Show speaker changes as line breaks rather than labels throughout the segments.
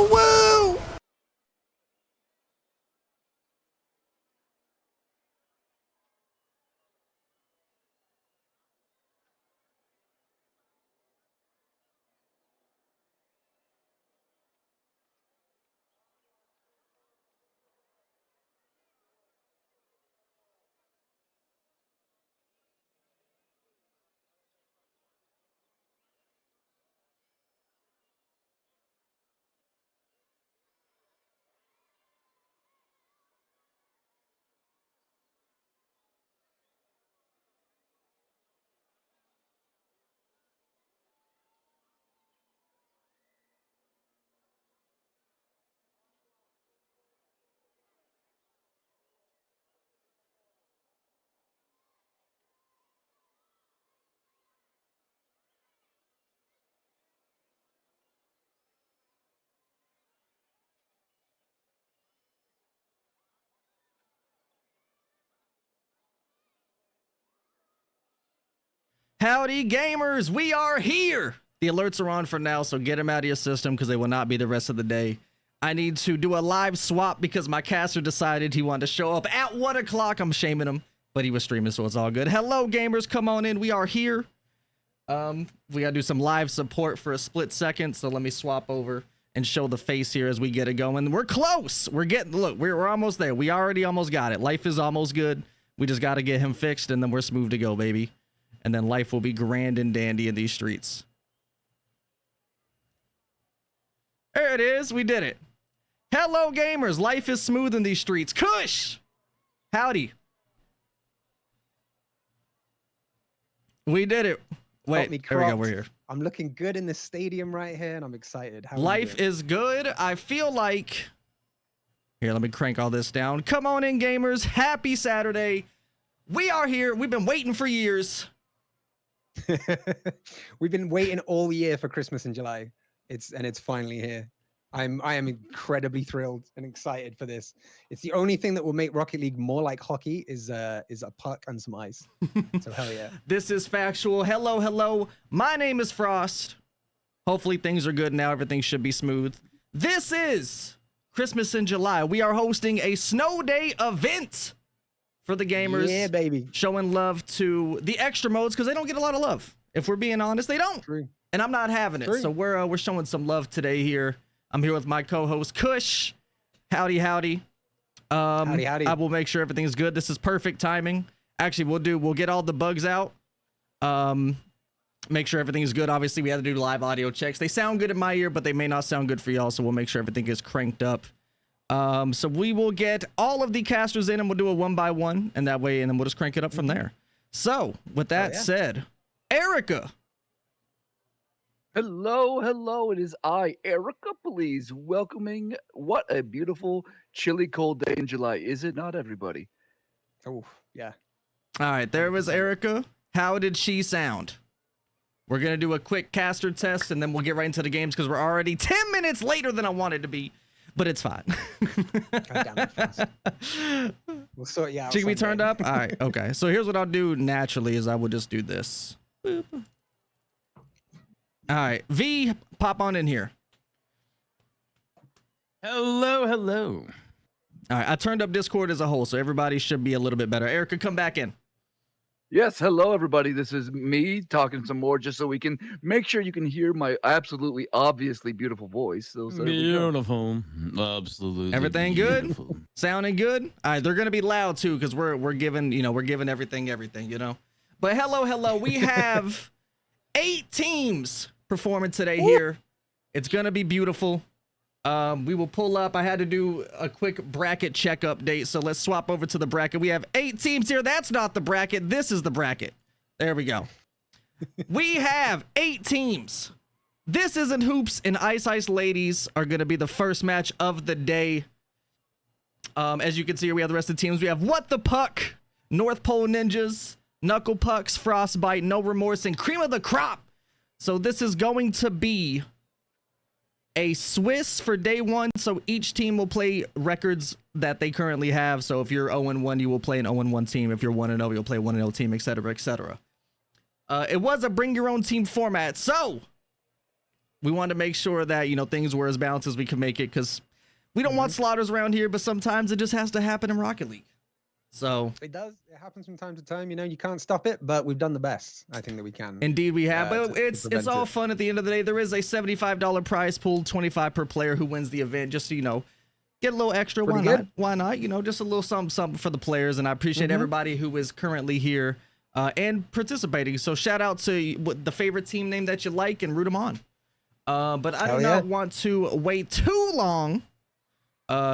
Woo, woo! Howdy, gamers! We are here! The alerts are on for now, so get them out of your system because they will not be the rest of the day. I need to do a live swap because my caster decided he wanted to show up at 1 o'clock. I'm shaming him, but he was streaming, so it's all good. Hello, gamers. Come on in. We are here. We gotta do some live support for a split second, so let me swap over and show the face here as we get it going. We're close. We're getting, look, we're almost there. We already almost got it. Life is almost good. We just got to get him fixed, and then we're smooth to go, baby. And then life will be grand and dandy in these streets. There it is. We did it. Hello, gamers. Life is smooth in these streets. Kush! Howdy. We did it. Wait,
me
there we go.
cropped.
We're here.
I'm looking good in this stadium right here, and I'm excited. How
Life is good. I feel like... Here, let me crank all this down. Come on in, gamers. Happy Saturday. We are here. We've been waiting for years.
We've been waiting all year for Christmas in July. It's finally here. I am incredibly thrilled and excited for this. It's the only thing that will make Rocket League more like hockey is a puck and some ice. So hell yeah.
This is factual. Hello, hello. My name is Frost. Hopefully things are good now. Everything should be smooth. This is Christmas in July. We are hosting a snow day event for the gamers.
Yeah, baby.
Showing love to the extra modes because they don't get a lot of love. If we're being honest, they don't.
True.
And I'm not having it.
True.
So we're showing some love today here. I'm here with my co-host Kush. Howdy, howdy.
Howdy, howdy.
I will make sure everything's good. This is perfect timing. Actually, we'll get all the bugs out. Make sure everything's good. Obviously, we had to do live audio checks. They sound good in my ear, but they may not sound good for y'all. So we'll make sure everything is cranked up. So we will get all of the casters in and we'll do a 1-by-1 and that way, and then we'll just crank it up from there. So with that said, Erica.
Hello, hello. It is I, Erica, please, welcoming what a beautiful, chilly, cold day in July. Is it not, everybody?
Oh, yeah.
All right, there was Erica. How did she sound? We're going to do a quick caster test and then we'll get right into the games because we're already 10 minutes later than I wanted to be, but it's fine.
God damn it, Frost. We'll sort you out.
She can be turned
someday.
up? All right, okay. So here's what I'll do naturally is I will just do this. Boop. All right, V, pop on in here.
Hello, hello.
All right, I turned up Discord as a whole, so everybody should be a little bit better. Erica, come back in.
Yes, hello, everybody. This is me talking some more just so we can make sure you can hear my absolutely, obviously beautiful voice. So there we go.
Beautiful. Absolutely.
Everything good?
beautiful.
Sounding good? All right, they're gonna be loud too, because we're giving everything, you know. But hello, we have 8 teams performing today here. It's gonna be beautiful. We will pull up. I had to do a quick bracket check update, so let's swap over to the bracket. We have 8 teams here. That's not the bracket. This is the bracket. There we go. We have 8 teams. This isn't hoops, and Ice Ice Ladies are gonna be the first match of the day. As you can see here, we have the rest of the teams. We have What the Puck, North Pole Ninjas, Knuckle Pucks, Frostbite, No Remorse, and Cream of the Crop. So this is going to be a Swiss for day 1. So each team will play records that they currently have. So if you're 0-1, you will play an 0-1 team. If you're 1-0, you'll play a 1-0 team, etc., etc. It was a bring your own team format. So we wanted to make sure that, things were as balanced as we could make it because we don't want slaughters around here, but sometimes it just has to happen in Rocket League. So
It does. It happens from time to time. You can't stop it, but we've done the best. I think that we can.
indeed we have, but
to
it's
prevent
all
it.
fun at the end of the day. There is a $75 prize pool, 25 per player who wins the event, just so get a little extra.
Pretty
Why
good.
not? Just a little something for the players, and I appreciate everybody who is currently here and participating. So shout out to the favorite team name that you like and root them on. But I do not want to wait too long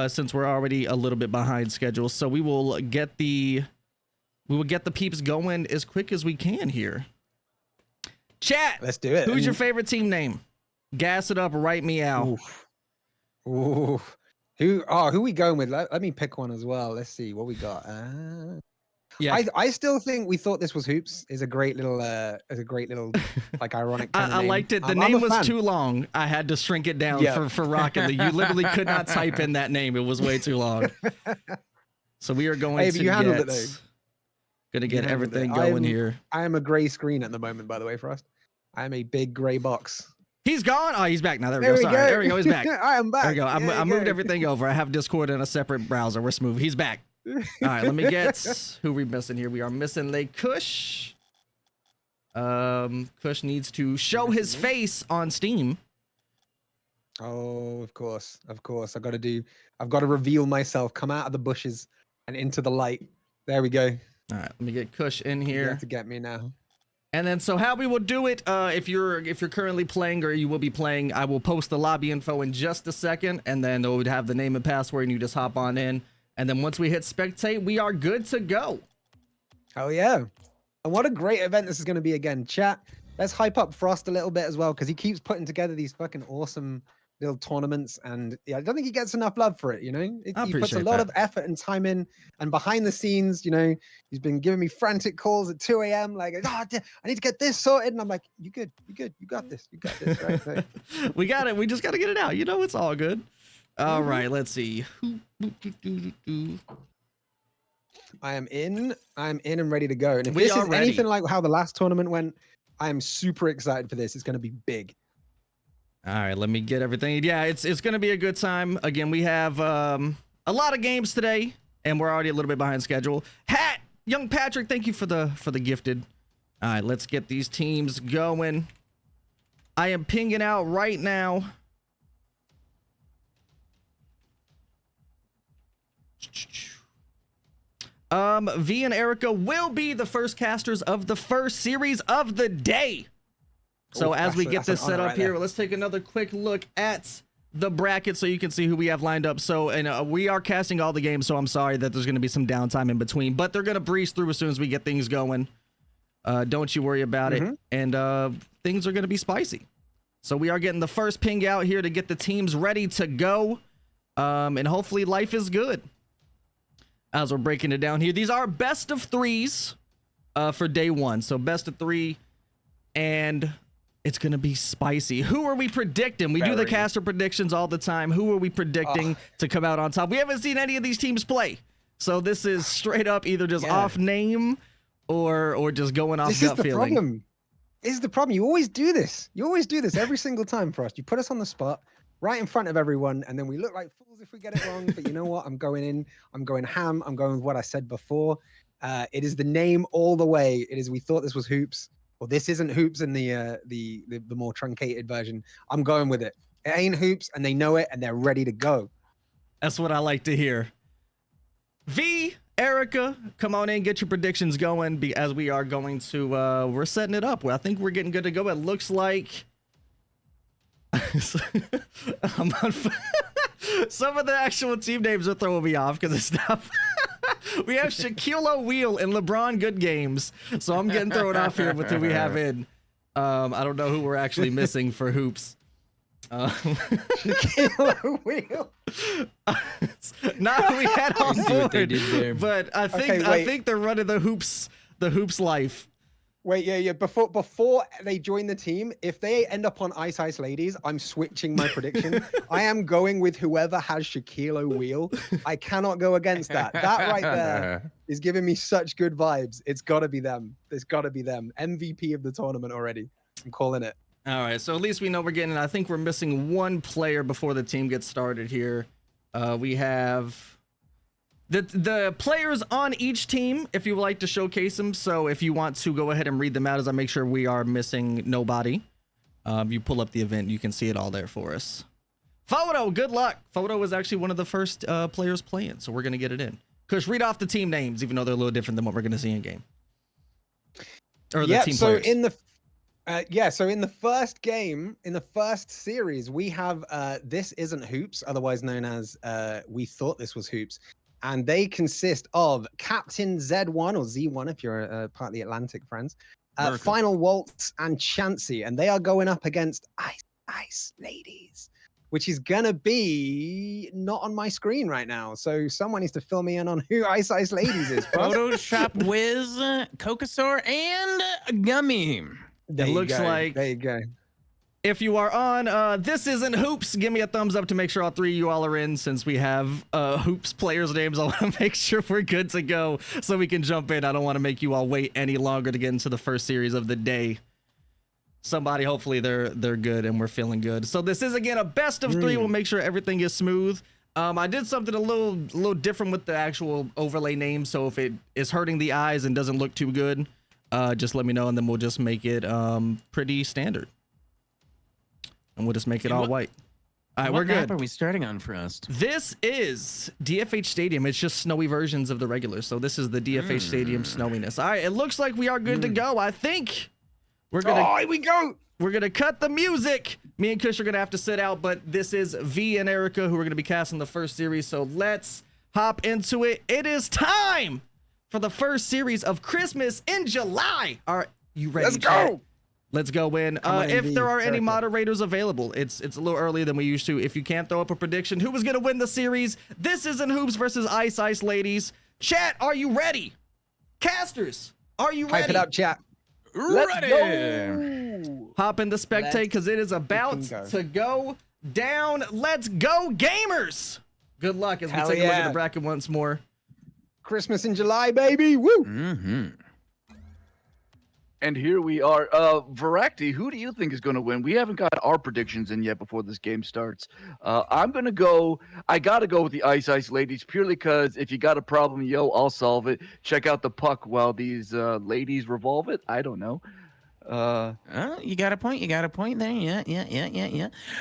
since we're already a little bit behind schedule. So we will get the peeps going as quick as we can here. Chat.
Let's do it.
Who's your favorite team name? Gas it up. Write me out.
Oof. Oof. Who we going with? Let me pick one as well. Let's see what we got.
Yeah.
I still think we thought this was hoops. Is a great little like ironic. Kind of
I
name.
liked it. The
I'm
name
a
was
fan.
too long. I had to shrink it down
Yeah.
for Rocket League. You literally could not type in that name. It was way too long. So we are going
Hey,
to
but you handled it, though.
Gonna get
handled it.
everything going here.
I am a gray screen at the moment, by the way, Frost. I am a big gray box.
He's gone. Oh, he's back now. There we go. Sorry. There we go. He's back.
I am back.
There we go.
Yeah,
I moved
yeah.
everything over. I have Discord in a separate browser. We're smooth. He's back. All right, let me get who we missing here. We are missing Lake Kush. Kush needs to show his face on Steam.
Oh, of course. I've got to reveal myself, come out of the bushes and into the light. There we go.
All right, let me get Kush in
You
here.
have to get me now.
And then, so how we will do it, if you're currently playing or you will be playing, I will post the lobby info in just a second, and then it would have the name and password, and you just hop on in. And then once we hit spectate, we are good to go.
Oh yeah. And what a great event this is going to be again. Chat, let's hype up Frost a little bit as well, because he keeps putting together these fucking awesome little tournaments, and yeah, I don't think he gets enough love for it. You know, he puts a
appreciate
lot
that.
of effort and time in, and behind the scenes, you know, he's been giving me frantic calls at 2 a.m. like, oh, I need to get this sorted, and I'm like, you good, you got this, right? So,
We got it. We just got to get it out. You know, it's all good. All
Mhm.
right, let's see.
I am in and ready to go. And if
We
this
are
is
ready.
anything like how the last tournament went, I am super excited for this. It's going to be big.
All right, let me get everything. Yeah, it's going to be a good time. Again, we have a lot of games today, and we're already a little bit behind schedule. Hat, young Patrick, thank you for the gifted. All right, let's get these teams going. I am pinging out right now. V and Erica will be the first casters of the first series of the day. So
Ooh,
as we get
that's an
this set
honor
up
right
here,
there.
let's take another quick look at the bracket so you can see who we have lined up. So, and we are casting all the games, so I'm sorry that there's going to be some downtime in between, but they're going to breeze through as soon as we get things going. Don't you worry about it. And things are going to be spicy. So we are getting the first ping out here to get the teams ready to go. And hopefully life is good. As we're breaking it down here, these are best of threes for day one. So best of three, and it's going to be spicy. Who are we predicting? We do the
Very.
caster predictions all the time. Who are we predicting to come out on top? We haven't seen any of these teams play. So this is straight up either just
Yeah.
off name or just going off
This is
gut
the
feeling.
problem. This is the problem. You always do this. You always do this every single time, Frost. You put us on the spot right in front of everyone, and then we look like fools if we get it wrong. But you know what? I'm going in. I'm going ham. I'm going with what I said before. It is the name all the way. It is. We thought this was hoops. Well, this isn't hoops in the more truncated version. I'm going with it. It ain't hoops, and they know it, and they're ready to go.
That's what I like to hear. V, Erica, come on in, get your predictions going as we are going to, we're setting it up. Well, I think we're getting good to go. It looks like I'm on some of the actual team names are throwing me off because it's not. We have Shaquille O'Neal and LeBron Good Games, so I'm getting thrown off here with who we have in. I don't know who we're actually missing for hoops.
Shaquille O'Neal.
Not who we had on
See what they
board,
did there.
but I think
Okay,
I
wait.
think they're running the hoops life.
Wait, yeah. Before they join the team, if they end up on Ice Ice Ladies, I'm switching my prediction. I am going with whoever has Shaquille O'Neal. I cannot go against that. That right there is giving me such good vibes. It's got to be them. It's got to be them. MVP of the tournament already. I'm calling it.
All right, so at least we know we're getting. I think we're missing one player before the team gets started here. We have the players on each team, if you would like to showcase them. So if you want to go ahead and read them out as I make sure we are missing nobody. You pull up the event, you can see it all there for us. Photo, good luck. Photo was actually one of the first players playing, so we're going to get it in. Kush, read off the team names, even though they're a little different than what we're going to see in game. Or the team
so
players.
in the so in the first game, in the first series, we have This Isn't Hoops, otherwise known as We Thought This Was Hoops. And they consist of Captain Z1 or Z1 if you're part of the Atlantic friends, Final Waltz and Chansey. And they are going up against Ice Ladies, which is going to be not on my screen right now. So someone needs to fill me in on who Ice Ladies is. Frost.
Photoshop Wiz, Cocosaur, and Gummy.
There
It
you
looks
go.
like-
There you go.
If you are on This Isn't Hoops, give me a thumbs up to make sure all three of you all are in. Since we have Hoops players' names, I want to make sure we're good to go so we can jump in. I don't want to make you all wait any longer to get into the first series of the day. Somebody, hopefully they're good and we're feeling good. So this is, again, a best of three. We'll make sure everything is smooth. I did something a little different with the actual overlay name. So if it is hurting the eyes and doesn't look too good, just let me know and then we'll just make it pretty standard. And we'll just make it all white. All right,
What
we're
map
good.
are we starting on first?
This is DFH Stadium. It's just snowy versions of the regular. So this is the DFH Stadium snowiness. All right, it looks like we are good to go. I think we're gonna
Here we go.
we're gonna cut the music. Me and Kush are gonna have to sit out, but this is V and Erica who are gonna be casting the first series. So let's hop into it. It is time for the first series of Christmas in July. Are you ready?
Let's
chat?
go.
Let's go in.
Come on,
If
MV,
there are any
Erica.
moderators available, it's a little earlier than we used to. If you can't throw up a prediction, who is going to win the series? This isn't Hoops versus Ice Ladies. Chat, are you ready? Casters, are you ready?
Hype it up, chat.
Let's
Ready.
go.
Hop into spectate because it is about
go.
to go down. Let's go, gamers! Good luck as we
Hell
take a look at
yeah.
the bracket once more.
Christmas in July, baby. Woo!
Mm-hmm.
And here we are. Varakti, who do you think is going to win? We haven't got our predictions in yet before this game starts. I'm going to go. I got to go with the Ice Ladies purely because if you got a problem, yo, I'll solve it. Check out the puck while these ladies revolve it. I don't know.
You got a point. You got a point there. Yeah.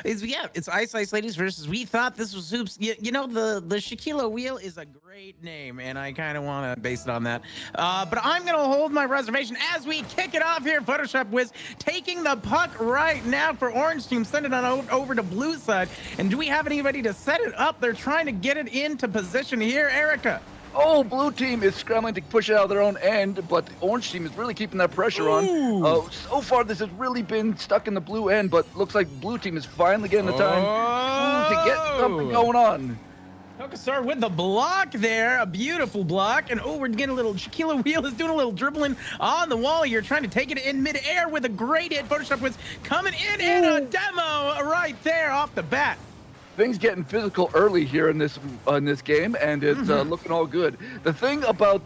It's Ice Ladies versus We Thought This Was Hoops. You know, the Shaquille Wheel is a great name, and I kind of want to base it on that. But I'm going to hold my reservation as we kick it off here. Photoshop Wiz taking the puck right now for Orange Team. Send it on over to Blue side. And do we have anybody to set it up? They're trying to get it into position here, Erica.
Oh, blue team is scrambling to push it out of their own end, but the orange team is really keeping that pressure on. So far, this has really been stuck in the blue end, but looks like blue team is finally getting the time to get something going on.
Kokasar with the block there, a beautiful block, and we're getting a little, Shaquille Wheel is doing a little dribbling on the wall here, trying to take it in midair with a great hit. Photoshop was coming in and a demo right there off the bat.
Things getting physical early here in this game, and it's looking all good. The thing about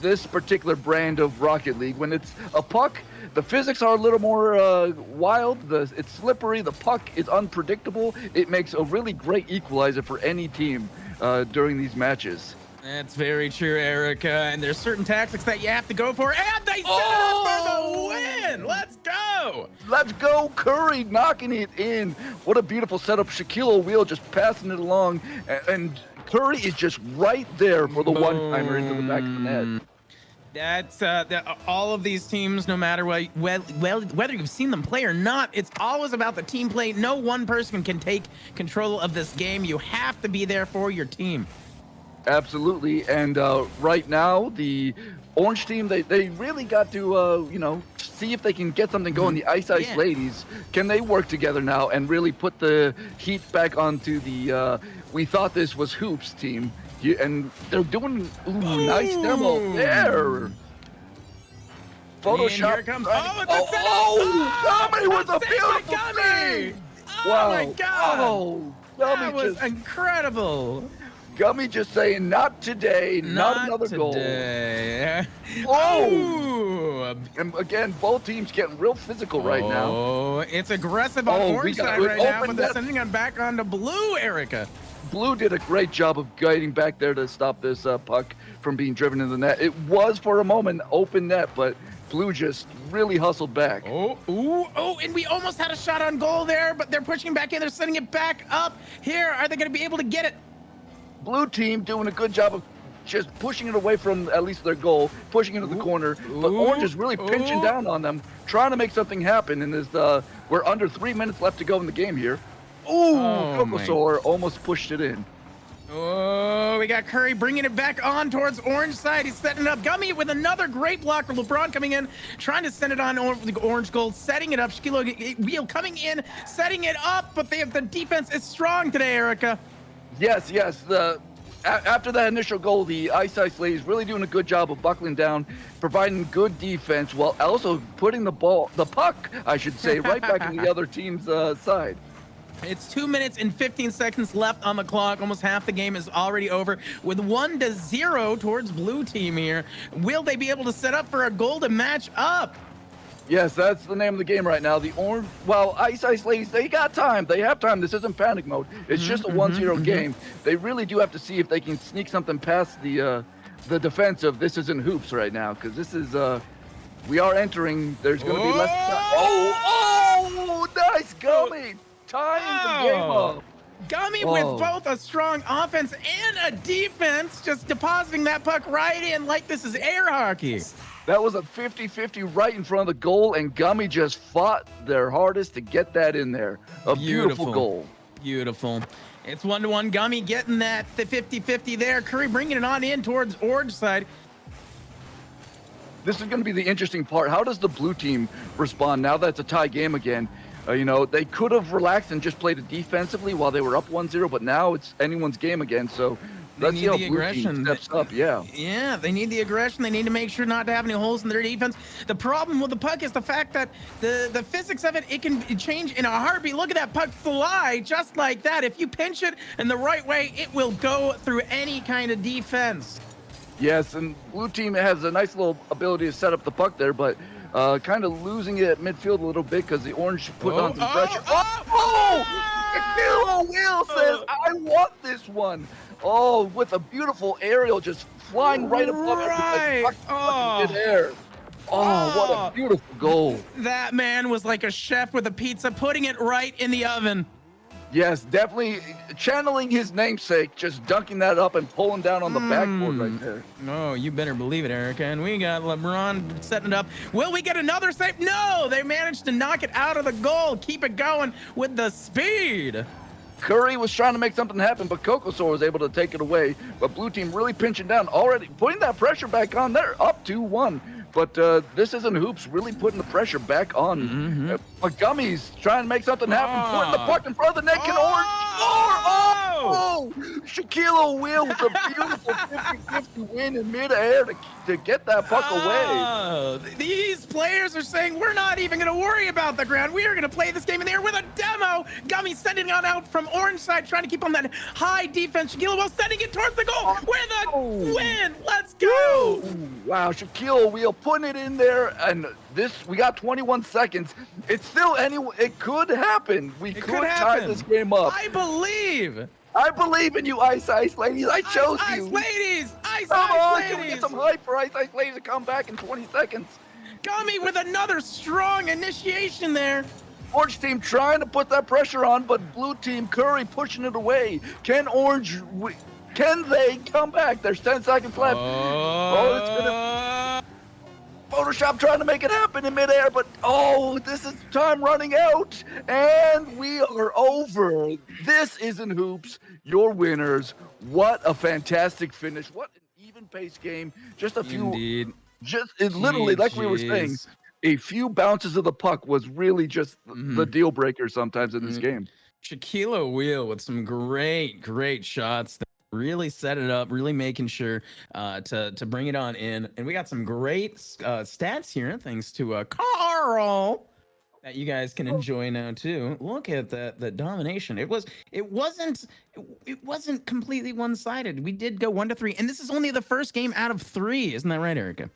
this particular brand of Rocket League, when it's a puck, the physics are a little more wild. It's slippery. The puck is unpredictable. It makes a really great equalizer for any team during these matches.
That's very true, Erica. And there's certain tactics that you have to go for, and they set it up for the win. Let's go.
Let's go, Curry knocking it in. What a beautiful setup. Shaquille O'Neal just passing it along, and Curry is just right there for the one-timer into the back of the net.
That's all of these teams, no matter whether you've seen them play or not, it's always about the team play. No one person can take control of this game. You have to be there for your team.
Absolutely, and right now the orange team they really got to see if they can get something going. The Ice Ladies, can they work together now and really put the heat back onto the We Thought This Was Hoops team? And they're doing nice demo there. Photoshop.
And here comes,
Gummy with a beautiful save.
Oh my God!
Oh,
That was incredible.
Gummy just saying, not today, not another goal.
Oh!
And again, both teams getting real physical right now.
Oh, it's aggressive on orange side right now, but they're sending it back onto blue, Erica.
Blue did a great job of guiding back there to stop this puck from being driven in the net. It was for a moment open net, but blue just really hustled back.
And we almost had a shot on goal there, but they're pushing back in. They're sending it back up. Here, are they going to be able to get it?
Blue team doing a good job of just pushing it away from at least their goal, pushing it into the corner. But orange is really pinching down on them, trying to make something happen. And we're under 3 minutes left to go in the game here. Kokosor almost pushed it in.
Oh, we got Curry bringing it back on towards orange side. He's setting it up. Gummy with another great blocker. LeBron coming in, trying to send it on the orange goal, setting it up. Shaquille Wheel coming in, setting it up, but the defense is strong today, Erica.
Yes. After that initial goal, the Ice Ladies really doing a good job of buckling down, providing good defense, while also putting the puck, I should say, right back in the other team's side.
It's 2 minutes and 15 seconds left on the clock. Almost half the game is already over with 1-0 towards blue team here. Will they be able to set up for a goal to match up?
Yes, that's the name of the game right now. The orange, Ice Ladies, they got time. They have time. This isn't panic mode. It's just a 1-0 game. They really do have to see if they can sneak something past the defense of This Isn't Hoops right now, because this is we are entering. There's going to be less time. Oh, nice Gummy. Tying the game up.
Gummy with both a strong offense and a defense, just depositing that puck right in like this is air hockey.
That was a 50-50 right in front of the goal, and Gummy just fought their hardest to get that in there. A beautiful goal.
Beautiful. It's 1-1. Gummy getting that 50-50 there. Curry bringing it on in towards orange side.
this is going to be the interesting part. How does the blue team respond now that it's a tie game again? You know, they could have relaxed and just played it defensively while they were up 1-0, but now it's anyone's game again. So let's see how blue team steps up.
Yeah, they need the aggression. They need to make sure not to have any holes in their defense. The problem with the puck is the fact that the physics of it can change in a heartbeat. Look at that puck fly just like that. If you pinch it in the right way, it will go through any kind of defense.
Yes, and blue team has a nice little ability to set up the puck there, but kind of losing it at midfield a little bit because the orange put on some pressure. Will says, I want this one. Oh, with a beautiful aerial just flying right above it. Midair. Oh, what a beautiful goal.
That man was like a chef with a pizza, putting it right in the oven.
Yes, definitely channeling his namesake, just dunking that up and pulling down on the backboard right there.
Oh, you better believe it, Erica. And we got LeBron setting it up. Will we get another save? No, they managed to knock it out of the goal. Keep it going with the speed.
Curry was trying to make something happen, but Kokosor was able to take it away. But blue team really pinching down already, putting that pressure back on there, up 2-1. But this isn't Hoops really putting the pressure back on. But Gummy's trying to make something happen, putting the puck in front of the net. Can Orange score? Shaquille O'Neal with a beautiful 50-50 win in midair to get that puck away.
These players are saying we're not even going to worry about the ground. We are going to play this game in the air with a demo. Gummy sending it out from orange side, trying to keep on that high defense. Shaquille O'Neal sending it towards the goal with a win. Let's go.
Wow, Shaquille O'Neal putting it in there, and we got 21 seconds. It's still it could happen. We could tie this game up.
I believe
in you, Ice Ladies. I chose you.
Ice Ladies.
Come on, can we get some hype for Ice Ladies to come back in 20 seconds?
Gummy with another strong initiation there.
Orange team trying to put that pressure on, but blue team Curry pushing it away. Can they come back? There's 10 seconds left. It's gonna Photoshop trying to make it happen in midair, but this is time running out, and we are over. This isn't Hoops. Your winners. What a fantastic finish. What an even-paced game. Just a few.
Indeed.
Literally, like we were saying, a few bounces of the puck was really just the deal breaker sometimes in this game.
Shaquille O'Neal with some great shots. Really set it up, really making sure to bring it on in. And we got some great stats here, thanks to Carl, that you guys can enjoy now too. Look at the domination. It wasn't completely one-sided. We did go 1-3, and this is only the first game out of 3. Isn't that right, Erica?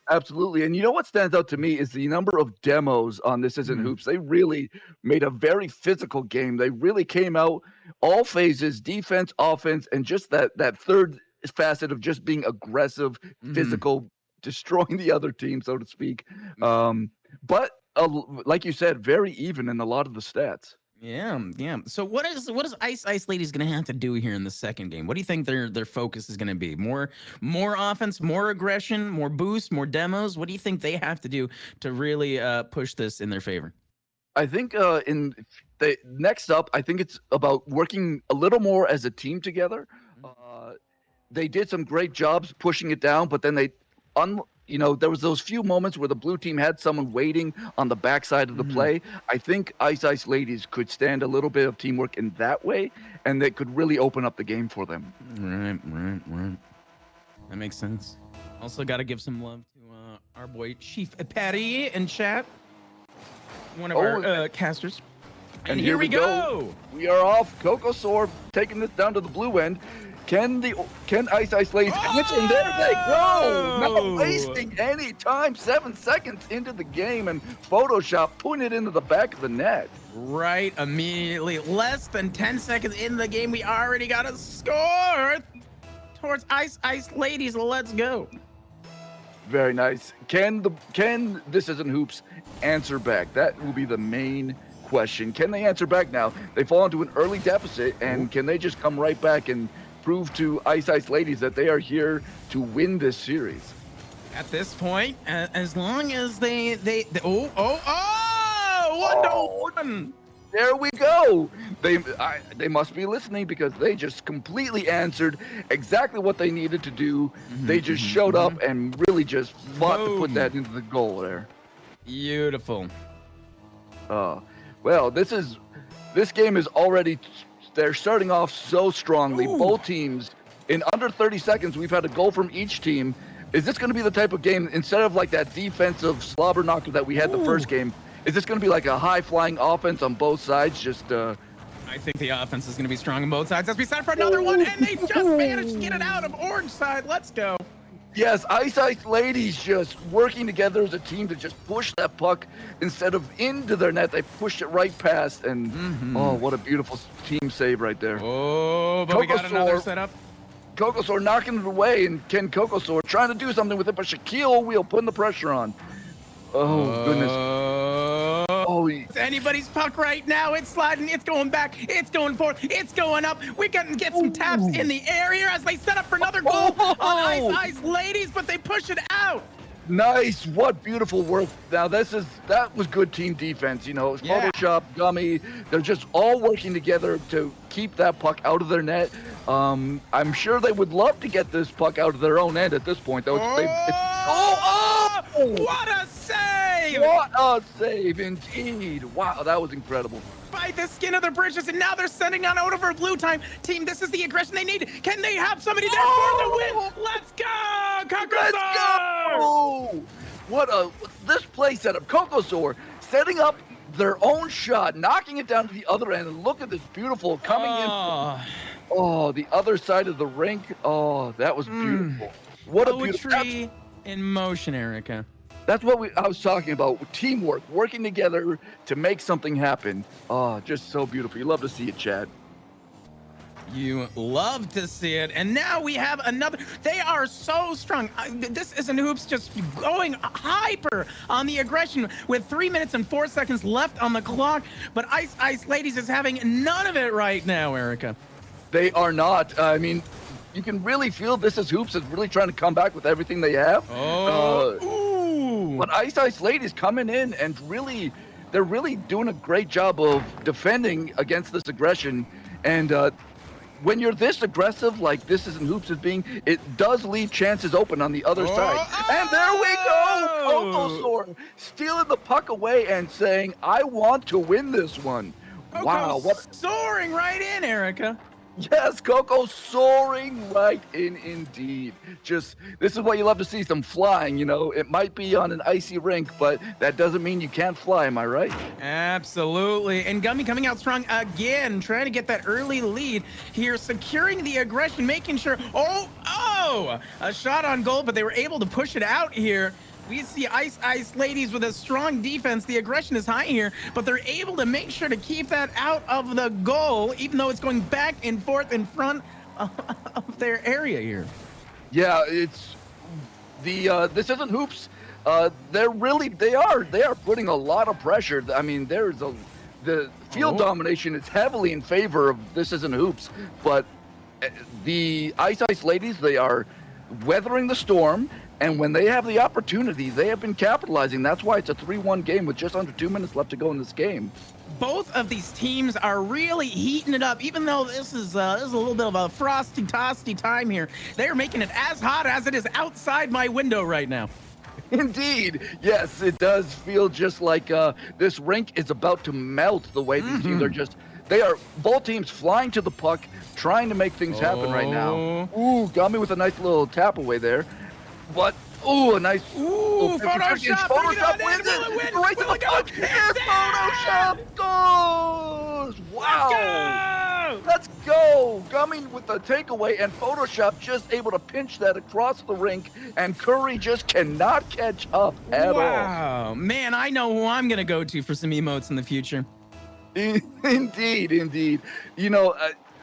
Absolutely. And you know what stands out to me is the number of demos on This Isn't Hoops. They really made a very physical game. They really came out all phases, defense, offense, and just that third facet of just being aggressive, physical, destroying the other team, so to speak. But like you said, very even in a lot of the stats.
Yeah. So what is Ice Ladies gonna have to do here in the second game? What do you think their focus is gonna be? More offense, more aggression, more boost, more demos? What do you think they have to do to really push this in their favor?
I think next up, I think it's about working a little more as a team together. They did some great jobs pushing it down, but then there was those few moments where the blue team had someone waiting on the backside of the play. I think Ice Ladies could stand a little bit of teamwork in that way, and that could really open up the game for them.
Right. That makes sense. Also got to give some love to our boy Chief Patty in chat, one of our casters. And here we go.
We are off. Kokosor taking this down to the blue end. Can Ice Ladies answer? And there they go. Not wasting any time. 7 seconds into the game, and Photoshop putting it into the back of the net.
Right, immediately. Less than 10 seconds in the game, we already got a score towards Ice Ladies. Let's go.
Very nice. Can This Isn't Hoops answer back? That will be the main question. Can they answer back now? They fall into an early deficit, and can they just come right back and prove to Ice Ladies that they are here to win this series?
At this point, as long as they 1-1.
there we go. They must be listening because they just completely answered exactly what they needed to do. They just showed up and really just fought to put that into the goal there.
Beautiful.
Well, this game is already, they're starting off so strongly.
Ooh.
Both teams, in under 30 seconds, we've had a goal from each team. Is this going to be the type of game, instead of like that defensive slobber knocker that we had the first game, is this going to be like a high-flying offense on both sides?
I think the offense is going to be strong on both sides as we set up for another one, and they just managed to get it out of orange side. Let's go.
Yes, Ice ladies just working together as a team to just push that puck instead of into their net. They pushed it right past, and oh, what a beautiful team save right there.
Oh, but we got another setup.
Kokosor knocking it away, and Ken Kokosor trying to do something with it, but Shaquille O'Neal putting the pressure on. Oh, goodness. Oh,
it's anybody's puck right now. It's sliding. It's going back. It's going forward. It's going up. We can get some taps in the air here as they set up for another goal on Ice ladies, but they push it out.
Nice. What beautiful work. Now, that was good team defense. You know, it was Photoshop, Gummy. They're just all working together to keep that puck out of their net. I'm sure they would love to get this puck out of their own end at this point, though.
What a save!
What a save, indeed. Wow, that was incredible.
By the skin of their bridges, and now they're sending on over blue time. Team, this is the aggression they need. Can they have somebody there for the win? Let's go, Kokosor!
Let's go! This play setup, Kokosor setting up their own shot, knocking it down to the other end, and look at this beautiful coming in. Oh, the other side of the rink. Oh, that was beautiful. What a beautiful
poetry in motion, Erica.
That's what I was talking about. Teamwork, working together to make something happen. Oh, just so beautiful. You love to see it, Chad.
You love to see it. And now we have another. They are so strong. This isn't hoops, just going hyper on the aggression with 3 minutes and 4 seconds left on the clock. But Ice Ladies is having none of it right now, Erica.
They are not. I mean, you can really feel This Is Hoops is really trying to come back with everything they have. But Ice Ladies coming in and they're really doing a great job of defending against this aggression. And when you're this aggressive, like This Isn't Hoops is being, it does leave chances open on the other side. And there we go! Kokosor stealing the puck away and saying, I want to win this one. Wow.
Soaring right in, Erica.
Yes, Coco soaring right in indeed. This is what you love to see, some flying, you know. It might be on an icy rink, but that doesn't mean you can't fly, am I right?
Absolutely. And Gummy coming out strong again, trying to get that early lead here, securing the aggression, making sure, a shot on goal, but they were able to push it out here. We see Ice Ladies with a strong defense. The aggression is high here, but they're able to make sure to keep that out of the goal, even though it's going back and forth in front of their area here.
Yeah, it's This Isn't Hoops. They are putting a lot of pressure. I mean, the field domination is heavily in favor of This Isn't Hoops, but the Ice Ladies, they are weathering the storm. And when they have the opportunity, they have been capitalizing. That's why it's a 3-1 game with just under 2 minutes left to go in this game.
Both of these teams are really heating it up, even though this is a little bit of a frosty, toasty time here. They are making it as hot as it is outside my window right now.
Indeed. Yes, it does feel just like this rink is about to melt the way these teams are both teams flying to the puck, trying to make things happen right now. Ooh, Gummy with a nice little tap away there. But, a nice...
Photoshop
wins it! Right to the puck! And Photoshop goes! Wow! Let's go! Gummy with the takeaway, and Photoshop just able to pinch that across the rink, and Curry just cannot catch up at all.
Wow. Man, I know who I'm going to go to for some emotes in the future.
Indeed. You know,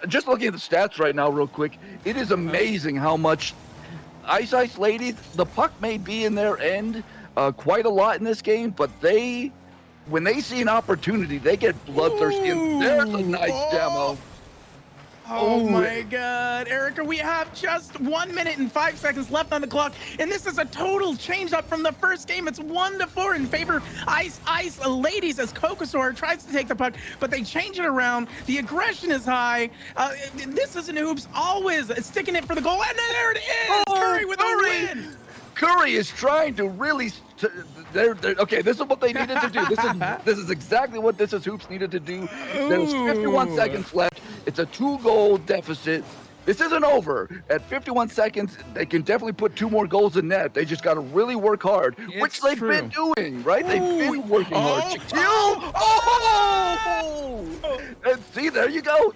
just looking at the stats right now real quick, it is amazing how much Ice Ladies, the puck may be in their end quite a lot in this game, but when they see an opportunity, they get bloodthirsty. And there's a nice demo.
Oh my God, Erica, we have just 1 minute and 5 seconds left on the clock, and this is a total change up from the first game. It's 1-4 in favor of Ice Ladies as Kokosaur tries to take the puck, but they change it around. The aggression is high. This isn't hoops, always sticking it for the goal, and there it is, Curry with a win.
Curry is trying to really. Okay, this is what they needed to do. This is exactly what This Is Hoops needed to do. There's 51 seconds left. It's a 2-goal deficit. This isn't over. At 51 seconds, they can definitely put 2 more goals in net. They just got to really work hard, which they've been doing, right? They've been working hard. And see, there you go.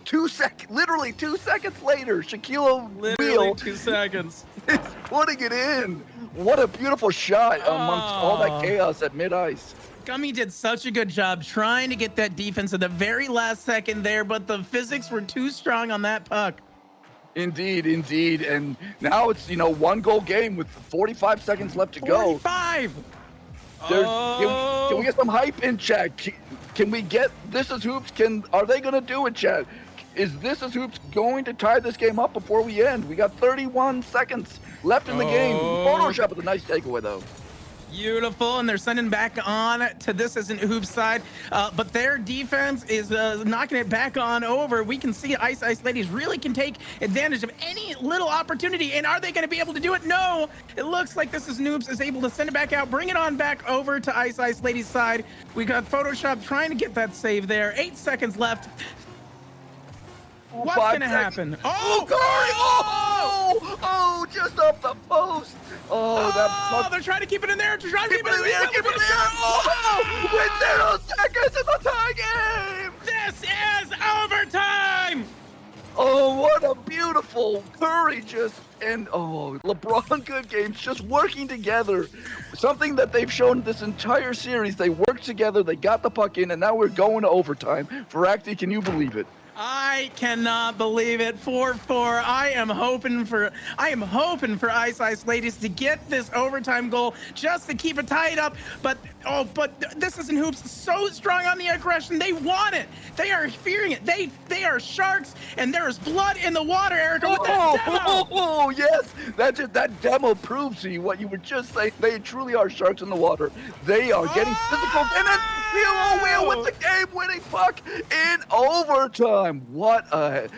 Literally 2 seconds later, Shaquille
Literally 2 seconds.
is putting it in. What a beautiful shot amongst all that chaos at mid-ice.
Gummy did such a good job trying to get that defense at the very last second there, but the physics were too strong on that puck.
Indeed. And now it's, 1-goal game with 45 seconds left to go.
45!
Can we get some hype in chat? Can we get This Is Hoops? Are they going to do it, chat? Is This Is Hoops going to tie this game up before we end? We got 31 seconds left in the game. Photoshop with a nice takeaway, though.
Beautiful, and they're sending back on to This Isn't Hoops side, but their defense is knocking it back on over. We can see Ice Ladies really can take advantage of any little opportunity, and are they going to be able to do it? No, it looks like This Is Noobs is able to send it back out, bring it on back over to Ice Ladies side. We got Photoshop trying to get that save there. 8 seconds left. What's going to happen?
Oh, Curry! Oh, just off the post.
Oh, they're trying to keep it in there. Keep it in there.
Oh, with 0 seconds in the tie game.
This is overtime.
Oh, what a beautiful Curry LeBron good games just working together. Something that they've shown this entire series. They worked together, they got the puck in, and now we're going to overtime. Veracti, can you believe it?
I cannot believe it. 4-4. I am hoping for Ice Ladies to get this overtime goal just to keep it tied up. But This Isn't Hoops so strong on the aggression. They want it. They are fearing it. They are sharks, and there is blood in the water, Erica, with that demo.
Oh, yes. That demo proves to you what you were just saying. They truly are sharks in the water. They are getting physical. And then Wheel with the game-winning puck in overtime. What a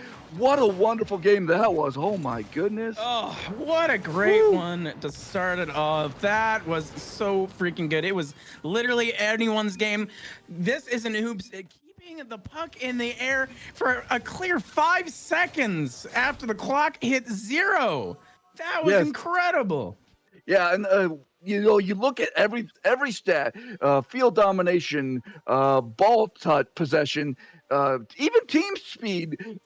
wonderful game that was. Oh my goodness.
Oh, what a great one to start it off. That was so freaking good. It was literally anyone's game. This Isn't Hoops keeping the puck in the air for a clear 5 seconds after the clock hit 0. That was incredible.
Yeah, and you look at every stat, field domination, ball touch possession, even team speed.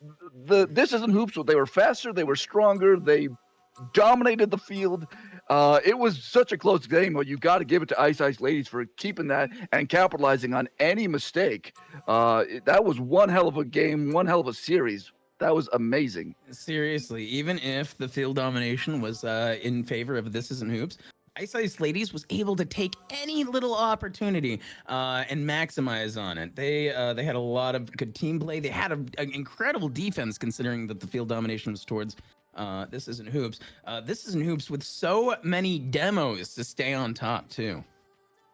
This Isn't Hoops. They were faster. They were stronger. They dominated the field. It was such a close game. But you got to give it to Ice Ladies for keeping that and capitalizing on any mistake. That was one hell of a game. One hell of a series. That was amazing.
Seriously, even if the field domination was in favor of This Isn't Hoops, Ice Ladies was able to take any little opportunity and maximize on it. They had a lot of good team play. They had an incredible defense considering that the field domination was towards This Isn't Hoops. This Isn't Hoops with so many demos to stay on top too.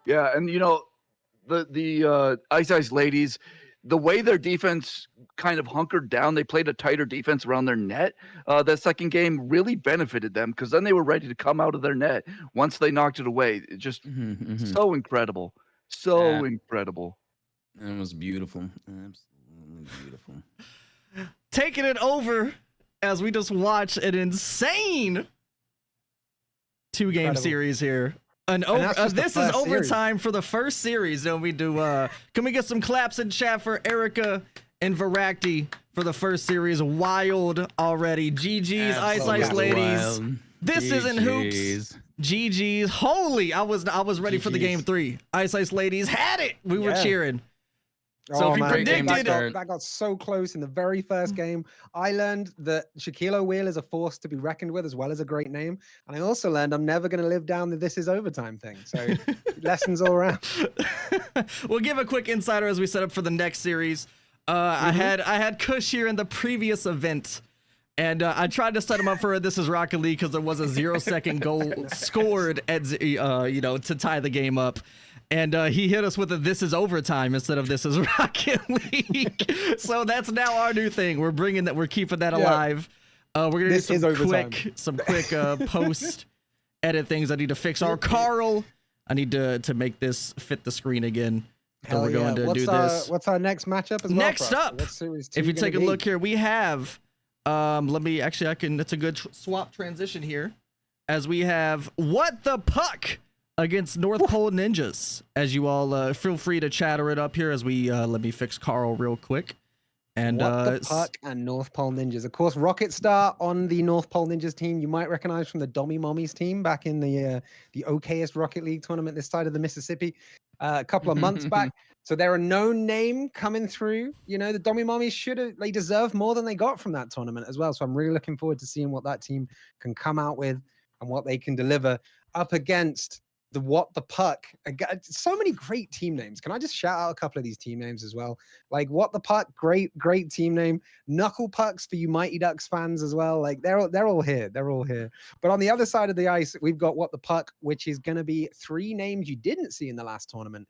Yeah, and the Ice Ladies, the way their defense kind of hunkered down, they played a tighter defense around their net. That second game really benefited them because then they were ready to come out of their net once they knocked it away. It just so incredible. So incredible.
That was beautiful. Absolutely beautiful.
Taking it over as we just watch an insane 2-game series here. This is overtime for the first series. Then we do. Can we get some claps in chat for Erica and Veracti for the first series? Wild already. GG's, Ice Ladies.
Wild.
This Isn't Hoops. GG's. Holy, I was ready for the game 3. Ice Ladies had it. We were cheering. So if you predicted
that got so close in the very first game. I learned that Shaquille O'Neal is a force to be reckoned with, as well as a great name. And I also learned I'm never going to live down the "this is overtime" thing. So lessons all around.
We'll give a quick insider as we set up for the next series. I had Kush here in the previous event, and I tried to set him up for This Is Rocket League because there was a 0-second goal scored at to tie the game up. And he hit us with a This Is Overtime instead of This Is Rocket League. So that's now our new thing. We're keeping that alive. We're gonna do some quick post edit things I need to fix. Carl, I need to make this fit the screen again. So we're going to do this.
What's our next matchup as well?
Next up, if you take a look here, we have it's a good swap transition here, as we have What the Puck against North Pole Ninjas. As you all feel free to chatter it up here as we let me fix Carl real quick. And
What the Puck and North Pole Ninjas. Of course, Rocket Star on the North Pole Ninjas team, you might recognize from the Dommy Mommies team back in the okayest Rocket League tournament this side of the Mississippi a couple of months back. So they're a known name coming through. The Dommy Mommies they deserve more than they got from that tournament as well. So I'm really looking forward to seeing what that team can come out with and what they can deliver up against the What the Puck. So many great team names. Can I just shout out a couple of these team names as well? Like What the Puck, great team name. Knuckle Pucks for you Mighty Ducks fans as well. Like they're all here. They're all here. But on the other side of the ice, we've got What the Puck, which is going to be 3 names you didn't see in the last tournament.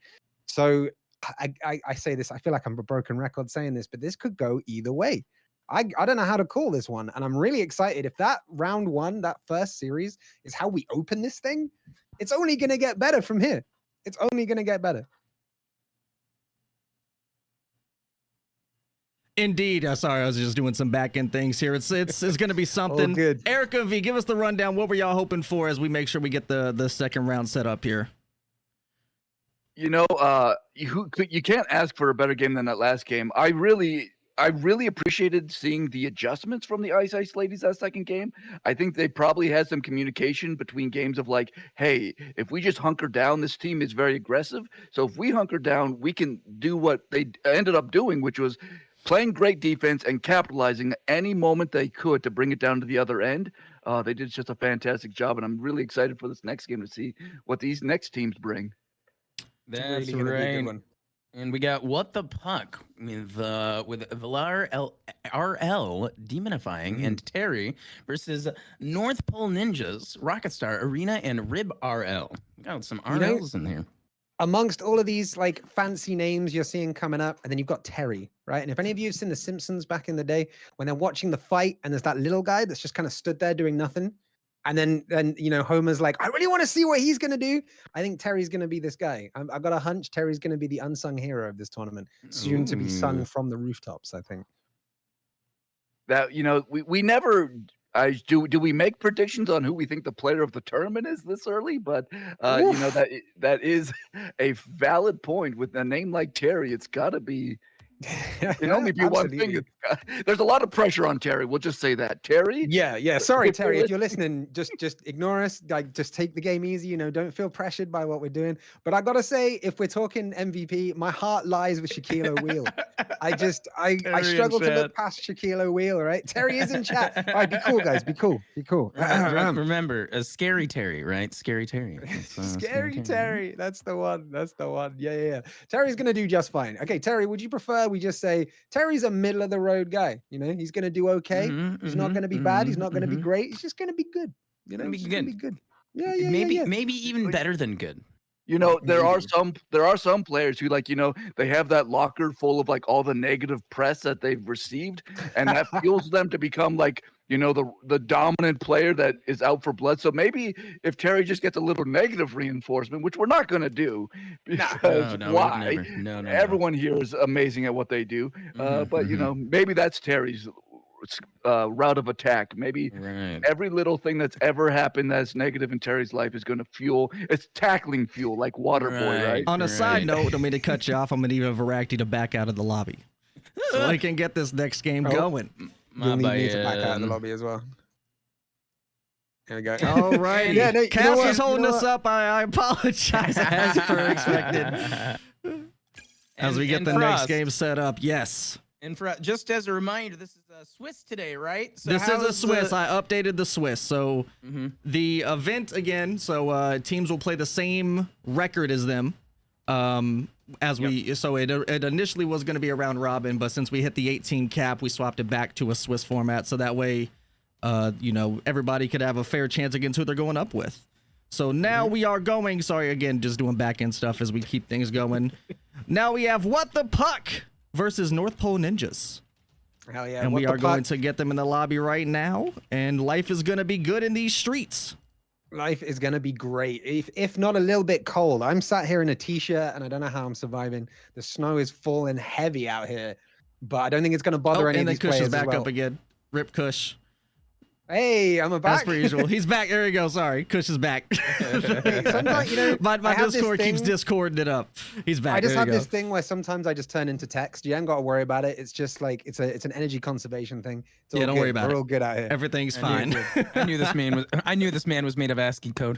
So I say this, I feel like I'm a broken record saying this, but this could go either way. I don't know how to call this one, and I'm really excited. If that round 1, that first series, is how we open this thing, it's only going to get better from here. It's only going to get better.
Indeed. Sorry, I was just doing some back end things here. It's going to be something.
Good.
Erica V, give us the rundown. What were y'all hoping for as we make sure we get the second round set up here?
You can't ask for a better game than that last game. I really appreciated seeing the adjustments from the Ice Ladies that second game. I think they probably had some communication between games of like, hey, if we just hunker down, this team is very aggressive. So if we hunker down, we can do what they ended up doing, which was playing great defense and capitalizing any moment they could to bring it down to the other end. They did just a fantastic job, and I'm really excited for this next game to see what these next teams bring.
That's right. And we got What the Puck with Villar RL demonifying and Terry versus North Pole Ninjas, Rocket Star Arena, and Rib RL. We got some RLs in here.
Amongst all of these like fancy names you're seeing coming up, and then you've got Terry, right? And if any of you have seen The Simpsons back in the day, when they're watching the fight and there's that little guy that's just kind of stood there doing nothing, and then Homer's like, I really want to see what he's going to do. I think Terry's going to be this guy. I've got a hunch Terry's going to be the unsung hero of this tournament, soon to be sung from the rooftops, I think.
That, we never... do we make predictions on who we think the player of the tournament is this early? But that is a valid point. With a name like Terry, it's got to be... It can only be one thing. There's a lot of pressure on Terry. We'll just say that. Terry?
Yeah. Sorry, Terry. If you're listening, just ignore us. Like, just take the game easy. Don't feel pressured by what we're doing. But I gotta say, if we're talking MVP, my heart lies with Shaquille O'Neal. I struggle to look past Shaquille O'Neal. Right? Terry is in chat. All right, be cool, guys. Be cool.
Remember, a scary Terry, right? Scary Terry.
Scary Terry. That's the one. Yeah. Terry's gonna do just fine. Okay, Terry, would you prefer we just say Terry's a middle of the road guy? He's going to do okay. He's not going to be bad. He's not going to be great. He's just going to be good. He's going to be good. Yeah.
Maybe even better than good.
There are some players who they have that locker full of like all the negative press that they've received, and that fuels them to become like the dominant player that is out for blood. So maybe if Terry just gets a little negative reinforcement, which we're not going to do, because why? No. Everyone here is amazing at what they do. But maybe that's Terry's route of attack. Maybe every little thing that's ever happened that's negative in Terry's life is going to fuel. It's tackling fuel, like Waterboy, right?
On a side note, don't mean to cut you off. I'm going to need Varakti to back out of the lobby so I can get this next game going.
You'll need me to back out of the lobby as well. There we go.
All right. Cass is holding us up. I apologize, as per expected. As we get the next game set up, yes.
And just as a reminder, this is a Swiss today, right? So
this is a Swiss. I updated the Swiss. So the event again. So teams will play the same record as them. as so it initially was going to be a round robin, but since we hit the 18 cap, we swapped it back to a Swiss format, so that way, you know, everybody could have a fair chance against who they're going up with. So now we are going. Sorry again, just doing back end stuff as we keep things going. Now we have What the Puck versus North Pole Ninjas.
Hell yeah!
And we are going to get them in the lobby right now, and life is going to be good in these streets.
Life is going to be great, if not a little bit cold. I'm sat here in a t-shirt, and I don't know how I'm surviving. The snow is falling heavy out here, but I don't think it's going to bother any of these players.
And then Kush is back
as well.
up again. Rip Kush.
Hey, I'm back.
As per usual. He's back. There we go. Sorry. Kush is back.
Sometimes, you know,
my Discord keeps discording it up. He's back.
I just have this thing where sometimes I just turn into text. You haven't got to worry about it. It's just like it's an energy conservation thing. It's all
don't
good.
worry about it.
We're all good out here.
Everything's fine.
I knew this man was made of ASCII code.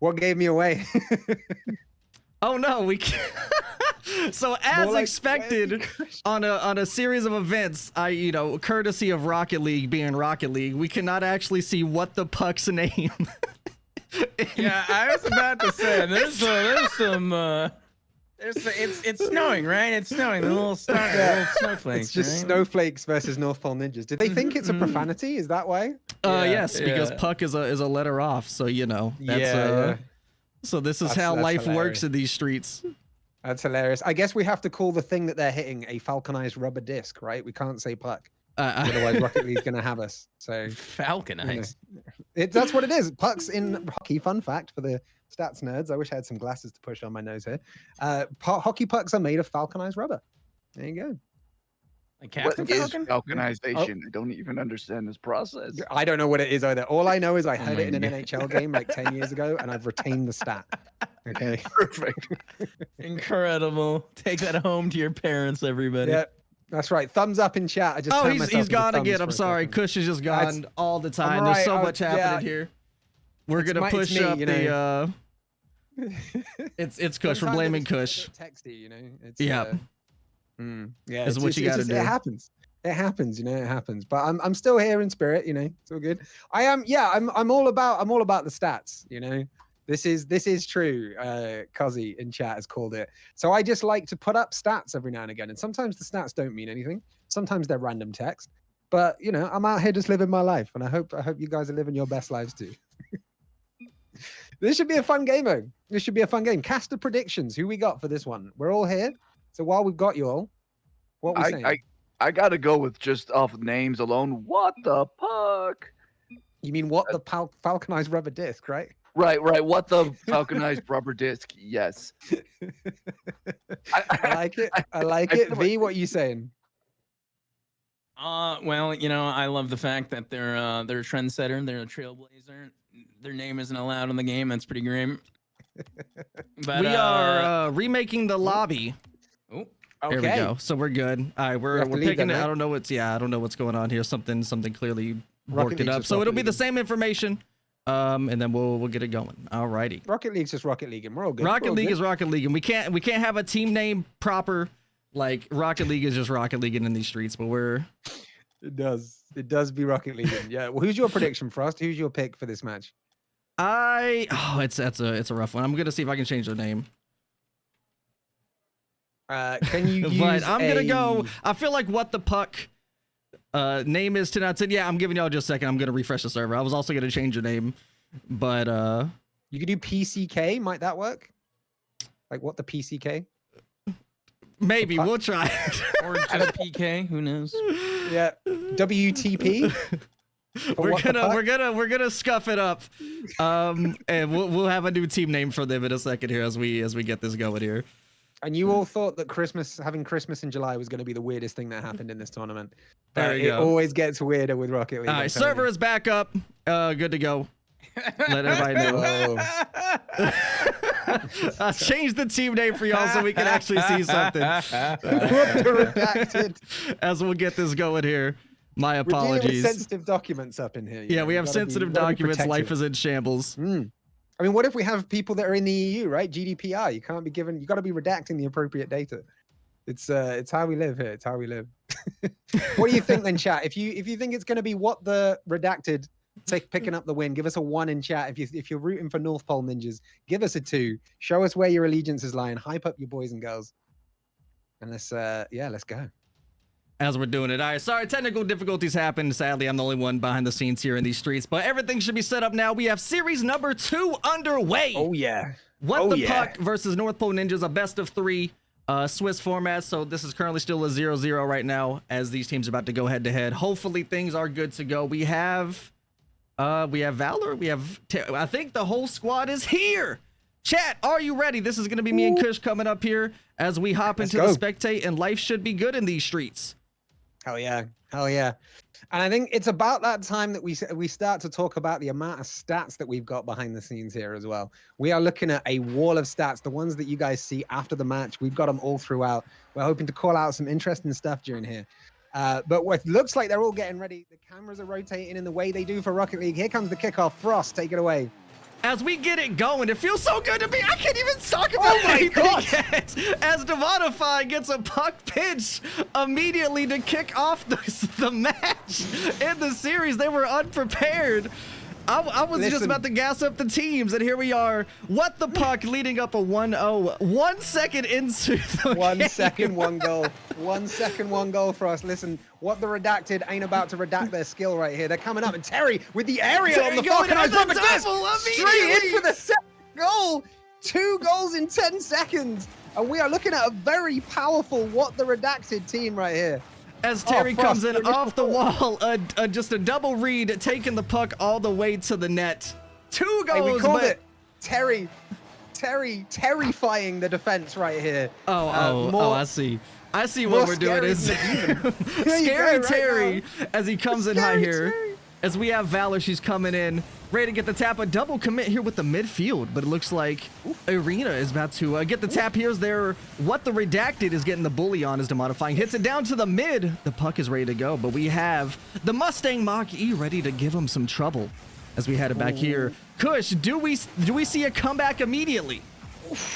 What gave me away?
Oh no, we can't. So as expected on a series of events, courtesy of Rocket League being Rocket League, we cannot actually see What the Puck's name.
Yeah, I was about to say there's some it's snowing, right? It's snowing. The little snowflakes.
It's just snowflakes versus North Pole Ninjas. Did they think it's a profanity? Is that why?
Yes, because Puck is a letter off. So that's So this is how life works in these streets.
That's hilarious. I guess we have to call the thing that they're hitting a falconized rubber disc, right? We can't say Puck. Otherwise, Rocket League's going to have us. So
falconized.
That's what it is. Pucks in hockey. Fun fact for the stats nerds. I wish I had some glasses to push on my nose here. Hockey pucks are made of falconized rubber. There you go.
Like Captain Falcon?
Falconization? I don't even understand this process.
I don't know what it is either. All I know is I heard it in an NHL game like 10 years ago, and I've retained the stat. Okay.
Perfect.
Incredible. Take that home to your parents, everybody.
Yeah, that's right. Thumbs up in chat. I just
he's gone again. I'm sorry. Kush is just gone all the time. There's so much happening here. We're gonna push up the. It's Kush. We're blaming Kush.
Texty, you know. It's,
yeah.
Yeah,
is what you got to do.
It happens. It happens, you know. It happens. But I'm still here in spirit, you know. It's all good. I am. Yeah, I'm all about the stats. You know, this is true. Cuzzy in chat has called it. So I just like to put up stats every now and again, and sometimes the stats don't mean anything. Sometimes they're random text. But you know, I'm out here just living my life, and I hope you guys are living your best lives too. This should be a fun game, though. This should be a fun game. Cast the predictions. Who we got for this one? We're all here. So while we've got you all, what we saying?
I gotta go with just off names alone. What the Puck?
You mean what the falconized rubber disc, right?
Right. What the falconized rubber disc? Yes.
I like it. I like it. V, what are you saying?
Well, you know, I love the fact that they're a trendsetter. They're a trailblazer. Their name isn't allowed in the game. That's pretty great. But
we are remaking the lobby.
Oh,
okay. There we go. So we're good. All right, we're picking it.
Right?
I don't know what's going on here. Something clearly worked it up. So it'll be the same information. And then we'll get it going. All righty.
Rocket League's just Rocket League, and we're all good.
Rocket League is Rocket League, and we can't have a team name proper. Like Rocket League is just Rocket League in these streets, but
it does be Rocket League. Yeah. Well, who's your prediction, Frost? Who's your pick for this match?
It's a rough one. I'm gonna see if I can change their name.
Can you use
but I'm gonna go. I feel like What the Puck name is 10 out of 10. Yeah, I'm giving y'all just a second. I'm gonna refresh the server. I was also gonna change your name, but
you could do PCK. Might that work? Like what the PCK?
Maybe we'll try.
Or just PK. Who knows?
Yeah. WTP.
We're gonna scuff it up, and we'll have a new team name for them in a second here as we get this going here.
And you all thought that having Christmas in July was going to be the weirdest thing that happened in this tournament. But it always gets weirder with Rocket League.
All right, server is back up. Good to go. Let everybody know. I changed the team name for y'all so we can actually see something.
Redacted.
As we'll get this going here. My apologies.
We're dealing with sensitive documents up in here.
Yeah, we have sensitive documents. Life is in shambles.
I mean, what if we have people that are in the EU, right? GDPR. You can't be given. You got to be redacting the appropriate data. It's how we live here. It's how we live. What do you think then, chat? If you think it's going to be what the redacted picking up the win. Give us a 1 in chat. If you're rooting for North Pole Ninjas, give us a 2. Show us where your allegiances lie and hype up your boys and girls. And let's go.
As we're doing it. All right, sorry, technical difficulties happened. Sadly, I'm the only one behind the scenes here in these streets, but everything should be set up now. We have series number 2 underway.
Oh, yeah.
What the Puck versus North Pole Ninjas, a best of 3 Swiss format. So this is currently still a 0-0 right now as these teams are about to go head to head. Hopefully things are good to go. We have Valor. I think the whole squad is here. Chat, are you ready? This is going to be me and Kush coming up here as we hop into the spectate, and life should be good in these streets.
Hell yeah. And I think it's about that time that we start to talk about the amount of stats that we've got behind the scenes here as well. We are looking at a wall of stats, the ones that you guys see after the match. We've got them all throughout. We're hoping to call out some interesting stuff during here. But what looks like they're all getting ready. The cameras are rotating in the way they do for Rocket League. Here comes the kickoff. Frost, take it away.
As we get it going, it feels so good to be. I can't even talk about anything yet. As Devonify gets a puck pitch immediately to kick off the match in the series. They were unprepared. I was just about to gas up the teams, and here we are. What the Puck leading up a 1-0. 1 second into the
1 second, 1 goal. 1 second, 1 goal for us. Listen, What the Redacted ain't about to redact their skill right here. They're coming up, and Terry with the aerial on the Falconized rubber disc. Straight in for the second goal. 2 goals in 10 seconds. And we are looking at a very powerful What the Redacted team right here.
As Terry comes in off the wall, just a double read, taking the puck all the way to the net. 2 goals.
Hey, we called it. Terrifying the defense right here.
I see. I see what we're doing is Scary Terry as he comes in high here. As we have Valor, she's coming in, ready to get the tap. A double commit here with the midfield, but it looks like Arena is about to get the tap. Here's their What the Redacted is getting the bully on, is demodifying. Hits it down to the mid. The puck is ready to go, but we have the Mustang Mach-E ready to give him some trouble as we head it back here. Kush, do we see a comeback immediately?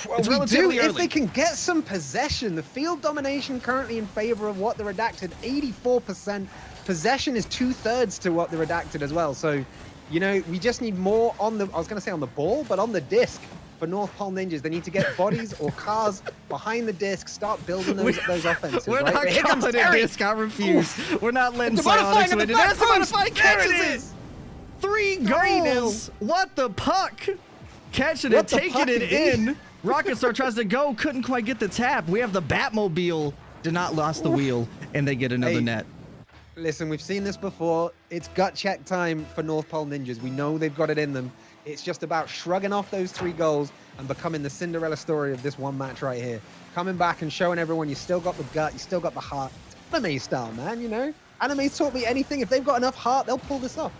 Well, we do if they can get some possession. The field domination currently in favor of What the Redacted, 84%. Possession is 2/3 to What the Redacted as well. So, you know, we just need more on the, I was going to say on the ball, but on the disc for North Pole Ninjas. They need to get bodies or cars behind the disc, start building those offenses.
We're
right?
not calling it disc, I refuse. We're not letting Psionics win it. There's Devonify catches it! 3 goals! What the Puck? Catching it, taking it in. Rocket Star tries to go, couldn't quite get the tap. We have the Batmobile, did not lost the wheel, and they get another net.
Listen, we've seen this before. It's gut check time for North Pole Ninjas. We know they've got it in them. It's just about shrugging off those 3 goals and becoming the Cinderella story of this one match right here. Coming back and showing everyone you still got the gut, you still got the heart. It's anime style, man, you know? Anime's taught me anything. If they've got enough heart, they'll pull this off.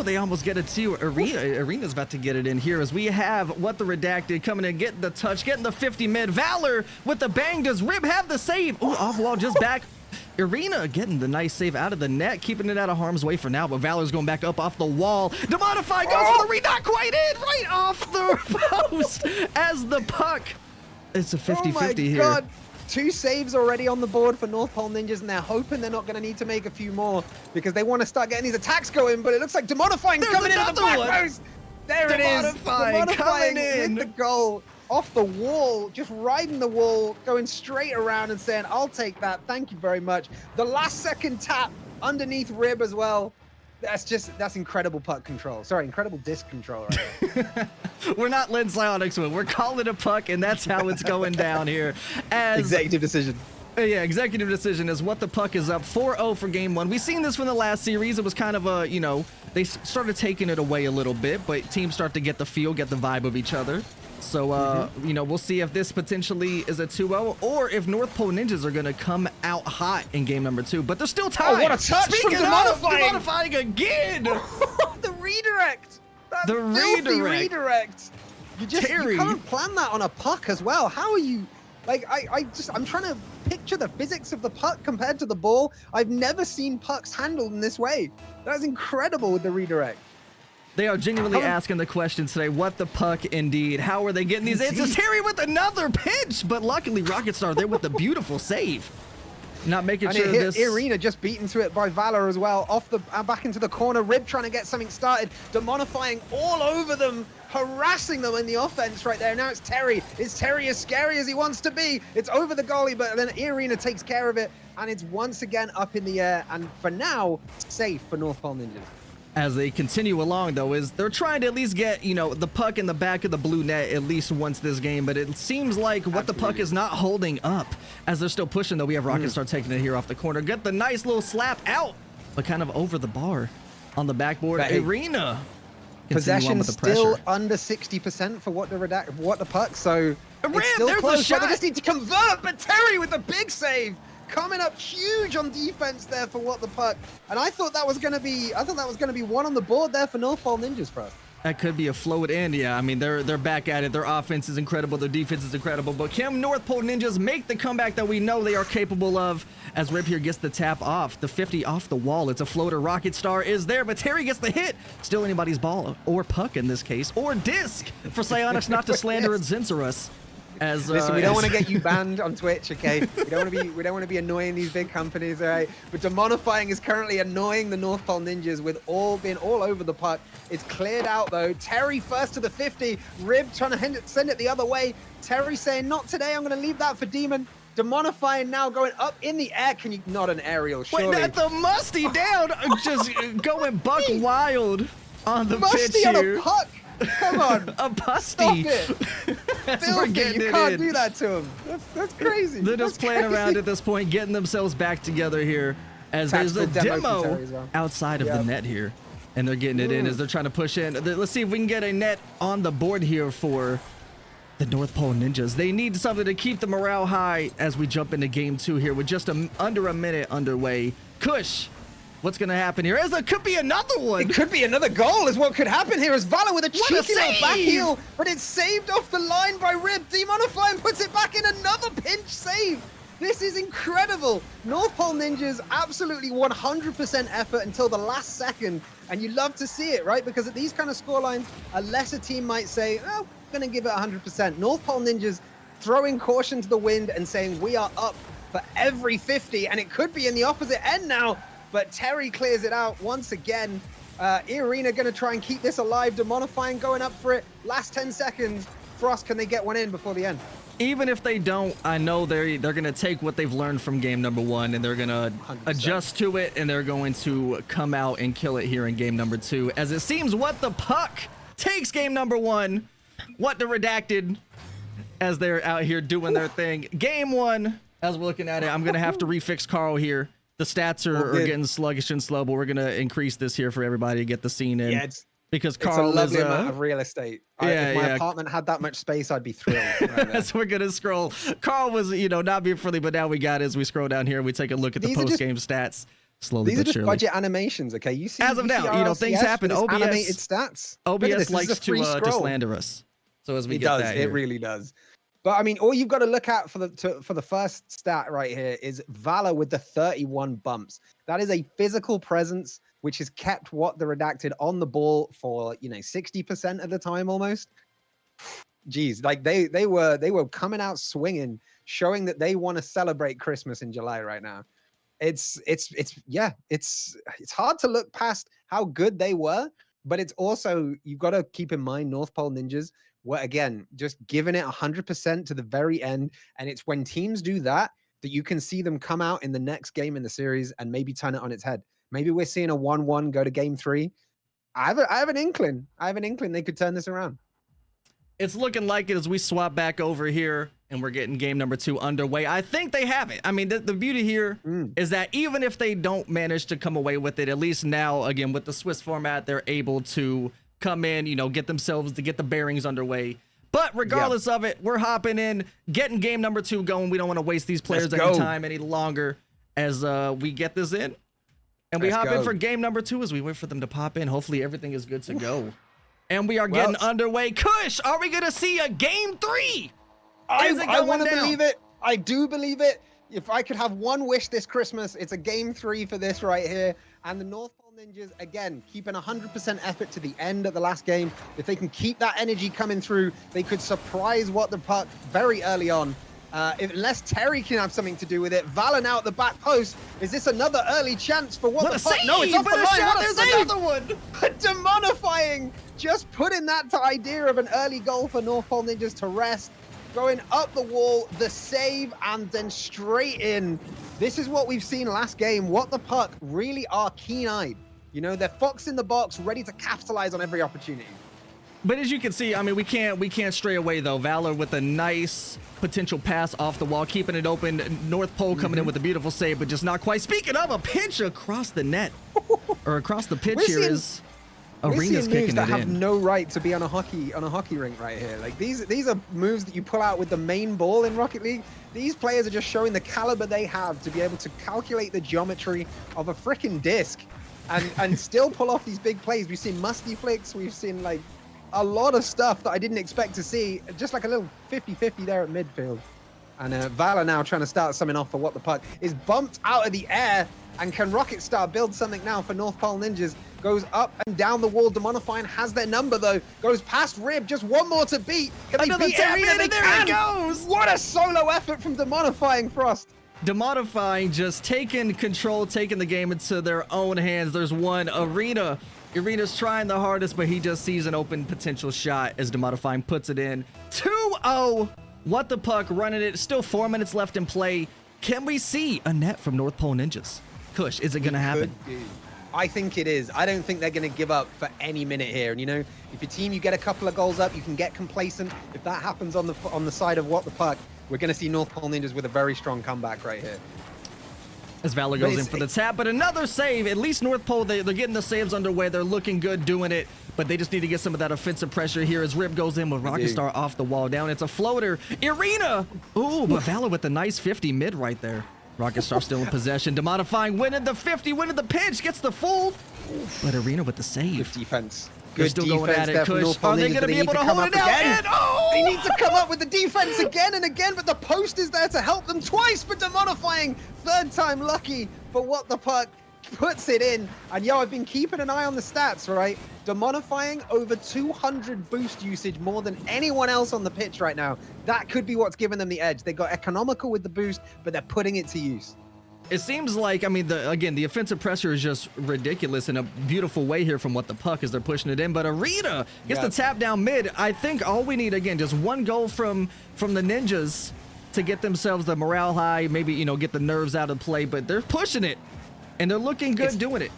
They almost get it to Arena. Arena's about to get it in here as we have What the Redacted coming in, getting the touch, getting the 50 mid. Valor with the bang. Does Rib have the save? Ooh, off wall, just back. Arena getting the nice save out of the net, keeping it out of harm's way for now, but Valor's going back up off the wall. Demodify goes for the read, not quite in, right off the post as the puck. It's a 50-50 here.
God. 2 saves already on the board for North Pole Ninjas, and they're hoping they're not going to need to make a few more because they want to start getting these attacks going, but it looks like Demodifying coming into the back post. There it is. Demodifying with the goal. Off the wall, just riding the wall, going straight around and saying, I'll take that. Thank you very much. The last second tap underneath Rib as well. That's incredible puck control. Sorry, incredible disc control right there.
We're not letting Psionics win. We're calling a puck, and that's how it's going down here. As
executive decision.
Yeah, executive decision is What the Puck is up 4-0 for game 1. We've seen this from the last series. It was kind of a, they started taking it away a little bit, but teams start to get the feel, get the vibe of each other. So, we'll see if this potentially is a 2-0 or if North Pole Ninjas are going to come out hot in game number 2. But they're still tied.
Oh, what a touch from
Demodifying again.
The redirect. That's
the
redirect. You can't plan that on a puck as well. How are you? Like, I'm trying to picture the physics of the puck compared to the ball. I've never seen pucks handled in this way. That's incredible with the redirect.
They are genuinely asking the question today, what the puck indeed? How are they getting these answers? Terry with another pitch, but luckily Rocket Star there with the beautiful save. Not making
And
sure
it hit
this...
Arena just beaten to it by Valor as well. Off the back into the corner. Rib trying to get something started. Demonifying all over them, harassing them in the offense right there. Now it's Terry. Is Terry as scary as he wants to be? It's over the goalie, but then Arena takes care of it, and it's once again up in the air. And for now, safe for North Pole Ninjas.
As they continue along, though, is they're trying to at least get, you know, the puck in the back of the blue net at least once this game, but it seems like what the puck is not holding up as they're still pushing, though. We have Rocket Star taking it here off the corner. Get the nice little slap out, but kind of over the bar on the backboard.
But hey,
Arena.
Possession still under 60% for what the puck, so it's still close. But they just need to convert, but Terry with the big save. Coming up huge on defense there for what the puck, and I thought that was going to be one on the board there for North Pole Ninjas for us.
That could be a float in. Yeah, I mean, they're back at it. Their offense is incredible. Their defense is incredible. But can North Pole Ninjas make the comeback that we know they are capable of as Rip here gets the tap off, the 50 off the wall. It's a floater. Rocket Star is there, but Terry gets the hit. Still anybody's ball, or puck in this case, or disc for Psyonix not to slander and censor us. As,
listen, we don't want to get you banned on Twitch, okay? We don't want to be annoying these big companies, all right? But Demonifying is currently annoying the North Pole Ninjas with being all over the puck. It's cleared out though. Terry first to the 50. Rib trying to send it the other way. Terry saying, "Not today. I'm going to leave that for Demon." Demonifying now going up in the air. Can you not an aerial? Surely.
Wait, not the Musty down, just going buck wild on the pitch
Musty
here.
on a puck. Come on.
A busty.
Filthy. You can't do that to him. That's crazy.
They're just playing around at this point, getting themselves back together here as there's a demo outside of the net here. And they're getting it in as they're trying to push in. Let's see if we can get a net on the board here for the North Pole Ninjas. They need something to keep the morale high as we jump into game 2 here with just under a minute underway. Kush, what's going to happen here? It could be another one.
It could be another goal is what could happen here as Valor with a cheeky little back heel, but it's saved off the line by Rib. Demonifying puts it back in, another pinch save. This is incredible. North Pole Ninjas absolutely 100% effort until the last second, and you love to see it, right? Because at these kind of scorelines, a lesser team might say, "Oh, I'm going to give it 100%." North Pole Ninjas throwing caution to the wind and saying, "We are up for every 50," and it could be in the opposite end now. But Terry clears it out once again. Arena going to try and keep this alive. Demonifying going up for it. Last 10 seconds. Frost, can they get one in before the end?
Even if they don't, I know they're going to take what they've learned from game number 1 and they're going to adjust to it, and they're going to come out and kill it here in game number 2. As it seems what the puck takes game number 1. What the Redacted as they're out here doing their thing. Game 1, as we're looking at it, I'm going to have to refix Carl here. The stats are getting sluggish and slow, but we're going to increase this here for everybody to get the scene in.
Yeah,
because Carl
it's a lovely amount of real estate. If my apartment had that much space, I'd be thrilled. Right
so we're going to scroll. Carl was, not being friendly, but now we got it. As we scroll down here, we take a look at the post-game stats. Slowly
these
but
are just
surely.
Budget animations, okay? You see,
as of now, things happen. OBS
animated stats.
OBS likes to slander us. So as we get that,
it really does. But I mean, all you've got to look at for the first stat right here is Valor with the 31 bumps. That is a physical presence which has kept what the Redacted on the ball for 60% of the time almost. Geez, like they were coming out swinging, showing that they want to celebrate Christmas in July right now. It's hard to look past how good they were, but it's also, you've got to keep in mind North Pole Ninjas were, again, just giving it 100% to the very end. And it's when teams do that you can see them come out in the next game in the series and maybe turn it on its head. Maybe we're seeing a 1-1 go to game 3. I have an inkling. They could turn this around.
It's looking like it as we swap back over here and we're getting game number 2 underway. I think they have it. I mean, the beauty here is that even if they don't manage to come away with it, at least now, again, with the Swiss format, they're able to come in, get the bearings underway. But regardless of it, we're hopping in, getting game number 2 going. We don't want to waste these players any time any longer as we get this in. And we hop in for game number 2 as we wait for them to pop in. Hopefully everything is good to go. And we are getting underway. Kush, are we going to see a game 3?
I want to believe it. I do believe it. If I could have one wish this Christmas, it's a game 3 for this right here. And the North Pole Ninjas, again, keeping 100% effort to the end of the last game. If they can keep that energy coming through, they could surprise what the puck very early on. Unless Terry can have something to do with it. Valor now at the back post. Is this another early chance for what
What
the
a
fuck?
save!
No, it's off the
What a
line.
shot!
What a
There's
save!
another one!
Demonifying, just putting that idea of an early goal for North Pole Ninjas to rest. Going up the wall, the save, and then straight in. This is what we've seen last game. What the Puck really are keen-eyed. You know, they're fox in the box, ready to capitalize on every opportunity.
But as you can see, I mean, we can't stray away though. Valor with a nice potential pass off the wall, keeping it open. North Pole coming in with a beautiful save, but just not quite. Speaking of a pinch across the net, or across the pitch here is
We're
Arena's
seeing moves
kicking
that
it
have
in.
no right to be on a hockey rink right here. Like these are moves that you pull out with the main ball in Rocket League. These players are just showing the caliber they have to be able to calculate the geometry of a freaking disc, and still pull off these big plays. We've seen musty flicks. We've seen like a lot of stuff that I didn't expect to see. Just like a little 50-50 there at midfield. And Valor now trying to start something off for what the Puck is bumped out of the air. And can Rocket Star build something now for North Pole Ninjas? Goes up and down the wall. Demonifying has their number though. Goes past Rib. Just one more to beat. Can they
Another
beat
tap
Arena?
in,
They
and there
can.
it goes.
What a solo effort from Demonifying Frost.
Demonifying just taking control, taking the game into their own hands. There's one. Arena's trying the hardest, but he just sees an open potential shot as Demonifying puts it in. 2-0. What the Puck running it. Still 4 minutes left in play. Can we see a net from North Pole Ninjas? Kush, is it going to happen?
I think it is. I don't think they're going to give up for any minute here. And you know, if your team, you get a couple of goals up, you can get complacent. If that happens on the side of what the Puck, we're going to see North Pole Ninjas with a very strong comeback right here.
As Valor goes in for the tap, but another save. At least North Pole, they're getting the saves underway. They're looking good doing it, but they just need to get some of that offensive pressure here as Rip goes in with Rocket Star off the wall down. It's a floater. Arena! Ooh, but Valor with a nice 50 mid right there. Rocket Star still in possession. Demonifying, winning the 50, winning the pinch, gets the full. But Arena with the save.
Good defense.
They're
Good
still
defense
going at
there
it,
from
Kush.
North Pole
Are they
Ninjas,
going to
but
be
need
able to
come
hold
up
it out?
again.
And, oh!
They need to come up with the defense again and again, but the post is there to help them twice. But Demonifying, third time lucky for what the Puck puts it in. And yo, I've been keeping an eye on the stats, right? Demonifying over 200 boost usage, more than anyone else on the pitch right now. That could be what's giving them the edge. They got economical with the boost, but they're putting it to use.
It seems like, I mean, the offensive pressure is just ridiculous in a beautiful way here from what the Puck as they're pushing it in. But Arena gets the tap down mid. I think all we need, again, just one goal from the Ninjas to get themselves the morale high, maybe, you know, get the nerves out of play. But they're pushing it, and they're looking good doing it.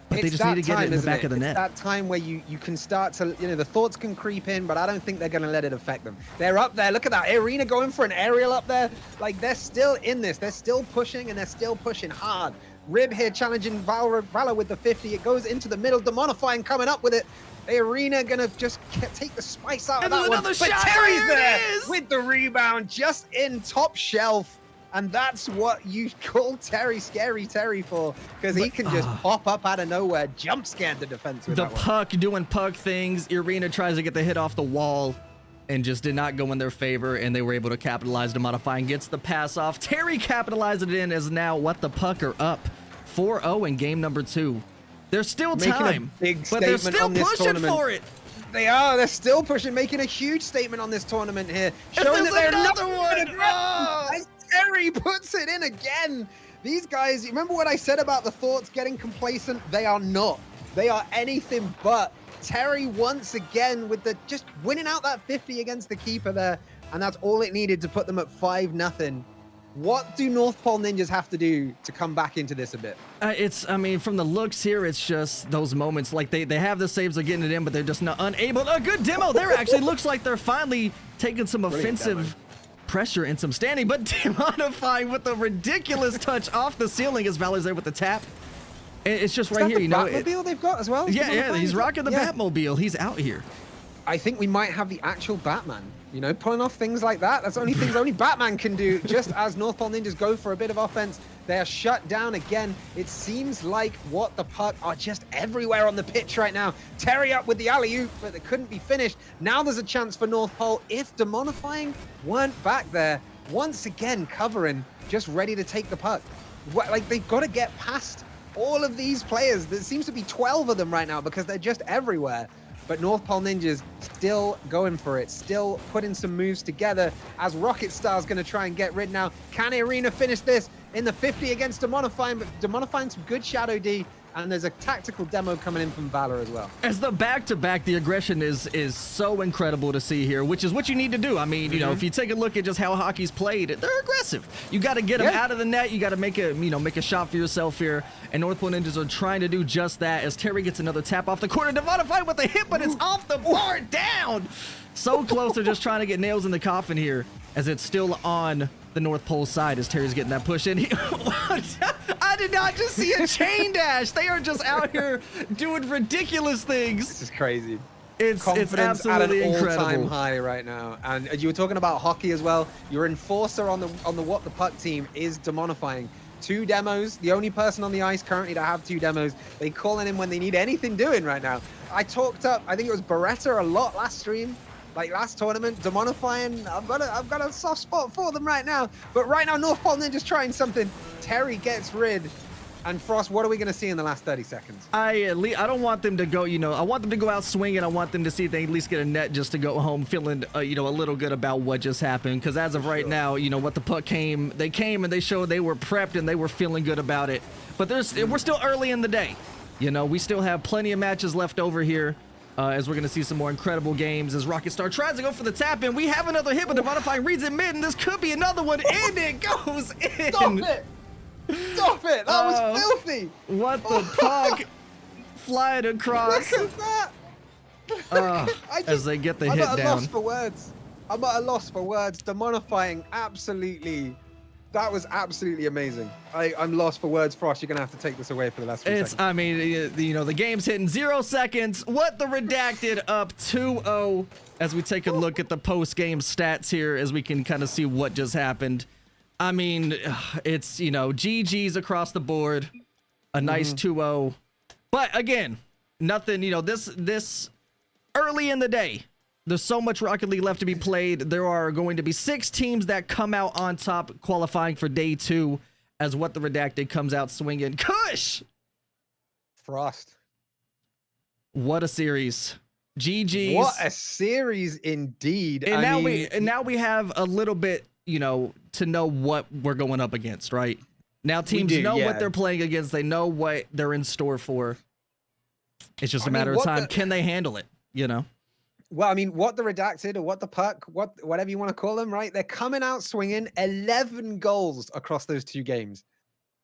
But they just need to get it in the back of the net.
It's that time where you can start to, you know, the thoughts can creep in, but I don't think they're going to let it affect them. They're up there. Look at that. Arena going for an aerial up there. Like, they're still in this. They're still pushing, and they're still pushing hard. Rib here challenging Valor with the 50. It goes into the middle. Demonifying coming up with it. Arena going to just take the spice out of that one. But Terry's there with the rebound just in top shelf. And that's what you call Terry Scary Terry for, because he can just pop up out of nowhere, jump scare the defense with
the
that one.
Puck doing Puck things. Arena tries to get the hit off the wall and just did not go in their favor, and they were able to capitalize. Demonifying gets the pass off. Terry capitalized it in as now what the Puck are up 4-0 in game number 2. There's still time, but they're still pushing for it.
They are. They're still pushing, making a huge statement on this tournament here, showing that they're
another
not
one.
And Terry puts it in again. These guys, you remember what I said about the thoughts getting complacent? They are not. They are anything but. Terry once again with the just winning out that 50 against the keeper there, and that's all it needed to put them at 5-0. What do North Pole Ninjas have to do to come back into this a bit?
I mean, from the looks here, it's just those moments. Like, they have the saves of getting it in, but they're just not unable. A good demo there, actually. Looks like they're finally taking some offensive pressure and some standing, but Demonifying with a ridiculous touch off the ceiling as Valor's there with the tap. It's just right here, you know.
Batmobile they've got as well?
Yeah, he's rocking the Batmobile. He's out here.
I think we might have the actual Batman, you know, pulling off things like that. That's only things only Batman can do. Just as North Pole Ninjas go for a bit of offense, they are shut down again. It seems like what the Puck are just everywhere on the pitch right now. Terry up with the alley-oop, but it couldn't be finished. Now there's a chance for North Pole if Demonifying weren't back there. Once again, covering, just ready to take the Puck. Like, they've got to get past all of these players. There seems to be 12 of them right now because they're just everywhere. But North Pole Ninjas still going for it, still putting some moves together as Rocket Star's going to try and get rid now. Can Arena finish this in the 50 against Demonifying? But Demonifying some good Shadow D, and there's a tactical demo coming in from Valor as well.
As the back-to-back, the aggression is so incredible to see here, which is what you need to do. I mean, you know, if you take a look at just how hockey's played, they're aggressive. You got to get them out of the net. You got to make a shot for yourself here. And North Pole Ninjas are trying to do just that as Terry gets another tap off the corner. Demonify with the hit, but it's off the board, down. So close. They're just trying to get nails in the coffin here as it's still on the North Pole side as Terry's getting that push in. I did not just see a chain dash. They are just out here doing ridiculous things.
This is crazy.
It's absolutely
at an
incredible.
all-time high right now. And you were talking about hockey as well. Your enforcer on the What the Puck team is Demonifying. 2 demos, the only person on the ice currently to have 2 demos. They call in when they need anything doing right now. I talked up, I think it was Beretta a lot last stream. Like last tournament, Demonifying, I've got a soft spot for them right now. But right now, North Pole Ninja's trying something. Terry gets rid. And Frost, what are we going to see in the last 30 seconds?
I don't want them to go, I want them to go out swinging. I want them to see if they at least get a net just to go home feeling, a little good about what just happened. Because as of right now, what the puck they came and they showed they were prepped and they were feeling good about it. But we're still early in the day. We still have plenty of matches left over here. As we're going to see some more incredible games as Rocket Star tries to go for the tap in. We have another hit, but Demonifying reads it mid, and this could be another one, and it goes in.
Stop it! Stop it! That was filthy!
What the puck flying across.
Look at that!
As they get the hit
I'm at a
down.
loss for words. I'm at a loss for words. Demonifying, absolutely. That was absolutely amazing. I'm lost for words, Frost. You're going to have to take this away for the last few seconds.
I mean, the game's hitting 0 seconds. What the Redacted up 2-0 as we take a look at the post-game stats here as we can kind of see what just happened. I mean, it's, GG's across the board. A nice 2-0. But again, nothing, this early in the day. There's so much Rocket League left to be played. There are going to be 6 teams that come out on top qualifying for day 2 as What the Redacted comes out swinging. Kush!
Frost.
What a series. GG's.
What a series indeed.
And now we have a little bit, to know what we're going up against, right? Now teams know what they're playing against. They know what they're in store for. It's just a matter of time. Can they handle it,
Well, I mean, What the Redacted or What the Puck, whatever you want to call them, right? They're coming out swinging 11 goals across those 2 games.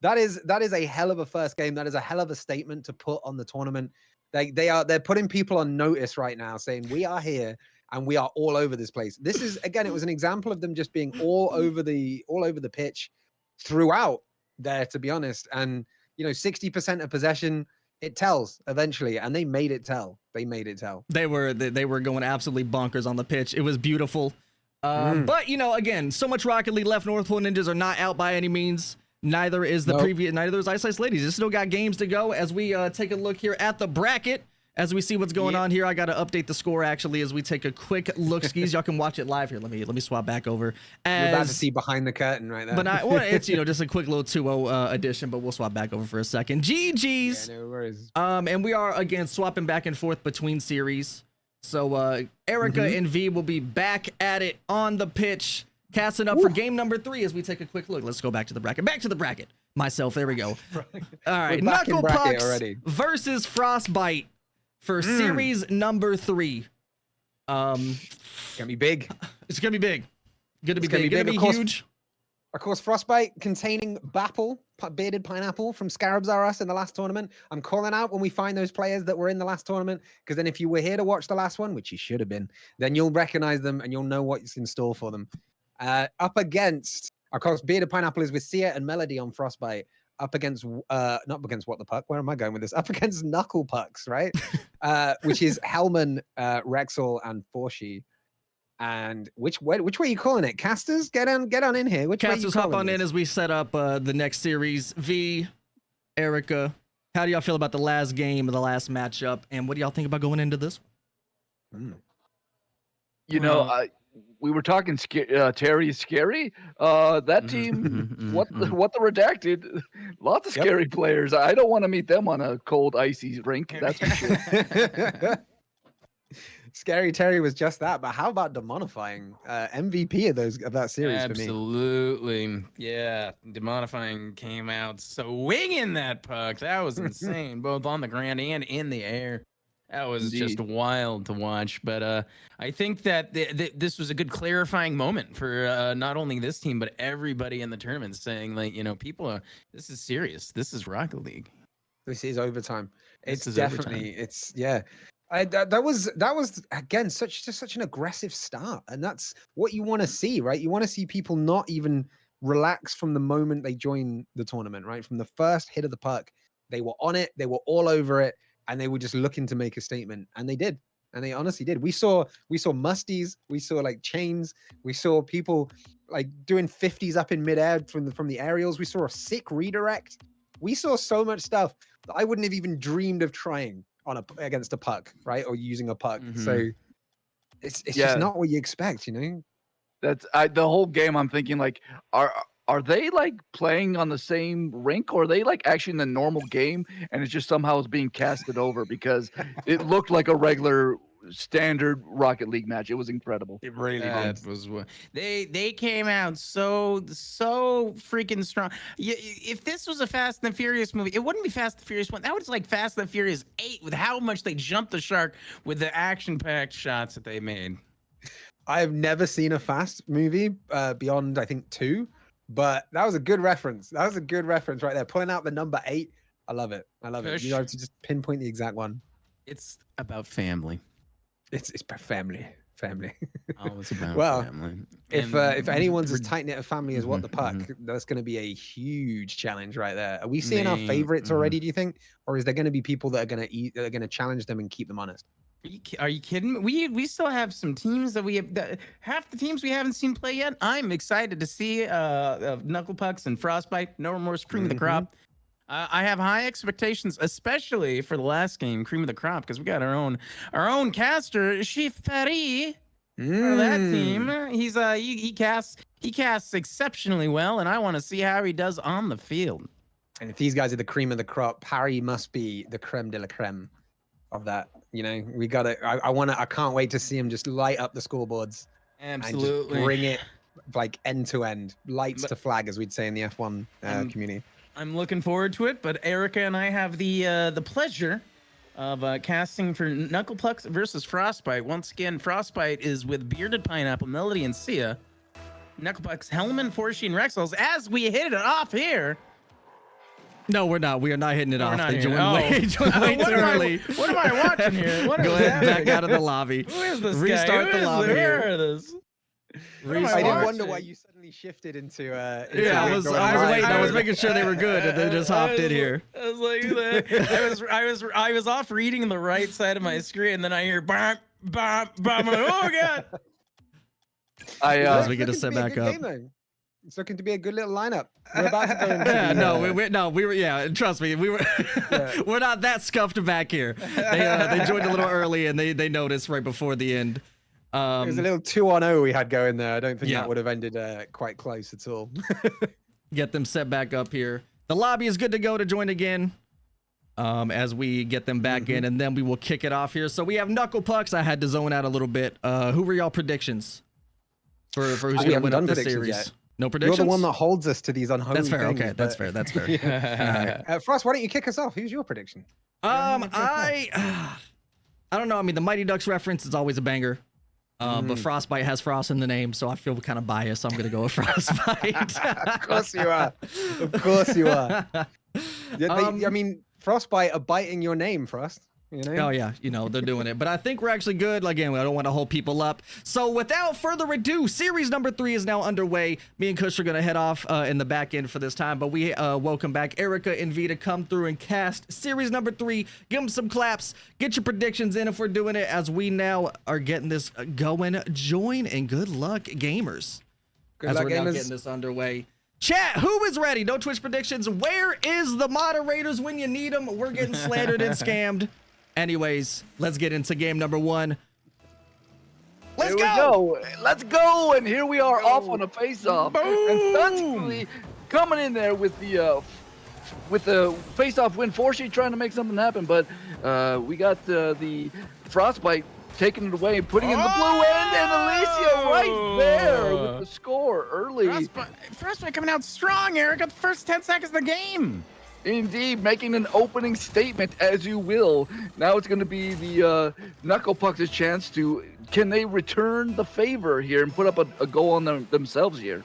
That is a hell of a first game. That is a hell of a statement to put on the tournament. They're putting people on notice right now, saying we are here and we are all over this place. This is, again, it was an example of them just being all over the pitch throughout there, to be honest. And 60% of possession. It tells eventually, and they made it tell. They were going absolutely bonkers on the pitch. It was beautiful.
But, again, so much Rocket League left. North Pole Ninjas are not out by any means. Neither is neither is Ice Ice Ladies. They still got games to go as we take a look here at the bracket. As we see what's going on here, I got to update the score actually as we take a quick look. Skis, y'all can watch it live here. Let me swap back over.
We're about to see behind the curtain right there.
But it's just a quick little 2-0 addition, but we'll swap back over for a second. GG's.
Yeah, no worries.
And we are again swapping back and forth between series. So Erica and V will be back at it on the pitch, casting up for game number 3 as we take a quick look. Let's go back to the bracket. Back to the bracket. Myself, there we go. All right, Knuckle Pucks versus Frostbite. For series number 3.
Gonna be big.
It's gonna be big. Gonna be huge.
Of course, Frostbite containing Bapple, bearded pineapple from Scarabs R Us in the last tournament. I'm calling out when we find those players that were in the last tournament, because then if you were here to watch the last one, which you should have been, then you'll recognize them and you'll know what's in store for them. Up against, of course, bearded pineapple is with Sia and Melody on Frostbite. Up against, not against What the Puck. Where am I going with this? Up against Knuckle Pucks, right? Which is Hellman, Rexall, and Forshi. And which way are you calling it? Casters, get on in here. Which
Casters, hop on in as we set up the next series. V, Erica, how do y'all feel about the last game of the last matchup, and what do y'all think about going into this one?
We were talking Terry is scary. That team, what the Redacted, lots of scary players. I don't want to meet them on a cold, icy rink. That's for sure.
Scary Terry was just that, but how about demonifying? MVP of that series for me.
Absolutely. Yeah. Demonifying came out swinging that puck. That was insane, both on the ground and in the air. That was just wild to watch. But I think that this was a good clarifying moment for not only this team, but everybody in the tournament, saying, like, people this is serious. This is Rocket League.
This is overtime.
This is
definitely,
overtime.
it's, yeah. That was again such an aggressive start, and that's what you want to see, right? You want to see people not even relax from the moment they join the tournament, right? From the first hit of the puck, they were on it, they were all over it, and they were just looking to make a statement, and they did, and they honestly did. We saw musties, we saw like chains, we saw people like doing 50s up in midair from the aerials. We saw a sick redirect. We saw so much stuff that I wouldn't have even dreamed of trying against a puck, right? Or using a puck. So it's just not what you expect,
That's the whole game. I'm thinking, like, are they like playing on the same rink, or are they like actually in the normal game, and it's just somehow it's being casted over, because it looked like a regular standard Rocket League match. It was incredible.
It really
That was what they came out so freaking strong. If this was a Fast and the Furious movie, it wouldn't be Fast and the Furious 1. That was like Fast and the Furious 8, with how much they jumped the shark with the action-packed shots that they made.
I've never seen a Fast movie beyond, I think, 2, but that was a good reference. That was a good reference right there. Pulling out the number 8. I love it. I love it. You have to just pinpoint the exact one.
It's about family.
It's about family.
Oh, it's about family.
If anyone's as tight knit a family as What the Puck, that's going to be a huge challenge right there. Are we seeing our favorites already? Do you think, or is there going to be people that are going to challenge them and keep them honest?
Are you kidding me? We still have some teams that we have. Half the teams we haven't seen play yet. I'm excited to see Knuckle Pucks and Frostbite. No Remorse, cream of the crop. I have high expectations, especially for the last game, cream of the crop, because we got our own caster, Chief Paris, for that team. He casts exceptionally well, and I want to see how he does on the field.
And if these guys are the cream of the crop, Parry must be the creme de la creme of that. We got to. I can't wait to see him just light up the scoreboards.
Absolutely,
and just bring it like end to end, lights to flag, as we'd say in the F1 community.
I'm looking forward to it, but Erica and I have the pleasure of casting for Knuckle Pucks versus Frostbite. Once again, Frostbite is with Bearded Pineapple, Melody, and Sia. Knuckle Pucks, Hellman, Forshi, and Rexels. As we hit it off here.
No, we're not. We are not hitting it off.
They
joined way too early.
What am I watching here?
Go ahead, back out of the lobby.
Who is this
Restart
guy?
the lobby.
Where is this?
I did wonder why you suddenly shifted into.
Yeah, I was waiting. I was making sure they were good, and they just hopped in here.
I was like, I was off reading the right side of my screen, and then I hear bam, bam, bam. Oh god!
As we get to set back up.
It's looking to be a good little lineup. We're about to go into
we were. Yeah, trust me, we were. We're not that scuffed back here. They joined a little early, and they noticed right before the end.
It was a little 2-on-0 we had going there. I don't think that would have ended quite close at all.
Get them set back up here. The lobby is good to go to join again. As we get them back in, and then we will kick it off here. So we have Knuckle Pucks. I had to zone out a little bit. Who were y'all predictions for who's going to win up this series?
Yet.
No predictions?
You're the one that holds us to these unholy
things.
That's
fair. That's fair. That's fair.
Yeah. Frost, why don't you kick us off? Who's your prediction?
I don't know. I mean, the Mighty Ducks reference is always a banger. But Frostbite has Frost in the name, so I feel kind of biased. So I'm going to go with Frostbite.
Of course you are. Of course you are. I mean, Frostbite are biting your name, Frost.
Oh yeah, they're doing it. But I think we're actually good. Again, I don't want to hold people up. So without further ado, series number 3 is now underway. Me and Kush are gonna head off in the back end for this time. But we welcome back Erica and V to come through and cast series number 3. Give them some claps. Get your predictions in if we're doing it, as we now are getting this going. Join and good luck, gamers.
Good luck,
we're
gamers.
Now getting this underway. Chat, who is ready? No Twitch predictions. Where is the moderators when you need them? We're getting slandered and scammed. Anyways, let's get into game number 1. Let's go!
Let's go! And here we are off on a face-off. And Dunsky coming in there with the face-off win. Forshi trying to make something happen, but we got the Frostbite taking it away and putting in the blue end, and Alicia right there with the score early.
Frostbite coming out strong, Erica. The first 10 seconds of the game.
Indeed, making an opening statement, as you will. Now it's going to be the Knuckle Pucks' chance to, can they return the favor here and put up a goal on themselves here?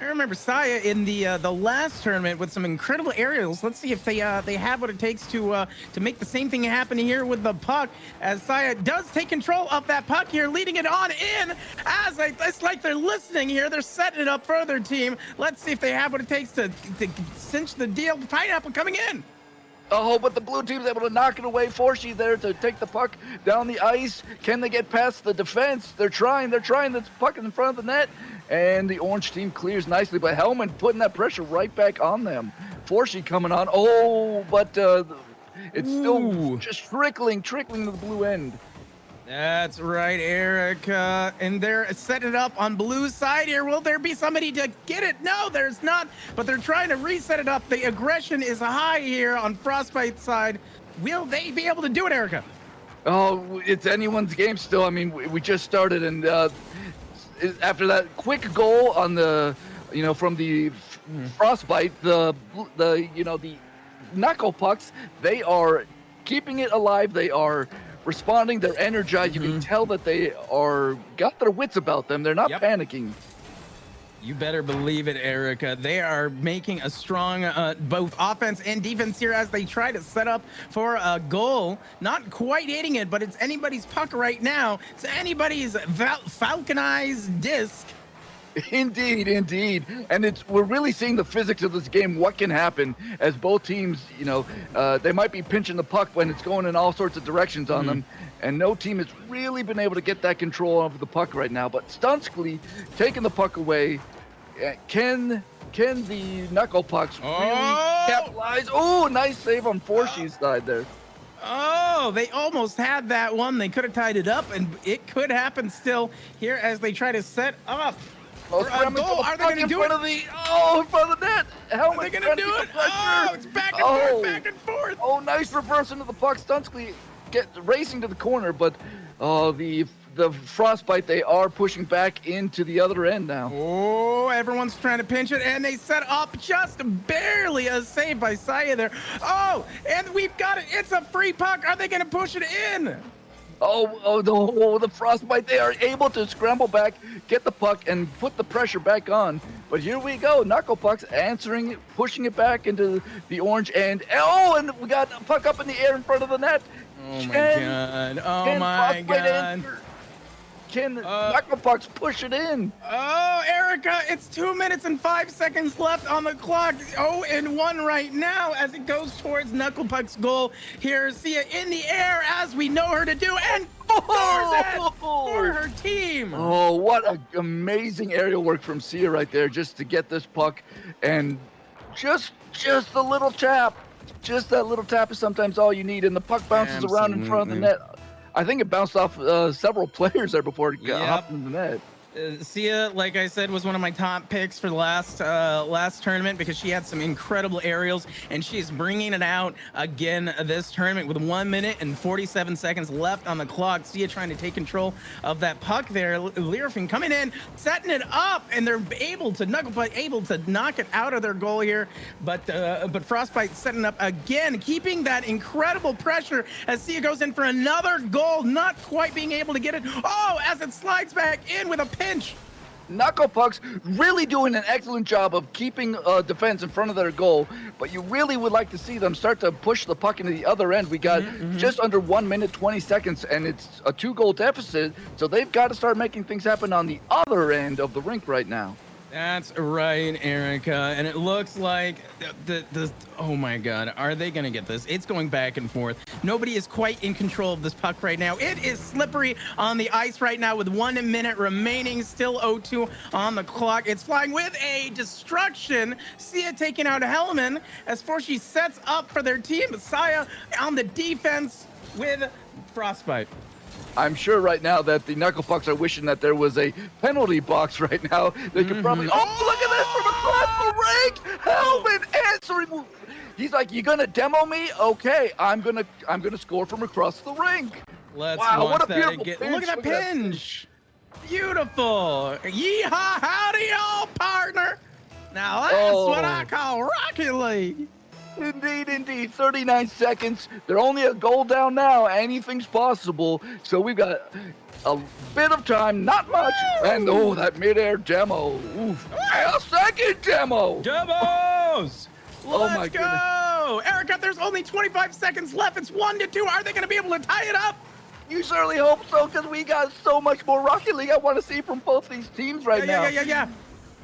I remember Saya in the last tournament with some incredible aerials. Let's see if they have what it takes to make the same thing happen here with the puck. As Saya does take control of that puck here, leading it on in. It's like they're listening here. They're setting it up for their team. Let's see if they have what it takes to cinch the deal. Pineapple coming in.
Oh, but the blue team's able to knock it away. Forshie there to take the puck down the ice. Can they get past the defense? They're trying. The puck is in front of the net. And the orange team clears nicely, but Hellman putting that pressure right back on them. Forshie coming on. Oh, but it's still just trickling to the blue end.
That's right, Erica. And they're setting it up on blue side here. Will there be somebody to get it? No, there's not. But they're trying to reset it up. The aggression is high here on Frostbite side. Will they be able to do it, Erica?
Oh, it's anyone's game still. I mean, we just started, and after that quick goal on the, from the Frostbite, the Knuckle Pucks, they are keeping it alive. They are responding. They're energized. You can tell that they got their wits about them. They're not panicking.
You better believe it, Erica. They are making a strong both offense and defense here as they try to set up for a goal. Not quite hitting it, but it's anybody's puck right now. It's anybody's falconized disc.
Indeed. And we're really seeing the physics of this game, what can happen as both teams, they might be pinching the puck when it's going in all sorts of directions on them. And no team has really been able to get that control over the puck right now. But Stunskly taking the puck away. Can the Knuckle Pucks really capitalize? Oh, nice save on Forshie's side there.
Oh, they almost had that one. They could have tied it up, and it could happen still here as they try to set up.
Goal. Are they going to do it? In front of the net.
Are they going to do it? Oh, it's back and forth.
Oh, nice reverse into the puck. Stunskly racing to the corner, but the Frostbite, they are pushing back into the other end now.
Oh, everyone's trying to pinch it, and they set up just barely a save by Saya there. Oh, and we've got it. It's a free puck. Are they going to push it in? The Frostbite, they are able to scramble back, get the puck, and put the pressure back on. But here we go. Knuckle Pucks answering, pushing it back into the orange end. Oh, and we got the puck up in the air in front of the net. Oh, my God.
Can Knuckle Pucks push it in?
Oh, Erica, it's 2 minutes and 5 seconds left on the clock. 0-1 right now as it goes towards Knuckle Puck's goal. Here, Sia in the air as we know her to do, and scores it for her team.
Oh, what an amazing aerial work from Sia right there just to get this puck. And just a little tap. Just that little tap is sometimes all you need, and the puck bounces around in front of the net. I think it bounced off several players there before it hopped in the net.
Sia, like I said, was one of my top picks for the last tournament because she had some incredible aerials, and she's bringing it out again this tournament with 1 minute and 47 seconds left on the clock. Sia trying to take control of that puck there. Learfing coming in, setting it up, and they're able to knock it out of their goal here. But Frostbite setting up again, keeping that incredible pressure as Sia goes in for another goal, not quite being able to get it. Oh, as it slides back in with a pinch.
Knuckle Pucks really doing an excellent job of keeping defense in front of their goal, but you really would like to see them start to push the puck into the other end. We got just under 1 minute, 20 seconds, and it's a 2-goal deficit, so they've got to start making things happen on the other end of the rink right now.
That's right, Erica. And it looks like oh my God, are they going to get this? It's going back and forth. Nobody is quite in control of this puck right now. It is slippery on the ice right now with 1 minute remaining, still 0-2 on the clock. It's flying with a destruction. Sia taking out Hellman as Forshie sets up for their team. Saya on the defense with Frostbite.
I'm sure right now that the Knuckle Pucks are wishing that there was a penalty box right now. They could probably. Oh, look at this from across the rink! Hellman answering. He's like, "You gonna demo me? Okay, I'm gonna score from across the rink."
Let's
Wow,
watch
what a
that
beautiful
again.
pinch.
Look at that
Look at that
pinch. Beautiful. Yeehaw, howdy, y'all, partner. Now that's what I call Rocket League.
Indeed. 39 seconds. They're only a goal down now. Anything's possible. So we've got a bit of time, not much. And
Woo!
that midair demo. Oof. A second demo.
Demos.
Oh my
Let's go. Erica, there's only 25 seconds left. It's 1-2. Are they going to be able to tie it up?
You certainly hope so, because we got so much more Rocket League I want to see from both these teams right now.
Yeah.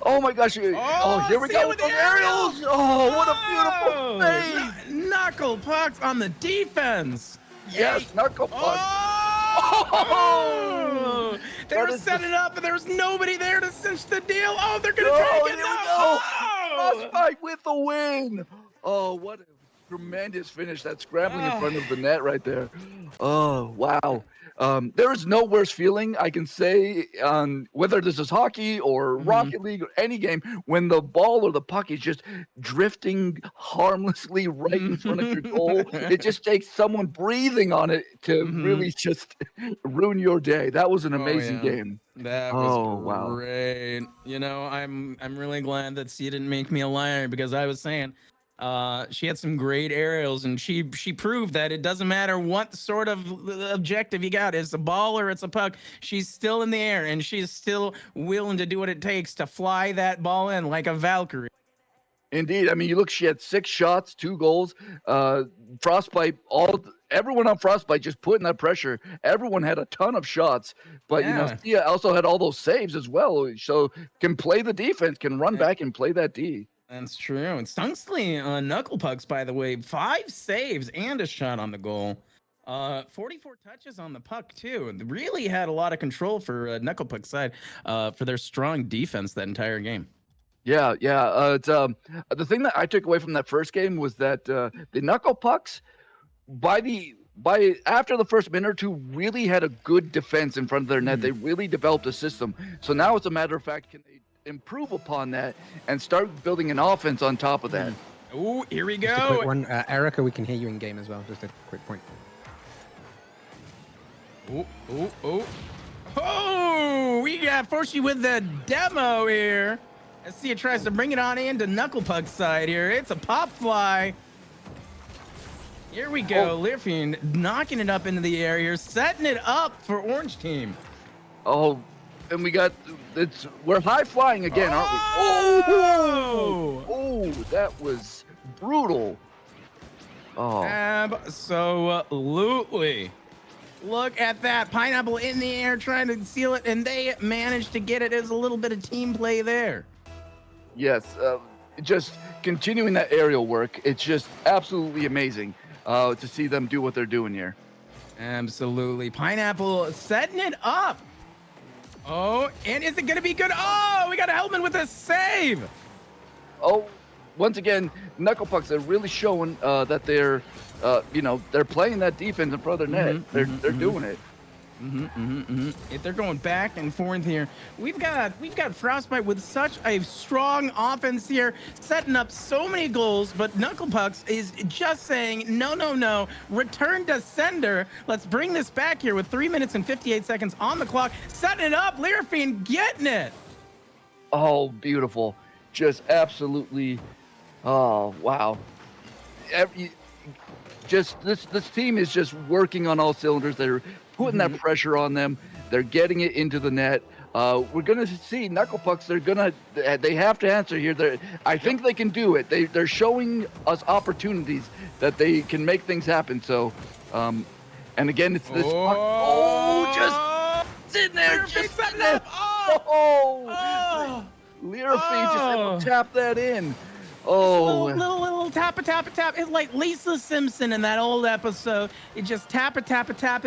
Oh my gosh. Oh, here we
see
go
it
with
with
the
the
aerials. Oh, what a beautiful save.
Knuckle pucks on the defense.
Yes, knuckle puck.
Oh! They
That
were
is
setting it up, and there was nobody there to cinch the deal. Oh, they're going to
Oh,
take
here
it
we
now.
go.
Oh!
Frostbite with the win. Oh, what a tremendous finish. That scrambling in front of the net right there. Oh, wow. There is no worse feeling I can say on whether this is hockey or Rocket League or any game when the ball or the puck is just drifting harmlessly right in front of your goal. It just takes someone breathing on it to really just ruin your day. That was an amazing game.
That was
wow.
great. You know, I'm really glad that she didn't make me a liar, because I was saying she had some great aerials, and she proved that it doesn't matter what sort of objective you got. It's a ball or it's a puck. She's still in the air, and she's still willing to do what it takes to fly that ball in like a Valkyrie.
Indeed. I mean, you look, she had 6 shots, 2 goals. Frostbite, everyone on Frostbite just putting that pressure. Everyone had a ton of shots, but
Yeah.
Sia also had all those saves as well. So can play the defense, can run back and play that D.
That's true. And Stunksly on knuckle pucks, by the way, 5 saves and a shot on the goal. 44 touches on the puck too. And really had a lot of control for knuckle puck side for their strong defense that entire game.
Yeah. It's the thing that I took away from that first game was that the knuckle pucks by after the first minute or two really had a good defense in front of their net. They really developed a system. So now it's a matter of fact, can they improve upon that and start building an offense on top of that?
Oh, here we
Just a quick
go.
one. Erica, we can hear you in game as well. Just a quick point.
Oh, we got Forshy with the demo here. Let's see, it tries to bring it on into knuckle puck side here. It's a pop fly. Here we go. Liffian knocking it up into the air here, setting it up for Orange Team.
Oh, and we're high flying again, aren't we? Oh, that was brutal. Oh,
Absolutely. Look at that. Pineapple in the air trying to seal it, and they managed to get it. As a little bit of team play there.
yes. Just continuing that aerial work. It's just absolutely amazing to see them do what they're doing here.
Absolutely. Pineapple setting it up. Oh, and is it going to be good? Oh, we got a Hellman with a save.
Oh, once again, knuckle pucks are really showing that they're playing that defense in front of their net. They're doing it.
If they're going back and forth here, we've got Frostbite with such a strong offense here, setting up so many goals. But Knuckle Pucks is just saying no, return to sender. Let's bring this back here with 3 minutes and 58 seconds on the clock, setting it up. Learfiend getting it.
Oh, beautiful! Just absolutely. Oh, wow! This team is just working on all cylinders. They're putting that pressure on them. They're getting it into the net. We're gonna see Knuckle Pucks. They have to answer here. I think they can do it. They're showing us opportunities that they can make things happen. So, and again, it's this. Just sitting there, just sitting there. Learfield just able to tap that in. Oh,
little tap. It's like Lisa Simpson in that old episode. It just tapping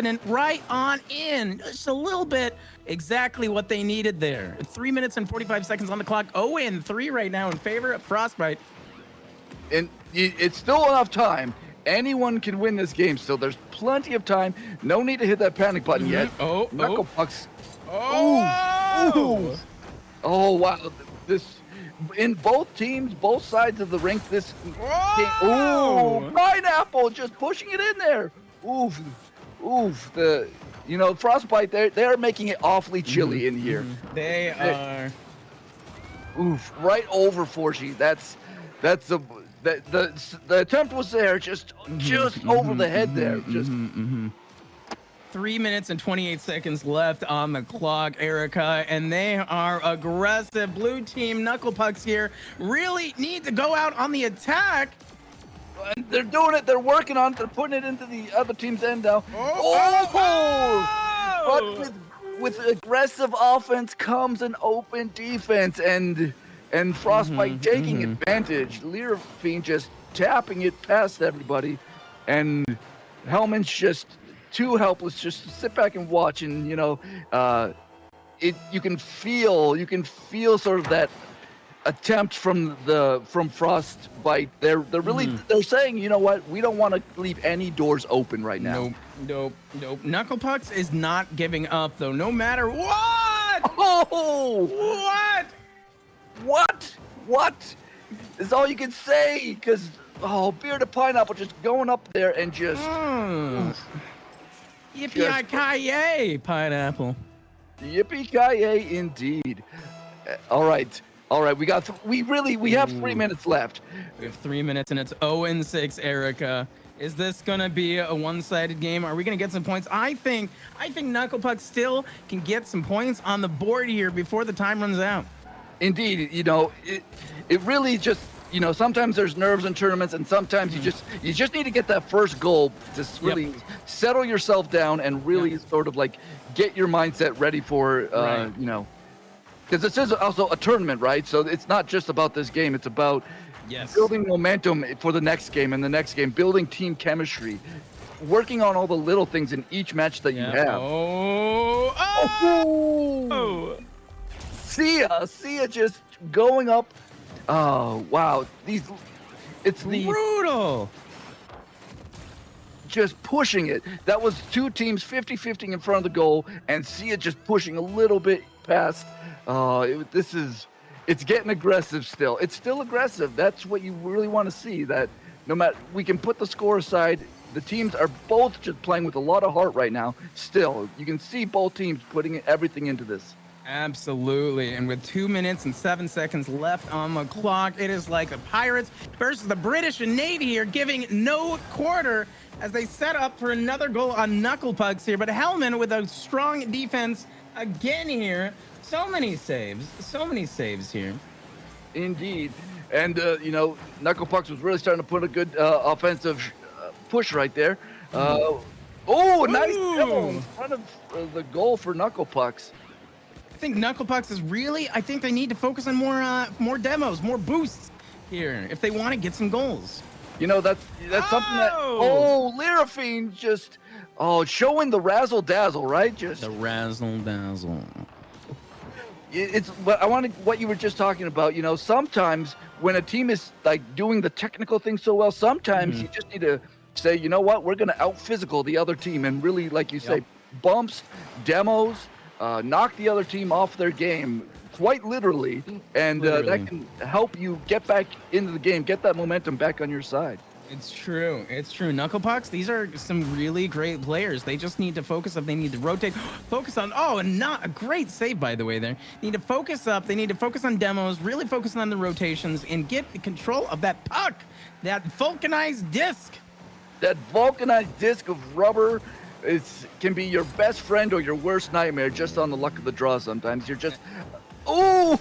it right on in. Just a little bit, exactly what they needed there. 3 minutes and 45 seconds on the clock. 0-3 right now in favor of Frostbite.
And it's still enough time. Anyone can win this game still. There's plenty of time. No need to hit that panic button yet. Knuckle Pucks. Oh, wow. In both teams, both sides of the rink, this game. Pineapple just pushing it in there. Oof, Frostbite, they're making it awfully chilly in here.
They are.
Oof, right over 4G. That's the attempt was there, just over the head there. Just
3 minutes and 28 seconds left on the clock, Erica, and they are aggressive. Blue team Knuckle Pucks here really need to go out on the attack.
and they're doing it. They're working on it. They're putting it into the other team's end now. But with aggressive offense comes an open defense, and Frostbite taking advantage. Learfiend just tapping it past everybody, and Hellman's just too helpless just to sit back and watch. And you can feel sort of that attempt from Frostbite. They're really they're saying, you know what, we don't want to leave any doors open right now.
Nope. Knuckle Pucks is not giving up though, no matter what.
Oh, what is all you can say? Because Bearded Pineapple just going up there and just
yippee-ki-yay, Pineapple.
Yippee-ki-yay indeed. All right. We have 3 minutes left.
We have 3 minutes and it's 0-6, Erica. Is this gonna be a one-sided game? Are we gonna get some points? I think Knuckle Puck still can get some points on the board here before the time runs out.
Indeed, it really just, sometimes there's nerves in tournaments, and sometimes you just need to get that first goal to really settle yourself down and really sort of like get your mindset ready for because this is also a tournament, right? So it's not just about this game. It's about building momentum for the next game and the next game, building team chemistry, working on all the little things in each match that you have. Sia just going up. Oh, wow. It's
brutal.
Just pushing it. That was 2 teams 50-50 in front of the goal, and Sia just pushing a little bit past. It's getting aggressive still. It's still aggressive. That's what you really want to see, that no matter, we can put the score aside. The teams are both just playing with a lot of heart right now. Still, you can see both teams putting everything into this.
Absolutely. And with 2 minutes and 7 seconds left on the clock, it is like the Pirates versus the British and Navy here, giving no quarter as they set up for another goal on Knuckle Pucks here. But Hellman with a strong defense again here. So many saves here. Indeed.
And, Knuckle Pucks was really starting to put a good offensive push right there. Nice demo in front of the goal for Knuckle Pucks.
I think Knuckle Pucks is really, I think they need to focus on more demos, more boosts here if they want to get some goals.
That's something that Learfiend just showing the razzle dazzle, right? Just
the razzle dazzle.
It's what you were just talking about. Sometimes when a team is like doing the technical thing so well, sometimes you just need to say, you know what, we're gonna out physical the other team and really, like you say, bumps, demos, knock the other team off their game, quite literally, and that can help you get back into the game, get that momentum back on your side.
It's true. Knuckle Pucks, these are some really great players. They just need to focus up. They need to rotate, focus on, and not a great save, by the way, there. Need to focus up. They need to focus on demos, really focus on the rotations, and get the control of that puck, that vulcanized disc.
That vulcanized disc of rubber can be your best friend or your worst nightmare, just on the luck of the draw sometimes. You're just... can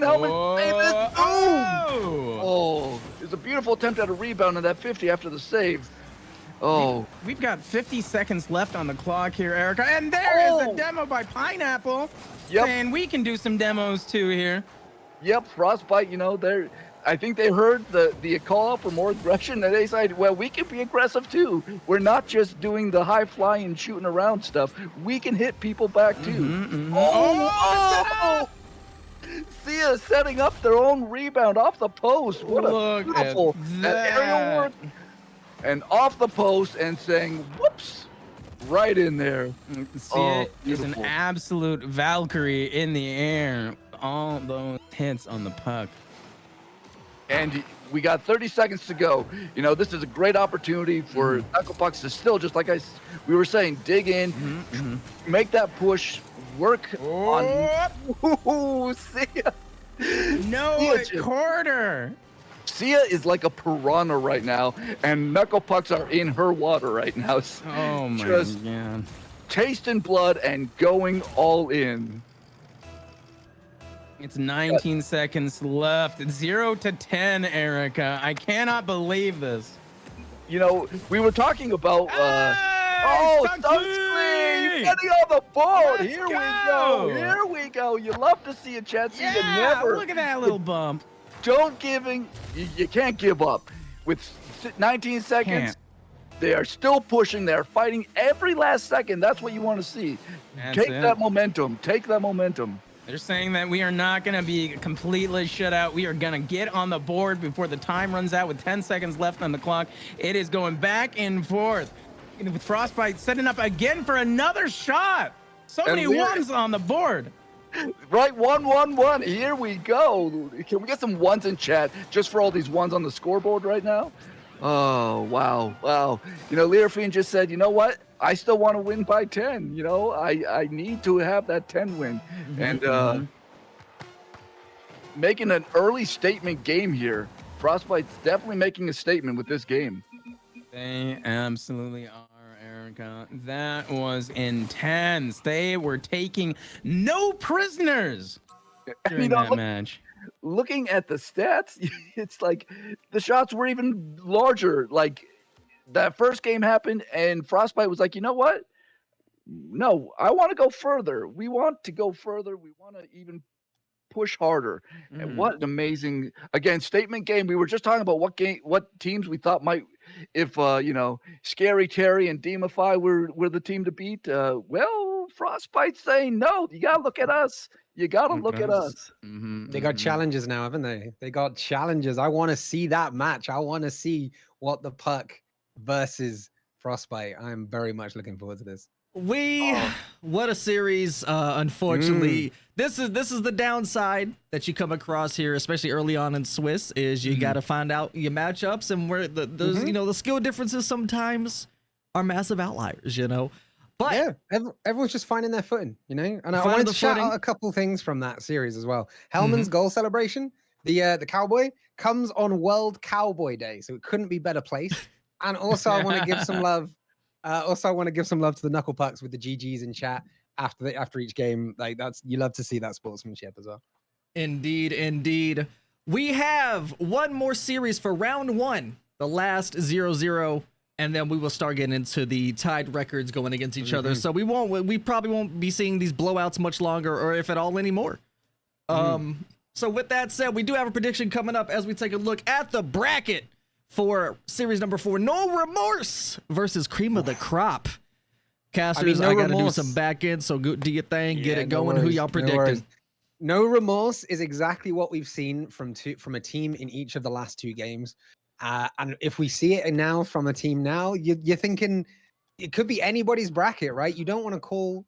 Hellman save this? It's a beautiful attempt at a rebound in that 50 after the save.
We've got 50 seconds left on the clock here, Erica. And there is a demo by Pineapple.
Yep.
And we can do some demos too here.
Yep, Frostbite, I think they heard the call out for more aggression, and they decided, well, we can be aggressive too. We're not just doing the high flying, shooting around stuff. We can hit people back too. Sia setting up their own rebound off the post. What a beautiful aerial work. And off the post and saying, whoops, right in there.
Sia is an absolute Valkyrie in the air. All those hits on the puck.
and we got 30 seconds to go. You know, this is a great opportunity for Knuckle Pucks to still, just like we were saying, dig in, make that push, work on. Ooh, Sia.
No quarter.
Sia is like a piranha right now, and Knuckle Pucks are in her water right now.
Oh my
Just
god.
tasting blood and going all in.
It's 19 seconds left. It's 0 to 10, Erica. I cannot believe this.
You know, we were talking about Sunscreen getting on the board. Here we go. Here we go. You love to see a chance.
Yeah,
You never
look at that little bump.
You can't give up. With 19 seconds, they are still pushing. They're fighting every last second. That's what you want to see. Take that momentum. Take that momentum.
They're saying that we are not going to be completely shut out. We are going to get on the board before the time runs out with 10 seconds left on the clock. It is going back and forth. And with Frostbite setting up again for another shot. So many ones on the board.
Right, 1-1-1. Here we go. Can we get some ones in chat just for all these ones on the scoreboard right now? Oh, wow. Wow. You know, Learfiend just said, you know what? I still want to win by 10. You know, I need to have that 10 win. And making an early statement game here. Frostbite's definitely making a statement with this game.
They absolutely are, Erica. That was intense. They were taking no prisoners during that match.
Looking at the stats, it's like the shots were even larger. Like, that first game happened, and Frostbite was like, you know what? No, I want to go further. We want to go further. We want to even push harder. And what an amazing, again, statement game. We were just talking about what teams we thought might, if, you know, Scary Terry and Demify were the team to beat. Well, Frostbite's saying, no, you got to look at us. You got to look at us.
They got challenges now, haven't they? They got challenges. I want to see that match. I want to see what the Puck versus Frostbite. I'm very much looking forward to this.
What a series. Unfortunately, this is the downside that you come across here, especially early on in Swiss, is you got to find out your matchups and where those you know, the skill differences sometimes are massive outliers, you know. But
yeah, everyone's just finding their footing, you know. And I wanted to shout out a couple things from that series as well. Hellman's goal celebration, the cowboy comes on World Cowboy Day, so it couldn't be better placed. And also, I want to give some love. I want to give some love to the Knuckle Pucks with the GGs in chat after each game. Like, you love to see that sportsmanship as well.
Indeed, indeed. We have one more series for round one, the last 0-0, and then we will start getting into the tied records going against each other. So we probably won't be seeing these blowouts much longer, or if at all anymore. So with that said, we do have a prediction coming up as we take a look at the bracket for series number 4, No Remorse versus Cream of the Crop. Casters, I gotta do some back end, so do your thing, get it going. Who y'all predicting?
No Remorse is exactly what we've seen from a team in each of the last 2 games. And if we see it now from a team now, you're thinking it could be anybody's bracket, right? You don't want to call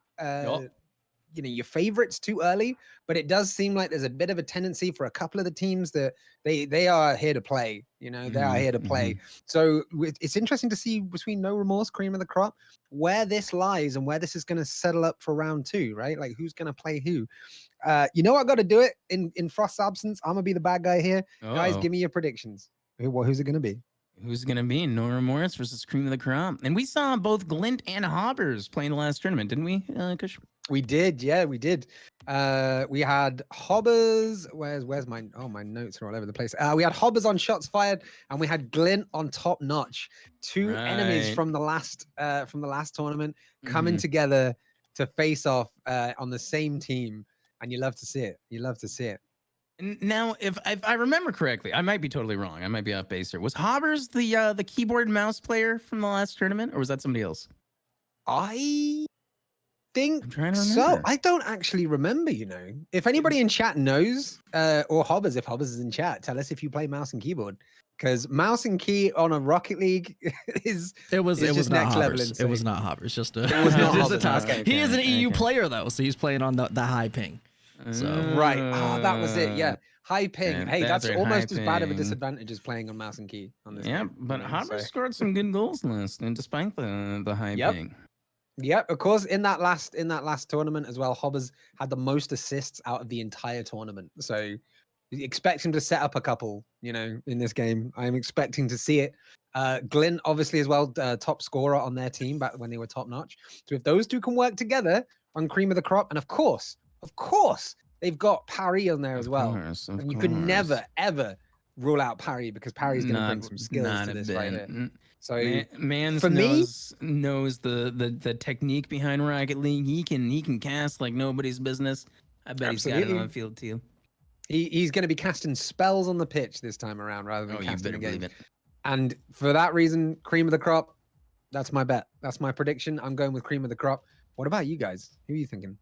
you know, your favorites too early, but it does seem like there's a bit of a tendency for a couple of the teams that they are here to play. You know, they are here to play. So it's interesting to see between No Remorse, Cream of the Crop, where this lies and where this is going to settle up for round 2, right? Like, who's going to play who? You know, I got to do it in Frost's absence. I'm gonna be the bad guy here. Guys, give me your predictions. Who's it going to be?
Who's going to be No Remorse versus Cream of the Crop? And we saw both Glint and Hobbers playing the last tournament, didn't we, Kush?
We did, yeah, we did. We had Hobbers. Where's my my notes are all over the place. We had Hobbers on Shots Fired, and we had Glint on Top Notch. 2 enemies from the last tournament coming together to face off on the same team, and you love to see it. You love to see it.
Now, if I remember correctly, I might be totally wrong. I might be off base here. Was Hobbers the keyboard and mouse player from the last tournament, or was that somebody else?
I think
I'm trying to remember.
so. I don't actually remember, you know. If anybody in chat knows, or Hobbers, if Hobbers is in chat, tell us if you play mouse and keyboard. Because mouse and key on a Rocket League is
it was not Hobbers. It was not Hobbers. Just a task. He is an EU player though, so he's playing on the high ping. So
right. Oh, that was it. Yeah. High ping.
Yeah,
Hey, that's
right,
almost
high
as bad of a
ping.
disadvantage as playing on mouse and key on this.
Yeah,
game,
but
you know,
Hopper
so-
scored some good goals last, and despite the high
Yep.
ping.
Yep, of course. In that last tournament as well, Hobbers had the most assists out of the entire tournament. So expect him to set up a couple, you know, in this game. I'm expecting to see it. Glint, obviously, as well, top scorer on their team back when they were top notch. So if those two can work together on cream of the crop, and of course, they've got Parry on there as well. And you could never, ever rule out Parry because Parry's going to bring some skills to this right here. So
Mans
for me,
knows the technique behind Rocket League. He can cast like nobody's business. I bet he's got it on field too.
He's going to be casting spells on the pitch this time around rather than casting
you
a
better
game.
believe it.
And for that reason, cream of the crop. That's my bet. That's my prediction. I'm going with cream of the crop. What about you guys? Who are you thinking?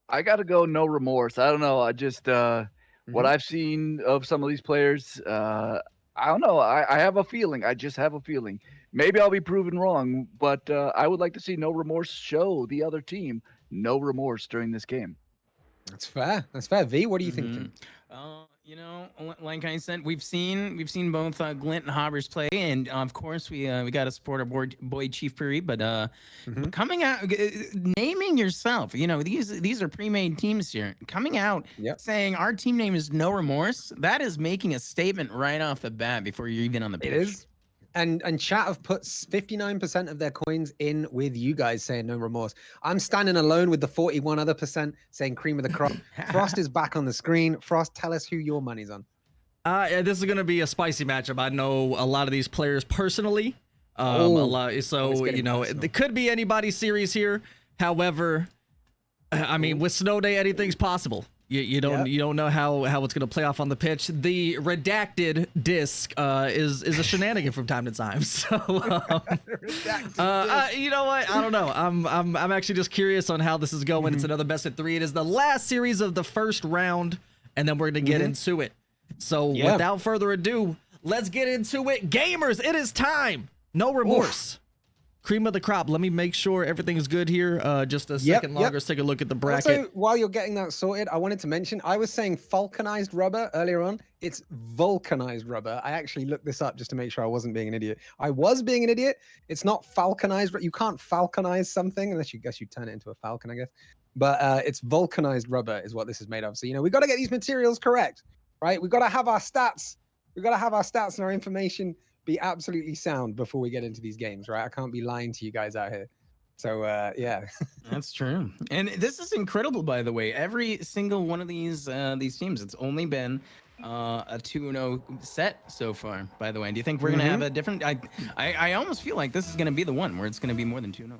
I got to go no remorse. I don't know. I just what I've seen of some of these players, I don't know. I have a feeling. I just have a feeling. Maybe I'll be proven wrong, but I would like to see no remorse show the other team no remorse during this game.
That's fair. That's fair. V, what are you thinking?
You know, like I said, we've seen both Glint and Hobbers play, and of course we got to support our boy Chief Puri. But coming out, naming yourself, you know, these are pre-made teams here. Coming out, saying our team name is No Remorse. That is making a statement right off the bat before you're even on the pitch.
It is. And chat have put 59% of their coins in with you guys saying no remorse. I'm standing alone with the 41 other percent saying cream of the crop. Frost is back on the screen. Frost, tell us who your money's on.
This is gonna be a spicy matchup. I know a lot of these players personally. So you know, it could be anybody's series here. However, I mean, with Snow Day, anything's possible. You don't know how it's gonna play off on the pitch. The redacted disc is a shenanigan from time to time. So you know what? I don't know. I'm actually just curious on how this is going. It's another best of 3. It is the last series of the first round, and then we're gonna get into it. So without further ado, let's get into it, gamers. It is time. No remorse. Cream of the crop. Let me make sure everything's good here. Just a second longer. Let's take a look at the bracket.
Also, while you're getting that sorted, I wanted to mention, I was saying vulcanized rubber earlier on. It's vulcanized rubber. I actually looked this up just to make sure I wasn't being an idiot. I was being an idiot. It's not falconized. You can't falconize something unless you turn it into a falcon, I guess. But it's vulcanized rubber is what this is made of. So, you know, we got to get these materials correct, right? We got to have our stats. We got to have our stats and our information be absolutely sound before we get into these games, right? I can't be lying to you guys out here. So yeah.
That's true. And this is incredible, by the way. Every single one of these teams, it's only been a 2-0 set so far, by the way. Do you think we're gonna have a different I almost feel like this is gonna be the one where it's gonna be more than 2-0.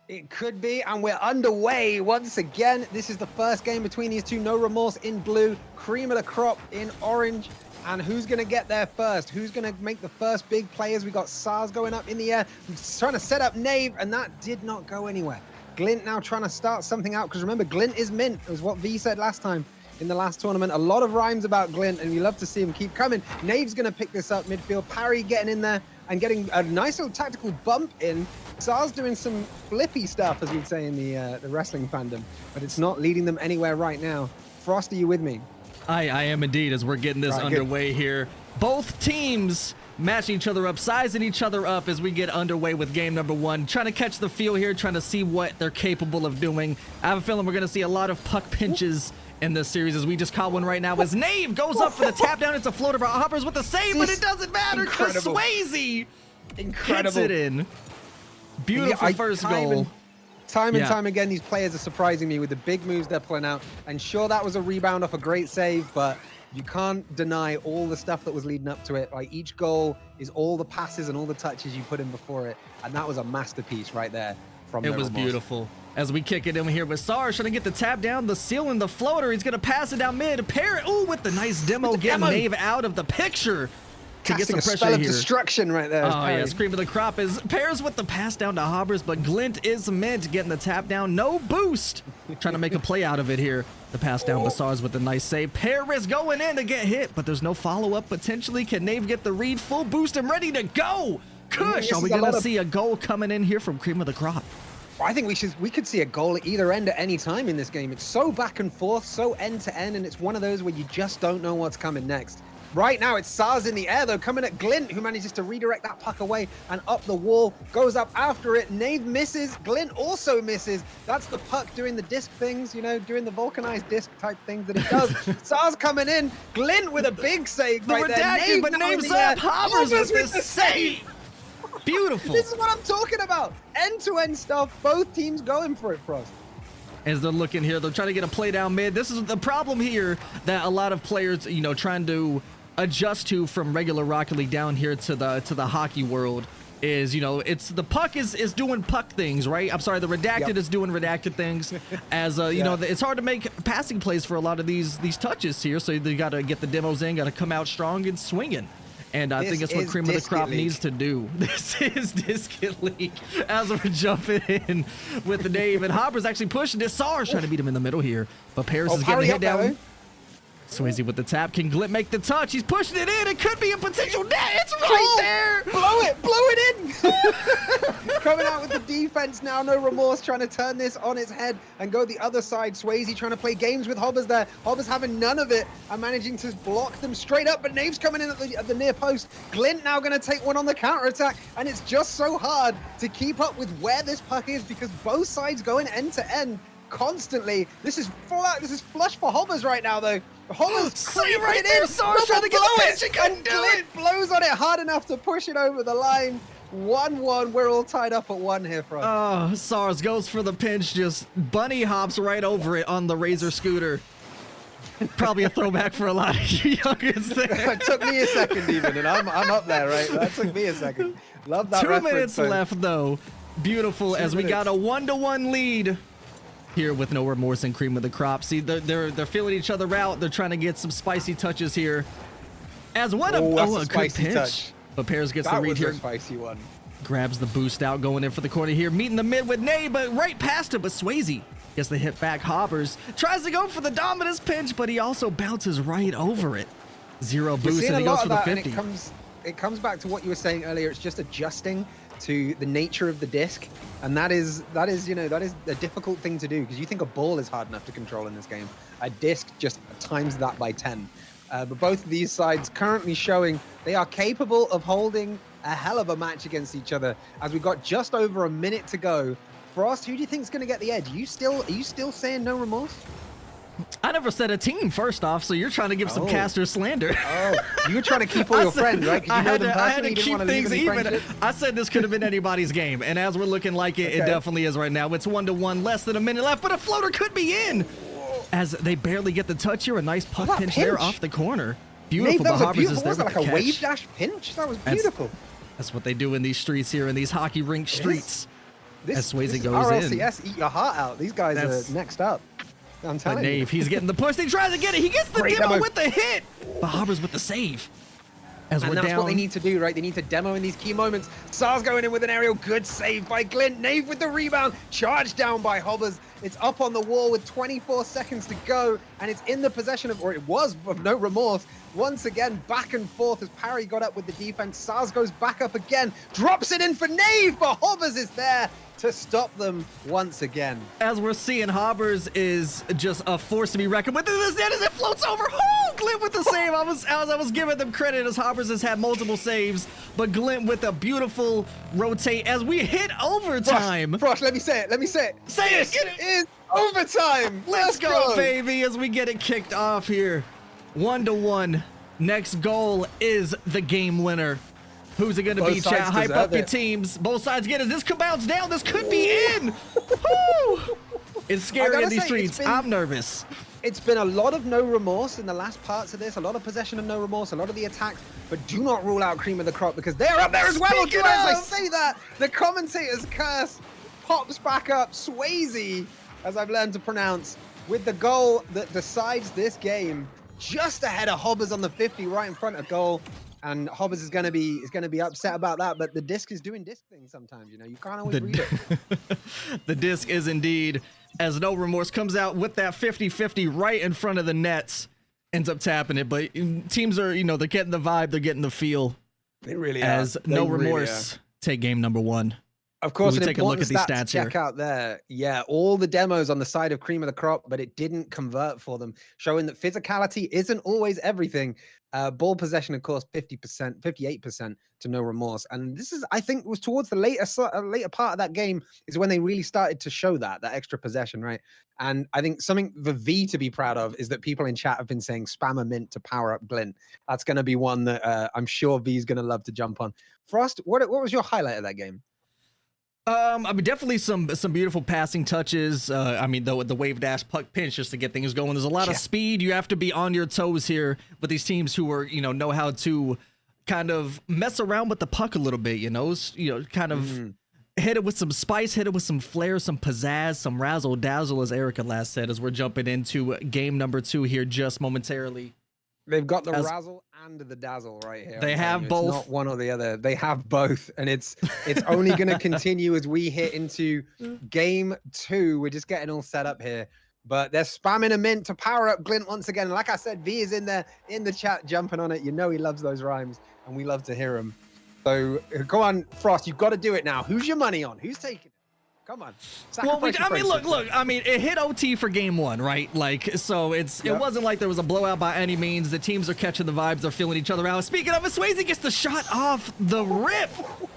It could be, and we're underway once again. This is the first game between these two. No remorse in blue, cream of the crop in orange. And who's going to get there first? Who's going to make the first big players? We got SARS going up in the air, trying to set up Nave, and that did not go anywhere. Glint now trying to start something out, because remember, Glint is mint, is what V said last time in the last tournament. A lot of rhymes about Glint, and we love to see him keep coming. Nave's going to pick this up midfield. Parry getting in there and getting a nice little tactical bump in. SARS doing some flippy stuff, as we'd say in the wrestling fandom, but it's not leading them anywhere right now. Frost, are you with me?
I am indeed, as we're getting this underway here. Both teams matching each other up, sizing each other up as we get underway with game number 1. Trying to catch the feel here, trying to see what they're capable of doing. I have a feeling we're going to see a lot of puck pinches in this series, as we just caught one right now as Nave goes up for the tap down. It's a floater for Hoppers with the save, but it doesn't matter because Swayze hits it in. Beautiful first goal.
Time and time again, these players are surprising me with the big moves they're pulling out. And sure, that was a rebound off a great save, but you can't deny all the stuff that was leading up to it. Like, each goal is all the passes and all the touches you put in before it. And that was a masterpiece right there from
It was beautiful. As we kick it in here with SARS trying to get the tap down, the seal and the floater. He's going to pass it down mid. Parrot, with the nice demo, getting Nave out of the picture. To get some pressure
spell of
here.
Destruction right there.
Oh, yeah. Scream of the crop is pairs with the pass down to Hobbers, but Glint is mint getting the tap down. No boost. Trying to make a play out of it here. The pass down Bassars with a nice save. Paris going in to get hit, but there's no follow-up potentially. Can Nave get the read? Full boost and ready to go. Kush, are we going to see a goal coming in here from Cream of the Crop?
I think we could see a goal at either end at any time in this game. It's so back and forth, so end to end, and it's one of those where you just don't know what's coming next. Right now, it's Sars in the air, though, coming at Glint, who manages to redirect that puck away and up the wall, goes up after it. Nave misses. Glint also misses. That's the puck doing the disc things, you know, doing the vulcanized disc type things that it does. Sars coming in. Glint with a big save right there.
Redacted, but Nave's up. Hobbers with the save. Beautiful.
This is what I'm talking about. End-to-end stuff. Both teams going for it, Frost.
As they're looking here, they're trying to get a play down mid. This is the problem here that a lot of players, you know, trying to adjust to from regular Rocket League down here to the hockey world is, you know, it's the puck is doing puck things, right? I'm sorry, the redacted is doing redacted things. As you know, it's hard to make passing plays for a lot of these touches here, so you got to get the demos in, got to come out strong and swinging. And I think that's what Cream of the Crop needs to do. This is Discus League as we're jumping in with the Dave. And Hopper's actually pushing this. Sars trying to beat him in the middle here. But Paris is getting hit down. Swayze with the tap. Can Glint make the touch? He's pushing it in. It could be a potential net. It's right there.
Blow it in. Coming out with the defense now. No remorse, trying to turn this on its head and go the other side. Swayze trying to play games with Hobbers there. Hobbers having none of it and managing to block them straight up. But Nave's coming in at the near post. Glint now going to take one on the counter attack. And it's just so hard to keep up with where this puck is because both sides going end to end constantly. This is flush for Hobbers right now, though. Hobbers
see right there, Sars trying to get the pitch and
Glint blows on it hard enough to push it over the line. 1-1. We're all tied up at 1 here, Frost.
Oh, Sars goes for the pinch, just bunny hops right over it on the Razor scooter. Probably a throwback for a lot of you youngins there.
It took me a second even, and I'm up there, right? That took me a second. Love that
2
reference.
2 minutes left, though. Beautiful, as we got a 1-1 lead here with No Remorse and Cream of the Crop. See, they're feeling each other out. They're trying to get some spicy touches here. As one of a good pitch. Touch. But Pears gets the read here.
A spicy one.
Grabs the boost out, going in for the corner here. Meeting the mid with Nate, but right past it. But Swayze gets the hit back. Hobbers tries to go for the Dominus pinch, but he also bounces right over it. 0 boost, and he goes for the 50.
It comes back to what you were saying earlier. It's just adjusting to the nature of the disc, and that is a difficult thing to do because you think a ball is hard enough to control in this game. A disc just times that by 10. But both of these sides currently showing they are capable of holding a hell of a match against each other. As we've got just over a minute to go. Frost, who do you think is going to get the edge? Are you still saying No Remorse?
I never said a team, first off, so you're trying to give some caster slander.
Oh, you were trying to keep all your friends, right?
I had to keep things even. I said this could have been anybody's game, and as we're looking like it, it definitely is right now. It's 1-1, less than a minute left, but a floater could be in. As they barely get the touch here, a nice puck pinch there off the corner. Beautiful.
Nate,
Hobbers is there
was that
with
like
the
a wave dash pinch? That was beautiful.
That's what they do in these streets here, in these hockey rink streets.
This
Swayze
is
goes
RLCS, eat your heart out. These guys are next up. I'm telling you.
Nave, he's getting the push. He tries to get it. He gets the demo with the hit. But Hobbers with the save. And
that's what they need to do, right? They need to demo in these key moments. Sars going in with an aerial. Good save by Glint. Nave with the rebound. Charged down by Hobbers. It's up on the wall with 24 seconds to go. And it's in the possession of, or it was, of No Remorse. Once again, back and forth as Parry got up with the defense. Sars goes back up again. Drops it in for Nave, but Hobbers is there to stop them once again.
As we're seeing, Hobbers is just a force to be reckoned with. As it floats over. Oh, Glint with the save. I was giving them credit as Hobbers has had multiple saves, but Glint with a beautiful rotate as we hit overtime.
Frost, let me say it.
Say it.
It is overtime.
Let's go, baby, as we get it kicked off here. 1-1. Next goal is the game winner. Who's it going to be, chat? Hype up your teams. Both sides get it. This could bounce down. This could be in. Woo! It's scary in these streets. I'm nervous.
It's been a lot of No Remorse in the last parts of this. A lot of possession of No Remorse. A lot of the attacks. But do not rule out Cream of the Crop because they're up there as well. As I say that, the commentator's curse pops back up. Swayze, as I've learned to pronounce, with the goal that decides this game. Just ahead of Hobbers on the 50, right in front of goal. And Hobbers is going to be upset about that, but the disc is doing disc things sometimes, you know. You can't always read it.
The disc is indeed, as No Remorse comes out with that 50-50 right in front of the nets, ends up tapping it. But teams are, you know, they're getting the vibe, they're getting the feel.
They really are.
As No Remorse take game number 1.
Of course,
we
an
take a look
important
at these
stat to
stats
check
here.
out there. Yeah, all the demos on the side of cream of the crop, but it didn't convert for them, showing that physicality isn't always everything. Ball possession, of course, 50%, 58% to no remorse. And this is, I think, was towards the later part of that game is when they really started to show that extra possession, right? And I think something for V to be proud of is that people in chat have been saying spam a mint to power up Glint. That's going to be one that I'm sure V is going to love to jump on. Frost, what was your highlight of that game?
I mean, definitely some beautiful passing touches. I mean, the wave dash puck pinch just to get things going. There's a lot of speed. You have to be on your toes here with these teams who are, know how to kind of mess around with the puck a little bit. Kind of hit it with some spice, hit it with some flair, some pizzazz, some razzle dazzle, as Erica last said. As we're jumping into game number 2 here, just momentarily.
They've got the razzle and the dazzle right here.
They have both.
It's not one or the other. They have both, and it's only going to continue as we hit into game 2. We're just getting all set up here, but they're spamming a mint to power up Glint once again. Like I said, V is in there in the chat jumping on it. He loves those rhymes, and we love to hear them. So go on, Frost. You've got to do it now. Who's your money on? Who's taking it? Come on.
Well, look. I mean, it hit OT for game 1, right? Like, so it wasn't like there was a blowout by any means. The teams are catching the vibes. They're feeling each other out. Speaking of it, Swayze gets the shot off the rip,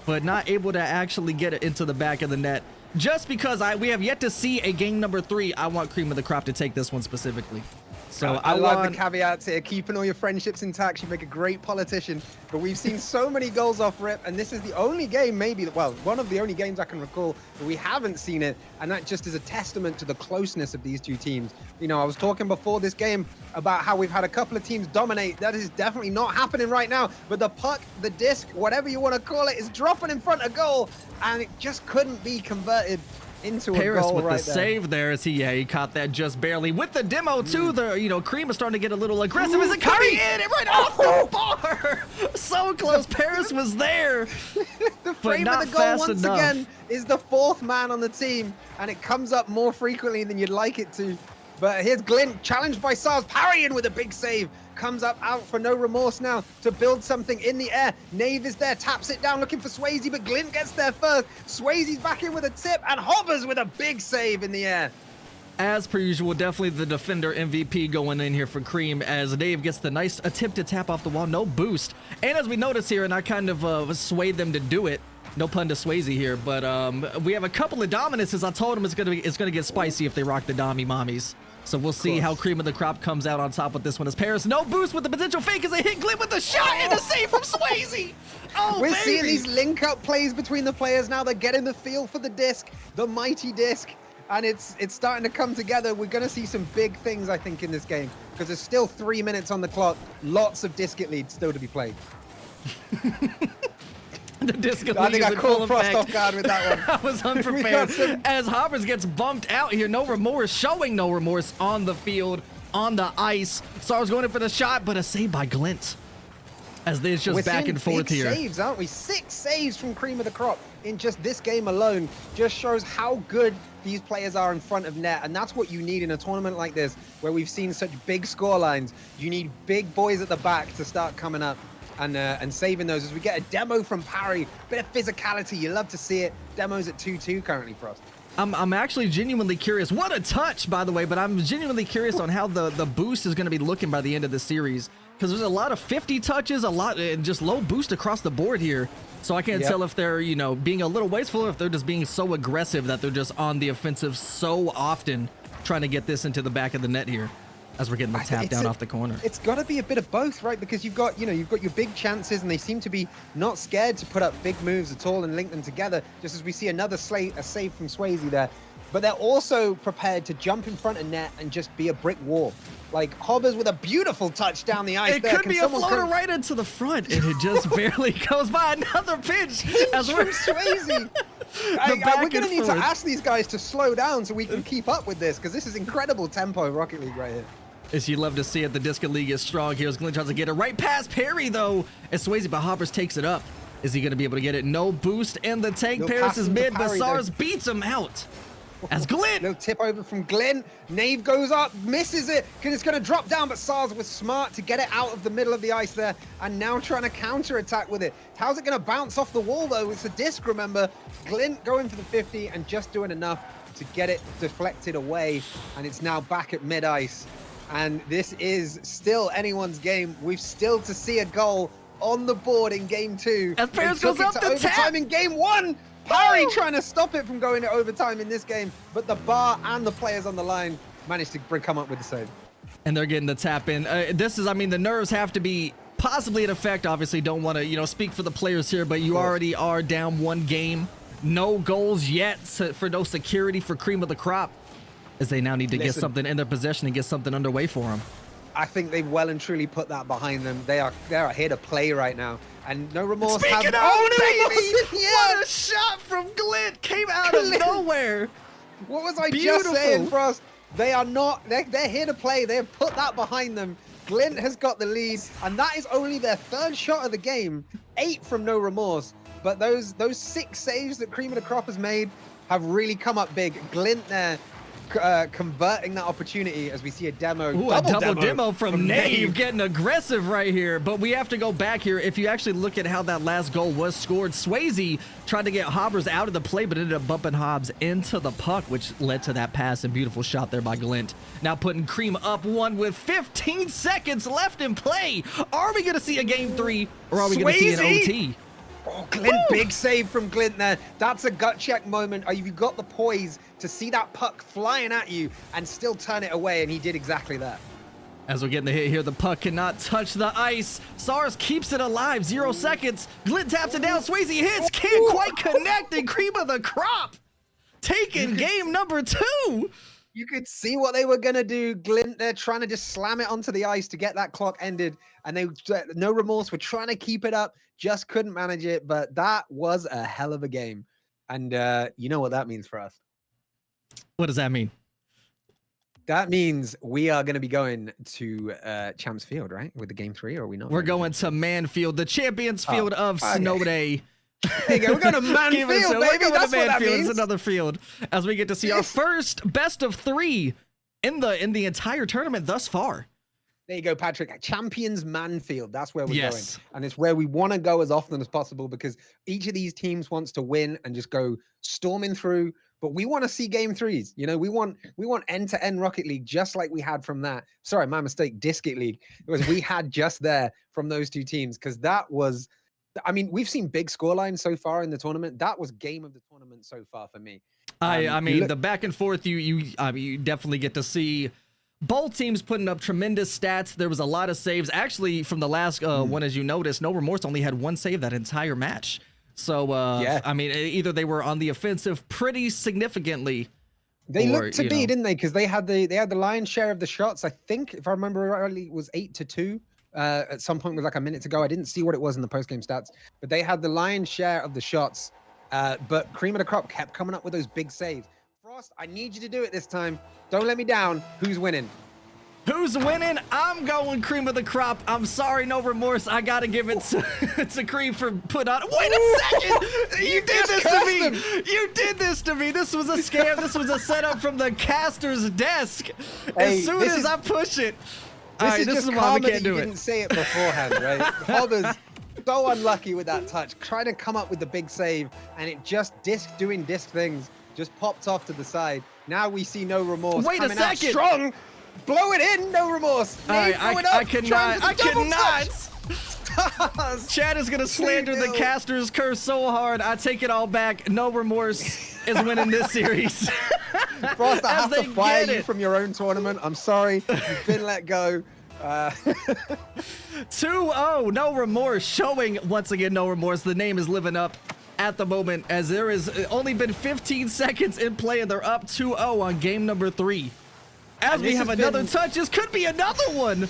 but not able to actually get it into the back of the net. Just because we have yet to see a game number 3, I want cream of the crop to take this one specifically. So
I love the caveats here, keeping all your friendships intact. You make a great politician, but we've seen so many goals off rip, and this is the only game one of the only games I can recall where we haven't seen it, and that just is a testament to the closeness of these two teams. I was talking before this game about how we've had a couple of teams dominate. That is definitely not happening right now, but the puck, the disc, whatever you want to call it, is dropping in front of goal, and it just couldn't be converted into
Paris
a goal
with
right
the
there.
save there. He caught that just barely with the demo too. The cream is starting to get a little aggressive. Is it coming in? It right off the bar. So close. Paris was there.
The frame of the goal once
enough.
again is the 4th man on the team, and it comes up more frequently than you'd like it to. But here's Glint, challenged by SARS, parrying with a big save. Comes up out for no remorse now to build something in the air. Nave is there, taps it down, looking for Swayze, but Glint gets there first. Swayze's back in with a tip, and Hobbers with a big save in the air.
As per usual, definitely the defender MVP going in here for Cream, as Dave gets the nice attempt to tap off the wall, no boost. And as we notice here, and I kind of swayed them to do it, no pun to Swayze here, but we have a couple of dominances. I told them it's gonna get spicy if they rock the Dommy Mommies. So we'll see how cream of the crop comes out on top with this one. As Paris, no boost with the potential fake as they hit Glint with the shot and a save from Swayze. Oh,
We're
baby.
seeing these link-up plays between the players now. They're getting the feel for the disc, the mighty disc, and it's starting to come together. We're going to see some big things, I think, in this game, because there's still 3 minutes on the clock. Lots of disc leads still to be played.
The disc
I think I caught Frost off guard with that one.
I was unprepared. As Hobbers gets bumped out here, no remorse, showing no remorse on the field, on the ice. SARS going in for the shot, but a save by Glint. As there's just back and forth here.
Saves, aren't we? 6 saves from cream of the crop in just this game alone. Just shows how good these players are in front of net, and that's what you need in a tournament like this, where we've seen such big score lines. You need big boys at the back to start coming up and saving those. As we get a demo from Parry, bit of physicality, you love to see it. Demo's at 2-2 currently for us.
I'm actually genuinely curious. What a touch, by the way, but I'm genuinely curious on how the boost is going to be looking by the end of the series, because there's a lot of 50 touches, a lot, and just low boost across the board here. So I can't tell if they're, being a little wasteful, or if they're just being so aggressive that they're just on the offensive so often, trying to get this into the back of the net here as we're getting the tap down off the corner.
It's got to be a bit of both, right? Because you've got your big chances, and they seem to be not scared to put up big moves at all and link them together, just as we see another a save from Swayze there. But they're also prepared to jump in front of net and just be a brick wall. Like Hobbers with a beautiful touch down the ice.
It could be a floater right into the front, and it just barely goes by. Another pitch as
from Swayze. We're going to need to ask these guys to slow down so we can keep up with this, because this is incredible tempo Rocket League right here.
As you love to see it, the Disco League is strong here. As Glint tries to get it right past Perry, though, as Swayze, but Hobbers takes it up. Is he going to be able to get it? No boost in the tank. Paris is mid, but SARS beats him out. as Glint.
Little tip over from Glint. Nave goes up, misses it, because it's going to drop down, but SARS was smart to get it out of the middle of the ice there, and now trying to counter-attack with it. How's it going to bounce off the wall, though? It's a disc, remember? Glint going for the 50 and just doing enough to get it deflected away, and it's now back at mid-ice. And this is still anyone's game. We've still to see a goal on the board in game 2.
As Paris goes up to
overtime
tap.
in game 1. Parry trying to stop it from going to overtime in this game, but the bar and the players on the line managed to come up with the save.
And they're getting the tap in. This is, I mean, the nerves have to be possibly in effect. Obviously, don't want to, you know, speak for the players here, but you already are down 1 game. No goals yet for no security for cream of the crop, as they now need to get something in their possession and get something underway for them.
I think they've well and truly put that behind them. They are here to play right now, and no remorse.
Speaking of, baby, what a shot from Glint came out of nowhere.
What was I just saying, Frost? They are not. They're here to play. They have put that behind them. Glint has got the lead, and that is only their 3rd shot of the game. 8 from no remorse. But those 6 saves that Cream of the Crop has made have really come up big. Glint there converting that opportunity as we see a demo.
Ooh, a double demo from Nave getting aggressive right here. But we have to go back here. If you actually look at how that last goal was scored, Swayze tried to get Hobbers out of the play, but ended up bumping Hobbs into the puck, which led to that pass and beautiful shot there by Glint. Now putting Cream up 1 with 15 seconds left in play. Are we going to see a game 3 or are we going to see an OT?
Oh, Glint, big save from Glint there. That's a gut check moment. You've got the poise to see that puck flying at you and still turn it away, and he did exactly that.
As we're getting the hit here, the puck cannot touch the ice. SARS keeps it alive, 0 seconds. Glint taps it down, Swayze hits, can't quite connect, and Cream of the Crop taking game number 2.
You could see what they were going to do. Glint, they're trying to just slam it onto the ice to get that clock ended. And they, no remorse, were trying to keep it up, just couldn't manage it. But that was a hell of a game. And you know what that means for us.
What does that mean?
That means we are going to be going to Champs Field, right? With the game 3, or are we not?
We're going to Manfield, the champions field of Snow Day.
There you go. We're going to Manfield, baby. That's what that means.
It's another field as we get to see our first best of 3 in the entire tournament thus far.
There you go, Patrick. Champions Manfield. That's where we're going. And it's where we want to go as often as possible because each of these teams wants to win and just go storming through. But we want to see game 3s. You know, we want end-to-end Rocket League just like we had from that. Sorry, my mistake. Discate League. It was we had just there from those 2 teams because that was. I mean, we've seen big scorelines so far in the tournament. That was game of the tournament so far for me.
I mean, the back and forth, you definitely get to see both teams putting up tremendous stats. There was a lot of saves. Actually, from the last one, as you noticed, No Remorse only had 1 save that entire match. So, yeah. I mean, either they were on the offensive pretty significantly.
They looked to be, didn't they? Because they had the lion's share of the shots. I think, if I remember rightly, it was 8-2. At some point with like a minute to go. I didn't see what it was in the post-game stats, but they had the lion's share of the shots. But Cream of the Crop kept coming up with those big saves. Frost, I need you to do it this time. Don't let me down. Who's winning?
Who's winning? I'm going Cream of the Crop. I'm sorry, No Remorse. I gotta give it to Cream for put on. Wait a second! You did this to me! You did this to me! This was a scam. This was a setup from the caster's desk. As soon as I push it.
This is why we can't do it. Didn't say it beforehand, right? Hobbers so unlucky with that touch, trying to come up with the big save, and it just doing disc things, just popped off to the side. Now we see No Remorse.
Wait a second!
Strong, blow it in, No Remorse.
I cannot. Chad is gonna slander the caster's curse so hard. I take it all back. No Remorse is winning this series.
Frost, I have to fire you from your own tournament. I'm sorry. You've been let go.
2-0, No Remorse, showing once again No Remorse. The name is living up at the moment as there is only been 15 seconds in play and they're up 2-0 on game number 3. As we have another touch, this could be another one.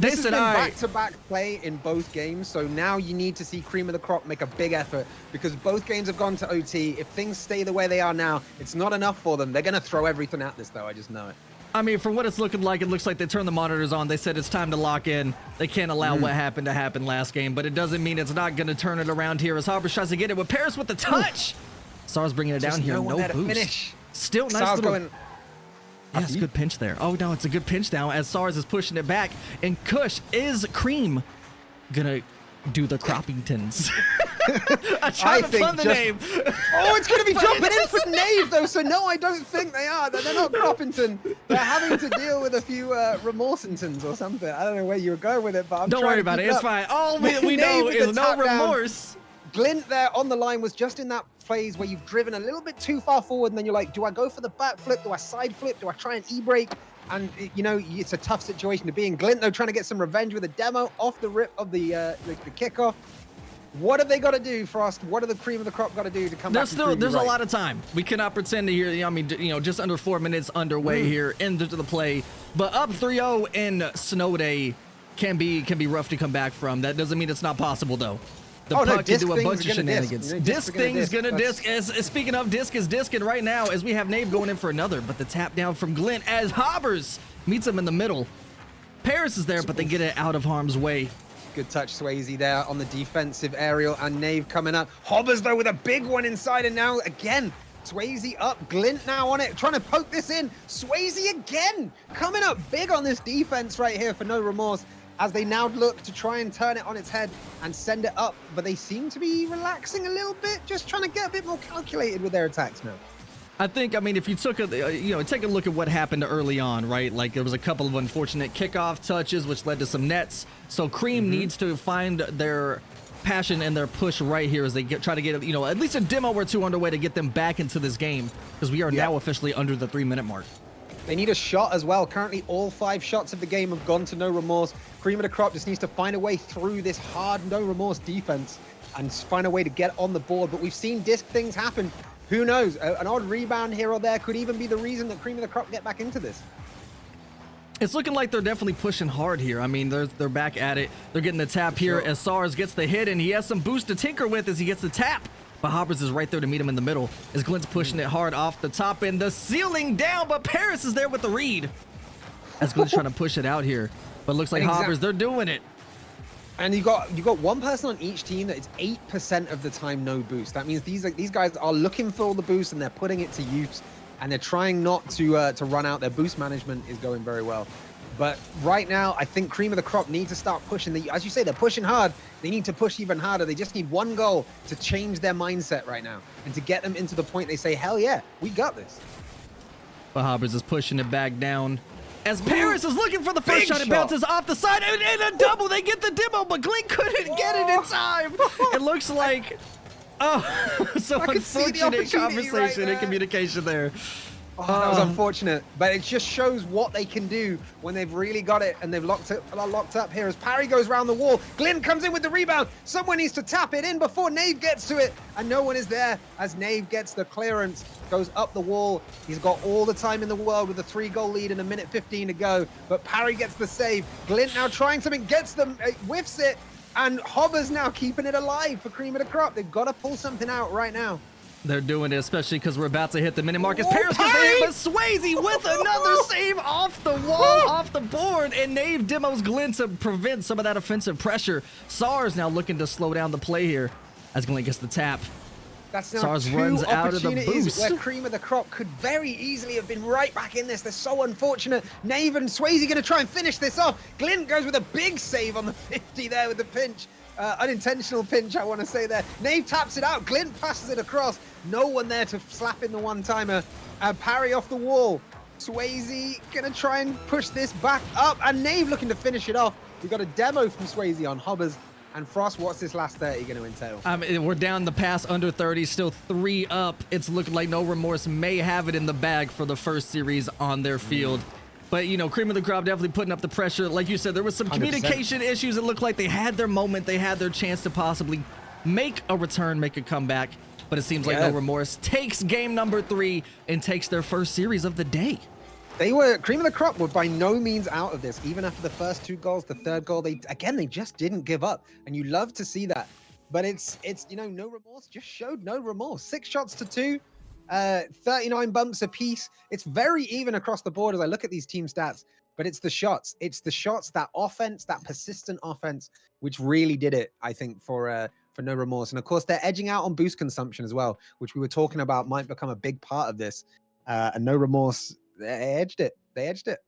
This has been back-to-back play in both games, so now you need to see Cream of the Crop make a big effort because both games have gone to OT. If things stay the way they are now, it's not enough for them. They're going to throw everything at this, though. I just know it.
I mean, from what it's looking like, it looks like they turned the monitors on. They said it's time to lock in. They can't allow what happened to happen last game, but it doesn't mean it's not going to turn it around here as Hobbers tries to get it with Paris with the touch. SARS bringing it down
Just
here.
no one there to
boost.
finish.
Still nice
SARS
little...
going.
Yeah, it's a good pinch there. Oh, no, it's a good pinch down as SARS is pushing it back. And Kush is Cream gonna do the Croppingtons. I tried to fund the name.
Oh, it's going to be jumping in for Nave, though. So, no, I don't think they are. They're not Croppington. They're having to deal with a few Remorsingtons or something. I don't know where you were going with it, but I'm
Don't
trying
worry
to
about it.
keep
It's
up.
fine. All we
Nave
know
with
is
the
no
top down.
remorse.
Glint there on the line was just in that phase where you've driven a little bit too far forward, and then you're like, do I go for the back flip? Do I side flip? Do I try and e-brake? And, you know, it's a tough situation to be in. Glint, though, trying to get some revenge with a demo off the rip of the kickoff. What have they got to do, Frost? What are the cream of the crop got to do to come back?
There's a lot of time. We cannot pretend to hear, I mean, you know, just under 4 minutes underway here into the play. But up 3-0 in Snow Day can be rough to come back from. That doesn't mean it's not possible, though. The puck can do a bunch of shenanigans. Disc thing's gonna disc. Speaking of disc is discing right now as we have Nave going in for another, but the tap down from Glint as Hobbers meets him in the middle. Paris is there, but they get it out of harm's way.
Good touch, Swayze there on the defensive aerial, and Nave coming up. Hobbers, though, with a big one inside, and now again, Swayze up. Glint now on it, trying to poke this in. Swayze again, coming up big on this defense right here for No Remorse, as they now look to try and turn it on its head and send it up, but they seem to be relaxing a little bit, just trying to get a bit more calculated with their attacks now.
I think, I mean, if you took a, take a look at what happened early on, right? Like there was a couple of unfortunate kickoff touches, which led to some nets. So Cream needs to find their passion and their push right here as they try to get, at least a demo or two underway to get them back into this game, because we are now officially under the 3-minute mark.
They need a shot as well. Currently, all 5 shots of the game have gone to No Remorse. Cream of the crop just needs to find a way through this hard No Remorse defense and find a way to get on the board. But we've seen disc things happen. Who knows? An odd rebound here or there could even be the reason that Cream of the crop get back into this.
It's looking like they're definitely pushing hard here. I mean, they're back at it. They're getting the tap here as SARS gets the hit, and he has some boost to tinker with as he gets the tap. But Hobbers is right there to meet him in the middle as Glint's pushing it hard off the top and the ceiling down, but Paris is there with the read as Glint's trying to push it out here. But it looks like Hobbers, they're doing it.
And you got one person on each team that is 8% of the time no boost. That means these guys are looking for all the boost and they're putting it to use, and they're trying not to run out. Their boost management is going very well. But right now, I think Cream of the Crop need to start pushing. As you say, they're pushing hard. They need to push even harder. They just need one goal to change their mindset right now and to get them into the point they say, hell yeah, we got this.
But Hobbers is pushing it back down. As Paris is looking for the first shot, it bounces off the side, and a double. They get the demo, but Glint couldn't get it in time. It looks like, so unfortunate conversation and communication there.
Oh, that was unfortunate, but it just shows what they can do when they've really got it and they've locked up here as Parry goes around the wall. Glint comes in with the rebound. Someone needs to tap it in before Nave gets to it, and no one is there as Nave gets the clearance, goes up the wall. He's got all the time in the world with a 3-goal lead and 1:15 to go, but Parry gets the save. Glint now trying something, gets them, whiffs it, and Hobber's now keeping it alive for Cream of the Crop. They've got to pull something out right now.
They're doing it, especially because we're about to hit the minute mark. As Paris gets the hit, but Swayze with another save off the wall, off the board, and Nave demos Glint to prevent some of that offensive pressure. SARS now looking to slow down the play here as Glint gets the tap.
That's now
SARS
2
runs out of the
opportunities
boost.
where Cream of the Crop could very easily have been right back in this. They're so unfortunate. Nave and Swayze going to try and finish this off. Glint goes with a big save on the 50 there with the pinch. Unintentional pinch, I want to say there. Nave taps it out. Glint passes it across. No one there to slap in the one-timer. Parry off the wall. Swayze going to try and push this back up. And Nave looking to finish it off. We've got a demo from Swayze on Hobbers. And Frost, what's this last 30 going to entail?
We're down the pass under 30, still 3 up. It's looking like No Remorse may have it in the bag for the first series on their field. But, Cream of the Crop definitely putting up the pressure. Like you said, there was some
100%.
communication issues. It looked like they had their moment. They had their chance to possibly make a return, make a comeback. But it seems like No Remorse takes game number 3 and takes their first series of the day.
Cream of the Crop were by no means out of this. Even after the first 2 goals, the 3rd goal, they just didn't give up. And you love to see that. But it's No Remorse just showed no remorse. 6 shots to 2. 39 bumps apiece. It's very even across the board as I look at these team stats, but it's the shots. It's the shots, that offense, that persistent offense, which really did it, I think, for for No Remorse. And of course, they're edging out on boost consumption as well, which we were talking about might become a big part of this. And No Remorse, they edged it. They edged it.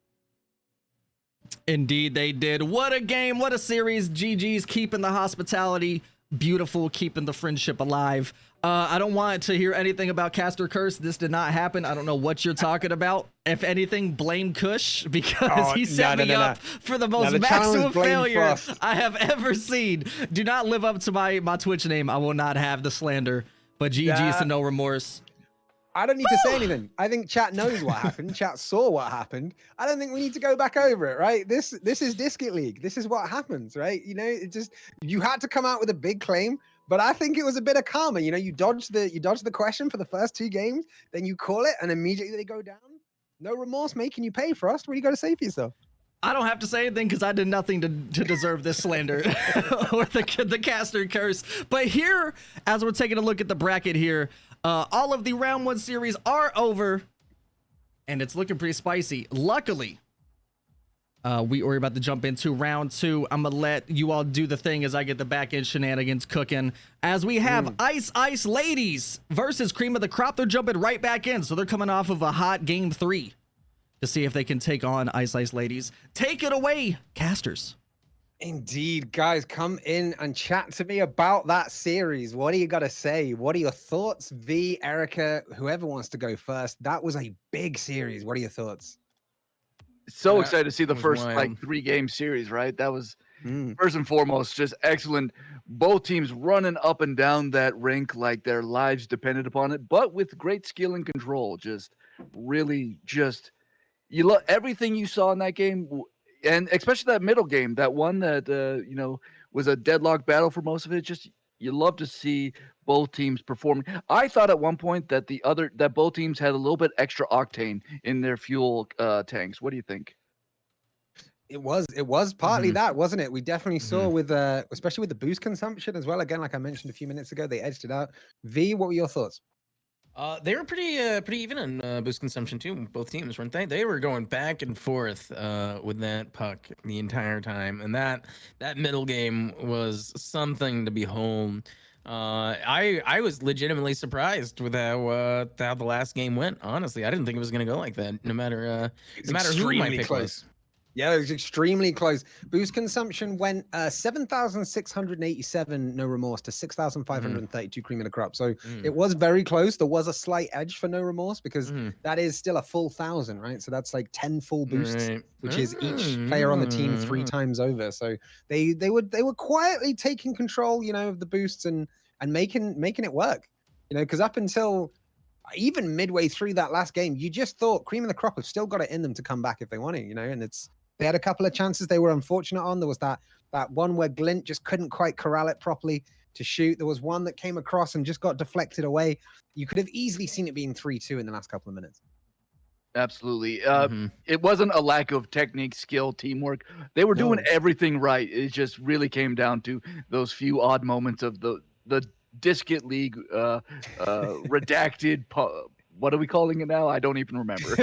Indeed, they did. What a game. What a series. GG's keeping the hospitality beautiful, keeping the friendship alive. I don't want to hear anything about Caster Curse. This did not happen. I don't know what you're talking about. If anything, blame Kush because he set me up for the most maximum failure I have ever seen. Do not live up to my Twitch name. I will not have the slander. But GG's to No Remorse.
I don't need to say anything. I think chat knows what happened. Chat saw what happened. I don't think we need to go back over it, right? This is Disket League. This is what happens, right? You know, it just, you had to come out with a big claim, but I think it was a bit of karma. You know, you dodged the question for the first 2 games, then you call it, and immediately they go down. No Remorse making you pay, Frost. What do you got to say for yourself?
I don't have to say anything because I did nothing to deserve this slander or the Caster Curse. But here, as we're taking a look at the bracket here, all of the round 1 series are over, and it's looking pretty spicy. Luckily, we are about to jump into round 2. I'm going to let you all do the thing as I get the back end shenanigans cooking. As we have Ice Ice Ladies versus Cream of the Crop. They're jumping right back in, so they're coming off of a hot game 3 to see if they can take on Ice Ice Ladies. Take it away, casters.
Indeed, guys, come in and chat to me about that series. What do you got to say? What are your thoughts? V, Erica, whoever wants to go first. That was a big series. What are your thoughts?
So excited to see the first like 3-game series, right? That was first and foremost just excellent. Both teams running up and down that rink like their lives depended upon it, but with great skill and control. Just really just you love everything you saw in that game, and especially that middle game, that one that you know, was a deadlock battle for most of it. Just you love to see both teams performing. I thought at one point that both teams had a little bit extra octane in their fuel tanks. What do you think?
It was partly that, wasn't it? We definitely saw with especially with the boost consumption as well. Again, like I mentioned a few minutes ago, they edged it out. V, what were your thoughts?
They were pretty even on boost consumption too. Both teams, weren't they? They were going back and forth with that puck the entire time, and that middle game was something to behold. I was legitimately surprised with how the last game went. Honestly, I didn't think it was going to go like that. No matter who my pick was.
Yeah, it was extremely close. Boost consumption went 7,687 No Remorse to 6,532 Cream of the Crop. So it was very close. There was a slight edge for No Remorse because that is still a full 1,000, right? So that's like 10 full boosts, which is each player on the team 3 times over. So they were quietly taking control, you know, of the boosts and making it work, you know, because up until even midway through that last game, you just thought Cream of the Crop have still got it in them to come back if they want it, you know, and they had a couple of chances they were unfortunate on. There was that one where Glint just couldn't quite corral it properly to shoot. There was one that came across and just got deflected away. You could have easily seen it being 3-2 in the last couple of minutes.
Absolutely. It wasn't a lack of technique, skill, teamwork. They were doing everything right. It just really came down to those few odd moments of the Disket League redacted what are we calling it now? I don't even remember.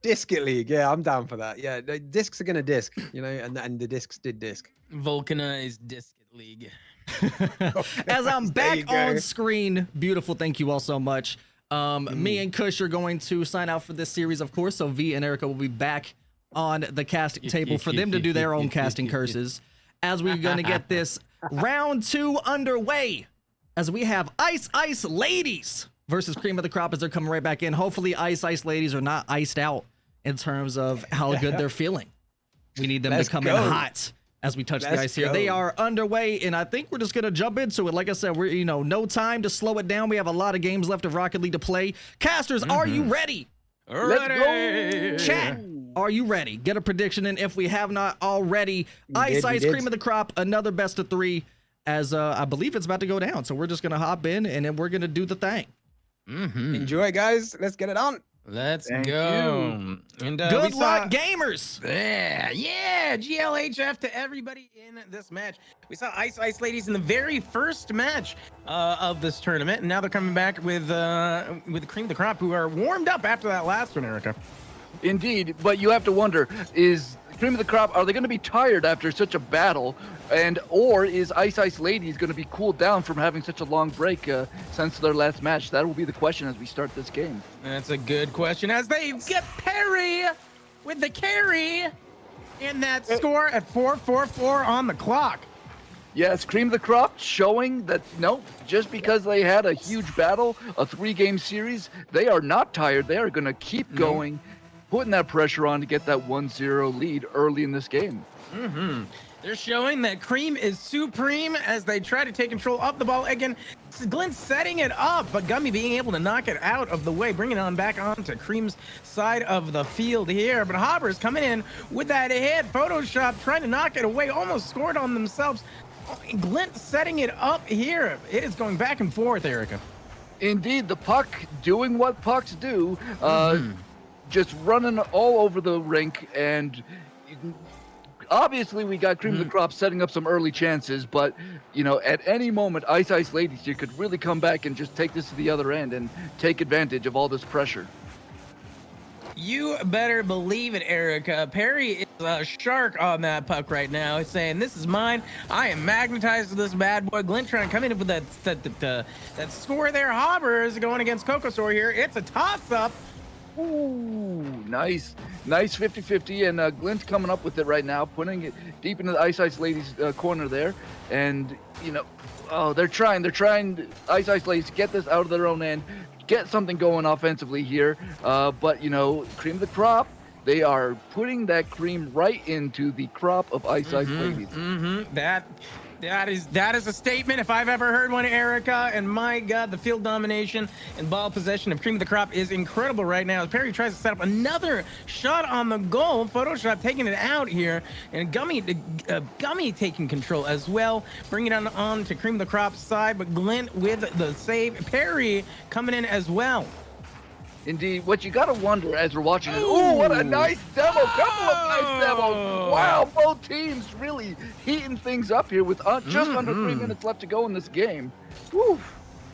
Disket League. Yeah, I'm down for that. Yeah, the discs are gonna disc, you know, and the discs did disc.
Vulcanized Disket League.
As I'm back on screen, beautiful. Thank you all so much. Me and Kush are going to sign out for this series, of course. So V and Erica will be back on the casting table for them to do their own casting curses. As we're gonna get this round 2 underway, as we have Ice Ice Ladies versus Cream of the Crop as they're coming right back in. Hopefully Ice Ice Ladies are not iced out in terms of how good they're feeling. We need them to come in hot as we touch the ice here. They are underway, and I think we're just going to jump into it. Like I said, we're, you know, no time to slow it down. We have a lot of games left of Rocket League to play. Casters, are you ready?
Let's go.
Chat, are you ready? Get a prediction in if we have not already. Ice Ice Cream of the Crop, another best of 3. As I believe it's about to go down. So we're just going to hop in and then we're going to do the thing.
Enjoy, guys. Let's get it on.
Let's go. And
good luck, gamers.
Yeah. GLHF to everybody in this match. We saw Ice Ice Ladies in the very first match of this tournament. And now they're coming back with Cream of the Crop, who are warmed up after that last one, Erica.
Indeed. But you have to wonder, is Cream of the Crop, are they going to be tired after such a battle? Or is Ice Ladies going to be cooled down from having such a long break since their last match? That will be the question as we start this game.
That's a good question. As they get Perry with the carry in that score at 4:44 on the clock.
Yes, Cream of the Crop showing that, just because they had a huge battle, a 3-game series, they are not tired. They are going to keep going, putting that pressure on to get that 1-0 lead early in this game.
They're showing that Cream is supreme as they try to take control of the ball. Again, Glenn setting it up, but Gummy being able to knock it out of the way, bringing it on back onto Cream's side of the field here. But Hobbers coming in with that hit. Photoshop trying to knock it away, almost scored on themselves. Glint setting it up here. It is going back and forth, Erica.
Indeed, the puck doing what pucks do, just running all over the rink, and obviously we got Cream of the Crop setting up some early chances, but at any moment Ice Ladies here could really come back and just take this to the other end and take advantage of all this pressure.
You better believe it, Erica. Perry is a shark on that puck right now. He's saying, this is mine. I am magnetized to this bad boy. Glenn trying to come in with that score there. Hobbers going against Kokosaur here. It's a toss-up.
Ooh, nice 50-50, and Glint coming up with it right now, putting it deep into the Ice Ladies corner there, and they're trying Ice Ladies to get this out of their own end, get something going offensively here, but Cream of the Crop, they are putting that cream right into the crop of Ice Ladies.
That is a statement if I've ever heard one, Erica. And my God, the field domination and ball possession of Cream of the Crop is incredible right now. Perry tries to set up another shot on the goal. Photoshop taking it out here, and Gummy taking control as well, bringing it on to Cream of the Crop's side. But Glint with the save. Perry coming in as well.
Indeed, what you gotta wonder as we're watching it, what a nice demo, couple of nice demos. Wow, both teams really heating things up here with just under 3 minutes left to go in this game. Woo.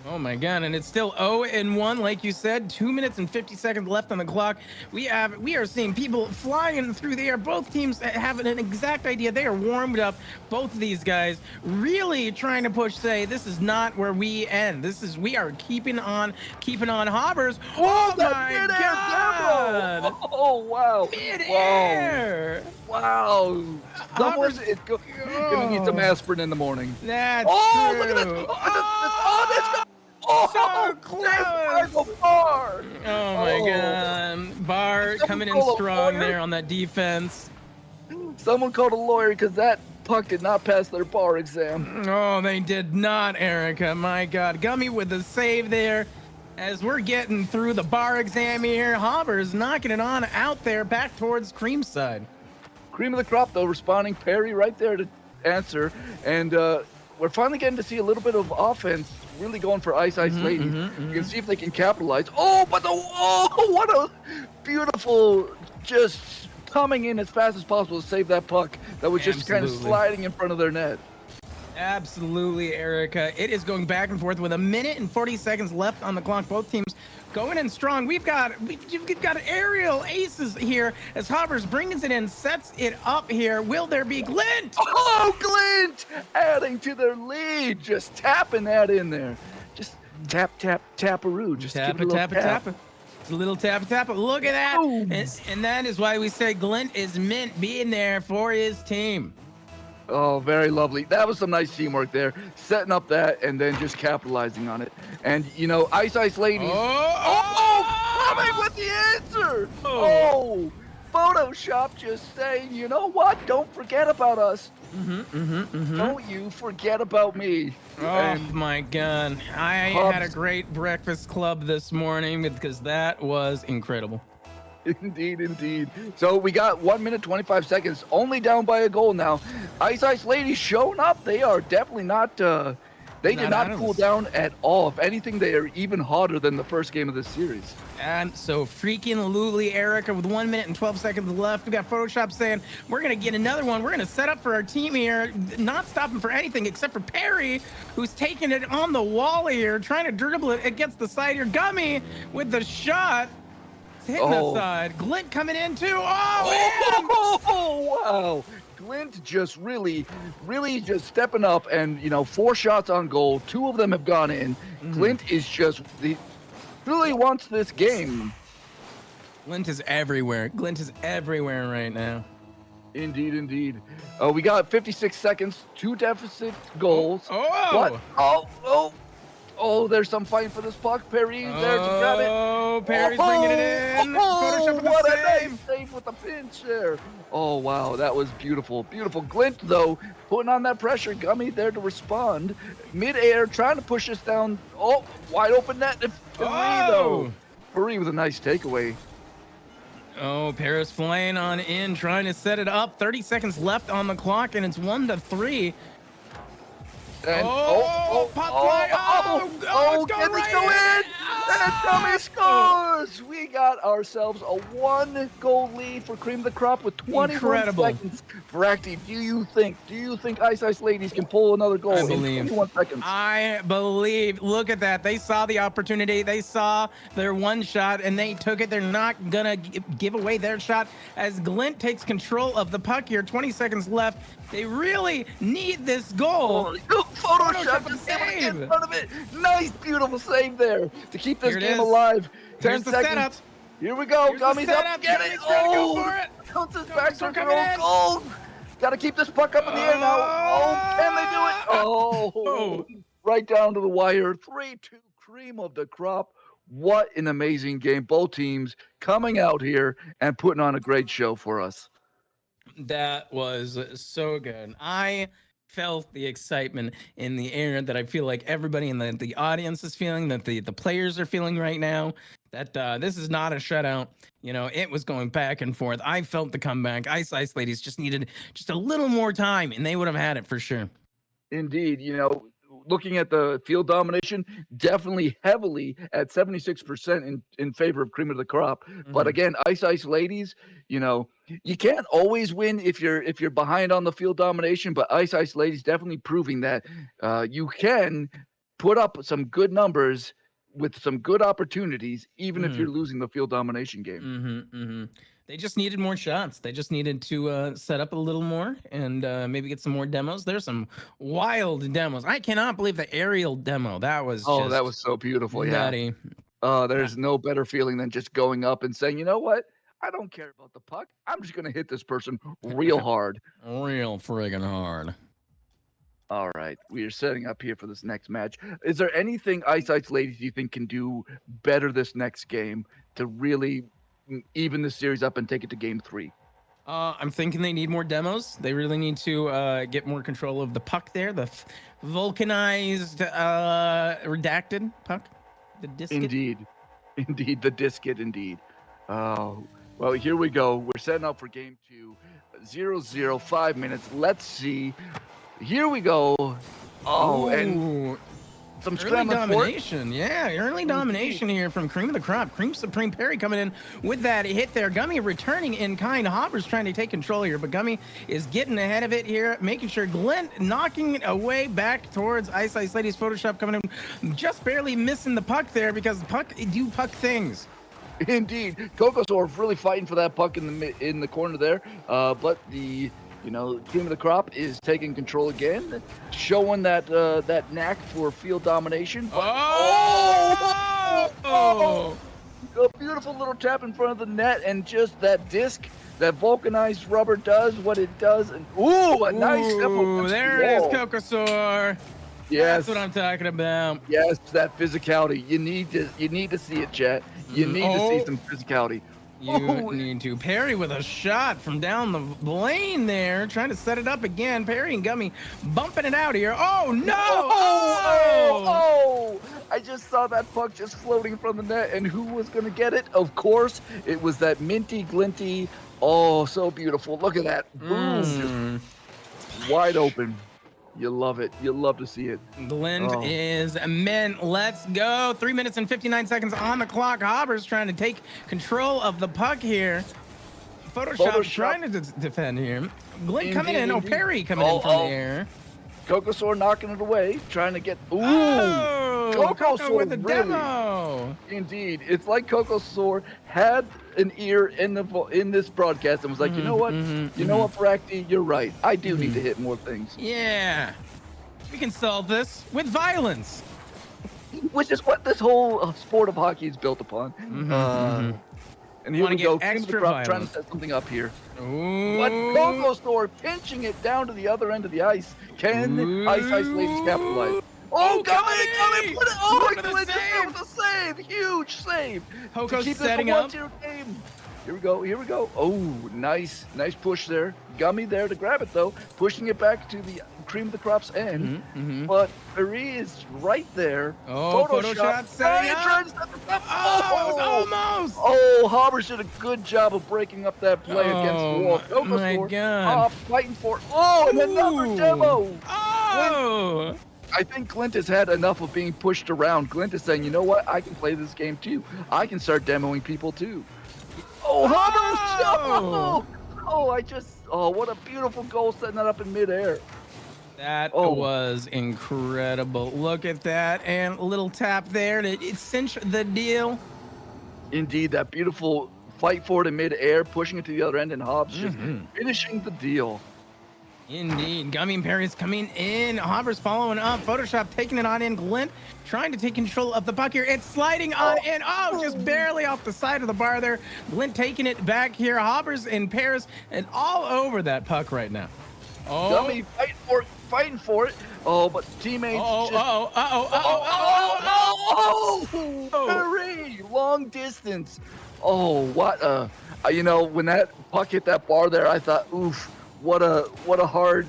Oh my God, and it's still 0-1, like you said, 2 minutes and 50 seconds left on the clock. We are seeing people flying through the air. Both teams have an exact idea. They are warmed up. Both of these guys really trying to push, say, this is not where we end. We are keeping on Hobbers. Oh my God!
Oh wow!
Mid-air!
Wow! Someone's gonna need some aspirin in the morning.
That's
true.
Look at this! So close!
Bar.
Oh my God. Bar coming in strong there on that defense.
Someone called a lawyer because that puck did not pass their bar exam.
Oh, they did not, Erica. My God. Gummy with the save there. As we're getting through the bar exam here, Hobbers knocking it on out there back towards Cream's side.
Cream of the Crop, though, responding. Perry right there to answer. And we're finally getting to see a little bit of offense really going for Ice Ladies. You can see if they can capitalize. What a beautiful, just coming in as fast as possible to save that puck that was just kind of sliding in front of their net.
Absolutely, Erica. It is going back and forth with 1 minute and 40 seconds left on the clock. Both teams going in strong. We've got aerial aces here as Hobbers brings it in, sets it up here. Will there be Glint?
Oh, Glint adding to their lead, just tapping that in there. Just tap, tap-a-roo. Just
tap it, tap. It's a little tap. Look at that. And that is why we say Glint is meant being there for his team.
Oh, very lovely. That was some nice teamwork there. Setting up that and then just capitalizing on it. And, Ice Ladies. Coming with the answer. Photoshop just saying, you know what? Don't forget about us. Don't you forget about me.
My God. I had a great breakfast club this morning because that was incredible.
Indeed. So we got 1 minute 25 seconds, only down by a goal now. Ice Ladies showing up. They are definitely not. They did not cool down at all. If anything, they are even hotter than the first game of this series.
And so freaking Luli, Erica, with 1 minute and 12 seconds left. We got Photoshop saying we're gonna get another one. We're gonna set up for our team here, not stopping for anything except for Perry, who's taking it on the wall here, trying to dribble it against the side here. Gummy with the shot. hitting
Oh.
upside. Glint coming in too. Oh, man.
Oh, wow. Glint just really just stepping up, and 4 shots on goal. 2 of them have gone in. Glint is just really wants this game.
Glint is everywhere. Glint is everywhere right now.
Indeed, indeed. We got 56 seconds, 2 deficit goals.
Oh.
What? Oh, there's some fighting for this puck. Perry there to grab it.
Oh, Perry's bringing it in. Photoshop with
What
the
a
save.
nice save with the pinch there. Oh, wow, that was beautiful. Beautiful. Glint, though, putting on that pressure. Gummy there to respond. Mid-air, trying to push us down. Oh, wide open net. Perry, though. Perry with a nice takeaway.
Oh, Paris flying on in, trying to set it up. 30 seconds left on the clock, and it's 1-3.
And
pop fly. It's going right
in. And Gummy scores. We got ourselves a 1-goal lead for Cream of the Crop with 21 seconds. Veracti, do you think Ice Ice Ladies can pull another goal in 21 seconds?
I believe. Look at that. They saw the opportunity. They saw their one shot, and they took it. They're not gonna give away their shot as Glint takes control of the puck here. 20 seconds left. They really need this goal.
Photoshop is able to get in front of it. Nice, beautiful save there to keep this game alive. 10 seconds.
Setup.
Here we go. Gummy's up. Get it. Bounces back to their own goal. Got to keep this puck up in the air now. Oh, can they do it? Oh, right down to the wire. 3-2 Cream of the Crop. What an amazing game. Both teams coming out here and putting on a great show for us.
That was so good. I felt the excitement in the air that I feel like everybody in the audience is feeling, that the players are feeling right now, that this is not a shutout. It was going back and forth. I felt the comeback. Ice Ice Ladies just needed just a little more time, and they would have had it for sure.
Indeed. Looking at the field domination, definitely heavily at 76% in favor of Cream of the Crop. But again, Ice Ice Ladies, you can't always win if you're behind on the field domination, but Ice Ice Ladies definitely proving that you can put up some good numbers with some good opportunities, even if you're losing the field domination game.
They just needed more shots. They just needed to set up a little more and maybe get some more demos. There's some wild demos. I cannot believe the aerial demo. That was
that was so beautiful.
Nutty.
Yeah. There's no better feeling than just going up and saying, you know what? I don't care about the puck. I'm just gonna hit this person real hard.
Real friggin' hard.
All right, we are setting up here for this next match. Is there anything Ice Ice Ladies you think can do better this next game to really even the series up and take it to game 3?
I'm thinking they need more demos. They really need to get more control of the puck there, the vulcanized, redacted puck, the disket.
Indeed, the disket, indeed. Oh, well, here we go. We're setting up for game 2, 0-0, 5 minutes. Let's see. Here we go. Oh, and some
early domination. Yeah, early domination here from Cream of the Crop. Cream Supreme Perry coming in with that hit there. Gummy returning in kind. Hopper's trying to take control here, but Gummy is getting ahead of it here, making sure Glint knocking it away back towards Ice Ice Ladies. Photoshop coming in, just barely missing the puck there because puck do puck things.
Indeed, Kokosaur really fighting for that puck in the corner there, but the Cream of the Crop is taking control again, showing that that knack for field domination. But, a beautiful little tap in front of the net, and just that disc, that vulcanized rubber does what it does. And a nice step.
There it is, Kokosaur.
Yes,
that's what I'm talking about.
Yes, that physicality. You need to see it, chat. You need to see some physicality.
You need to. Perry with a shot from down the lane there, trying to set it up again. Perry and Gummy bumping it out here. Oh, no!
Oh! I just saw that puck just floating from the net, and who was going to get it? Of course, it was that minty, glinty. Oh, so beautiful. Look at that. Boom. Just wide open. You love it. You love to see it.
Glint is mint. Let's go. 3 minutes and 59 seconds on the clock. Hobber's trying to take control of the puck here. Photoshop trying to defend here. Glint coming in. Perry coming in from the air.
Cocosaur knocking it away, trying to get. Ooh!
Oh, Coco
Cocosaur
with the
really.
demo.
Indeed, it's like Cocosaur had an ear in this broadcast and was like, you know what, Bracty, you're right. I do need to hit more things.
Yeah, we can solve this with violence.
Which is what this whole sport of hockey is built upon. And here
Wanna
we go.
get
Cream of the
extra
crop trying to
violent.
set something up here.
Ooh.
But Cocosaur pinching it down to the other end of the ice. Can Ice Ladies capitalize? Oh, Gummy! Put it! Oh,
Look for the
Glint just
save.
with a save! Huge save!
Coco's
to keep
setting
this a
up.
1-0 game. Here we go. Oh, nice push there. Gummy there to grab it though, pushing it back to the Cream of the Crop's end. But Marie is right there.
Oh, Photoshop setting up.
Trying to set the up.
Oh, it was almost.
Oh, Hobbers did a good job of breaking up that play against the wall.
My
Cocosaur,
God.
fighting for it. Oh, and another demo.
Oh.
I think Glint has had enough of being pushed around. Glint is saying, you know what? I can play this game too. I can start demoing people too. Oh, Hobbers! Oh, what a beautiful goal setting that up in midair.
That was incredible. Look at that. And a little tap there to cinch the deal.
Indeed, that beautiful fight for it in midair, pushing it to the other end, and Hobbs just finishing the deal.
Indeed. Gummy and Perry's coming in. Hobbers following up. Photoshop taking it on in. Glint trying to take control of the puck here. It's sliding on in. Oh, just barely off the side of the bar there. Glint taking it back here. Hobbers and Paris and all over that puck right now. Oh.
Gummy fighting for it. Oh, but teammates Hurry! Long distance. Oh, what when that puck hit that bar there, I thought, oof, what a hard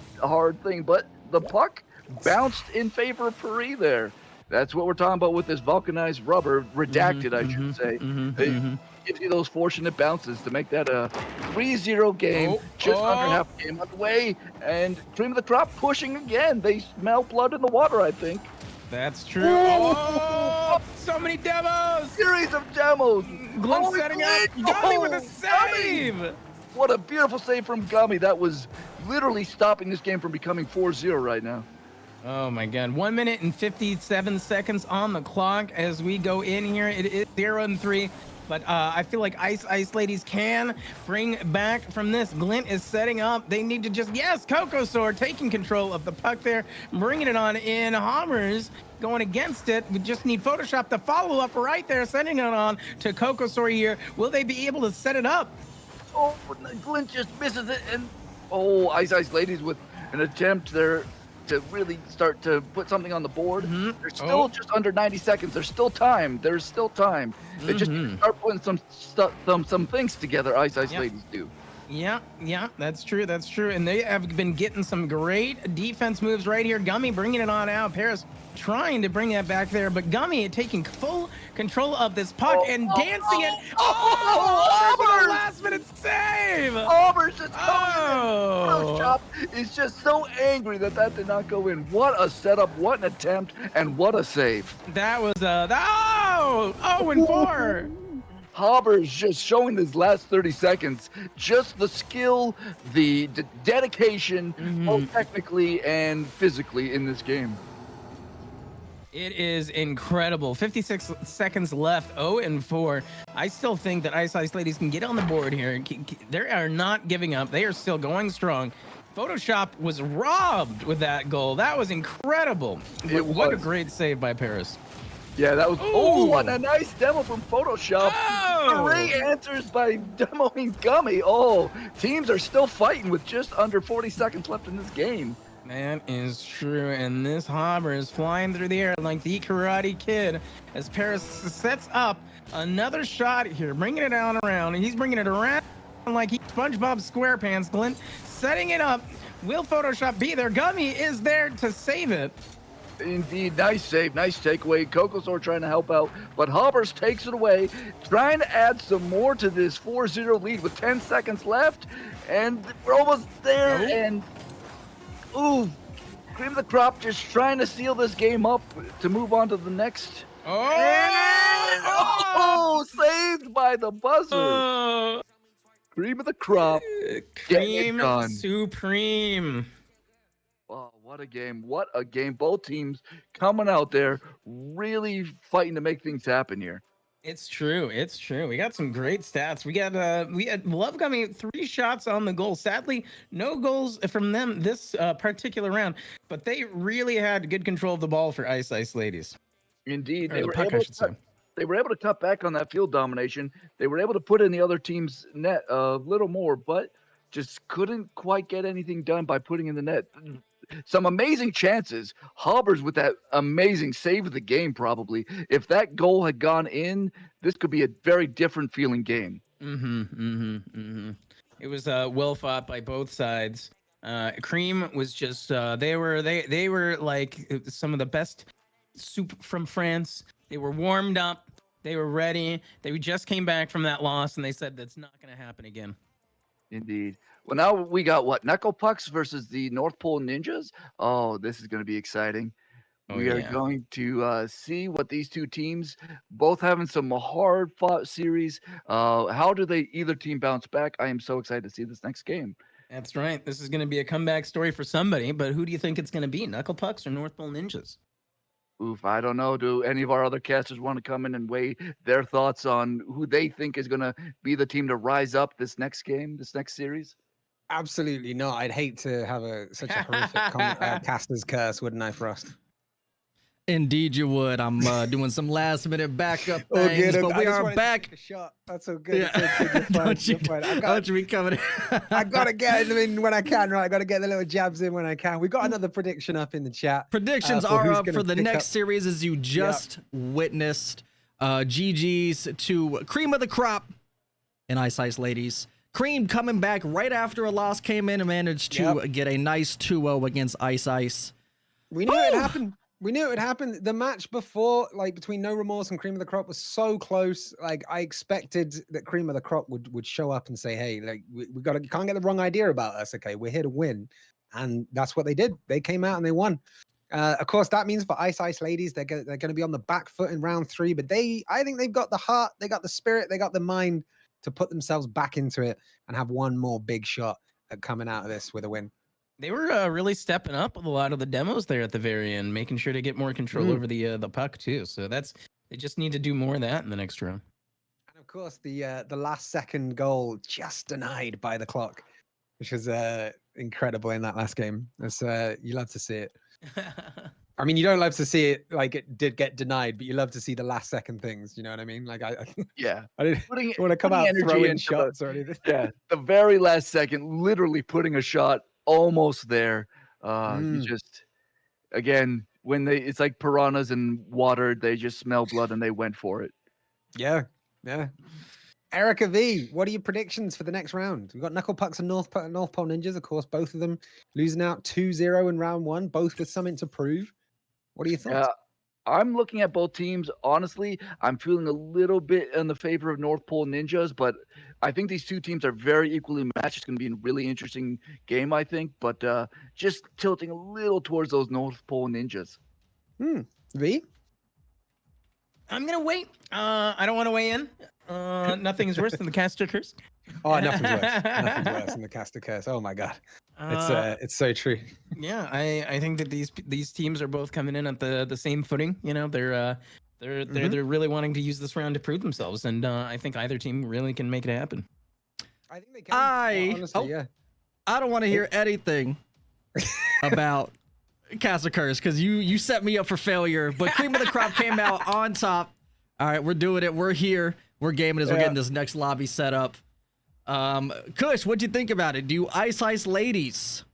thing. But the puck bounced in favor of Paris there. That's what we're talking about with this vulcanized rubber, redacted, I should say. It gives you those fortunate bounces to make that a 3-0 game, just under half a game on the way. And Cream of the Crop pushing again. They smell blood in the water, I think.
That's true. Oh, so many demos.
Series of demos.
Glint setting up. Gummy with a save.
Gummy. What a beautiful save from Gummy. That was literally stopping this game from becoming 4-0 right now.
Oh my God. 1 minute and 57 seconds on the clock as we go in here. It is 0-3. But I feel like Ice Ladies can bring back from this. Glint is setting up. They need to just, yes, Cocosaur taking control of the puck there, bringing it on in. Hammers going against it. We just need Photoshop to follow up right there, sending it on to Cocosaur here. Will they be able to set it up?
Oh, Glint just misses it. And Ice Ladies with an attempt there to really start to put something on the board. There's still just under 90 seconds. There's still time. They just start putting some things together. Ice Ladies do.
Yeah, that's true. And they have been getting some great defense moves right here. Gummy bringing it on out. Paris trying to bring that back there, but Gummy taking full control of this puck and dancing it. Oh, the last minute save.
Auburn just Photoshop is just so angry that did not go in. What a setup, what an attempt, and what a save.
That was 0-4.
Hobber's just showing his last 30 seconds, just the skill, the dedication, both technically and physically in this game.
It is incredible. 56 seconds left, 0-4. I still think that Ice Ladies can get on the board here. They are not giving up. They are still going strong. Photoshop was robbed with that goal. That was incredible. What a great save by Paris.
Yeah, that was. What a nice demo from Photoshop. Ray answers by demoing Gummy. Teams are still fighting with just under 40 seconds left in this game.
That is true, and this Hobber is flying through the air like the Karate Kid as Paris sets up another shot here, bringing it down around, and he's bringing it around like he's SpongeBob SquarePants. Glint setting it up. Will Photoshop be there? Gummy is there to save it.
Indeed, nice save, nice takeaway. Cocosaur trying to help out, but Hobbers takes it away, trying to add some more to this 4-0 lead with 10 seconds left, and we're almost there, and Cream of the Crop just trying to seal this game up to move on to the next. Saved by the buzzer. Cream of the Crop.
Cream Supreme.
Wow, What a game. What a game. Both teams coming out there really fighting to make things happen here.
It's true. It's true. We got some great stats. We had Love coming 3 shots on the goal. Sadly, no goals from them this particular round, but they really had good control of the ball for Ice Ice Ladies.
Indeed.
Or the puck, I should say.
They were able to cut back on that field domination. They were able to put in the other team's net a little more, but just couldn't quite get anything done by putting in the net. Some amazing chances. Hobbers with that amazing save of the game, probably. If that goal had gone in, this could be a very different feeling game.
It was well fought by both sides. Cream was just they were like some of the best soup from France. They were warmed up. They were ready. They just came back from that loss, and they said that's not going to happen again.
Indeed. Well, now we got what? Knuckle Pucks versus the North Pole Ninjas. Oh, this is going to be exciting. We are going to see what these two teams, both having some hard-fought series. How do either team bounce back? I am so excited to see this next game.
That's right. This is going to be a comeback story for somebody, but who do you think it's going to be? Knuckle Pucks or North Pole Ninjas?
Oof, I don't know. Do any of our other casters want to come in and weigh their thoughts on who they think is going to be the team to rise up this next game, this next series?
Absolutely not. I'd hate to have such a horrific caster's curse, wouldn't I, Frost?
Indeed, you would. I'm doing some last-minute backup
Oh,
things,
good.
but
I
we
just
are
wanted to
back.
take a shot. That's so good.
Yeah.
It's so good. You're fine.
Don't you,
You're fine.
don't you be coming in.
I gotta get them in when I can, right? I gotta get the little jabs in when I can. We got another prediction up in the chat.
Predictions
for
are
who's
up
gonna
for the
pick
next
up-
series, as you just witnessed. GG's to Cream of the Crop and Ice Ice Ladies. Cream coming back right after a loss, came in and managed to get a nice 2-0 against Ice Ice.
We knew it happened. We knew it would happen. The match before, like between No Remorse and Cream of the Crop, was so close. Like I expected that Cream of the Crop would show up and say, "Hey, like we can't get the wrong idea about us. Okay, we're here to win," and that's what they did. They came out and they won. Of course, that means for Ice Ice Ladies, they're going to be on the back foot in round 3. But I think they've got the heart, they got the spirit, they got the mind to put themselves back into it and have one more big shot at coming out of this with a win.
They were really stepping up with a lot of the demos there at the very end, making sure to get more control over the puck too. So they just need to do more of that in the next round.
And of course, the last second goal just denied by the clock, which was incredible in that last game. It's you love to see it. I mean, you don't love to see it like it did get denied, but you love to see the last second things. You know what I mean? Like I didn't want to come out throwing shots or anything.
Yeah, the very last second, literally putting a shot almost there. You just, again, when it's like piranhas in water, they just smell blood and they went for it.
Yeah. Erica V, what are your predictions for the next round? We've got Knuckle Pucks and North Pole Ninjas, of course, both of them losing out 2-0 in round 1, both with something to prove. What are your thoughts?
I'm looking at both teams. Honestly, I'm feeling a little bit in the favor of North Pole Ninjas, but I think these two teams are very equally matched. It's going to be a really interesting game, I think, but just tilting a little towards those North Pole Ninjas.
V?
I'm going to wait. I don't want to weigh in. Nothing is worse than the caster curse.
Oh, nothing's worse. Nothing's worse than the caster curse. Oh my god, it's so true.
Yeah, I think that these teams are both coming in at the same footing. You know, they're really wanting to use this round to prove themselves, and I think either team really can make it happen.
I think they can. Honestly, yeah.
I don't want to hear anything about Caster Curse because you set me up for failure. But Cream of the Crop came out on top. All right, we're doing it. We're here. We're gaming as we're getting this next lobby set up. Kush, what'd you think about it? Do Ice Ice Ladies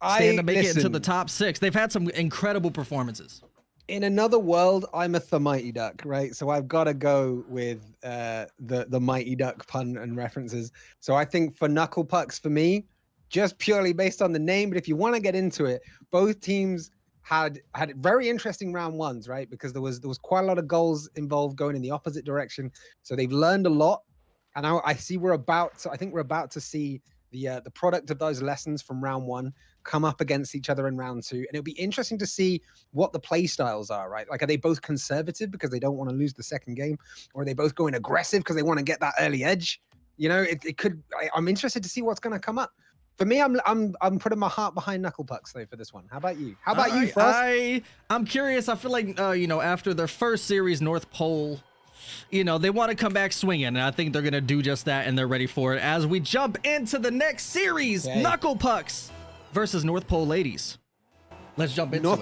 stand to make it into the top 6? They've had some incredible performances.
In another world, I'm the Mighty Duck, right? So I've got to go with the Mighty Duck pun and references. So I think for Knuckle Pucks, for me, just purely based on the name, but if you want to get into it, both teams had very interesting round 1s, right? Because there was quite a lot of goals involved going in the opposite direction. So they've learned a lot. And I think we're about to see the product of those lessons from round 1 come up against each other in round 2. And it'll be interesting to see what the play styles are, right? Like, are they both conservative because they don't want to lose the second game? Or are they both going aggressive because they want to get that early edge? You know, it could, I'm interested to see what's going to come up. For me, I'm putting my heart behind Knuckle Pucks though for this one. How about you? How about you, Frost?
I'm curious. I feel like you know, after their first series, North Pole, you know, they want to come back swinging, and I think they're gonna do just that, and they're ready for it. As we jump into the next series,
Okay.
Knuckle Pucks versus North Pole Ladies. Let's jump into it.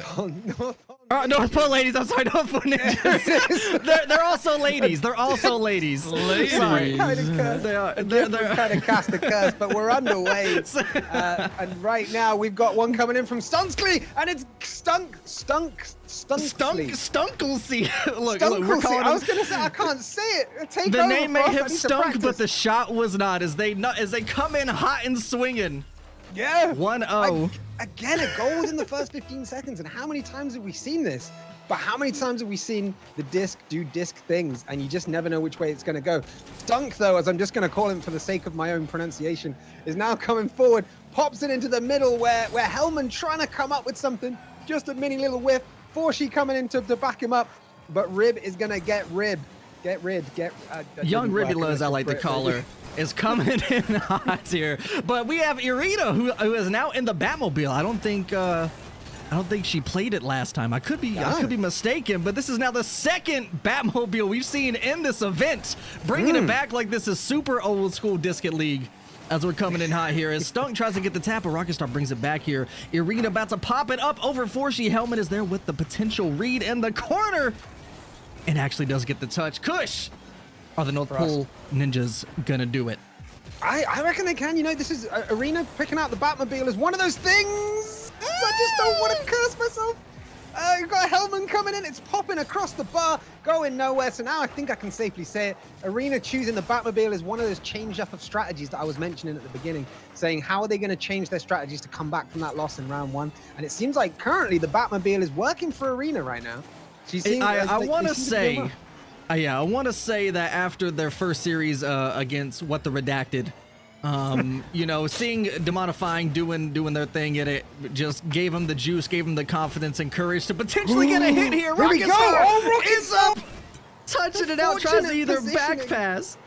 North Pole Ladies. I'm sorry, North Pole Ninjas. they're also ladies. They're also ladies. Sorry.
Kind of curse.
They're
kind of cast a curse, but we're underway. And right now we've got one coming in from Stunkley, and it's Stunkley.
Look, we're calling
I was gonna say I can't say it. Take
the
over,
name may
Frost. I
have
need to
stunk, but
practice.
the shot was not. As they come in hot and swinging.
Yeah.
1-0.
Again, a goal within the first 15 seconds. And how many times have we seen this? But how many times have we seen the disc do disc things, and you just never know which way it's going to go? Stunk, though, as I'm just going to call him for the sake of my own pronunciation, is now coming forward, pops it into the middle where Hellman trying to come up with something, just a mini little whiff. Forshi coming in to back him up, but Rib is going to get Rib.
Young Ribula, as I like to call her, is coming in hot here. But we have Irina, who is now in the Batmobile. I don't think she played it last time. I could be mistaken, but this is now the second Batmobile we've seen in this event. Bringing it back like this is super old school Discus League. As we're coming in hot here, as Stunk tries to get the tap, but Rocketstar brings it back here. Irina about to pop it up over Forshi. Helmet is there with the potential read in the corner, and actually does get the touch. Kush, are the North Pole Ninjas gonna do it?
I reckon they can. You know, this is Arena picking out the Batmobile is one of those things. I just don't want to curse myself. You've got Hellman coming in. It's popping across the bar, going nowhere. So now I think I can safely say it. Arena choosing the Batmobile is one of those change up of strategies that I was mentioning at the beginning, saying how are they going to change their strategies to come back from that loss in round one? And it seems like currently the Batmobile is working for Arena right now.
I want to say, I want to say that after their first series against What the Redacted, you know, seeing Demonifying doing their thing, it just gave them the juice, gave them the confidence and courage to potentially get a hit here.
Here we go. Oh, Rocket's
up, touching it out, tries to either back pass.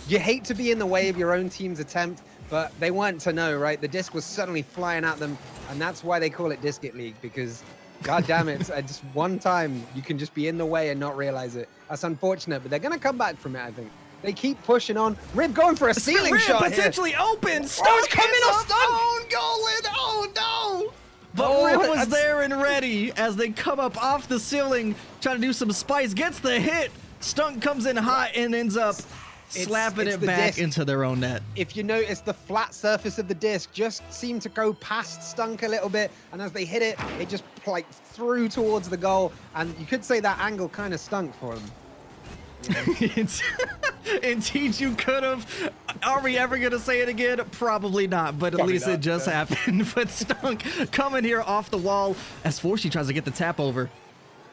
You hate to be in the way of your own team's attempt, but they weren't to know, right? The disc was suddenly flying at them, and that's why they call it Discus League, because God damn it, just one time you can just be in the way and not realize it. That's unfortunate, but they're going to come back from it, I think. They keep pushing on. Rib going for a ceiling
Rib
shot
potentially
here.
open. Stunk
coming off Stunk.
Own goal in. Oh no! But Rib was there and ready as they come up off the ceiling, trying to do some spice. Gets the hit. Stunk comes in hot and ends up slapping it back
disc
into their own net.
If you notice, the flat surface of the disc just seemed to go past Stunk a little bit, and as they hit it, it just like threw towards the goal, and you could say that angle kind of stunk for them.
Indeed, you could have. Are we ever gonna say it again? Probably not, but at least it just happened. But Stunk coming here off the wall as Forshi tries to get the tap over.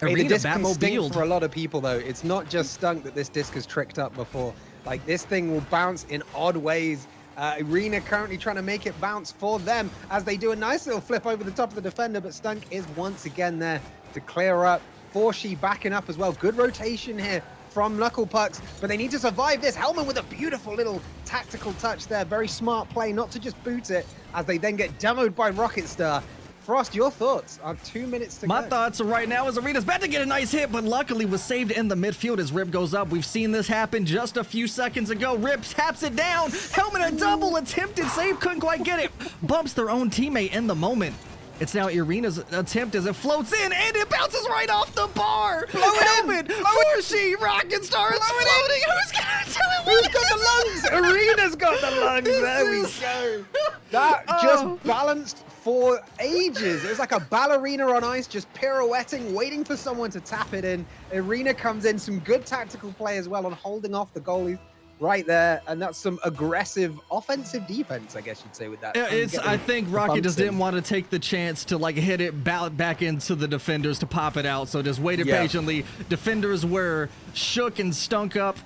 Hey, the disc can stink for a lot of people, though. It's not just Stunk that this disc has tricked up before. Like, this thing will bounce in odd ways. Arena currently trying to make it bounce for them as they do a nice little flip over the top of the defender, but Stunk is once again there to clear up. Forshi backing up as well. Good rotation here from Knuckle Pucks, but they need to survive this. Hellman with a beautiful little tactical touch there. Very smart play not to just boot it as they then get demoed by Rocketstar. Frost, your thoughts? 2 minutes to go.
My thoughts right now is Arena's about to get a nice hit, but luckily was saved in the midfield as Rib goes up. We've seen this happen just a few seconds ago. Rib taps it down. Hellman a double attempted save, couldn't quite get it. Bumps their own teammate in the moment. It's now Irina's attempt as it floats in, and it bounces right off the bar. Hellman, Forshi, Rocketstar, it's floating. Who's gonna tell him?
Who's got the lungs? Arena's got the lungs. There we go. That just balanced for ages. It was like a ballerina on ice, just pirouetting, waiting for someone to tap it in. Arena comes in, some good tactical play as well on holding off the goalies right there, and that's some aggressive offensive defense, I guess you'd say, with that.
I think Rocky just didn't want to take the chance to like hit it back into the defenders to pop it out, so just waited patiently. Defenders were shook and stunk up,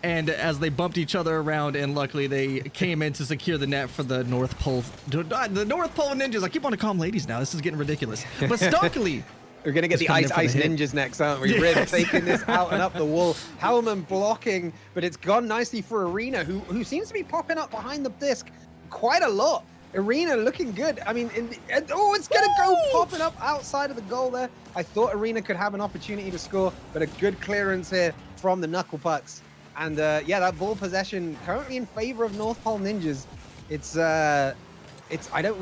and as they bumped each other around, and luckily they came in to secure the net for the North Pole. The North Pole Ninjas. I keep wanting to call them ladies now. This is getting ridiculous. But Stunkly.
We're going to get the Ice Ninjas next, aren't we? Rib taking this out and up the wall. Hellman blocking, but it's gone nicely for Arena, who seems to be popping up behind the disc. quite a lot. Arena looking good. I mean, it's going to go popping up outside of the goal there. I thought Arena could have an opportunity to score, but a good clearance here from the Knuckle Pucks. And yeah, that ball possession currently in favor of North Pole Ninjas. We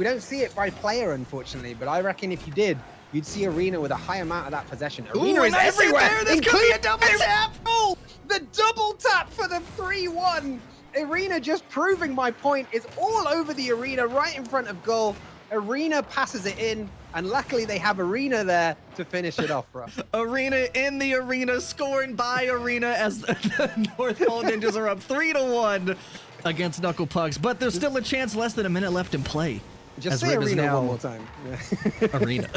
don't see it by player, unfortunately, but I reckon if you did, you'd see Arena with a high amount of that possession. Arena is everywhere.
This could be a double tap.
Oh, the double tap for the 3-1. Arena just proving my point is all over the Arena, right in front of goal. Arena passes it in, and luckily they have Arena there to finish it off for us.
Arena in the Arena, scoring by Arena as the North Pole Ninjas are up 3-1 against Knuckle Pucks, but there's still a chance, less than a minute left in play.
Just say Arena one more time. Yeah.
Arena.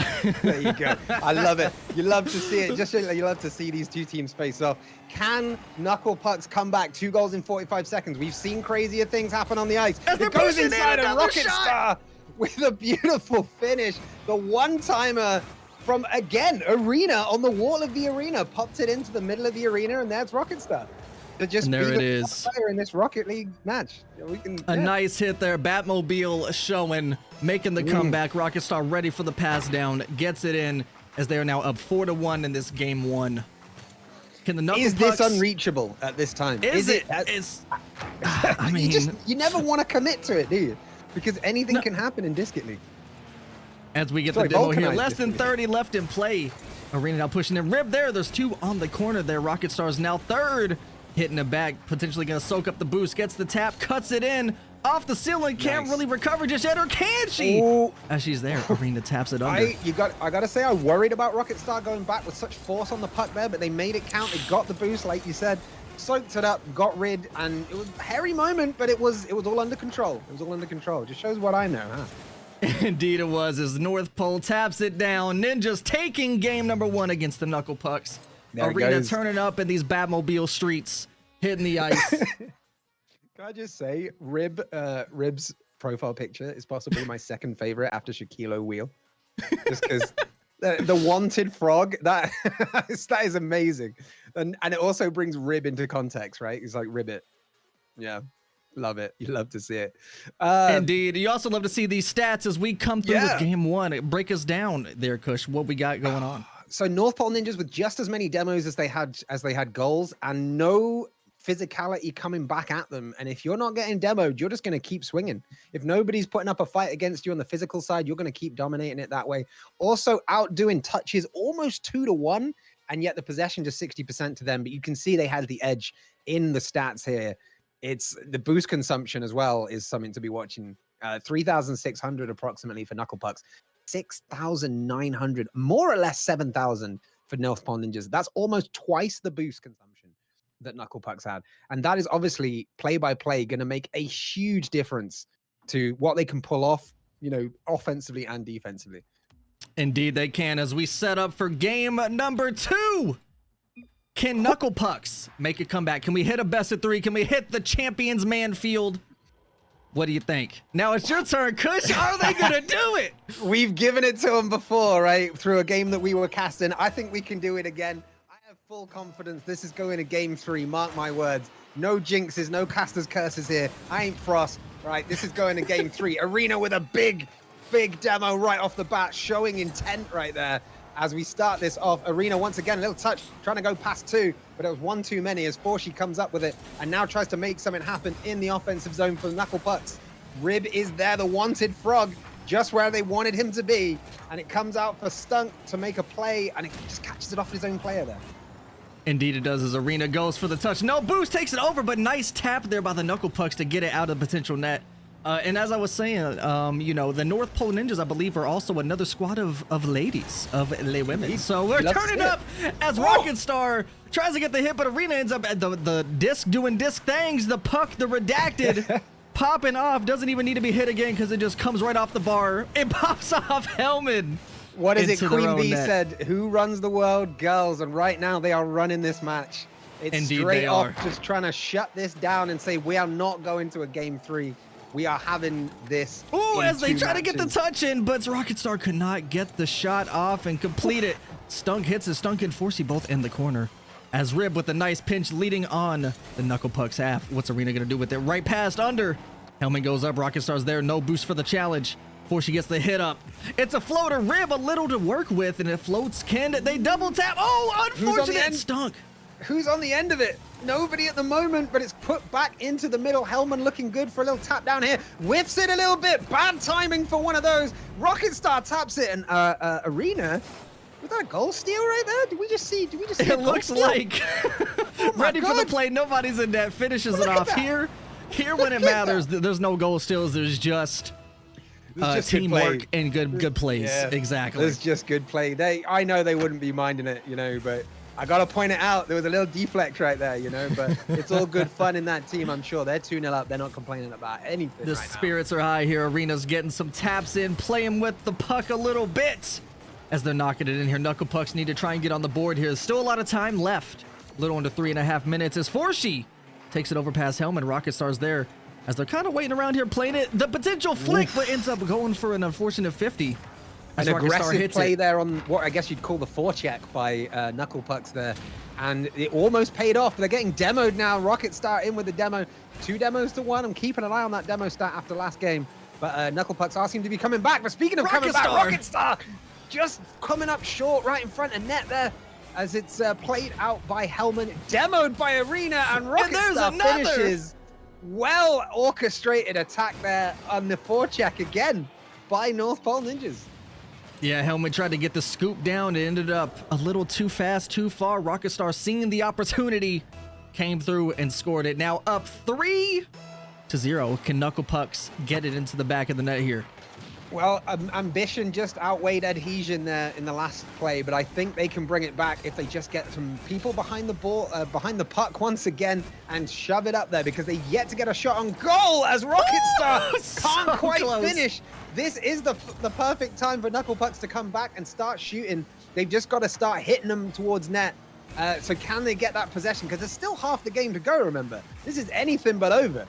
There you go. I love it. You love to see it. Just you love to see these two teams face off. Can Knuckle Pucks come back? 2 goals in 45 seconds. We've seen crazier things happen on the ice.
It
goes inside a Rocket Star with a beautiful finish. The one-timer from, again, Arena on the wall of the Arena. Popped it into the middle of the Arena, and there's Rocket Star. And
there it is.
In this Rocket League match.
A nice hit there. Batmobile showing, making the comeback. Rocket Star ready for the pass down, gets it in as they are now up 4-1 in this game 1. Can the Knuckle Pucks,
this unreachable at this time?
Is it? I mean,
you never want to commit to it, do you? Because anything can happen in Disc League.
As we get the demo here, less than 30 left in play. Arena now pushing in. Rib there. There's 2 on the corner there. Rocket Star's now 3rd. Hitting it back, potentially going to soak up the boost. Gets the tap, cuts it in. Off the ceiling, can't really recover just yet, or can she?
Ooh.
As she's there, Arena taps it under.
I got to say, I worried about Rocket Star going back with such force on the puck there, but they made it count. They got the boost, like you said. Soaked it up, got rid, and it was a hairy moment, but it was all under control. It was all under control. Just shows what I know, huh?
Indeed it was, as North Pole taps it down. Ninjas taking game number 1 against the Knuckle Pucks. Arena turning up in these Batmobile streets, hitting the ice.
Can I just say, Rib's profile picture is possibly my second favorite after Shaquille O'Neal. Just because the wanted frog, that is amazing. And it also brings Rib into context, right? It's like Ribbit. Yeah. Love it. You love to see it.
Indeed. You also love to see these stats as we come through this game 1. Break us down there, Kush. What we got going on?
So North Pole Ninjas with just as many demos as they had goals, and no physicality coming back at them. And if you're not getting demoed, you're just going to keep swinging. If nobody's putting up a fight against you on the physical side, you're going to keep dominating it that way. Also outdoing touches almost 2-1, and yet the possession just 60% to them. But you can see they had the edge in the stats here. It's the boost consumption as well is something to be watching. 3,600 approximately for Knuckle Pucks, 6,900, more or less 7,000 for North Pole Ninjas. That's almost twice the boost consumption that Knuckle Pucks had. And that is obviously play by play going to make a huge difference to what they can pull off, offensively and defensively.
Indeed they can, as we set up for game number 2. Can Knuckle Pucks make a comeback? Can we hit a best of 3? Can we hit the champions man field? What do you think? Now it's your turn, Kush. Are they going to do it?
We've given it to them before, right? Through a game that we were casting. I think we can do it again. I have full confidence this is going to game 3. Mark my words. No jinxes, no caster's curses here. I ain't Frost, right? This is going to game 3. Arena with a big demo right off the bat, showing intent right there. As we start this off, Arena once again, a little touch, trying to go past 2, but it was 1 too many as Forshi comes up with it and now tries to make something happen in the offensive zone for the Knuckle Pucks. Rib is there, the wanted frog, just where they wanted him to be, and it comes out for Stunk to make a play, and it just catches it off his own player there.
Indeed it does, as Arena goes for the touch. No, Boost takes it over, but nice tap there by the Knuckle Pucks to get it out of the potential net. And as I was saying, the North Pole Ninjas, I believe, are also another squad of ladies, of lay women. So we're turning up as Rocket Star tries to get the hit, but Arena ends up at the disc doing disc things. The puck, the redacted, popping off. Doesn't even need to be hit again because it just comes right off the bar. It pops off Hellman.
What is it? Queen Bee said, who runs the world? Girls. And right now they are running this match. It's
Indeed
straight off just trying to shut this down and say, we are not going to a game 3. We are having this.
Ooh, as they try to get the touch in, but Rocket Star could not get the shot off and complete it. Stunk hits it. Stunk and Forcey both in the corner. As Rib with a nice pinch leading on the Knuckle Pucks half. What's Arena going to do with it? Right past under. Helmet goes up. Rocket Star's there. No boost for the challenge. Before she gets the hit up. It's a floater rib, a little to work with, and it floats. Can they double tap? Oh, unfortunate. Stunk.
Who's on the end of it? Nobody at the moment, but it's put back into the middle. Hellman looking good for a little tap down here. Whiffs it a little bit. Bad timing for one of those. Rocket Star taps it, and Arena. Was that a goal steal right there? Did we just see?
It looks like ready for the play. Nobody's in net. Finishes it off here. Here when it matters, there's no goal steals. There's just teamwork and good plays. Yeah, exactly.
There's just good play. I know they wouldn't be minding it, but I got to point it out. There was a little deflect right there, but it's all good fun in that team, I'm sure. They're 2-0 up. They're not complaining about anything.
The spirits are high here. Arena's getting some taps in, playing with the puck a little bit as they're knocking it in here. Knuckle Pucks need to try and get on the board here. There's still a lot of time left. A little under 3.5 minutes as Forshi takes it over past Helmet. Rocket Star's there as they're kind of waiting around here playing it. The potential flick, but ends up going for an unfortunate 50.
An aggressive play there on what I guess you'd call the forecheck by Knuckle Pucks there. And it almost paid off. They're getting demoed now. Rocket Star in with the demo. 2 demos to 1. I'm keeping an eye on that demo stat after last game. But Knuckle Pucks are seem to be coming back. But speaking of coming back, Rocket Star just coming up short right in front of net there as it's played out by Hellman, demoed by Arena, and Rocket Star finishes. Well orchestrated attack there on the forecheck again by North Pole Ninjas.
Yeah, Helmet tried to get the scoop down. It ended up a little too fast, too far. Rocket Star seeing the opportunity, came through and scored it. Now up 3-0. Can Knuckle Pucks get it into the back of the net here?
Well, ambition just outweighed adhesion there in the last play, but I think they can bring it back if they just get some people behind the ball, behind the puck once again, and shove it up there because they've yet to get a shot on goal as Rocket Star can't quite finish. This is the perfect time for Knuckle Pucks to come back and start shooting. They've just got to start hitting them towards net. So can they get that possession? Because there's still half the game to go, remember. This is anything but over.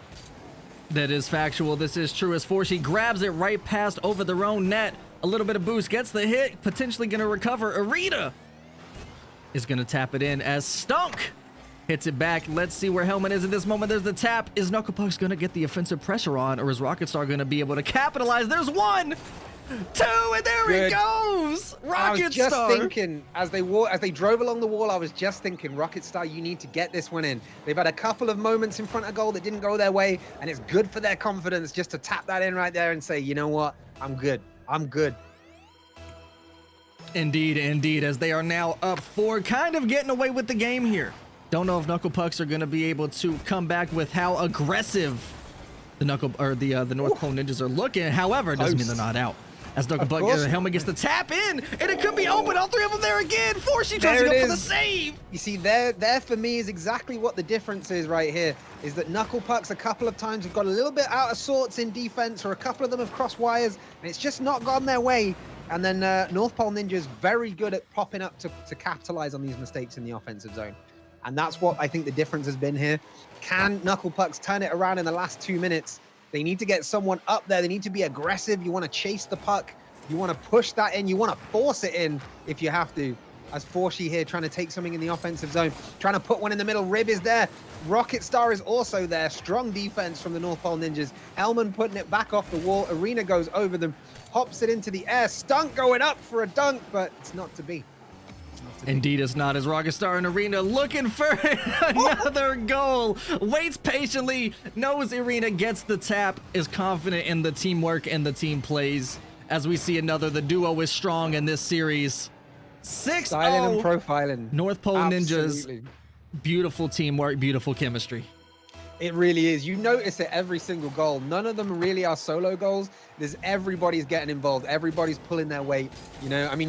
That is factual. This is true as Forshi grabs it right past over their own net. A little bit of boost, gets the hit, potentially going to recover. Arena is going to tap it in as Stunk hits it back. Let's see where Hellman is at this moment. There's the tap. Is Knuckle Pucks going to get the offensive pressure on, or is Rocket Star going to be able to capitalize? There's 1, 2, and there he goes. Rocket Star. I was just
thinking as they drove along the wall, I was just thinking, Rocket Star, you need to get this one in. They've had a couple of moments in front of goal that didn't go their way, and it's good for their confidence just to tap that in right there and say, you know what, I'm good. I'm good.
Indeed, as they are now up 4, kind of getting away with the game here. Don't know if Knuckle Pucks are going to be able to come back with how aggressive the North Pole Ninjas are looking. However, it doesn't mean they're not out. As Knuckle Pucks, Helmet gets the tap in, and it could be open. All 3 of them there again. Forshi tries to go for the save.
You see, there for me is exactly what the difference is right here, is that Knuckle Pucks a couple of times have got a little bit out of sorts in defense, or a couple of them have crossed wires, and it's just not gone their way. And then North Pole Ninjas very good at popping up to capitalize on these mistakes in the offensive zone. And that's what I think the difference has been here. Can Knuckle Pucks turn it around in the last 2 minutes? They need to get someone up there. They need to be aggressive. You want to chase the puck. You want to push that in. You want to force it in if you have to. As Forshi here trying to take something in the offensive zone, trying to put one in the middle. Rib is there. Rocket Star is also there. Strong defense from the North Pole Ninjas. Hellman putting it back off the wall. Arena goes over them, hops it into the air. Stunk going up for a dunk, but it's not to be.
Indeed, it's not. As Rocket Star and Arena looking for another goal. Waits patiently, knows Arena gets the tap, is confident in the teamwork and the team plays. As we see the duo is strong in this series. 6-0.
Styling and profiling.
North Pole Ninjas. Beautiful teamwork, beautiful chemistry.
It really is. You notice it every single goal. None of them really are solo goals. Everybody's getting involved. Everybody's pulling their weight. I mean,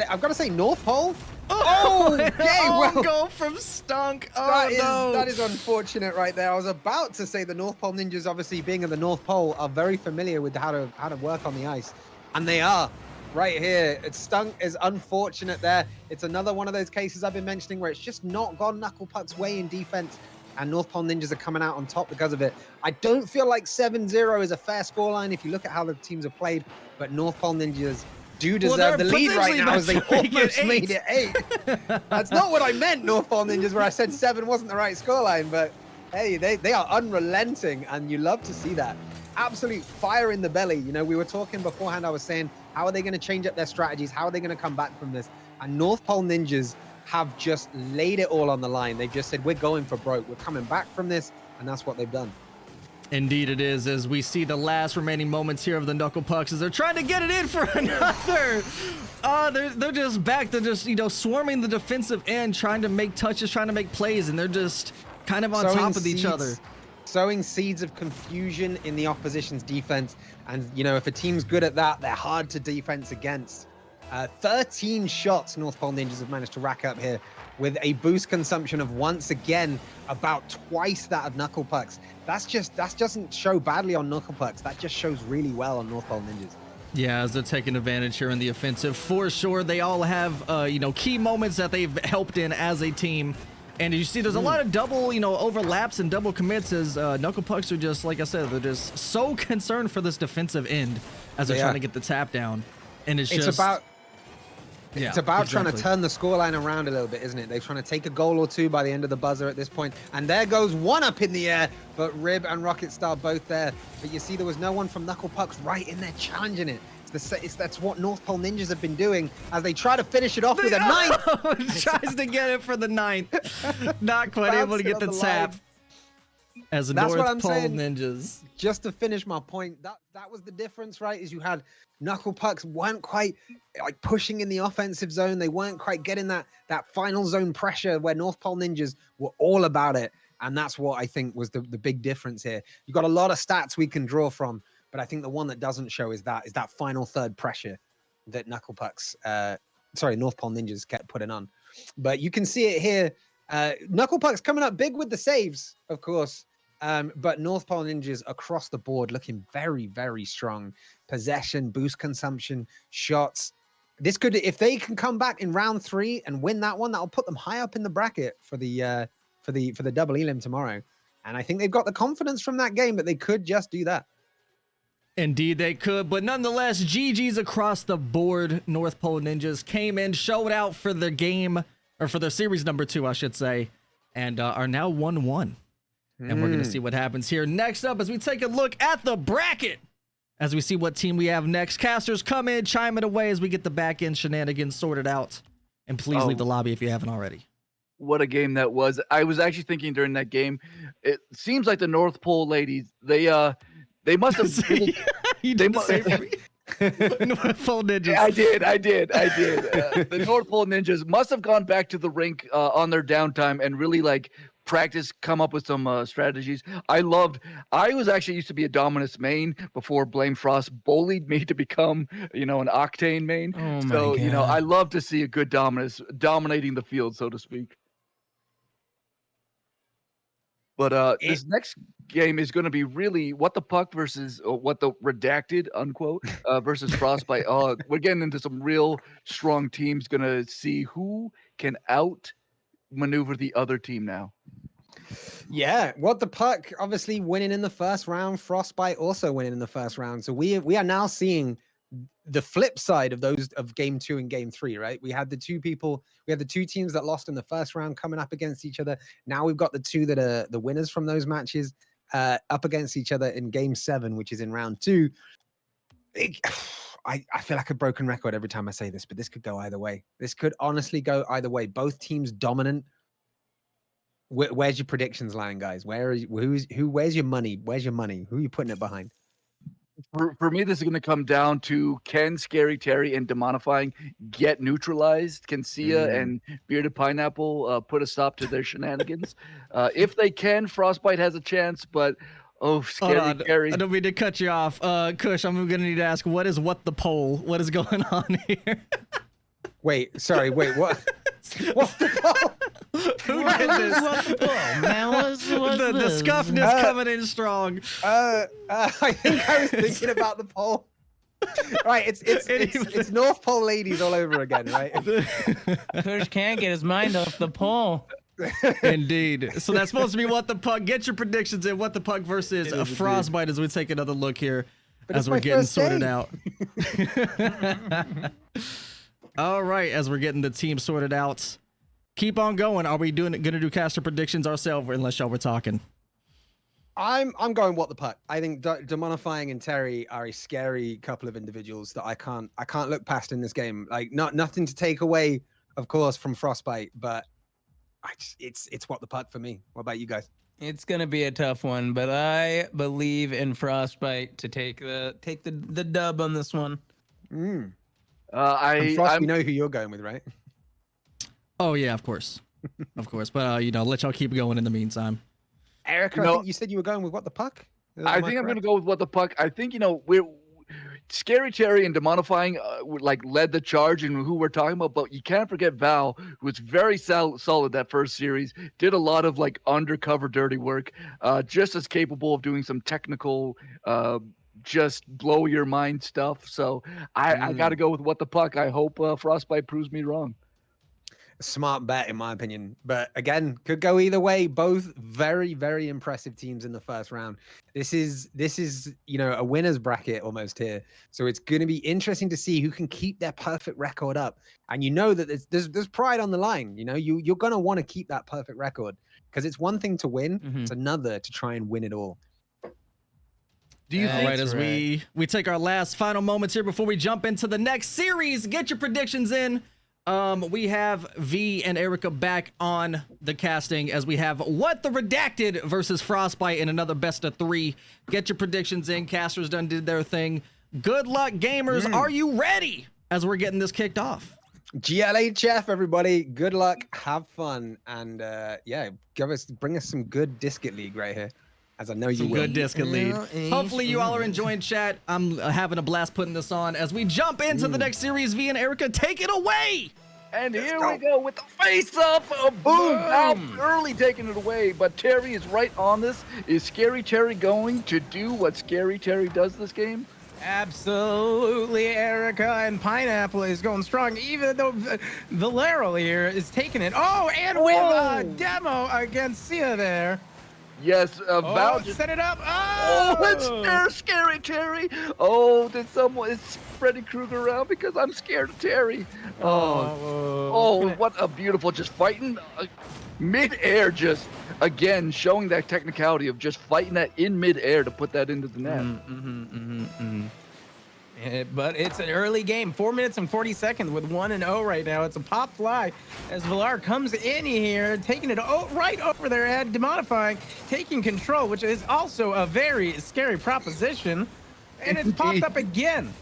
I've got to say, North Pole.
Goal from Stunk.
That is unfortunate right there. I was about to say the North Pole Ninjas, obviously being in the North Pole, are very familiar with how to work on the ice, and they are. Right here, Stunk is unfortunate there. It's another one of those cases I've been mentioning where it's just not gone Knuckle Puck's way in defense. And North Pole Ninjas are coming out on top because of it. I don't feel like 7-0 is a fair scoreline if you look at how the teams have played, but North Pole Ninjas do deserve the lead right now as they almost made it 8. That's not what I meant, North Pole Ninjas, where I said 7 wasn't the right scoreline, but Hey, they are unrelenting, and you love to see that. Absolute fire in the belly. You know, we were talking beforehand. I was saying, how are they going to change up their strategies? How are they going to come back from this? And North Pole Ninjas have just laid it all on the line. They've just said, we're going for broke. We're coming back from this, and that's what they've done.
Indeed it is, as we see the last remaining moments here of the Knuckle Pucks as they're trying to get it in for another. They're just back. They're just, you know, swarming the defensive end, trying to make touches, trying to make plays, and they're just kind of on top of each other.
Sowing seeds of confusion in the opposition's defense. And, you know, if a team's good at that, they're hard to defense against. 13 shots North Pole Ninjas have managed to rack up here with a boost consumption of, once again, about twice that of Knuckle Pucks. That doesn't show badly on Knuckle Pucks. That just shows really well on North Pole Ninjas. Yeah,
as they're taking advantage here in the offensive, for sure. They all have, you know, key moments that they've helped in as a team. And you see there's a lot of double, you know, overlaps and double commits as Knuckle Pucks are just, like I said, they're just so concerned for this defensive end as they're trying to get the tap down. And it's about trying to turn the scoreline around a little bit, isn't it? They're trying to take a goal or two by the end of the buzzer at this point. And there goes one up in the air, but Rib and Rocket Star both there. But you see there was no one from Knuckle Pucks right in there challenging it. That's what North Pole Ninjas have been doing as they try to finish it off with a ninth. Tries to get it for the ninth. Not quite able to get the tap. As North Pole Ninjas.
Just to finish my point, that was the difference, right? Is you had Knuckle Pucks weren't quite like pushing in the offensive zone. They weren't quite getting that final zone pressure where North Pole Ninjas were all about it. And that's what I think was the big difference here. You got a lot of stats we can draw from, but I think the one that doesn't show is that final third pressure that North Pole Ninjas kept putting on. But you can see it here. Knuckle Pucks coming up big with the saves, of course. But North Pole Ninjas across the board looking very, very strong. Possession, boost consumption, shots. This could, if they can come back in round 3 and win that one, that'll put them high up in the bracket for the double elim tomorrow. And I think they've got the confidence from that game that they could just do that.
Indeed they could, but nonetheless, GG's across the board. North Pole Ninjas came in, showed out for their game, or for their series number 2, I should say, and are now 1-1. And we're going to see what happens here. Next up, as we take a look at the bracket, as we see what team we have next. Casters, come in, chime it away as we get the back end shenanigans sorted out. And please leave the lobby if you haven't already.
What a game that was. I was actually thinking during that game, it seems like the North Pole ladies, they must have...
North Pole Ninjas.
I did. The North Pole Ninjas must have gone back to the rink on their downtime and really like practice, come up with some strategies. I was actually used to be a Dominus main before BlameFrost bullied me to become, you know, an Octane main. So, you know, I love to see a good Dominus dominating the field, so to speak. But this next game is going to be really What the Puck versus What the Redacted, unquote, versus Frostbite. We're getting into some real strong teams. Going to see who can outmaneuver the other team now.
Yeah, What the Puck obviously winning in the first round. Frostbite also winning in the first round. So we are now seeing the flip side of those of game 2 and game 3, right? We had the two teams that lost in the first round coming up against each other. Now we've got the two that are the winners from those matches up against each other in game 7, which is in round 2. I feel like a broken record every time I say this, but this could go either way. This could honestly go either way. Both teams dominant. Where's your predictions lying, guys? Where's your money? Where's your money? Who are you putting it behind?
For me, this is going to come down to can Scary Terry and Demonifying get neutralized? Can Sia and Bearded Pineapple put a stop to their shenanigans? If they can, Frostbite has a chance, but Scary Terry.
I don't mean to cut you off. Kush, I'm going to need to ask, what is What the Pole? What is going on here?
Wait, what? What's the pole?
Who did this?
What the pole, man?
The scuffness coming in strong.
I think I was thinking about the pole. Right, it's North Pole ladies all over again, right?
Kush can't get his mind off the pole.
Indeed. So that's supposed to be What the Puck. Get your predictions in What the Puck versus a Frostbite as we take another look here as we're getting sorted out. All right, as we're getting the team sorted out, keep on going. Are we gonna do caster predictions ourselves, unless y'all were talking?
I'm going what the puck. I think Demonifying and Terry are a scary couple of individuals that I can't look past in this game. Like nothing to take away, of course, from Frostbite, but it's what the puck for me. What about you guys?
It's gonna be a tough one, but I believe in Frostbite to take the dub on this one.
And Frost, we know who you're going with, right?
Oh yeah, of course, of course. But let y'all keep going in the meantime.
Erica, I think you said you were going with what the puck?
I think I'm going to go with what the puck. I think, we're Scary Terry and Demonifying led the charge in who we're talking about, but you can't forget Val, who was very solid that first series, did a lot of undercover dirty work, just as capable of doing some technical, just blow your mind stuff. So I got to go with what the puck. I hope Frostbite proves me wrong.
Smart bet, in my opinion. But again, could go either way. Both very, very impressive teams in the first round. This is a winner's bracket almost here. So it's going to be interesting to see who can keep their perfect record up. And that there's pride on the line. You're going to want to keep that perfect record, because it's one thing to win, it's another to try and win it all.
Do you think? Right, as we take our last final moments here before we jump into the next series, get your predictions in. We have V and Erica back on the casting as we have What the Redacted versus Frostbite in another best of 3. Get your predictions in. Casters done did their thing. Good luck, gamers. Are you ready as we're getting this kicked off?
GLHF, everybody. Good luck. Have fun. And bring us some good Disket League right here, as I know you will.
Good Disket League. Hopefully you all are enjoying chat. I'm having a blast putting this on as we jump into the next series. V and Erica, take it away.
And here we go with the face-off. Boom! Now early taking it away, but Terry is right on this. Is Scary Terry going to do what Scary Terry does this game?
Absolutely, Erica, and Pineapple is going strong, even though Valero here is taking it. Oh, and with a demo against Sia there.
Yes, Val just
set it up.
It's there, Scary Terry. Oh, is Freddy Krueger around? Because I'm scared of Terry. What a beautiful, just fighting mid-air, just again showing that technicality of just fighting that in mid-air to put that into the net.
But it's an early game, 4 minutes and 40 seconds with 1-0 right now. It's a pop fly as Villar comes in here, taking it right over their head, Demonifying, taking control, which is also a very scary proposition. And it's popped up again.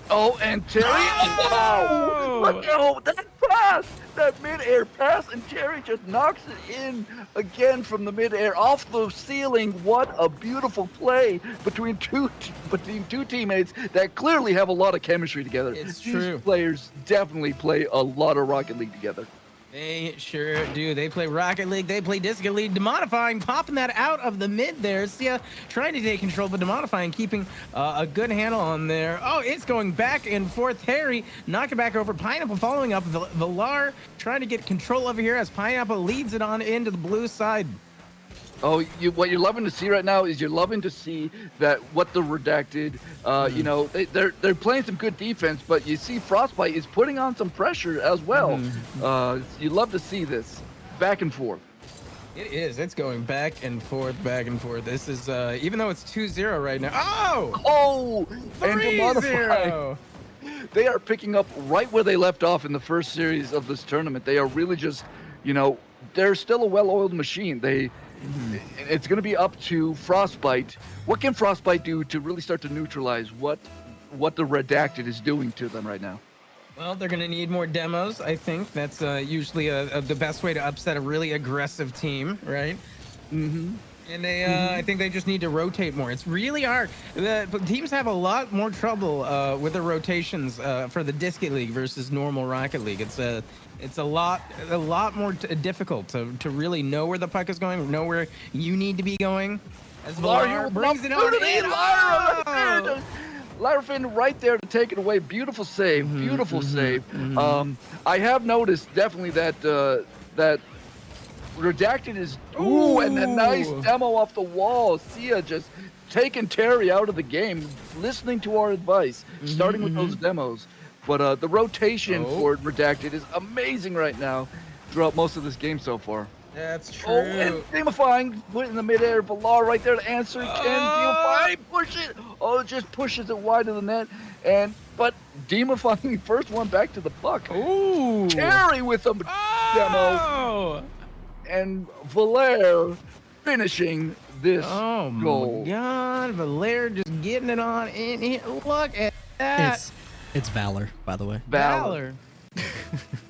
Oh, and Terry, that pass, that mid-air pass, and Terry just knocks it in again from the mid-air off the ceiling. What a beautiful play between two teammates that clearly have a lot of chemistry together.
It's
These
true.
players definitely play a lot of Rocket League together.
They sure do. They play Rocket League. They play Disco League. Demonifying, popping that out of the mid there. Sia trying to take control, but Demonifying keeping a good handle on there. Oh, it's going back and forth. Harry knocking back over. Pineapple following up. Villar trying to get control over here as Pineapple leads it on into the blue side.
Oh, what you're loving to see right now is you're loving to see that what the Redacted, they're playing some good defense, but you see Frostbite is putting on some pressure as well. You love to see this back and forth.
It is. It's going back and forth, back and forth. This is, even though it's 2-0 right now. Oh, 3-0.
They are picking up right where they left off in the first series of this tournament. They are really just, they're still a well-oiled machine. It's going to be up to Frostbite. What can Frostbite do to really start to neutralize what the Redacted is doing to them right now?
Well, they're going to need more demos. I think that's usually the best way to upset a really aggressive team, right? And I think they just need to rotate more. It's really hard. The teams have a lot more trouble with the rotations for the Disket League versus normal Rocket League. It's a lot more difficult to really know where the puck is going, know where you need to be going. As Villar brings it on in.
Lyra Finn right there to take it away. Beautiful save. Beautiful save. I have noticed definitely that Redacted is and a nice demo off the wall. Sia just taking Terry out of the game, listening to our advice, starting with those demos. But the rotation for Redacted is amazing right now throughout most of this game so far.
That's true.
Oh, and Demifying put it in the midair. Valar right there to answer. Can Demify push it? Oh, it just pushes it wide of the net. But Demifying first one back to the puck.
Ooh.
Terry with a demo. And Valer finishing this goal.
My God, Valer just getting it on in here. Look at that.
It's Valor, by the way.
Valor.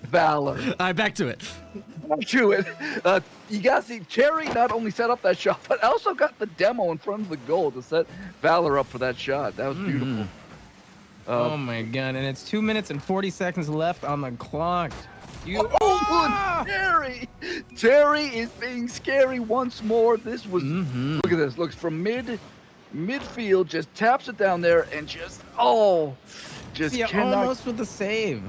Valor.
All right, back to it.
Back to it. You got to see Terry not only set up that shot, but also got the demo in front of the goal to set Valor up for that shot. That was beautiful.
Oh my God! And it's 2 minutes and 40 seconds left on the clock.
Terry! Terry is being scary once more. This was look at this. Looks from midfield, just taps it down there and just cannot,
almost with the save.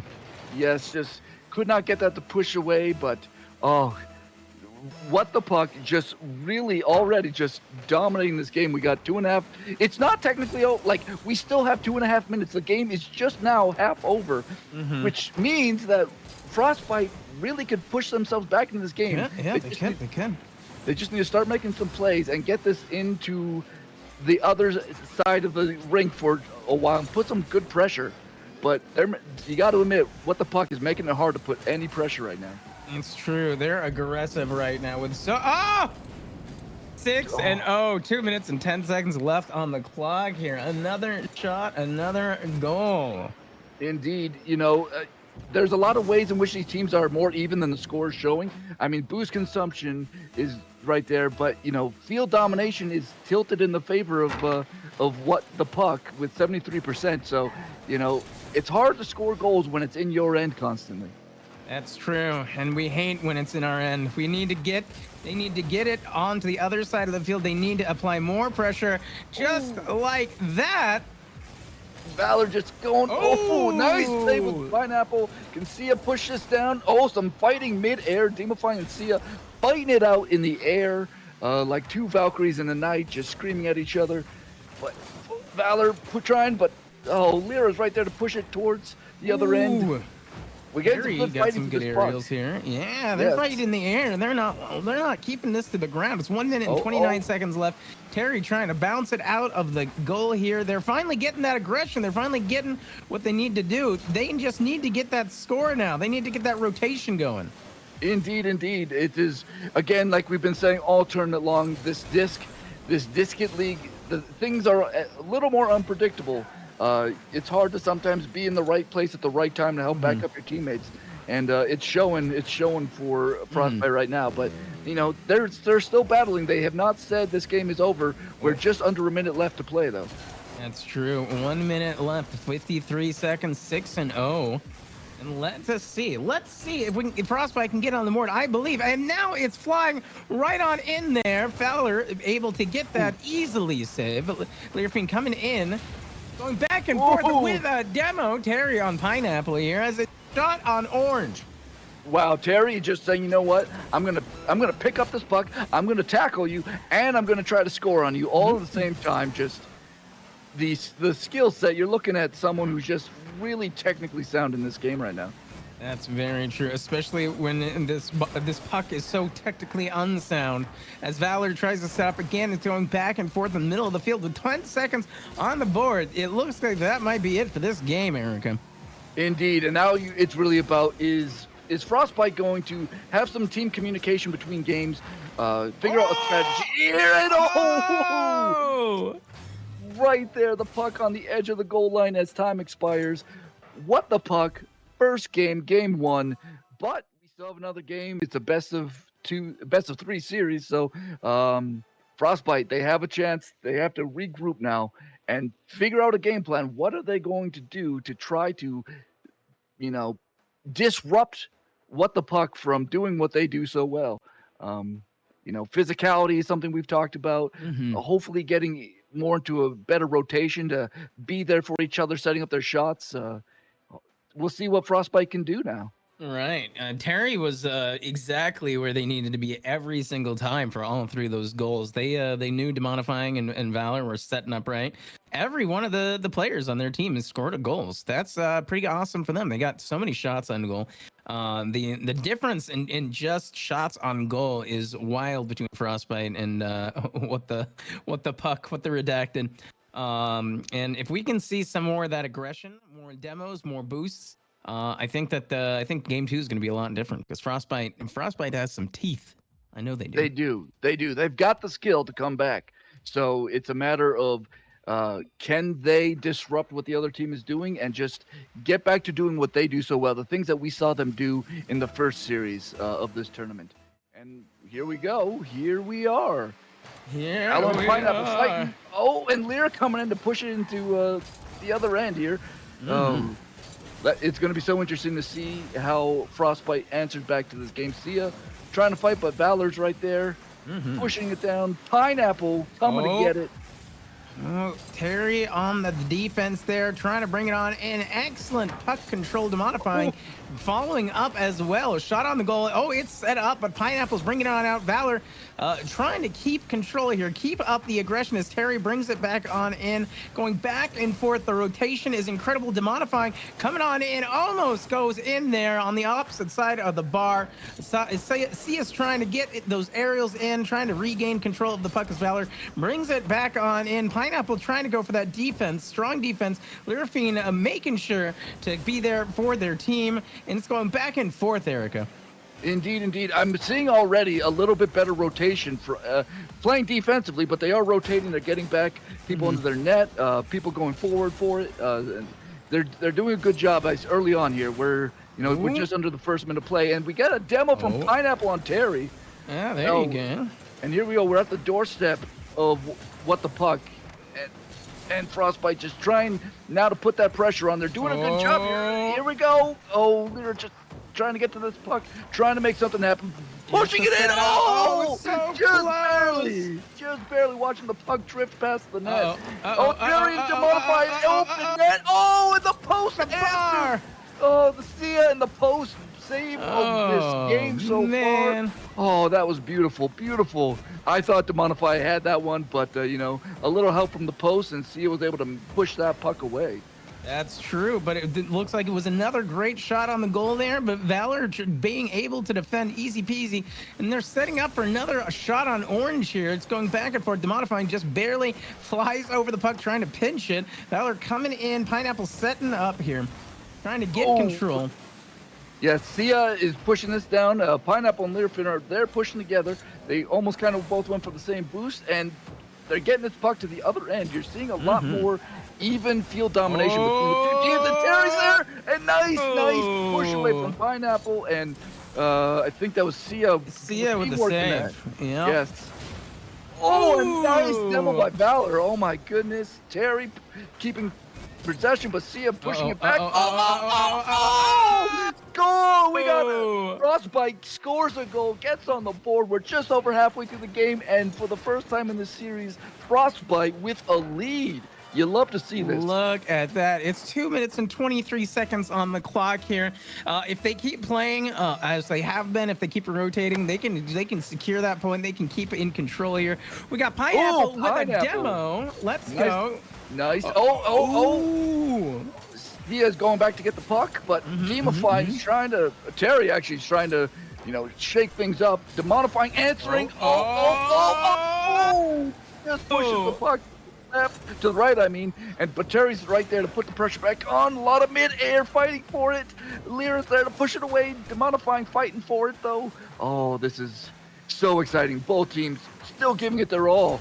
Yes, just could not get that to push away, but what the puck, just really already just dominating this game. We got 2.5. It's not technically like we still have 2.5 minutes. The game is just now half over, which means that Frostbite really could push themselves back into this game.
Yeah, they can.
They just need to start making some plays and get this into the other side of the rink for a while and put some good pressure. But you got to admit, what the puck is making it hard to put any pressure right now.
It's true. They're aggressive right now with 6-0. 2 minutes and 10 seconds left on the clock here. Another shot, another goal.
Indeed, there's a lot of ways in which these teams are more even than the score is showing. I mean, boost consumption is right there, but field domination is tilted in the favor of what the puck with 73%. So, it's hard to score goals when it's in your end constantly.
That's true, and we hate when it's in our end. They need to get it onto the other side of the field. They need to apply more pressure, just like that.
Valor just going. Oh, nice save with Pineapple. Can Sia push this down? Some fighting mid-air. Demifying and Sia fighting it out in the air like two Valkyries in the night, just screaming at each other. But Valor trying, but Lyra's right there to push it towards the other end. We get some good
aerials here. Yeah, they're fighting in the air. They're not keeping this to the ground. It's 1 minute and 29 seconds left. Terry trying to bounce it out of the goal here. They're finally getting that aggression. They're finally getting what they need to do. They just need to get that score now. They need to get that rotation going.
Indeed. It is, again, like we've been saying all tournament long, this Discit League, the things are a little more unpredictable. It's hard to sometimes be in the right place at the right time to help back up your teammates, and it's showing for Frostbite right now. But they're still battling. They have not said this game is over. We're just under a minute left to play, though.
That's true. 1 minute left, 53 seconds, 6-0. And let's see if Frostbite can get on the board. I believe, and now it's flying right on in there. Fowler able to get that easily saved. But Learfield coming in. Going back and forth with a demo. Terry on Pineapple here as a shot on Orange.
Wow, Terry just saying, you know what? I'm gonna pick up this puck. I'm gonna tackle you, and I'm gonna try to score on you all at the same time. Just the skill set. You're looking at someone who's just really technically sound in this game right now.
That's very true, especially when this puck is so technically unsound. As Valor tries to set up again, it's going back and forth in the middle of the field with 20 seconds on the board. It looks like that might be it for this game, Erica.
Indeed, and now it's really about is Frostbite going to have some team communication between games, figure out a strategy here, and right there, the puck on the edge of the goal line as time expires. What the puck? First game 1, but we still have another game. It's a best of 3 series. So Frostbite, they have a chance. They have to regroup now and figure out a game plan. What are they going to do to try to, disrupt what the puck from doing what they do so well? Physicality is something we've talked about. Hopefully getting more into a better rotation to be there for each other, setting up their shots. We'll see what Frostbite can do now.
Right. Terry was exactly where they needed to be every single time for all 3 of those goals. They knew Demonifying and Valor were setting up right. Every one of the players on their team has scored a goals. That's pretty awesome for them. They got so many shots on goal. The difference in just shots on goal is wild between Frostbite and what the redacted. And if we can see some more of that aggression, more demos, more boosts, I think that I think game 2 is going to be a lot different because Frostbite has some teeth. I know they do.
They do. They've got the skill to come back. So it's a matter of can they disrupt what the other team is doing and just get back to doing what they do so well, the things that we saw them do in the first series of this tournament. And here we go. Here we are.
Here
Alan
we
Pineapple
are.
fighting. Oh, and Lear coming in to push it into the other end here. It's going to be so interesting to see how Frostbite answers back to this game. Sia trying to fight, but Valor's right there, pushing it down. Pineapple coming to get it.
Oh, Terry on the defense there, trying to bring it on. An excellent puck control demodifying, following up as well. A shot on the goal. Oh, it's set up, but Pineapple's bringing it on out. Valor trying to keep control here, keep up the aggression as Terry brings it back on in, going back and forth. The rotation is incredible. Demodifying, coming on in, almost goes in there on the opposite side of the bar. Sia's trying to get those aerials in, trying to regain control of the puck as Valor brings it back on in. Pineapple trying to go for that defense, strong defense. Lyrafine making sure to be there for their team, and it's going back and forth, Erica.
Indeed. I'm seeing already a little bit better rotation for playing defensively, but they are rotating. They're getting back people into their net, people going forward for it. And they're doing a good job early on here. We're just under the first minute of play, and we got a demo from Pineapple on Terry.
Yeah, there you go.
And here we go. We're at the doorstep of what the puck. And Frostbite just trying now to put that pressure on. They're doing a good job here. Here we go. Oh, they're just trying to get to this puck, trying to make something happen. Pushing it in. Oh,
so
just barely watching the puck drift past the net. Terry demodified open net. Oh, and the post answer. Oh, the Sia and the post save of this game so far. Oh, that was beautiful. I thought Demonify had that one, but a little help from the post, and Sia was able to push that puck away.
That's true, but it looks like it was another great shot on the goal there, but Valor being able to defend easy peasy, and they're setting up for another shot on Orange here. It's going back and forth. Demodifying just barely flies over the puck, trying to pinch it. Valor coming in. Pineapple setting up here, trying to get control.
Yeah, Sia is pushing this down. Pineapple and Learfin they're pushing together. They almost kind of both went for the same boost, and they're getting this puck to the other end. You're seeing a lot more even field domination between the two teams. And Terry's there, and nice push away from Pineapple, and I think that was Sia.
Sia with the save. Yeah.
Yes. Oh, a nice demo by Valor. Oh my goodness. Terry keeping possession, but Sia pushing it back. Goal! We got it. Frostbite scores a goal, gets on the board. We're just over halfway through the game, and for the first time in this series, Frostbite with a lead. You love to see this.
Look at that. It's 2 minutes and 23 seconds on the clock here. If they keep playing as they have been, if they keep rotating, they can secure that point. They can keep it in control here. We got Pineapple with a demo. Let's go.
Nice. He is going back to get the puck, but Demify is trying to. Terry actually is trying to, shake things up. Demodifying, answering. Just pushes the puck left to the right, but Terry's right there to put the pressure back on. A lot of mid-air fighting for it. Lear's there to push it away. Demodifying, fighting for it though. Oh, this is so exciting. Both teams still giving it their all.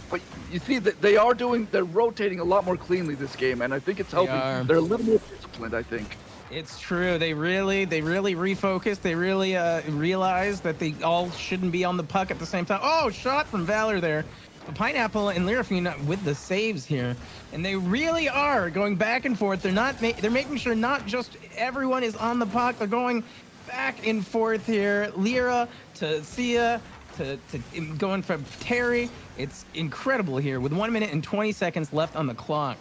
But you see that they're rotating a lot more cleanly this game, and I think it's helping. They're a little more disciplined, I think.
It's true. They really refocused. They really realized that they all shouldn't be on the puck at the same time. Oh, shot from Valor there. Pineapple and Lyrafine with the saves here, and they really are going back and forth. They're making sure not just everyone is on the puck. They're going back and forth here. Lyra to Sia to going from Terry. It's incredible here with 1 minute and 20 seconds left on the clock.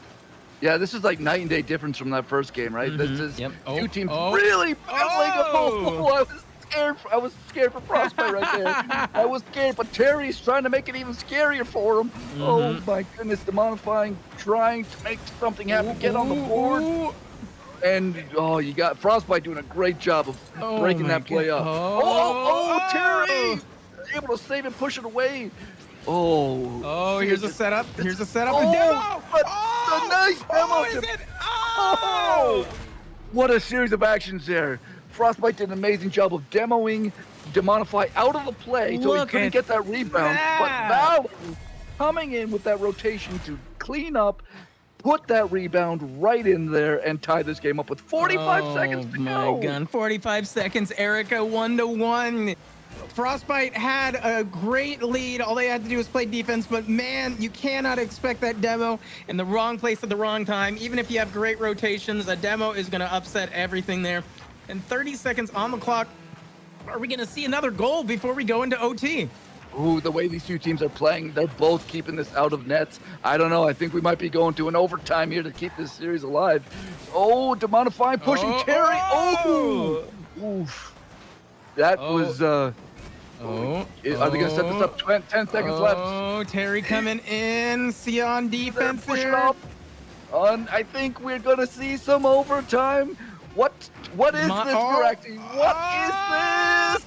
Yeah, this is like night and day difference from that first game, right? This is two teams really battling a goal. I was scared for Frostbite right there. I was scared, but Terry's trying to make it even scarier for him. Oh my goodness, Demodifying, trying to make something happen, get on the board. And you got Frostbite doing a great job of breaking that play up. Terry! Able to save and push it away.
Oh, here's a setup. Here's a setup.
Oh,
Demo!
but a nice demo.
Is it?
Oh! What a series of actions there. Frostbite did an amazing job of demoing Demonify out of the play so he couldn't get that rebound. But Valor coming in with that rotation to clean up, put that rebound right in there, and tie this game up with 45 seconds to go.
Oh my God, 45 seconds, Erica, 1-1. Frostbite had a great lead. All they had to do was play defense, but man, you cannot expect that demo in the wrong place at the wrong time. Even if you have great rotations, a demo is going to upset everything there. And 30 seconds on the clock. Are we going to see another goal before we go into OT?
Ooh, the way these two teams are playing, they're both keeping this out of nets. I don't know. I think we might be going to an overtime here to keep this series alive. Oh, Demonify pushing Terry. Oh! Oof. That was... Are they going to set this up? 10 seconds left.
Oh, Terry coming in. See on defense
pushing
here.
up. I think we're going to see some overtime. What is this, Correcting? What is this?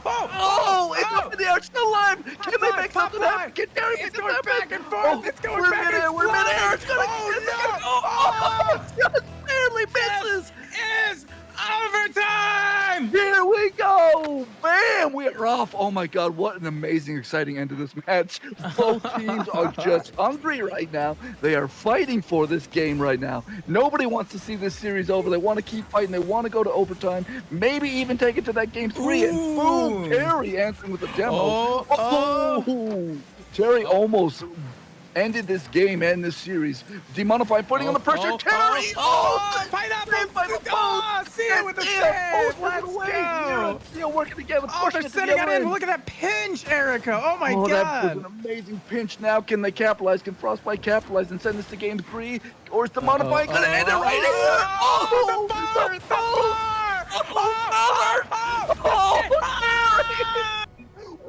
It's up in the air. It's still alive. Can they make something happen? Can Terry make something happen?
Back and forth. It's going back and forth.
We're mid-air. It's going to... Just barely misses.
Is overtime.
Here we go. Bam. We are off. Oh, my God. What an amazing, exciting end to this match. Both teams are just hungry right now. They are fighting for this game right now. Nobody wants to see this series over. They want to keep fighting. They want to go to overtime. Maybe even take it to that game 3. And boom, Terry answering with a demo. Terry almost ended this game and this series. Demonify putting on the pressure. Terry!
Pineapple! See it with the
save!
Let's go!
Still working together.
They're setting it in. Look at that pinch, Erica. Oh my God.
That was an amazing pinch. Now can they capitalize? Can Frostbite capitalize and send this to game 3? Or is Demonify going to end it right here?
The bar!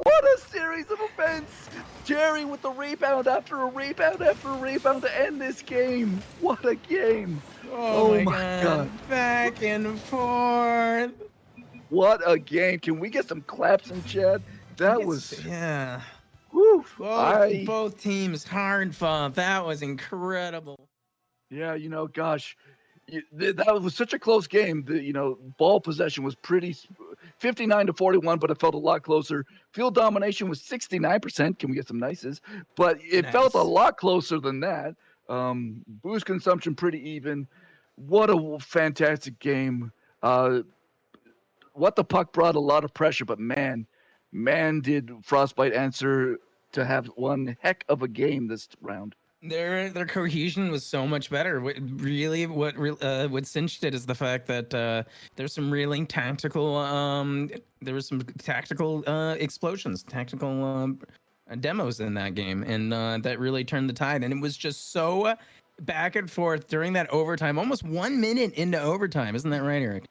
What a series of events! Jerry with the rebound after a rebound after a rebound to end this game. What a game!
Oh my God. Back and forth.
What a game! Can we get some claps in chat? That was Woo!
Both teams hard fought. That was incredible.
Yeah, gosh. That was such a close game. Ball possession was pretty 59-41, but it felt a lot closer. Field domination was 69%. Can we get some nices? But it felt a lot closer than that. Boost consumption pretty even. What a fantastic game. What the puck brought a lot of pressure, but man did Frostbite answer to have one heck of a game this round.
Their cohesion was so much better. What cinched it is the fact that there's some really tactical explosions, tactical demos in that game, and that really turned the tide. And it was just so back and forth during that overtime, almost 1 minute into overtime. Isn't that right, Eric?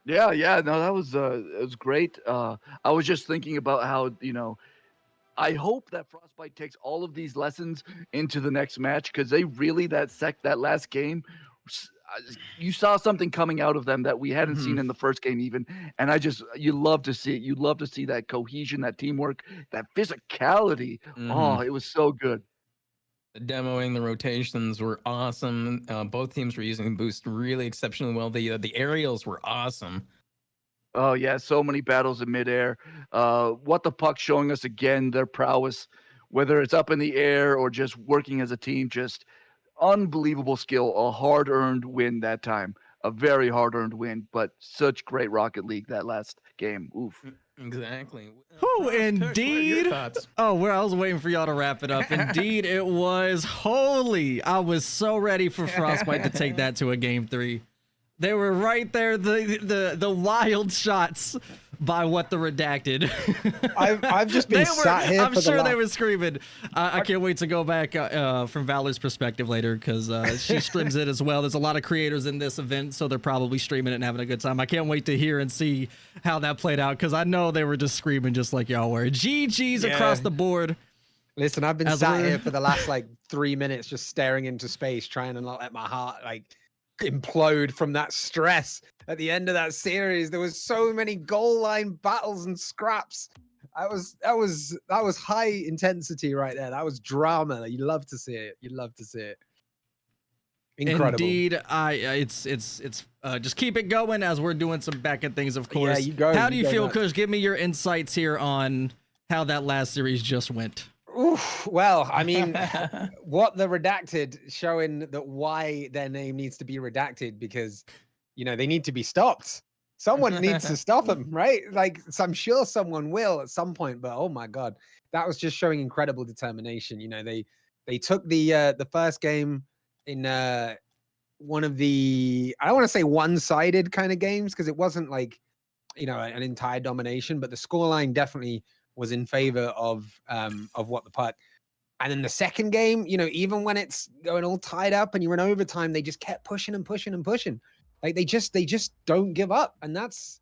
Yeah. No, that was it was great. I was just thinking about how I hope that Frostbite takes all of these lessons into the next match, because they really that last game, you saw something coming out of them that we hadn't seen in the first game even, and you love to see it. You love to see that cohesion, that teamwork, that physicality. Oh, it was so good.
The demoing, the rotations were awesome. Both teams were using boost really exceptionally well. The aerials were awesome.
Oh, yeah, so many battles in midair. What the puck showing us again their prowess, whether it's up in the air or just working as a team, just unbelievable skill. A hard-earned win that time. A very hard-earned win, but such great Rocket League that last game. Oof.
Exactly.
Oh, indeed. I was waiting for y'all to wrap it up. Indeed, it was. Holy, I was so ready for Frostbite to take that to a game 3. They were right there, the wild shots by What the Redacted.
I've just been sat here.
I'm sure they were screaming. I can't wait to go back from Valor's perspective later, because she streams it as well. There's a lot of creators in this event, so they're probably streaming it and having a good time. I can't wait to hear and see how that played out, because I know they were just screaming just like y'all were. GG's across the board.
Listen, I've been sat here for the last 3 minutes just staring into space, trying to not let my heart implode from that stress at the end of that series. There was so many goal line battles and scraps. That was high intensity right there. That was drama. You love to see it. You'd love to see it. Incredible.
Indeed, it's just keep it going as we're doing some back end things, of course.
Yeah, you go.
How do you feel,
nuts.
Kush? Give me your insights here on how that last series just went.
Oof, well, I mean, what the redacted showing that why their name needs to be redacted because, they need to be stopped. Someone needs to stop them, right? Like, so I'm sure someone will at some point, but oh my God, that was just showing incredible determination. They took the first game in one of the, I don't want to say one-sided kind of games because it wasn't like, an entire domination, but the scoreline definitely was in favor of What the Puck. And then the second game, even when it's going all tied up and you're in overtime, they just kept pushing and pushing and pushing. Like they just don't give up. And that's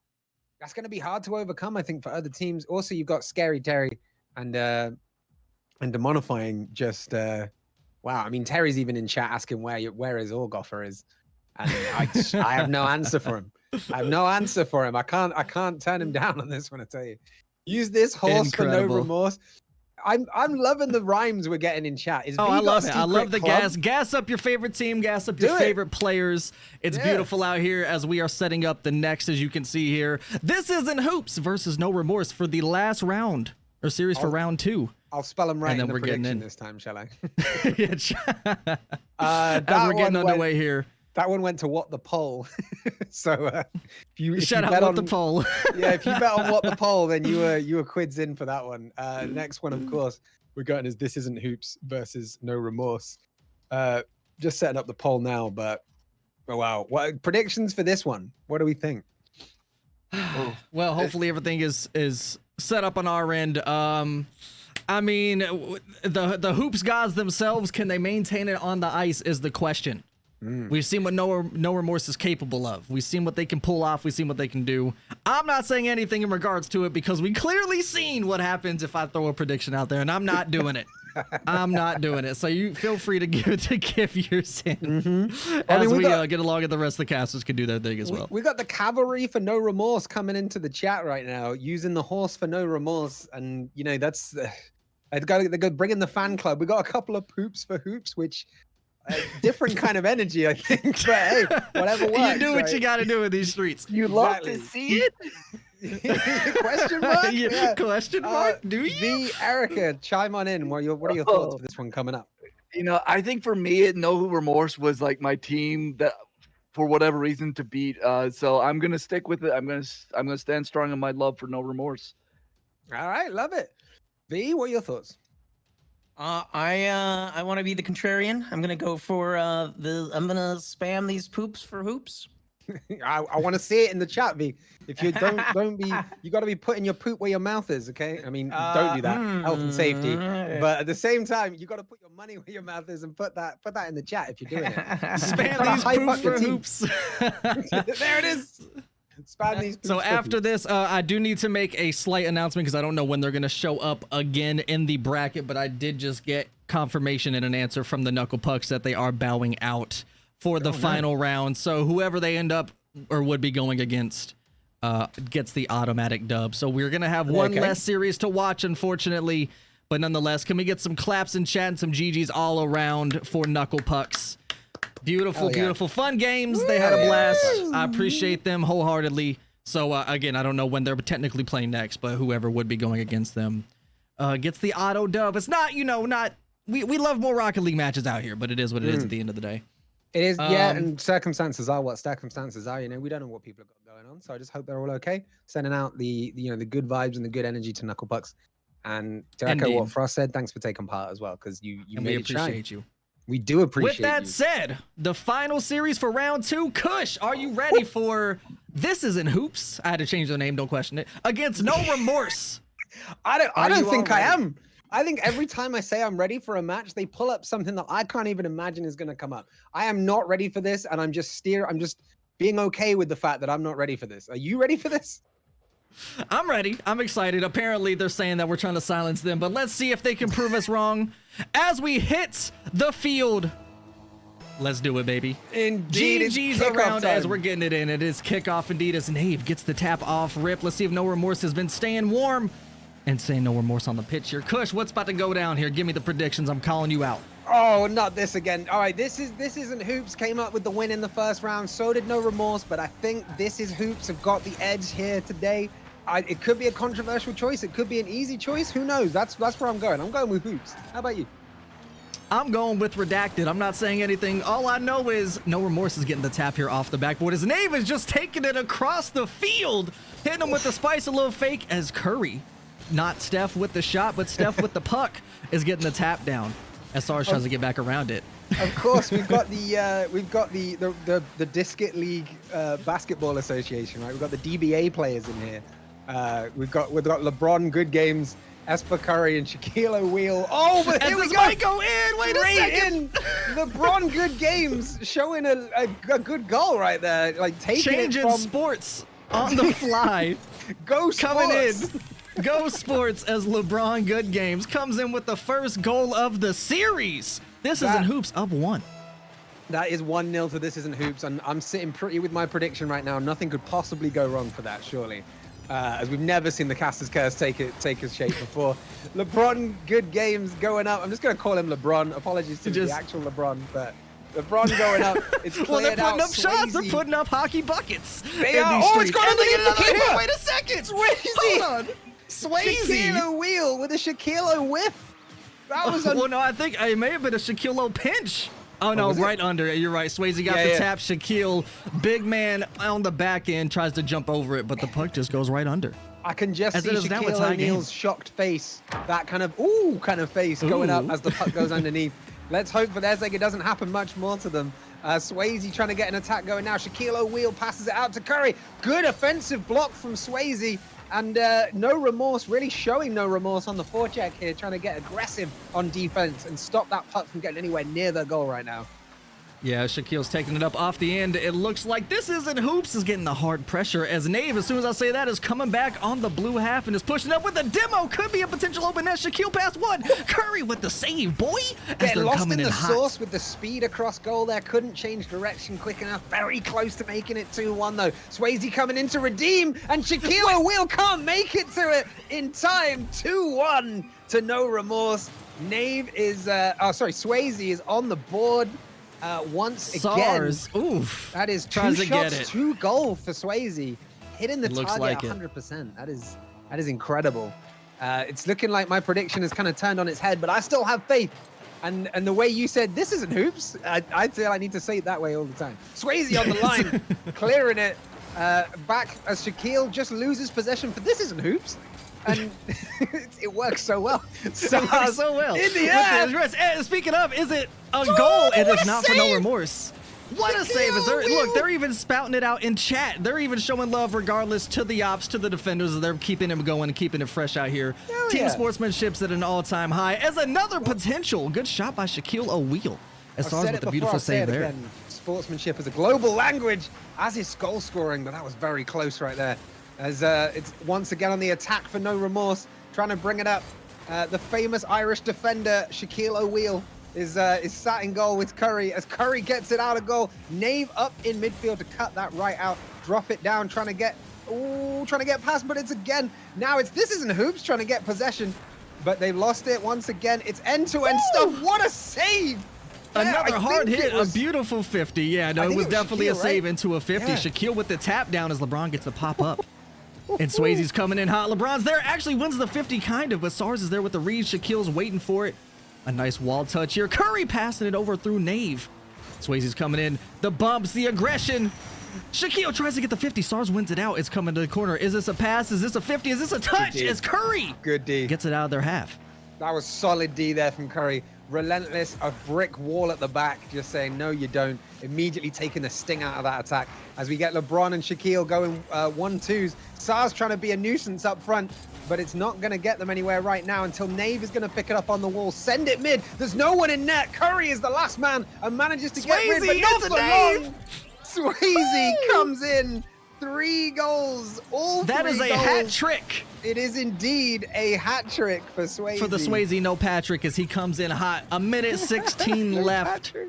going to be hard to overcome, I think, for other teams. Also, you've got Scary Terry and Demonifying just wow. I mean, Terry's even in chat asking where his Orgoffer is. And I have no answer for him. I can't turn him down on this one, I tell you. Use this horse
Incredible.
for no remorse. I'm loving the rhymes we're getting in chat.
I love it. I love the gas. Gas up your favorite team. Gas up your favorite players. It's beautiful out here as we are setting up the next, as you can see here. This isn't Hoops versus No Remorse for the last round or series for round 2.
I'll spell them right
And then
in the
we're getting
prediction
in.
this time, shall I?
As we're getting underway here.
That one went to What the Poll. So if you
Shout out
bet
What
on
the Poll.
yeah, if you bet on What the Poll, then you were quids in for that one. Next one, of course, we're going is This Isn't Hoops versus No Remorse. Just setting up the poll now, but oh wow, what predictions for this one? What do we think?
Well, hopefully everything is set up on our end. I mean, the Hoops gods themselves, can they maintain it on the ice is the question. We've seen what no Remorse is capable of. We've seen what they can pull off. We've seen what they can do. I'm not saying anything in regards to it because we clearly seen what happens if I throw a prediction out there, and I'm not doing it. I'm not doing it. So you feel free to give yours in as we get along, and the rest of the casters can do their thing as well.
We got the cavalry for No Remorse coming into the chat right now, using the horse for No Remorse, and that's they're going bring in the fan club. We got a couple of poops for Hoops, which. Different kind of energy, I think. But hey, whatever works.
You do what you got to do in these streets.
You love to see it?
Question mark? Yeah.
Question mark? Do you?
The Erica, chime on in. What are your thoughts for this one coming up?
I think for me, No Remorse was like my team that, for whatever reason, to beat. So I'm gonna stick with it. I'm gonna stand strong on my love for No Remorse.
All right, love it. V, what are your thoughts?
I want to be the contrarian. I'm gonna go for I'm gonna spam these poops for Hoops.
I want to see it in the chat, V. If you don't be, you got to be putting your poop where your mouth is, okay? I mean, don't do that. Health and safety. But at the same time, you got to put your money where your mouth is and put that in the chat if you're doing it.
Spam these poops for Hoops.
There it is. Spam these poops
So
for
after
Hoops.
this, I do need to make a slight announcement because I don't know when they're going to show up again in the bracket, but I did just get confirmation and an answer from the Knuckle Pucks that they are bowing out for the final round. So whoever they end up or would be going against gets the automatic dub. So we're going to have one less series to watch, unfortunately, but nonetheless, can we get some claps in chat and some GGs all around for Knuckle Pucks? Beautiful, beautiful, fun games. They had a blast. I appreciate them wholeheartedly. So again, I don't know when they're technically playing next, but whoever would be going against them gets the auto dub. It's not, we love more Rocket League matches out here, but it is what it is at the end of the day.
It is, and circumstances are what circumstances are. We don't know what people have got going on, so I just hope they're all okay. Sending out the the good vibes and the good energy to Knuckle Pucks, and to echo what Frost said, thanks for taking part as well, because you made it shine.
We appreciate you.
We do appreciate
you. With that said, the final series for round 2, Kush, are you ready for This Isn't Hoops? I had to change the name, don't question it. Against No Remorse.
I don't think I am. I think every time I say I'm ready for a match, they pull up something that I can't even imagine is going to come up. I am not ready for this, and I'm just being okay with the fact that I'm not ready for this. Are you ready for this?
I'm ready. I'm excited. Apparently, they're saying that we're trying to silence them, but let's see if they can prove us wrong as we hit the field. Let's do it, baby.
Indeed, it's
GG's
kickoff
around as
time.
we're getting it in. It is kickoff indeed as Nave gets the tap off rip. Let's see if No Remorse has been staying warm and saying No Remorse on the pitch here. Kush, what's about to go down here? Give me the predictions. I'm calling you out.
Oh, not this again. All right, this isn't Hoops. Came up with the win in the first round. So did No Remorse, but I think this is Hoops have got the edge here today. It could be a controversial choice. It could be an easy choice. Who knows? That's where I'm going. I'm going with Hoops. How about you?
I'm going with Redacted. I'm not saying anything. All I know is No Remorse is getting the tap here off the backboard. His name is just taking it across the field, hitting him with the spice, a little fake as Curry, not Steph with the shot, but Steph with the puck is getting the tap down as Sarge tries to get back around it.
Of course, we've got the Discus League Basketball Association, right? We've got the DBA players in here. We've got LeBron Good Games, Esper Curry, and Shaquille O'Neal. Oh, but here we go!
Might go in. Wait a second.
LeBron Good Games showing a good goal right there, like taking
Changing
it from
sports on the fly.
Go
Coming
Sports.
in. Go Sports as LeBron Good Games comes in with the first goal of the series. This isn't Hoops, up 1.
That is 1-0 to This Isn't Hoops, and I'm sitting pretty with my prediction right now. Nothing could possibly go wrong for that, surely. As we've never seen the Caster's Curse take a shape before. LeBron Good Games going up. I'm just going to call him LeBron. Apologies to the actual LeBron, but LeBron going up. It's cleared
well, they're putting
out.
up shots. They're
Swayze.
putting up hockey buckets.
They
in
are.
these
Oh, it's
streets.
gone
And they get
underneath the
another hit.
keeper.
Wait a second.
Swayze.
Hold on. Swayze.
Shaquille O'Neal with a Shaquille O'Whiff. That was
well, no, I think it may have been a Shaquille O pinch. Oh, no,
was it?
right under it. You're right. Swayze got the tap. Shaquille, big man on the back end, tries to jump over it, but the puck just goes right under.
I can just
As
see
it is now a
Shaquille
tie game.
O'Neal's shocked face. That kind of face going up as the puck goes underneath. Let's hope for their sake it doesn't happen much more to them. Swayze trying to get an attack going now. Shaquille O'Neal passes it out to Curry. Good offensive block from Swayze. And No Remorse, really showing No Remorse on the forecheck here, trying to get aggressive on defense and stop that puck from getting anywhere near the goal right now.
Yeah, Shaquille's taking it up off the end. It looks like This Isn't Hoops is getting the hard pressure as Nave, as soon as I say that, is coming back on the blue half and is pushing up with a demo. Could be a potential open net. Shaquille past 1. Curry with the save, boy. As
Get
they're
lost
coming
in the
hot.
sauce with the speed across goal there. Couldn't change direction quick enough. Very close to making it 2-1 though. Swayze coming in to redeem, and Shaquille O'Neal can't make it to it in time. 2-1 to No Remorse. Nave is, Swayze is on the board. Once again,
SARS. Oof.
that is 2
Tries to get
shots,
it.
2 goals for Swayze, hitting the
Looks
target
like it.
100%. That is incredible. It's looking like my prediction has kind of turned on its head, but I still have faith. And the way you said this isn't Hoops, I feel I need to say it that way all the time. Swayze on the line, clearing it back as Shaquille just loses possession for This Isn't Hoops. And it works so well.
So well.
In the air.
And speaking of, is it a goal? It
what
is
a
not for No
save!
Remorse. What a
Shaquille
save. Look,
O'Neal.
they're even spouting it out in chat. They're even showing love regardless to the ops, to the defenders. They're keeping him going and keeping it fresh out here.
Hell
Team
yeah.
sportsmanship's at an all-time high as another potential good shot by Shaquille O'Neal. As
I've
SARS
said
with
it
the
before,
beautiful
I'll say
save
it
there.
again. Sportsmanship is a global language, as is goal scoring, but that was very close right there. As it's once again on the attack for No Remorse, trying to bring it up. The famous Irish defender Shaquille O'Neal is sat in goal with Curry as Curry gets it out of goal. Nave up in midfield to cut that right out, drop it down, trying to get past, but it's again. Now This Isn't Hoops trying to get possession, but they've lost it once again. It's end-to-end stuff. What a save! Yeah,
Another
I
hard
think
hit,
it was-
a beautiful 50. Yeah, no,
I
it
think
was
it was
definitely a
Shaquille,
save
right?
into a 50.
Yeah.
Shaquille with the tap down as LeBron gets the pop up. And Swayze's coming in hot. LeBron's there, actually wins the 50 kind of, but SARS is there with the read. Shaquille's waiting for it. A nice wall touch here. Curry passing it over through Nave. Swayze's coming in. The bumps, the aggression. Shaquille tries to get the 50. SARS wins it out. It's coming to the corner. Is this a pass? Is this a 50? Is this a touch?
D.
As Curry
Good D.
gets it out of their half.
That was solid D there from Curry. Relentless, a brick wall at the back, just saying, no, you don't. Immediately taking the sting out of that attack. As we get LeBron and Shaquille going 1-2s. SARS trying to be a nuisance up front, but it's not going to get them anywhere right now until Nave is going to pick it up on the wall. Send it mid. There's no one in net. Curry is the last man and manages to get rid, but not
it's
for
a Nave.
long. Swayze comes in. 3 goals. All
That
3
is a
goals.
hat trick.
It is indeed a hat trick for Swayze.
For the Swayze, no Patrick, as he comes in hot. A minute 16
No
left.
Patrick.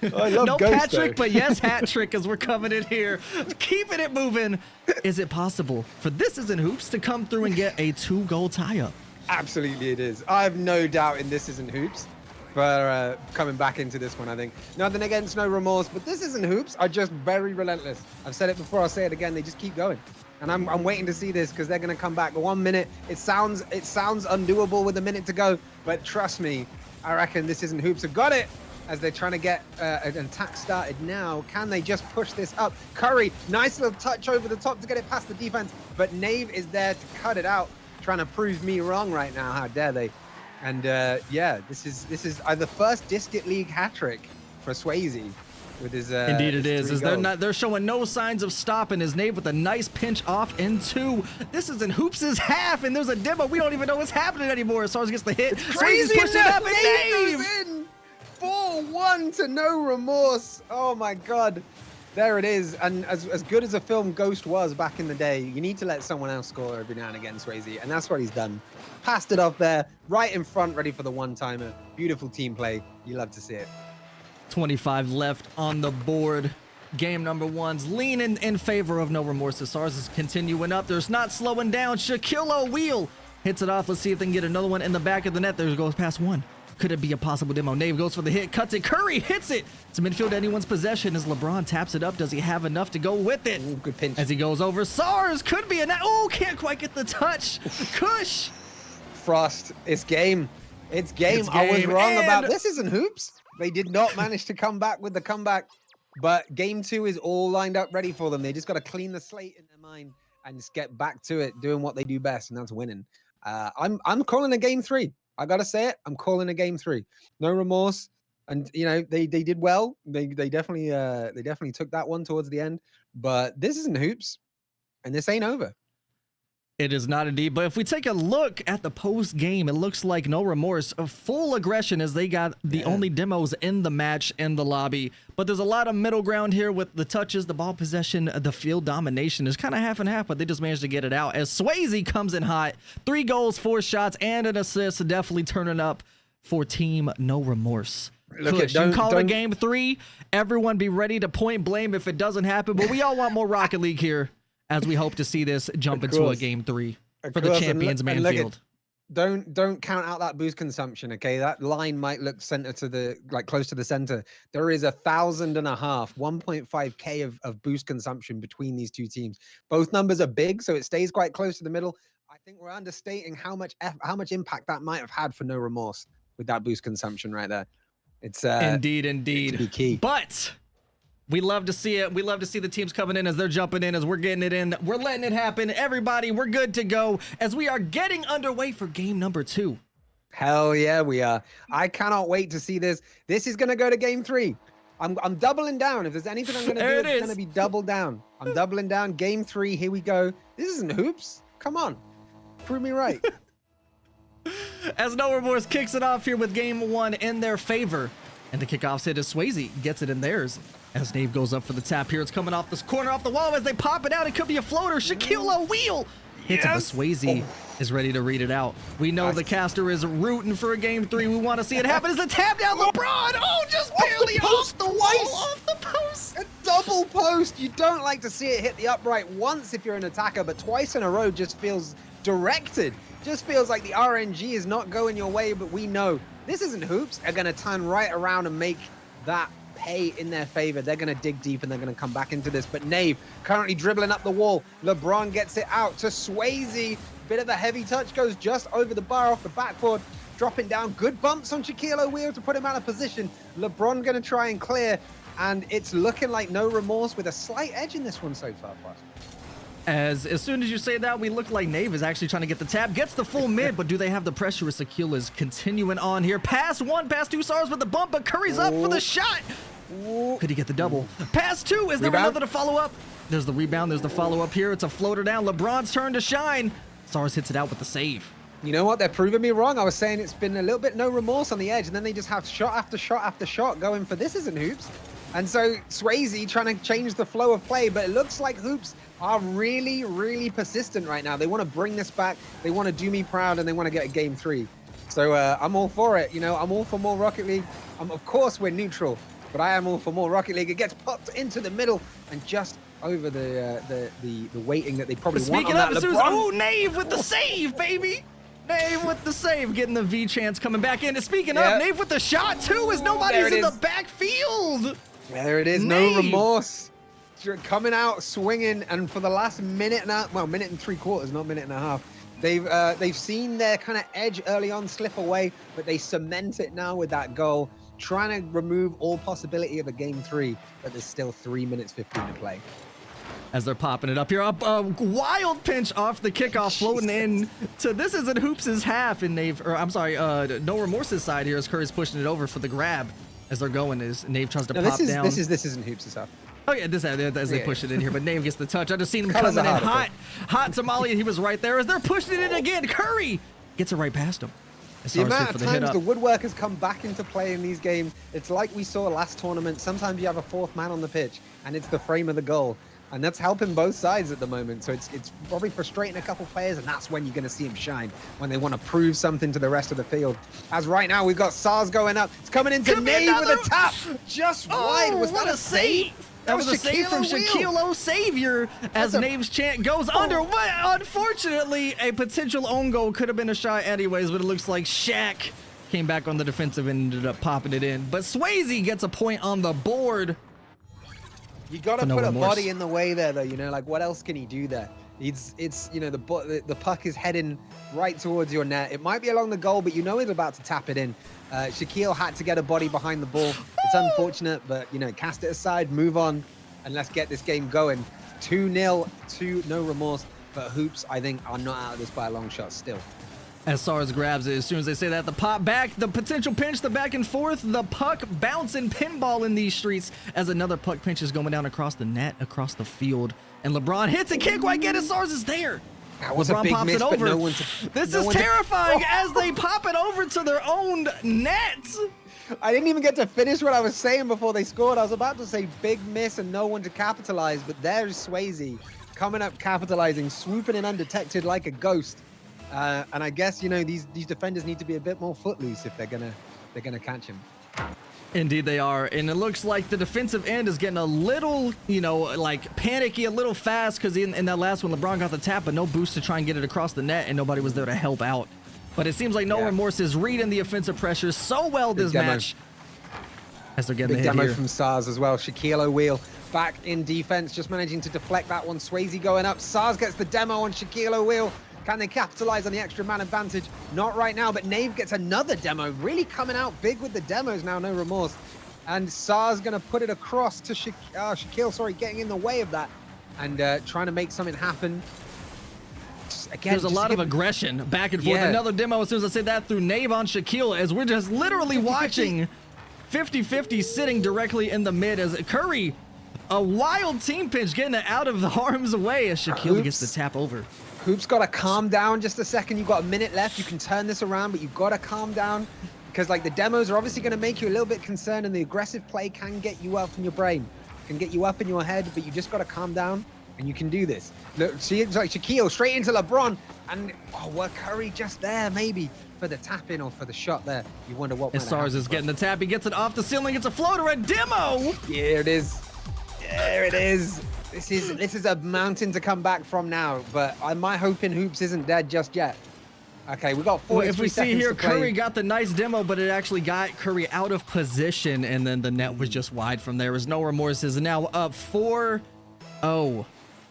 I love
no
Ghost,
Patrick,
though.
but yes, hat trick as we're coming in here. Keeping it moving. Is it possible for This Isn't Hoops to come through and get a 2-goal tie-up?
Absolutely it is. I have no doubt in This Isn't Hoops for coming back into this one, I think. Nothing against No Remorse, but This Isn't Hoops are just very relentless. I've said it before, I'll say it again. They just keep going. And I'm waiting to see this because they're going to come back. 1 minute, it sounds undoable with a minute to go. But trust me, I reckon This Isn't Hoops have got it as they're trying to get an attack started now. Can they just push this up? Curry, nice little touch over the top to get it past the defense. But Nave is there to cut it out, trying to prove me wrong right now. How dare they? And yeah, this is the first Discit League hat trick for Swayze with his
Indeed it
his
is.
3 goals.
They're showing no signs of stopping his Nave with a nice pinch off into This Isn't Hoops' half, and there's a demo. We don't even know what's happening anymore. Stars gets the hit.
Crazy
Swayze's pushing it up, and
Nave
Nave!
goes in. 4-1 to No Remorse. Oh my God. There it is. And as good as a film Ghost was back in the day, you need to let someone else score every now and again, Swayze. And that's what he's done. Passed it off there, right in front, ready for the one-timer. Beautiful team play. You love to see it.
25 left on the board. Game number 1's leaning in favor of No Remorse. The Stars is continuing up. There's not slowing down. Shaquille O'Neal hits it off. Let's see if they can get another one in the back of the net. There goes past one. Could it be a possible demo? Nave goes for the hit, cuts it. Curry hits it. It's a midfield anyone's possession as LeBron taps it up. Does he have enough to go with it?
Ooh, good pinch.
As he goes over, SARS could be a net. Oh, can't quite get the touch. Kush.
Frost, it's game. It's game.
It's
I was
game,
wrong about
and-
This Isn't Hoops. They did not manage to come back with the comeback, but game 2 is all lined up ready for them. They just got to clean the slate in their mind and just get back to it, doing what they do best, and that's winning. I'm calling a game 3. I gotta say it. I'm calling a game 3. No Remorse, and you know they did well. They definitely took that one towards the end. But This Isn't Hoops, and this ain't over.
It is not indeed, but if we take a look at the post game, it looks like No Remorse, a full aggression as they got the only demos in the match in the lobby. But there's a lot of middle ground here with the touches, the ball possession, the field domination is kind of half and half, but they just managed to get it out as Swayze comes in hot. 3 goals, 4 shots, and an assist, definitely turning up for Team No Remorse.
Look
Kush,
at-
you call it
don't-
game 3. Everyone be ready to point blame if it doesn't happen, but we all want more Rocket League here, as we hope to see this jump
Of
into a
course.
game 3
Of
for the
course,
champions
and look at-
Manfield.
Don't count out that boost consumption, okay? That line might look center to the close to the center. There is 1,500 of boost consumption between these two teams. Both numbers are big, so it stays quite close to the middle. I think we're understating how much impact that might have had for No Remorse with that boost consumption right there. It's
Indeed,
to
indeed.
be key.
But we love to see it. We love to see the teams coming in as they're jumping in, as we're getting it in. We're letting it happen. Everybody, we're good to go as we are getting underway for game number 2.
Hell yeah, we are. I cannot wait to see this. This is gonna go to game 3. I'm doubling down. If there's anything I'm gonna
There
do,
it
it's
is.
gonna be double down. I'm doubling down. Game 3, here we go. This isn't hoops. Come on. Prove me right.
As No Remorse kicks it off here with game 1 in their favor. And the kickoff's hit as Swayze gets it in theirs. As Nave goes up for the tap here, it's coming off this corner, off the wall. As they pop it out, it could be a floater. Shaquille O'Neal hits it, but Swayze is ready to read it out. We know the caster is rooting for a game 3. We want to see it happen. It's a tap down, LeBron. Oh, just barely off the wall, off the post.
A double post. You don't like to see it hit the upright once if you're an attacker, but twice in a row just feels directed. Just feels like the RNG is not going your way, but we know This Isn't Hoops are going to turn right around and make that pay in their favor. They're going to dig deep and they're going to come back into this. But Nave currently dribbling up the wall. LeBron gets it out to Swayze. Bit of a heavy touch, goes just over the bar off the backboard. Dropping down. Good bumps on Shaquille O'Neal to put him out of position. LeBron going to try and clear. And it's looking like No Remorse with a slight edge in this one so far for us.
As soon as you say that, we look like Nave is actually trying to get the tap, gets the full mid, but do they have the pressure as Shaquille is continuing on here? Pass 1, pass 2, SARS with the bump, but Curry's up for the shot. Could he get the double? Pass 2, is there
Rebound?
another to follow up? There's the rebound, there's the follow up here. It's a floater down, LeBron's turn to shine. SARS hits it out with the save.
You know what? They're proving me wrong. I was saying it's been a little bit No Remorse on the edge, and then they just have shot after shot after shot going for This Isn't Hoops. And so Swayze trying to change the flow of play, but it looks like Hoops are really, really persistent right now. They want to bring this back. They want to do me proud, and they want to get a game 3. So I'm all for it. You know, I'm all for more Rocket League. Of course, we're neutral. but I am all for more Rocket League. It gets popped into the middle and just over the weighting that they probably want
Speaking
on
of,
that.
oh, Nave with the save, baby. Nave with the save, getting the V chance coming back in. And speaking of, Nave with the shot too, as nobody's in the backfield.
There it is, no remorse. Coming out swinging, and for the last minute and 3/4, not minute and a half, they've seen their kind of edge early on slip away, but they cement it now with that goal, trying to remove all possibility of a game 3, but there's still 3 minutes 15 to play.
As they're popping it up here, a wild pinch off the kickoff, floating in to this isn't Hoops' half, and No Remorse's side here as Curry's pushing it over for the grab as they're going. As Nave tries to pop down.
This isn't Hoops' half.
Oh yeah, this as they push it in here, but Nave gets the touch. I just seen him
Colors
coming in
are
hot tamale, and he was right there as they're pushing it in again. Curry gets it right past him.
The amount of times the woodwork has come back into play in these games, it's like we saw last tournament. Sometimes you have a 4th man on the pitch, and it's the frame of the goal. And that's helping both sides at the moment. So it's probably frustrating a couple players, and that's when you're going to see them shine, when they want to prove something to the rest of the field. As right now, we've got SARS going up. It's coming into Nave with a tap. Just wide. Was that a save?
That was a save from Shaquille Savior as Nave's chant goes under. Unfortunately, a potential own goal could have been a shot anyways, but it looks like Shaq came back on the defensive and ended up popping it in. But Swayze gets a point on the board.
You got to put a body in the way there, though. You know, like, what else can he do there? It's you know, the puck is heading right towards your net. It might be along the goal, but you know he's about to tap it in. Shaquille had to get a body behind the ball. It's unfortunate, but, you know, cast it aside, move on, and let's get this game going. 2-0 to No Remorse, but Hoops, I think, are not out of this by a long shot still.
As SARS grabs it, as soon as they say that, the pop back, the potential pinch, the back and forth, the puck bouncing pinball in these streets as another puck pinch is going down across the net, across the field. And LeBron hits a kick. Why get it? SARS is there.
That was
LeBron
a big
pops
miss,
it over.
but no one
this is terrifying as they pop it over to their own net.
I didn't even get to finish what I was saying before they scored. I was about to say big miss and no one to capitalize, but there's Swayze coming up, capitalizing, swooping in undetected like a ghost. And I guess, you know, these defenders need to be a bit more footloose if they're gonna catch him.
Indeed they are, and it looks like the defensive end is getting a little, you know, like panicky, a little fast, because in that last one, LeBron got the tap, but no boost to try and get it across the net, and nobody was there to help out. But it seems like No Remorse is reading the offensive pressure so well this match. As they're getting the hit
demo
here.
from SARS as well. Shaquille O'Wheel back in defense, just managing to deflect that one. Swayze going up. SARS gets the demo on Shaquille O'Wheel. Can they capitalize on the extra man advantage? Not right now, but Nave gets another demo. Really coming out big with the demos now, No Remorse. And SAR's going to put it across to Shaquille, getting in the way of that and trying to make something happen. Again,
there's a lot of aggression back and forth. Another demo as soon as I say that through Nave on Shaquille, as we're just literally watching 50-50 sitting directly in the mid as Curry, a wild team pinch, getting it out of the harm's way as Shaquille gets the tap over.
Hoops got to calm down just a second. You've got a minute left. You can turn this around, but you've got to calm down because, like, the demos are obviously going to make you a little bit concerned, and the aggressive play can get you up in your brain, can get you up in your head, but you just got to calm down, and you can do this. Look, see, it's like Shaquille straight into LeBron, and Curry just there maybe for the tap in or for the shot there. You wonder what.
And SARS is getting the tap. He gets it off the ceiling. It's a floater, a demo.
Here it is. There it is. This is a mountain to come back from now, but I'm hoping Hoops isn't dead just yet. Okay, we got 43
if we see
seconds
here,
to play.
Curry got the nice demo, but it actually got Curry out of position, and then the net was just wide from there. There's No Remorses, and now up 4-0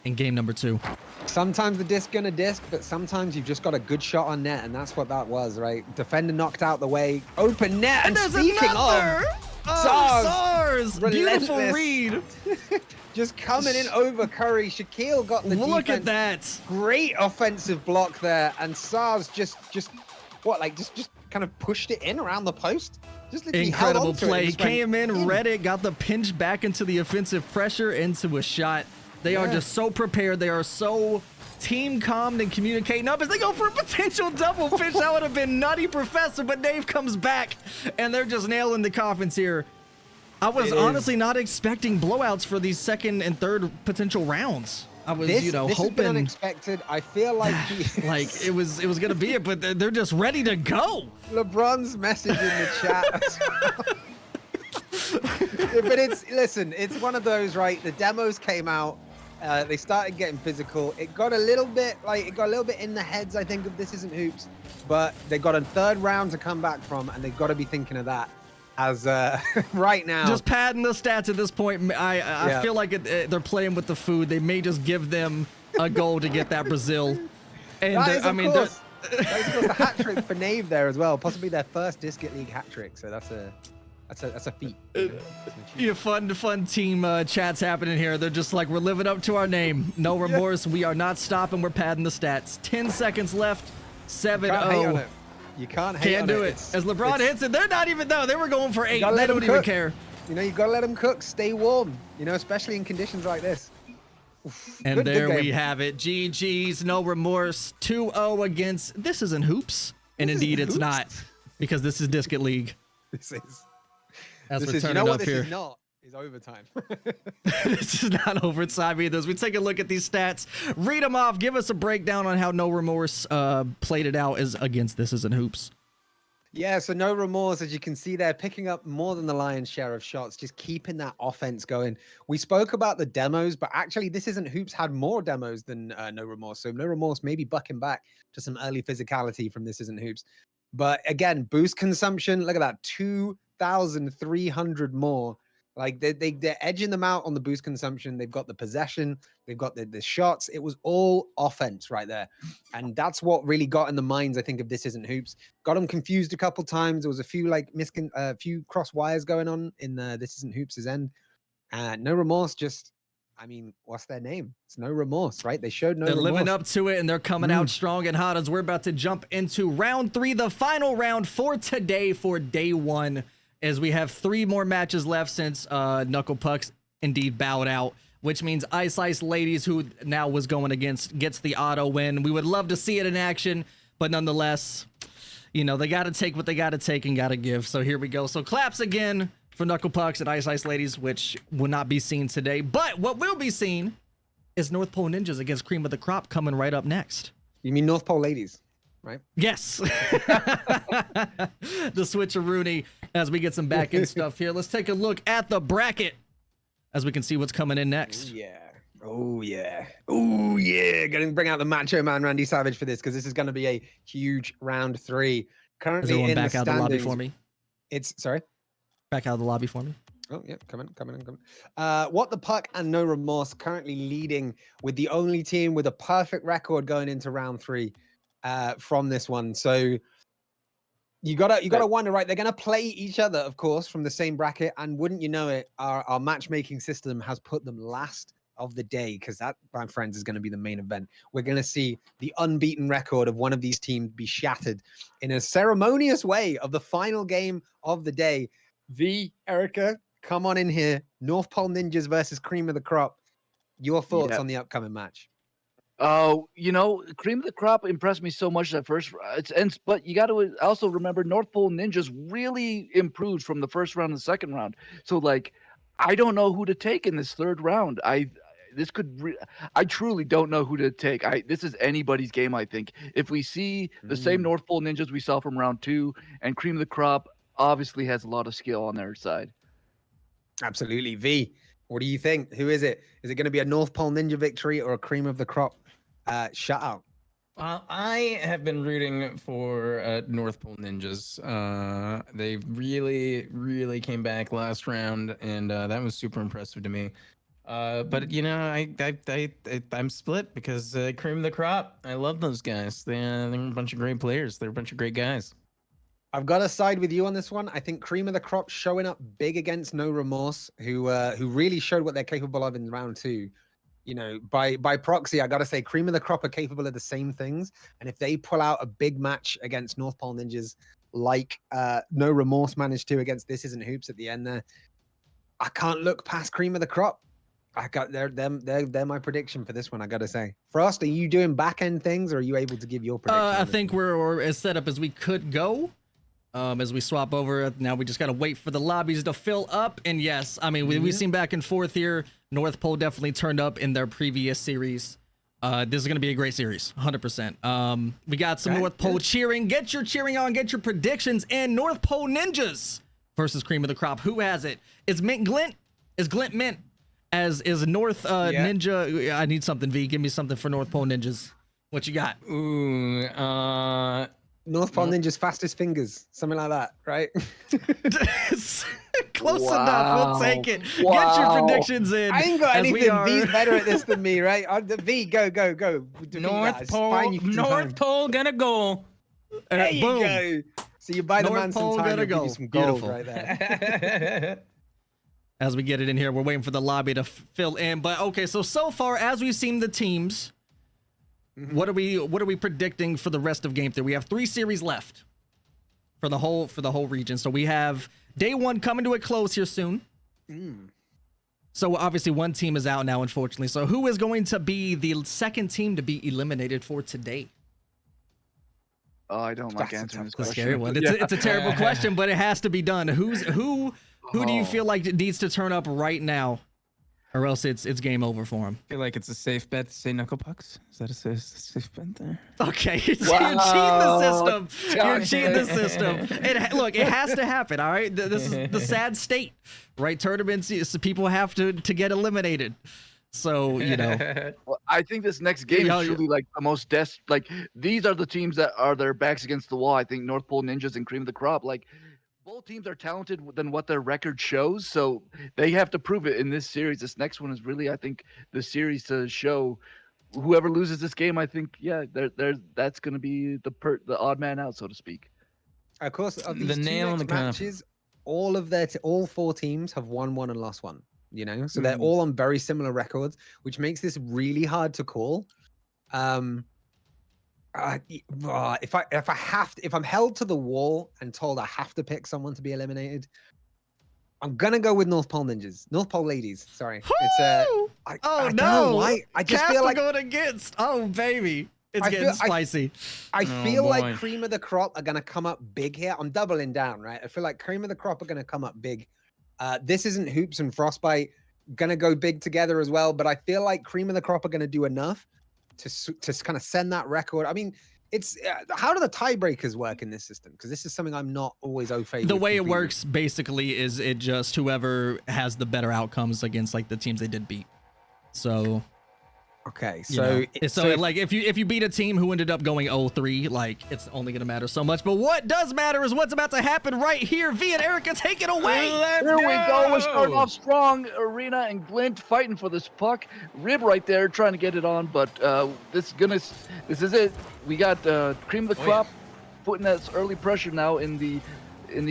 in game number 2.
Sometimes the disc gonna disc, but sometimes you've just got a good shot on net, and that's what that was, right? Defender knocked out the way, open net, and speaking of,
SARS! Beautiful read.
Just coming in over Curry. Shaquille got the defense.
Look at that.
Great offensive block there. And SARS just kind of pushed it in around the post. Just literally
incredible play. He came
in,
read it, got the pinch back into the offensive pressure, into a shot. They are just so prepared. They are so team calmed and communicating up as they go for a potential double pinch. That would have been nutty, Professor, but Dave comes back, and they're just nailing the coffins here. I was honestly not expecting blowouts for these second and third potential rounds. I was,
this
hoping.
Has been unexpected. I feel like
like it was gonna be it, but they're just ready to go.
LeBron's message in the chat. But listen, it's one of those, right? The demos came out. They started getting physical. It got a little bit in the heads, I think, of This Isn't Hoops, but they got a third round to come back from, and they've got to be thinking of that as right now.
Just padding the stats at this point. I feel like they're playing with the food. They may just give them a goal to get that Brazil. And
I mean, that was a hat trick for Nave there as well, possibly their first Discot League hat trick. So that's a feat.
Yeah, fun team chats happening here. They're just like, we're living up to our name. No remorse. We are not stopping. We're padding the stats. 10 seconds left. 7-0.
You can't hate
Can't do it. As LeBron hits it, they're not even though. They were going for 8. They don't even care.
You know, you got to let them cook. Stay warm. You know, especially in conditions like this.
And there we have it. GG's, no remorse. 2-0 against This Isn't Hoops. And indeed, it's not, because this is Discot League.
This is.
As we're
you
turning
know what
up
this
here.
is not? Is overtime.
This is not overtime either. As we take a look at these stats, read them off. Give us a breakdown on how No Remorse played it out as against This Isn't Hoops.
Yeah, so No Remorse, as you can see there, picking up more than the lion's share of shots, just keeping that offense going. We spoke about the demos, but actually This Isn't Hoops had more demos than No Remorse. So No Remorse maybe bucking back to some early physicality from This Isn't Hoops. But again, boost consumption, look at that, 2,300 more. Like they're edging them out on the boost consumption. They've got the possession. They've got the shots. It was all offense right there. And that's what really got in the minds, I think, of This Isn't Hoops. Got them confused a couple times. There was a few few cross wires going on in This Isn't Hoops' end. No Remorse what's their name? It's No Remorse, right? They showed no remorse.
They're living up to it, and they're coming out strong and hot as we're about to jump into round 3, the final round for today for day 1. As we have 3 more matches left since Knuckle Pucks indeed bowed out, which means Ice Ice Ladies, who now was going against, gets the auto win. We would love to see it in action, but nonetheless, you know, they got to take what they got to take and got to give. So here we go. So claps again for Knuckle Pucks and Ice Ice Ladies, which will not be seen today. But what will be seen is North Pole Ninjas against Cream of the Crop coming right up next.
You mean North Pole Ladies? Right?
Yes. The switcheroony as we get some back end stuff here. Let's take a look at the bracket as we can see what's coming in next.
Oh, yeah. Gonna bring out the Macho Man Randy Savage for this because this is going to be a huge round 3. Currently in
back
the
out of the lobby
standings,
for me. Back out of the lobby for me.
Oh, yeah, come in. What the Puck and No Remorse currently leading with the only team with a perfect record going into round 3. From this one, so you gotta wonder, right? They're gonna play each other, of course, from the same bracket, and wouldn't you know it, our matchmaking system has put them last of the day because that, my friends, is going to be the main event. We're going to see the unbeaten record of one of these teams be shattered in a ceremonious way of the final game of the day. Erica, come on in here. North Pole Ninjas versus Cream of the Crop. Your thoughts on the upcoming match?
Oh, Cream of the Crop impressed me so much at first. But you got to also remember North Pole Ninjas really improved from the first round to the second round. So, I don't know who to take in this third round. I truly don't know who to take. This is anybody's game, I think. If we see the same North Pole Ninjas we saw from round 2, and Cream of the Crop obviously has a lot of skill on their side.
Absolutely. V, what do you think? Who is it? Is it going to be a North Pole Ninja victory or a Cream of the Crop shutout?
I have been rooting for North Pole Ninjas. They really, really came back last round, and that was super impressive to me. But I'm split because Cream of the Crop, I love those guys. They're a bunch of great players. They're a bunch of great guys.
I've got to side with you on this one. I think Cream of the Crop showing up big against No Remorse, who really showed what they're capable of in round 2. By proxy, I got to say Cream of the Crop are capable of the same things. And if they pull out a big match against North Pole Ninjas, like No Remorse managed to against This Isn't Hoops at the end there, I can't look past Cream of the Crop. They're my prediction for this one, I got to say. Frost, are you doing back end things or are you able to give your prediction?
I think we're as set up as we could go. As we swap over, now we just got to wait for the lobbies to fill up. And yes, I mean, we've seen back and forth here. North Pole definitely turned up in their previous series. This is going to be a great series, 100%. We got some North Pole cheering. Get your cheering on, get your predictions. And North Pole Ninjas versus Cream of the Crop. Who has it? Is Mint Glint? Is Glint Mint? As is North Ninja? I need something, V. Give me something for North Pole Ninjas. What you got?
Ooh,
North Pole Ninja's fastest fingers, something like that, right?
Close enough. We'll take it. Get your
Wow.
predictions in.
I ain't got
as we
anything.
are-
V's better at this than me, right? V, go. Defeat that.
North
It's
Pole,
fine, you can do
North
time.
Pole gonna go.
There you
boom.
go. So you buy the
North
man some
Pole
time,
gonna
he'll give
go.
you some gold
Beautiful.
right there.
As we get it in here, we're waiting for the lobby to fill in. But okay, so far as we've seen the teams, what are we predicting for the rest of Game 3? We have 3 series left for the whole region. So we have day 1 coming to a close here soon. So obviously one team is out now, unfortunately. So who is going to be the second team to be eliminated for today?
Oh, I don't like
That's a
answering
tough
this
It's a
question.
scary one. It's a terrible question, but it has to be done. Who do you feel like needs to turn up right now, or else it's game over for him?
I feel like it's a safe bet to say Knuckle Pucks. Is that a safe bet there?
Okay, you're cheating
Wow.
the system. You're cheating the system. Look, it has to happen. All right, this is the sad state, right? Tournaments, people have to get eliminated. So
Well, I think this next game
Yeah,
is truly like the most like these are the teams that are their backs against the wall. I think North Pole Ninjas and Cream of the Crop, like both teams are talented than what their record shows, so they have to prove it in this series. This next one is really, I think, the series to show whoever loses this game. I think, that's going to be the odd man out, so to speak.
Of course, of
The
these two
nail in
next
the coffin.
matches, all 4 teams have won 1 and lost 1. You know, so they're
Mhm.
all on very similar records, which makes this really hard to call. If I'm held to the wall and told I have to pick someone to be eliminated, I'm gonna go with North Pole Ninjas, North Pole Ladies. Sorry, it's
Woo!
I
Oh
don't know
no!
why. I just
Casper
feel like
going against. Oh baby, it's
I
getting
feel-
spicy.
I
Oh,
feel
boy.
like Cream of the Crop are gonna come up big here. I'm doubling down, right? I feel like Cream of the Crop are gonna come up big. This isn't Hoops and Frostbite gonna go big together as well, but I feel like Cream of the Crop are gonna do enough to kind of send that record. I mean, it's how do the tiebreakers work in this system? Because this is something I'm not always au fait
The
with
way it
completely.
works basically is it just whoever has the better outcomes against like the teams they did beat. So
Okay,
you
so
know. Like if you beat a team who ended up going 0-3, like it's only gonna matter so much. But what does matter is what's about to happen right here. V and Erica, take it away.
Here we go. We're starting off strong. Arena and Glint fighting for this puck. Rib right there trying to get it on, but this is it. We got Cream of the Crop putting that early pressure now in the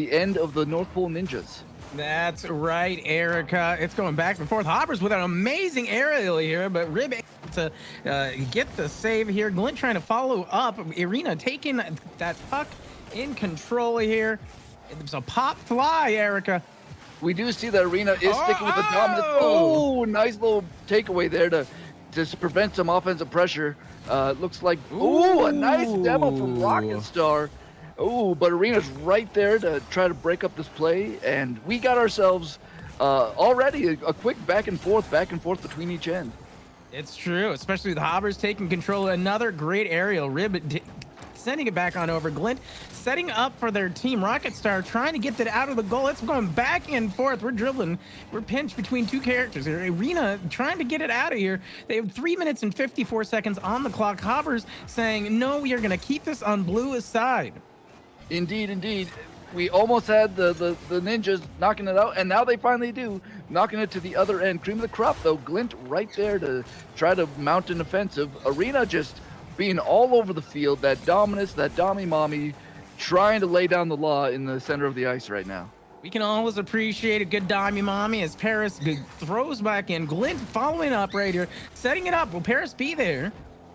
end of the North Pole Ninjas.
That's right, Erica. It's going back and forth. Hoppers with an amazing aerial here, but Rib able to get the save here. Glint trying to follow up. Arena taking that puck in control here. It's a pop fly, Erica.
We do see that Arena is sticking with the dominant.
Oh!
Oh, nice little takeaway there to prevent some offensive pressure. Looks like a nice demo from Rocket Star. Oh, but Arena's right there to try to break up this play, and we got ourselves already a quick back and forth between each end.
It's true, especially with Hoppers taking control. Another great aerial. Rib sending it back on over. Glint setting up for their team. Rocket Star trying to get that out of the goal. It's going back and forth. We're dribbling. We're pinched between 2 characters here. Arena trying to get it out of here. They have 3 minutes and 54 seconds on the clock. Hoppers saying, no, we are going to keep this on Blue's side.
Indeed. We almost had the Ninjas knocking it out, and now they finally do, knocking it to the other end. Cream of the Crop, though, Glint right there to try to mount an offensive. Arena just being all over the field, that dominance, that Mommy, trying to lay down the law in the center of the ice right now.
We can always appreciate a good Mommy as Paris throws back in. Glint following up right here, setting it up. Will Paris be there?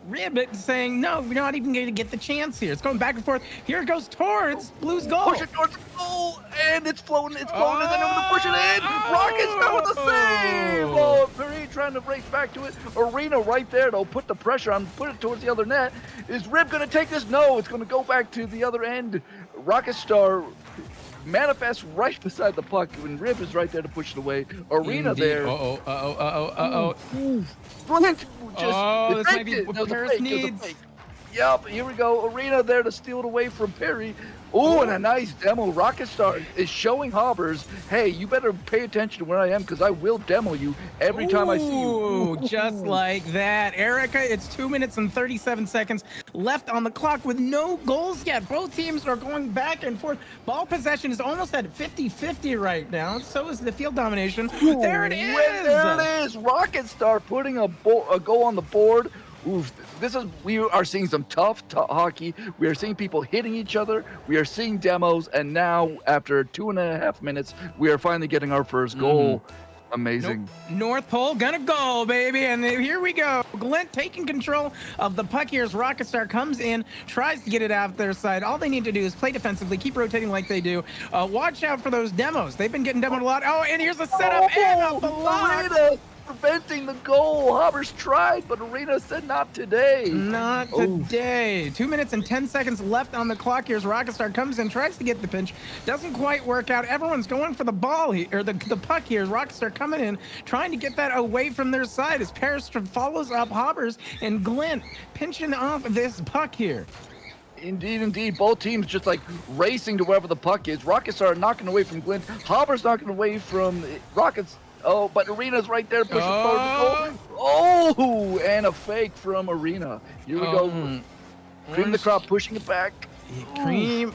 Ribbit saying, no, we're not even going to get the chance here. It's going back and forth. Here it goes towards Blue's goal.
Push it towards the goal, and it's floating, and then over to push it in. Rockets go with the save. Oh, Perry trying to race back to it. Arena right there, though, put the pressure on, put it towards the other net. Is Rib going to take this? No, it's going to go back to the other end. Rocket Star manifests right beside the puck when Rib is right there to push it away. Arena
Indeed.
there.
Uh-oh.
Glint just
Oh, this might
faked
be
it.
what
That was a
Paris
fake. It was a
needs.
fake. Yup, here we go. Arena there to steal it away from Perry. Ooh, and a nice demo. Rocket Star is showing Hobbers, hey, you better pay attention to where I am because I will demo you every time I see you.
Ooh, just like that. Erica, it's 2 minutes and 37 seconds left on the clock with no goals yet. Both teams are going back and forth. Ball possession is almost at 50-50 right now. So is the field domination. There it is.
There it is. Rocket Star putting a goal on the board. Oof, we are seeing some tough hockey. We are seeing people hitting each other. We are seeing demos, and now after 2.5 minutes, we are finally getting our first goal. Amazing.
Nope. North Pole gonna go, baby, and here we go. Glint taking control of the puck here as Rocket Star comes in, tries to get it out their side. All they need to do is play defensively, keep rotating like they do. Watch out for those demos. They've been getting demoed a lot. Oh, and here's a setup and a block.
Arena preventing the goal. Hobbers tried, but Arena said not today.
Not today. 2 minutes and 10 seconds left on the clock here as Rocket Star comes in, tries to get the pinch. Doesn't quite work out. Everyone's going for the ball here, or the puck here. Rocket Star coming in, trying to get that away from their side as Paris follows up Hobbers and Glint pinching off this puck here.
Indeed, indeed. Both teams just like racing to wherever the puck is. Rocket Star knocking away from Glint. Hobbers knocking away from Rockets. Oh, but Arena's right there pushing forward the goal. Oh, and a fake from Arena. Here we go. Cream the Crop pushing it back.
Cream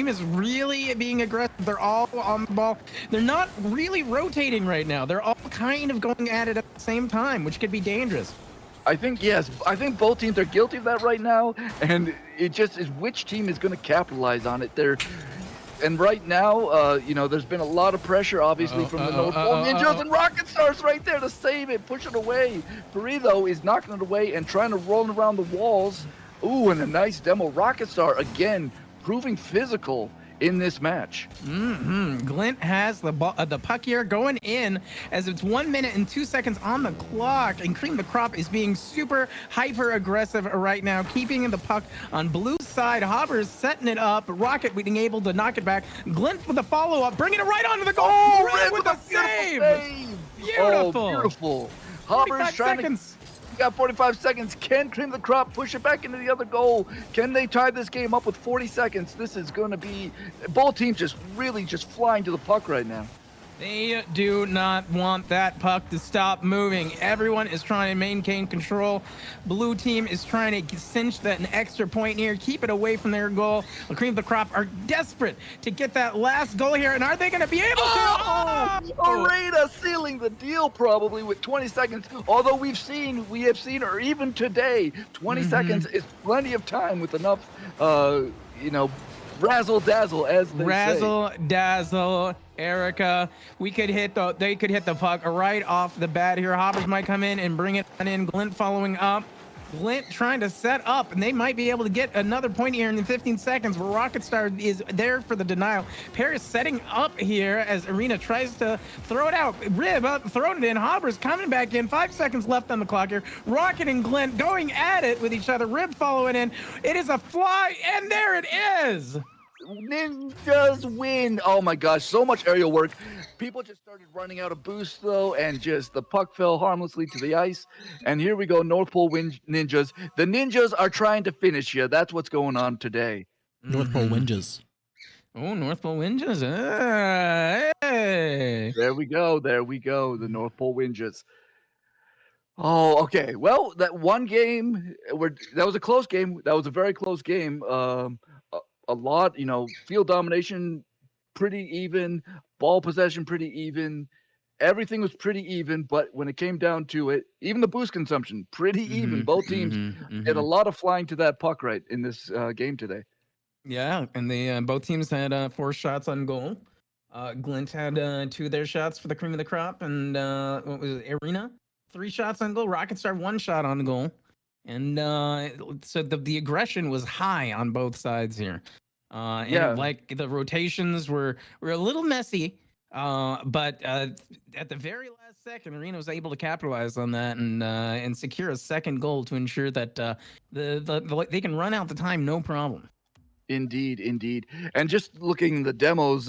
is really being aggressive. They're all on the ball. They're not really rotating right now. They're all kind of going at it at the same time, which could be dangerous.
I think, yes. I think both teams are guilty of that right now, and it just is which team is going to capitalize on it. And right now, there's been a lot of pressure, obviously, from the North Pole Ninjas, and Rocket Star's right there to save it, push it away. Burrito is knocking it away and trying to roll around the walls. Ooh, and a nice demo. Rocket Star, again, proving physical in this match.
Glint has the puck here going in as it's 1 minute and 2 seconds on the clock, and Cream the Crop is being super hyper aggressive right now, keeping the puck on blue side. Hobbers setting it up, Rocket being able to knock it back. Glint with the follow-up, bringing it right onto the goal.
Red
with a save.
Beautiful. Oh, beautiful. Hobbers trying
seconds.
We got 45 seconds. Can Cream the Crop push it back into the other goal? Can they tie this game up with 40 seconds? This is going to be both teams just flying to the puck right now.
They do not want that puck to stop moving. Everyone is trying to maintain control. Blue team is trying to cinch that an extra point here, keep it away from their goal. The Cream of the Crop are desperate to get that last goal here, and are they going to be able to?
Arena sealing the deal probably with 20 seconds. Although we have seen, or even today, 20 seconds is plenty of time with enough, razzle dazzle, as they say.
Razzle dazzle. Erica, they could hit the puck right off the bat here. Hobbers might come in and bring it in. Glint following up. Glint trying to set up, and they might be able to get another point here in the 15 seconds where Rocket Star is there for the denial. Paris setting up here as Arena tries to throw it out. Rib up, throwing it in. Hobbers coming back in. 5 seconds left on the clock here. Rocket and Glint going at it with each other. Rib following in. It is a fly, and there it is.
Ninjas win. Oh my gosh, so much aerial work. People just started running out of boost though, and just the puck fell harmlessly to the ice. And here we go, North Pole Ninjas. The Ninjas are trying to finish here. That's what's going on today.
North Pole Ninjas.
Oh, North Pole Ninjas. Hey.
There we go. The North Pole Ninjas. Oh, okay. Well, that one game, that was a close game. That was a very close game. A lot, field domination pretty even, ball possession pretty even, everything was pretty even, but when it came down to it, even the boost consumption pretty even. Both teams did a lot of flying to that puck right in this game today.
Yeah, and they both teams had 4 shots on goal. Glint had 2 of their shots for the Cream of the Crop, and what was it, Arena? 3 shots on goal. Rocket Star 1 shot on goal. And so the aggression was high on both sides here. Like the rotations were a little messy, but at the very last second, Arena was able to capitalize on that and secure a second goal to ensure that they can run out the time no problem.
Indeed. And just looking the demos,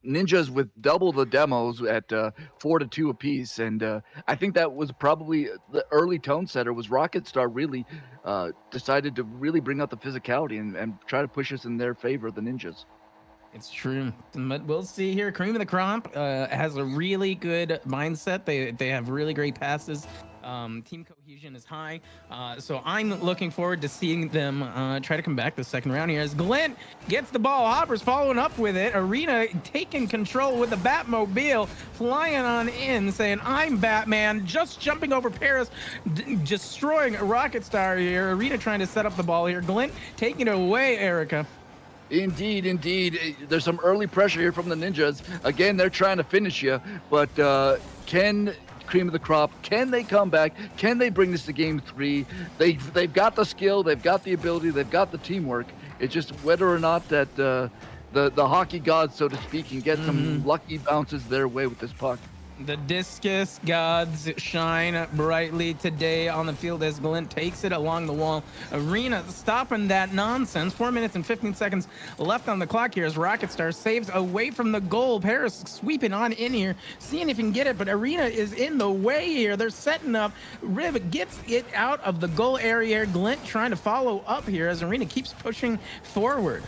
ninjas with double the demos at 4-2 apiece, and I think that was probably the early tone setter. Was Rocket Star really decided to really bring out the physicality and try to push us in their favor, the ninjas.
It's true, but we'll see here. Cream of the Crop has a really good mindset. They have really great passes. Team cohesion is high, so I'm looking forward to seeing them try to come back the second round here. As Glint gets the ball, Hopper's following up with it. Arena taking control with the Batmobile, flying on in, saying, "I'm Batman," just jumping over Paris, destroying Rocket Star here. Arena trying to set up the ball here. Glint taking it away, Erica.
Indeed, indeed. There's some early pressure here from the ninjas. Again, they're trying to finish you, but can Cream of the Crop, can they come back? Can they bring this to game 3? They've got the skill, they've got the ability, they've got the teamwork. It's just whether or not that the hockey gods, so to speak, can get some lucky bounces their way with this puck.
The discus gods shine brightly today on the field as Glint takes it along the wall. Arena stopping that nonsense. 4 minutes and 15 seconds left on the clock here as Rocket Star saves away from the goal. Paris sweeping on in here, seeing if he can get it, but Arena is in the way here. They're setting up. Rib gets it out of the goal area. Glint trying to follow up here as Arena keeps pushing forward.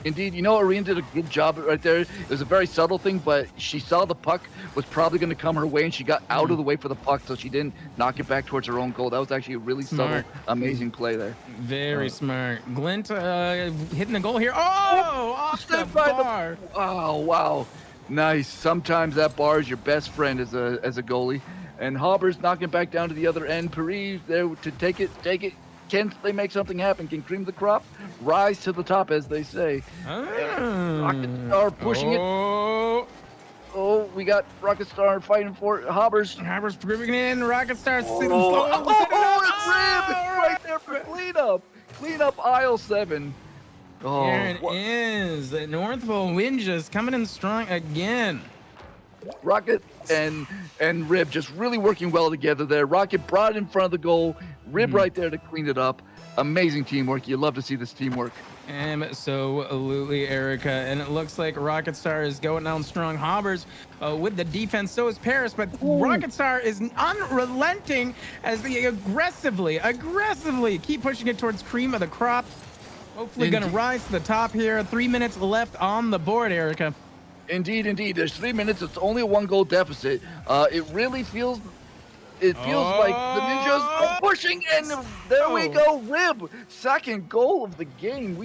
Indeed, you know, Arena did a good job right there. It was a very subtle thing, but she saw the puck was probably going to come her way, and she got out of the way for the puck, so she didn't knock it back towards her own goal. That was actually a really subtle, amazing play there.
Very smart. Glint hitting the goal here. Oh, off the bar.
Oh, wow. Nice. Sometimes that bar is your best friend as a goalie. And Hauber's knocking back down to the other end. Paris there to take it. Can they make something happen? Can Cream of the Crop rise to the top, as they say? Rocket Star pushing it. Oh, we got Rocket Star fighting for it. Hauber's
bringing in. Rocket Star sitting
it's right there for cleanup. Cleanup aisle 7. Oh,
there it is. The North Pole Ninjas coming in strong again.
Rocket and Rib just really working well together there. Rocket brought it in front of the goal. Rib right there to clean it up. Amazing teamwork. You love to see this teamwork.
Absolutely, Erica. And it looks like Rocket Star is going down strong. Hobbers with the defense. So is Paris. But Rocket Star is unrelenting as they aggressively keep pushing it towards Cream of the Crop. Hopefully going to rise to the top here. 3 minutes left on the board, Erica.
Indeed. There's 3 minutes. It's only a 1-goal deficit. It really feels... It feels like the ninjas are pushing, and there we go. Rib, second goal of the game.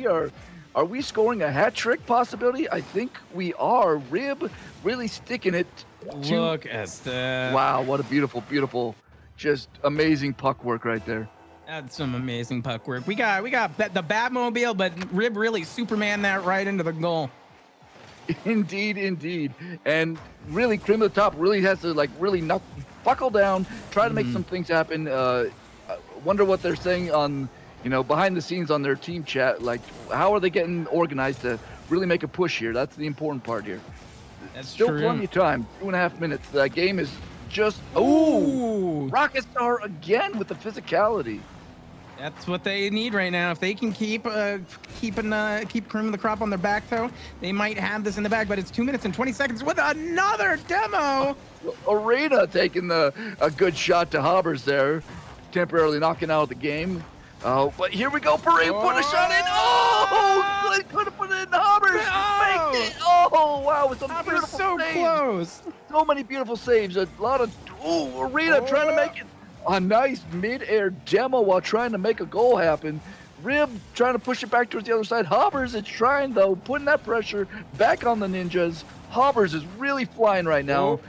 Are we scoring a hat trick possibility? I think we are. Rib really sticking it.
Look at that.
Wow, what a beautiful, just amazing puck work right there.
That's some amazing puck work. We got the Batmobile, but Rib really Superman that right into the goal.
Indeed. And really, Cream of the Top really has to buckle down, try to make some things happen. Wonder what they're saying on, behind the scenes on their team chat. Like, how are they getting organized to really make a push here? That's the important part here.
That's
still
true.
Plenty of time. 2.5 minutes. That game is just Rocket Star again with the physicality.
That's what they need right now. If they can keep Cream of the Crop on their back toe, they might have this in the bag. But it's 2 minutes and 20 seconds with another demo.
Arena taking a good shot to Hobbers there, temporarily knocking out the game. But here we go. Parade put a shot in. Oh, they could have put it in Hobbers. Make it. Oh, wow. It's a beautiful
so
save.
Close.
So many beautiful saves. A lot of Arena trying to make it. A nice mid-air demo while trying to make a goal happen. Rib trying to push it back towards the other side. Hobbers is trying, though, putting that pressure back on the ninjas. Hobbers is really flying right now.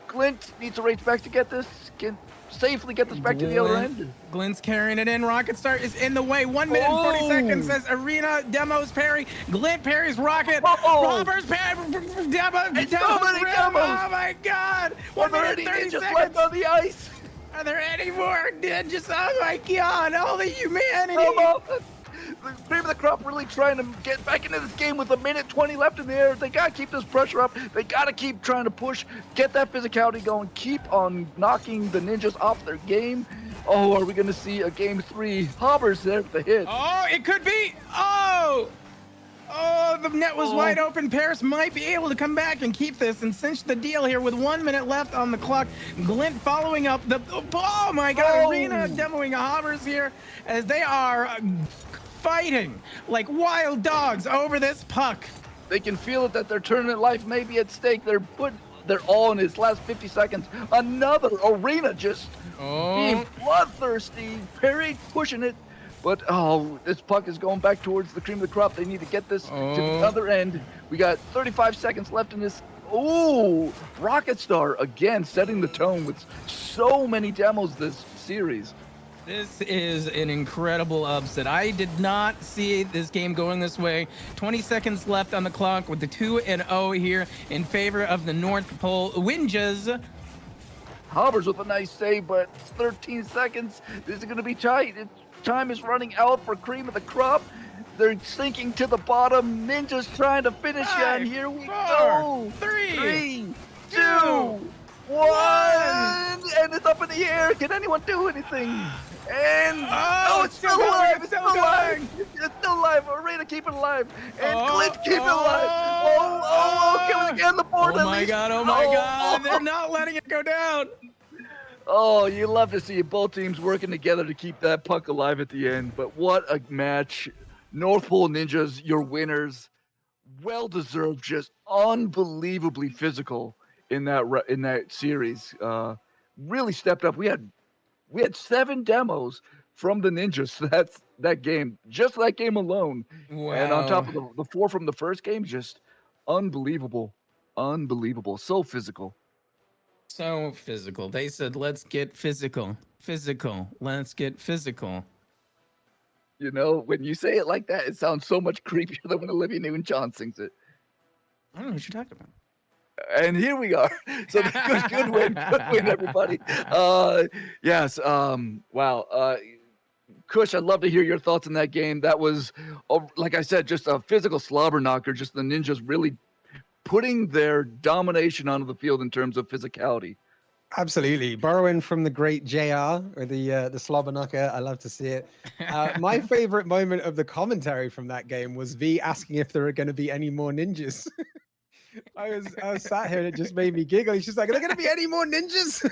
Glint needs to race back to get this. Can safely get this back to the other end.
Glint's carrying it in. Rocket Star is in the way. 1 minute and 40 seconds says Arena demos parry. Glint parries Rocket. Hobbers parry. Demos.
So many demos.
Oh my God. 1 minute and 30 seconds
left on the ice.
Are there any more ninjas? Oh my God. All the humanity.
The Cream of the Crop really trying to get back into this game with 1:20 left in the air. They got to keep this pressure up. They got to keep trying to push, get that physicality going, keep on knocking the ninjas off their game. Oh, are we going to see a game 3? Hobbers there with the hit.
Oh, it could be. the net was wide open. Paris might be able to come back and keep this and cinch the deal here with 1 minute left on the clock. Glint following up the, oh my God, Arena demoing Hobbers here as they are fighting like wild dogs over this puck.
They can feel it that their tournament life may be at stake. They're all in his last 50 seconds. Another Arena just being bloodthirsty. Perry pushing it. But, this puck is going back towards the cream of the crop. They need to get this to the other end. We got 35 seconds left in this. Ooh, Rocket Star again setting the tone with so many demos this series.
This is an incredible upset. I did not see this game going this way. 20 seconds left on the clock with the 2-0 here in favor of the North Pole Winjas.
Hobbers with a nice save, but 13 seconds. This is going to be tight. Time is running out for cream of the crop. They're sinking to the bottom. Ninja's trying to finish it, and here we go.
3,
2, 1, and it's up in the air. Can anyone do anything? And it's still alive. It's still alive. It's still alive. Arena keep it alive, and Glint keep it alive. Can we get on the board?
Oh my God! They're not letting it go down.
Oh, you love to see both teams working together to keep that puck alive at the end. But what a match. North Pole Ninjas, your winners. Well-deserved, just unbelievably physical in that series. Really stepped up. We had 7 demos from the Ninjas. That's that game. Just that game alone.
Wow.
And on top of the 4 from the first game, just unbelievable. Unbelievable. So physical.
So physical. They said, let's get physical. Physical. Let's get physical.
You know, when you say it like that, it sounds so much creepier than when Olivia Newton-John sings it.
I don't know what you're talking about.
And here we are. So good win, everybody. Yes. Wow. Kush, I'd love to hear your thoughts on that game. That was, like I said, just a physical slobber knocker. Just the Ninjas really putting their domination onto the field in terms of physicality.
Absolutely. Borrowing from the great JR or the slobber knocker. I love to see it. My favorite moment of the commentary from that game was V asking if there are going to be any more ninjas. I was sat here and it just made me giggle. He's just like, are there going to be any more ninjas?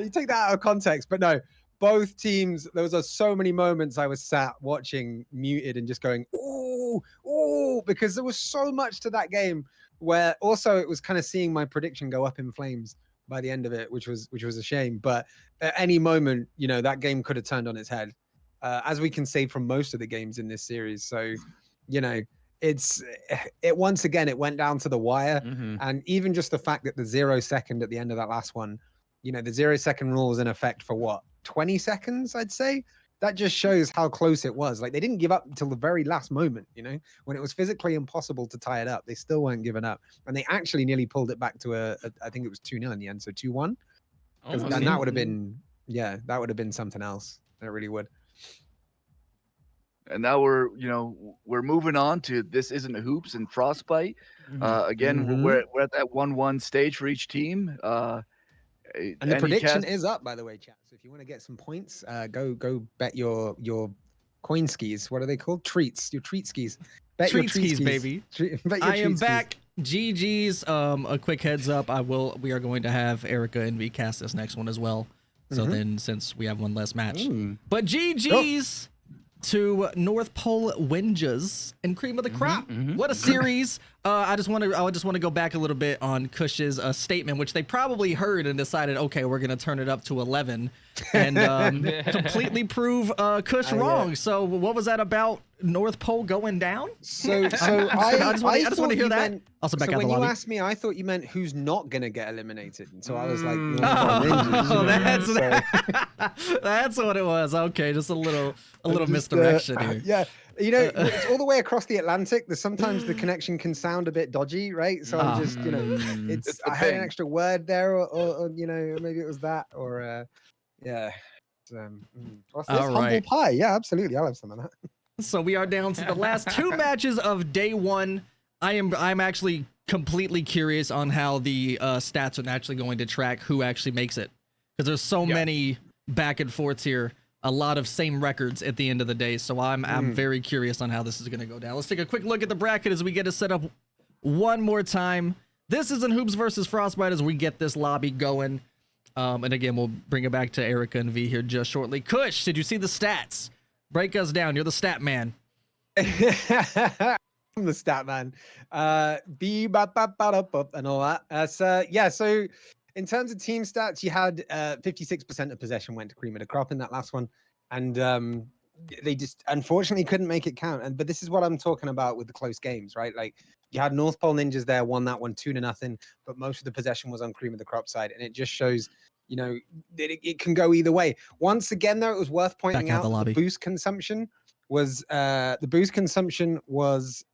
You take that out of context, but no, both teams, there was so many moments I was sat watching muted and just going, ooh, because there was so much to that game where also it was kind of seeing my prediction go up in flames by the end of it, which was a shame. But at any moment, you know, that game could have turned on its head, as we can say from most of the games in this series. So, you know, once again, it went down to the wire. And even just the fact that the 0 second at the end of that last one, you know, the 0 second rule is in effect for what, 20 seconds, I'd say. That just shows how close it was. Like, they didn't give up until the very last moment, you know, when it was physically impossible to tie it up. They still weren't giving up. And they actually nearly pulled it back to I think it was 2-0 in the end. So 2-1. And that would have been, that would have been something else. It really would.
And now we're moving on to This Isn't Hoops and Frostbite. Again, we're at that 1-1 stage for each team.
And the prediction is up, by the way, chat. So if you want to get some points, go bet your coin skis. What are they called? Treats. Your treat skis. Bet
Treat
your
skis, baby. I am back. GG's. A quick heads up. We are going to have Erica and V cast this next one as well. So then, since we have one less match, but GG's. To North Pole Winjas and Cream of the Crop. What a series. I just want to go back a little bit on Kush's statement, which they probably heard and decided, okay, we're going to turn it up to 11 and completely prove Kush wrong. So what was that about North Pole going down?
So I just want to hear that. Also back out the lobby. When you asked me, I thought you meant who's not going to get eliminated. And so I was like,
that's what it was. Okay, just a little misdirection here.
Yeah. You know, it's all the way across the Atlantic. Sometimes the connection can sound a bit dodgy, right? So I'm just, you know, I had an extra word there, or you know, maybe it was that, or what's this? Humble pie. Yeah, absolutely. I'll have some of that.
So we are down to the last 2 matches of day 1. I'm actually completely curious on how the stats are actually going to track who actually makes it, because there's so many back and forths here. a lot of same records at the end of the day. So I'm very curious on how this is going to go down. Let's take a quick look at the bracket as we get it set up one more time. This isn't Hoops versus Frostbite as we get this lobby going. And again, we'll bring it back to Erica and V here just shortly. Kush, did you see the stats? Break us down. You're the stat man.
I'm the stat man. And all that. Yeah, so in terms of team stats, you had 56% of possession went to Cream of the Crop in that last one. And they just unfortunately couldn't make it count. But this is what I'm talking about with the close games, right? Like you had North Pole Ninjas there, won that one 2-0, but most of the possession was on Cream of the Crop side. And it just shows, you know, that it can go either way. Once again, though, it was worth pointing out the boost consumption was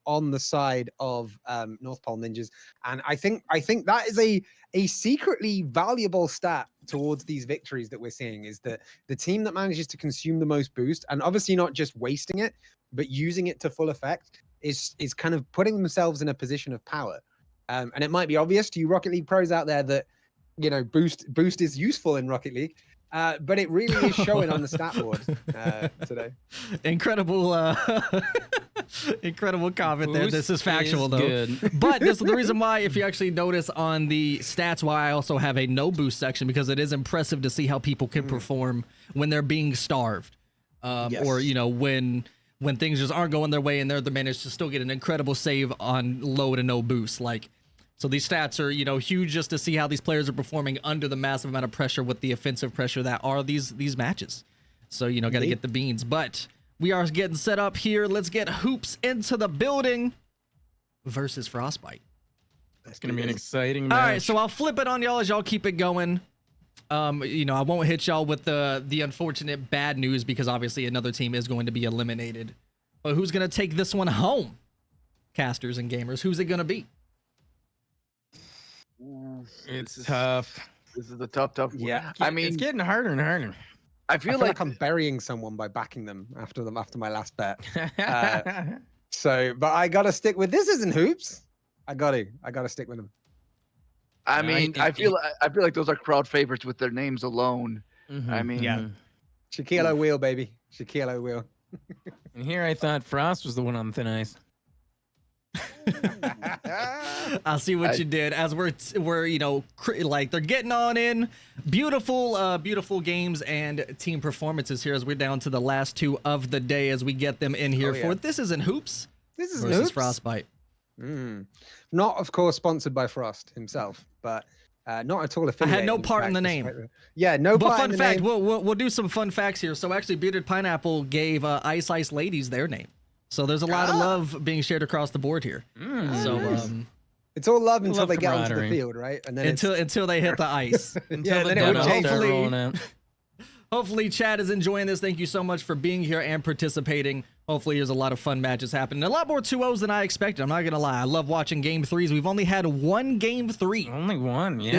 on the side of North Pole Ninjas, and I think that is a secretly valuable stat towards these victories that we're seeing, is that the team that manages to consume the most boost, and obviously not just wasting it but using it to full effect, is kind of putting themselves in a position of power. And it might be obvious to you Rocket League pros out there that, you know, boost is useful in Rocket League. But it really is showing on the stat board today.
Incredible, incredible comment there. This is factual though.
Good.
But this is the reason why, if you actually notice on the stats, why I also have a no boost section, because it is impressive to see how people can perform when they're being starved, or you know, when things just aren't going their way and they're the managed to still get an incredible save on low to no boost. Like, so these stats are, you know, huge just to see how these players are performing under the massive amount of pressure with the offensive pressure that are these matches. So, you know, got to get the beans. But we are getting set up here. Let's get Hoops into the building versus Frostbite.
It's going to be an exciting match.
All right, so I'll flip it on y'all as y'all keep it going. You know, I won't hit y'all with the unfortunate bad news, because obviously another team is going to be eliminated. But who's going to take this one home? Casters and gamers, who's it going to be?
It's tough.
This is a tough one.
Yeah,
I mean,
it's getting harder and harder.
I
I
feel
feel
like
I'm burying someone by backing them after my last bet. But I gotta stick with this. Isn't Hoops? I gotta stick with them.
I mean, I feel like those are crowd favorites with their names alone. I mean,
Shaquille O'Neal, baby. Shaquille O'Neal.
And here I thought Frost was the one on thin ice.
I see what you did. As we're you know, like they're getting on in. Beautiful games and team performances here as we're down to the last two of the day as we get them in here for This Isn't Hoops.
This is
versus
Hoops.
Frostbite.
Not, of course, sponsored by Frost himself, but not at all
I
affiliated.
had no part in the name.
Yeah, no
But
part
fun
in the
fact,
name.
we'll do some fun facts here. So actually, Bearded Pineapple gave Ice Ice Ladies their name. So there's a lot of love being shared across the board here. So
It's all love until
Love
they get onto the
camaraderie.
field, right? And then
until they hit the ice.
yeah,
the
then it would
demos
change.
start rolling out.
Hopefully Chad is enjoying this. Thank you so much for being here and participating. Hopefully there's a lot of fun matches happening. A lot more 2-0s than I expected. I'm not going to lie. I love watching game threes. We've only had one game three.
Only one, yeah.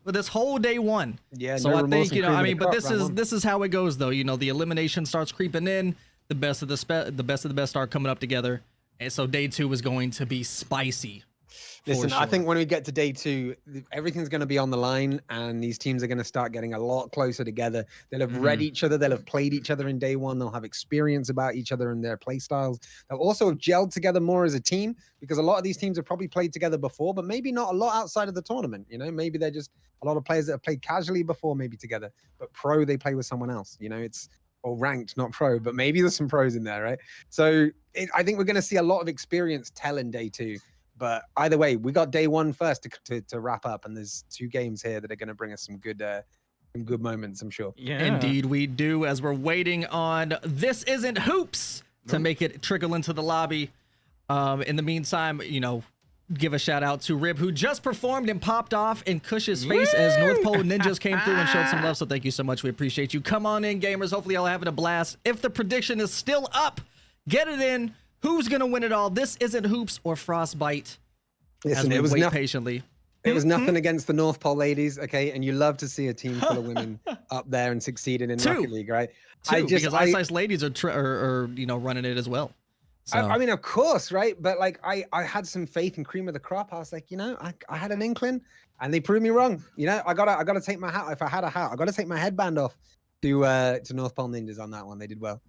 This whole day one.
Yeah,
So
no
I
remorse
think,
and
you know,
cream
I
of the
mean, but
crop,
this is how it goes though. You know, the elimination starts creeping in. The best of the best start coming up together. And so day two is going to be spicy.
Listen, I
sure.
think when we get to day two, everything's going to be on the line, and these teams are going to start getting a lot closer together. They'll have read each other. They'll have played each other in day one. They'll have experience about each other and their play styles. They'll also have gelled together more as a team, because a lot of these teams have probably played together before, but maybe not a lot outside of the tournament. You know, maybe they're just a lot of players that have played casually before, maybe together, but pro, they play with someone else. You know, it's or ranked, not pro, but maybe there's some pros in there, right? So I think we're going to see a lot of experience tell in day two. But either way, we got day one first to wrap up, and there's two games here that are going to bring us some good moments, I'm sure.
Yeah.
Indeed, we do. As we're waiting on This Isn't Hoops to make it trickle into the lobby. In the meantime, you know, give a shout out to Rib, who just performed and popped off in Kush's face as North Pole Ninjas came through and showed some love. So thank you so much. We appreciate you. Come on in, gamers. Hopefully y'all are having a blast. If the prediction is still up, get it in. Who's going to win it all? This Isn't Hoops or Frostbite?
Listen,
As we
it was
wait
nothing.
patiently.
It was nothing against the North Pole ladies, okay? And you love to see a team full of women up there and succeeding in Rocket League, right?
Because Ice Ice Ladies are you know, running it as well. So.
I mean, of course, right? But like, I had some faith in Cream of the Crop. I was like, you know, I had an inkling, and they proved me wrong. You know, I gotta take my hat. If I had a hat, I gotta take my headband off to North Pole Ninjas on that one. They did well.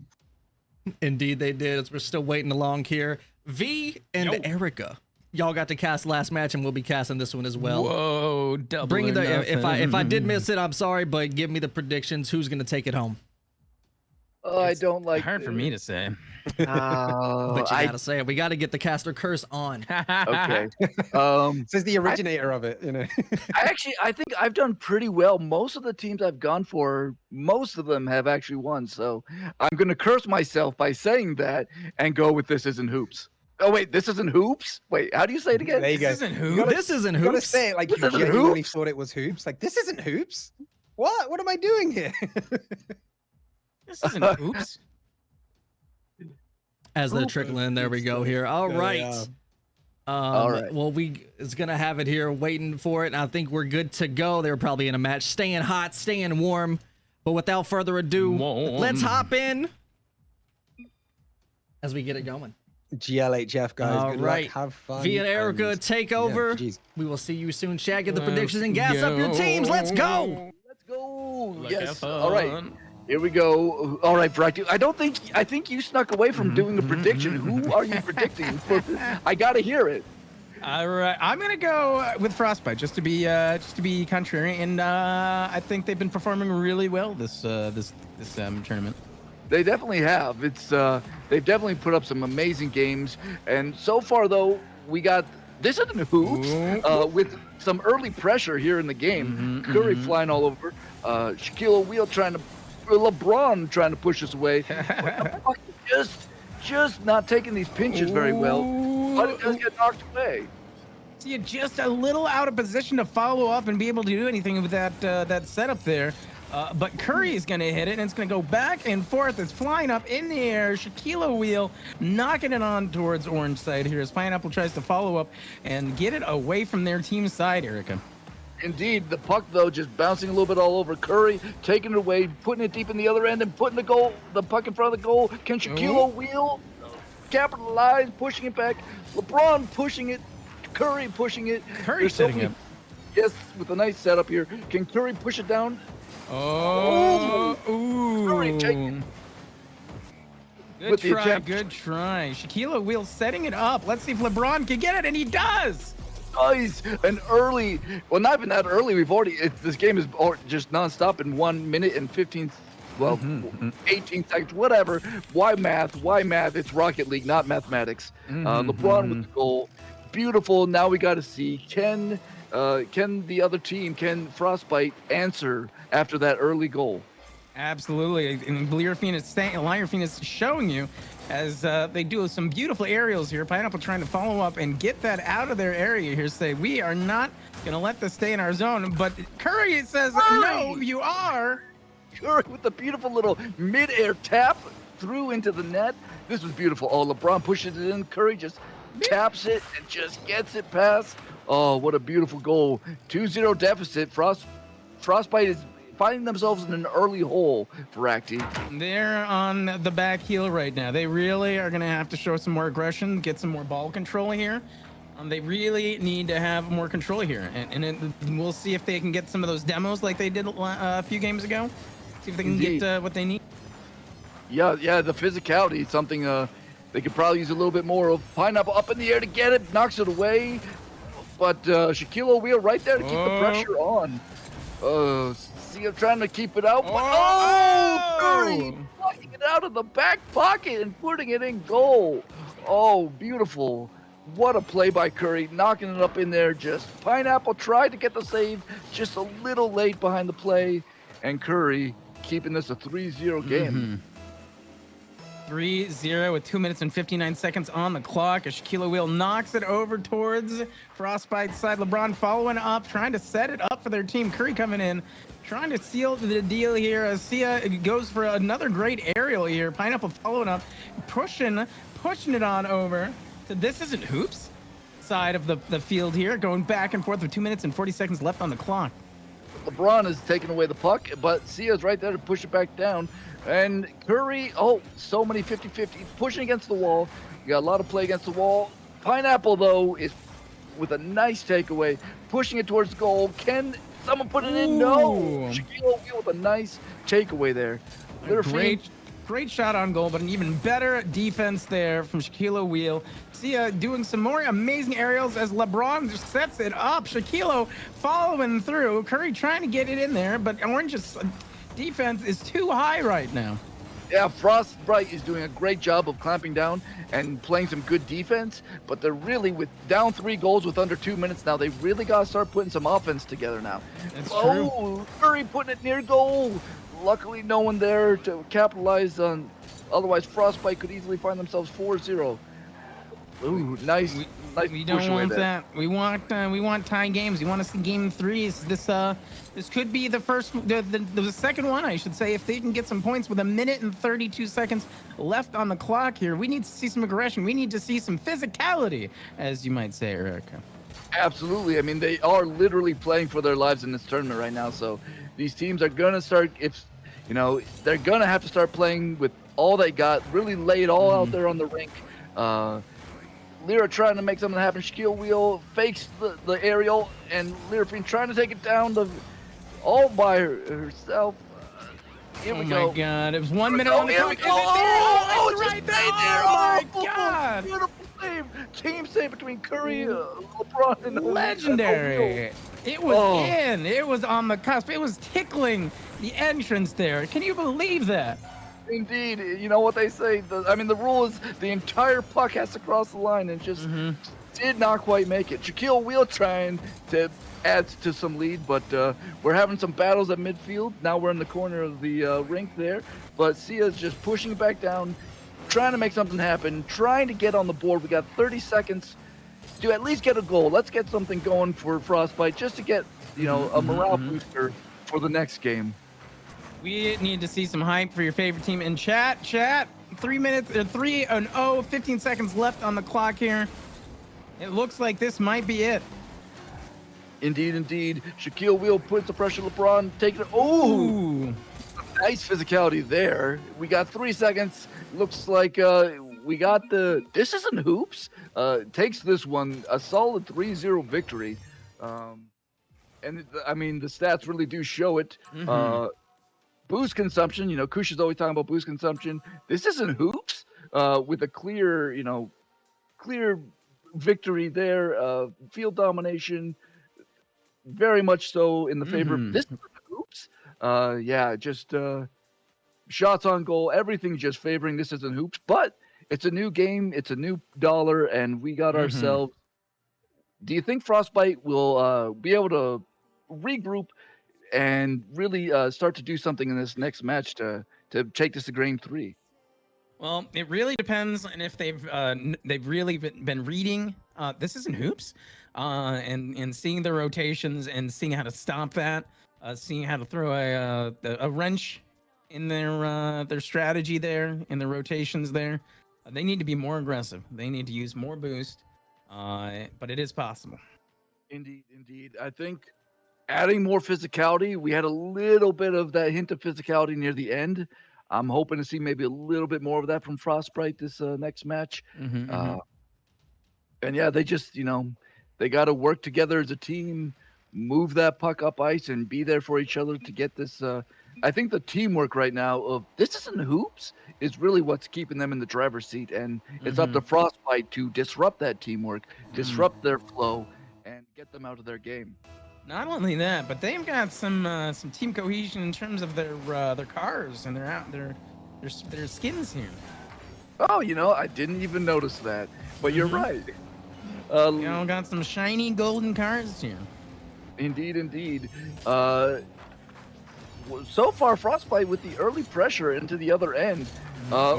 Indeed, they did. As we're still waiting along here. V and Erica, y'all got to cast last match, and we'll be casting this one as well.
Whoa, double
Bring
or
the if I did
nothing.
miss it, I'm sorry, but give me the predictions. Who's gonna take it home?
Oh, I don't like.
Hard for me to say.
But you
I
gotta say it. We gotta get the caster curse on.
okay.
Says the originator of it, you know.
I think I've done pretty well. Most of the teams I've gone for, most of them have actually won. So I'm gonna curse myself by saying that and go with this isn't hoops. Oh wait, this isn't hoops. Wait, how do you say it again?
There you go.
This isn't
You
hoops.
gotta-
This isn't
You gotta
hoops.
say it like you
This isn't
genuinely
hoops.
thought it was hoops. Like, this isn't hoops. What am I doing here?
This isn't oops.
As they're trickling in, there we go here. All
Yeah,
right.
yeah.
All right.
Well, it's gonna have it here, waiting for it, and I think we're good to go. They're probably in a match, staying hot, staying warm. But without further ado,
Warm.
let's hop in as we get it going.
GLHF guys.
All
Good
right.
luck. Have fun.
Via Erica,
and-
take
yeah,
over.
jeez.
We will see you soon. Shaq, get the
Let's
predictions and gas up your teams. Let's go.
Let's go.
Let's
Yes.
have
All right.
fun.
Here we go. All right, Fractal. I think you snuck away from doing a prediction. Who are you predicting? I gotta hear it.
All right, I'm gonna go with Frostbite just to be contrary, and I think they've been performing really well this tournament.
They definitely have. They've definitely put up some amazing games, and so far though we got this isn't hoops with some early pressure here in the game. Curry flying all over, Shaquille O'Neal LeBron trying to push us away. just not taking these pinches very well, but it does get knocked away.
So you're just a little out of position to follow up and be able to do anything with that setup there. But Curry is going to hit it, and it's going to go back and forth. It's flying up in the air. Shaquille O'Neal knocking it on towards orange side here as Pineapple tries to follow up and get it away from their team side, Erica.
Indeed, the puck though just bouncing a little bit all over. Curry taking it away, putting it deep in the other end, and putting the puck in front of the goal. Can Shaquille O'Neal capitalize, pushing it back? LeBron pushing it, Curry pushing it.
Curry
There's so
setting
many-
up.
Yes, with a nice setup here. Can Curry push it down?
Oh, ooh.
Curry taking
Good
with the
try,
attempt.
good try. Shaquille O'Neal setting it up. Let's see if LeBron can get it, and he does.
Nice and early. Well, not even that early. This game is just nonstop in 1 minute and 15. Well, 18 seconds, whatever. Why math? Why math? It's Rocket League, not mathematics. LeBron with the goal. Beautiful. Now we got to see can the other team, can Frostbite answer after that early goal?
Absolutely, and Liar Phoenix showing you as they do some beautiful aerials here. Pineapple trying to follow up and get that out of their area here. Say we are not gonna let this stay in our zone, but Curry says no, you are.
Curry with the beautiful little mid-air tap through into the net. This was beautiful. Oh, LeBron pushes it in. Curry just taps it and just gets it past. Oh, what a beautiful goal. 2-0 deficit. Frostbite is finding themselves in an early hole for Acti.
They're on the back heel right now. They really are gonna have to show some more aggression, get some more ball control here. They really need to have more control here, and we'll see if they can get some of those demos like they did a few games ago. See if they can
Indeed.
get what they need.
Yeah, the physicality, something they could probably use a little bit more of. Pineapple up in the air to get it, knocks it away. But Shaquille O'Neal right there to keep the pressure on. See him trying to keep it out. But, Curry blocking it out of the back pocket and putting it in goal. Oh, beautiful. What a play by Curry, knocking it up in there. Just Pineapple tried to get the save, just a little late behind the play. And Curry keeping this a 3-0 game.
3-0 with 2 minutes and 59 seconds on the clock. As Shaquille O'Neal knocks it over towards Frostbite's side. LeBron following up, trying to set it up for their team. Curry coming in, trying to seal the deal here. As Sia goes for another great aerial here. Pineapple following up, pushing it on over to This Isn't Hoops side of the field here. Going back and forth with 2 minutes and 40 seconds left on the clock.
LeBron is taking away the puck, but Sia's right there to push it back down. And Curry, so many 50-50, pushing against the wall. You got a lot of play against the wall. Pineapple, though, is with a nice takeaway, pushing it towards goal. Can Someone put it in. No.
Ooh.
Shaquille O'Neal with a nice takeaway there.
A great shot on goal, but an even better defense there from Shaquille O'Neal. Sia doing some more amazing aerials as LeBron just sets it up. Shaquille following through. Curry trying to get it in there, but Orange's defense is too high right now.
Yeah, Frostbite is doing a great job of clamping down and playing some good defense, but they're really with down 3 goals with under 2 minutes now. They really got to start putting some offense together now.
That's
true. Curry putting it near goal. Luckily, no one there to capitalize on. Otherwise, Frostbite could easily find themselves 4-0. Ooh, nice.
We don't want that. We want tie games. We want to see game 3s. This could be the first, the second one, I should say, if they can get some points with 1 minute and 32 seconds left on the clock here. We need to see some aggression. We need to see some physicality, as you might say, Erica.
Absolutely. I mean, they are literally playing for their lives in this tournament right now. So these teams are gonna start. They're gonna have to start playing with all they got. Really lay it all out there on the rink. Lyra trying to make something happen. Shaquille O'Neal fakes the aerial, and Lyra trying to take it down all by herself. Here we go.
Oh my God! It was 1 minute on the clock.
Oh,
it's right there!
Oh
Oh my God!
Beautiful save. Team save between Curry, LeBron, and
Legendary.
O'Neal.
It was in. It was on the cusp. It was tickling the entrance there. Can you believe that?
Indeed, you know what they say. The rule is the entire puck has to cross the line, and just did not quite make it. Shaquille O'Neal trying to add to some lead, but we're having some battles at midfield. Now we're in the corner of the rink there, but Sia's just pushing it back down, trying to make something happen, trying to get on the board. We got 30 seconds to at least get a goal. Let's get something going for Frostbite, just to get a morale booster for the next game.
We need to see some hype for your favorite team in chat. 3 minutes, 3-0, 15 seconds left on the clock here. It looks like this might be it.
Indeed. Shaquille O'Neal puts the pressure. LeBron taking it. Oh, nice physicality there. We got 3 seconds. Looks like we got this isn't hoops. Takes this one a solid 3-0 victory. And the stats really do show it. Boost consumption, Kush is always talking about boost consumption. This isn't hoops, with a clear victory there. Field domination, very much so in the favor of this hoops. Shots on goal, everything just favoring this isn't hoops. But it's a new game, it's a new dollar, and we got ourselves. Do you think Frostbite will be able to regroup and really start to do something in this next match to take this to game 3?
Well, it really depends on if they've really been reading this isn't hoops, and seeing the rotations and seeing how to stop that, seeing how to throw a wrench in their strategy there, in the rotations there. They need to be more aggressive. They need to use more boost, but it is possible.
Indeed. I think adding more physicality, we had a little bit of that hint of physicality near the end. I'm hoping to see maybe a little bit more of that from Frostbite this next match. And yeah, they just, they got to work together as a team, move that puck up ice, and be there for each other to get this. I think the teamwork right now of this isn't hoops is really what's keeping them in the driver's seat. And it's up to Frostbite to disrupt that teamwork, disrupt their flow, and get them out of their game.
Not only that, but they've got some team cohesion in terms of their cars and their skins here.
Oh, I didn't even notice that, but you're right.
Got some shiny golden cars here.
Indeed. So far, Frostbite with the early pressure into the other end. And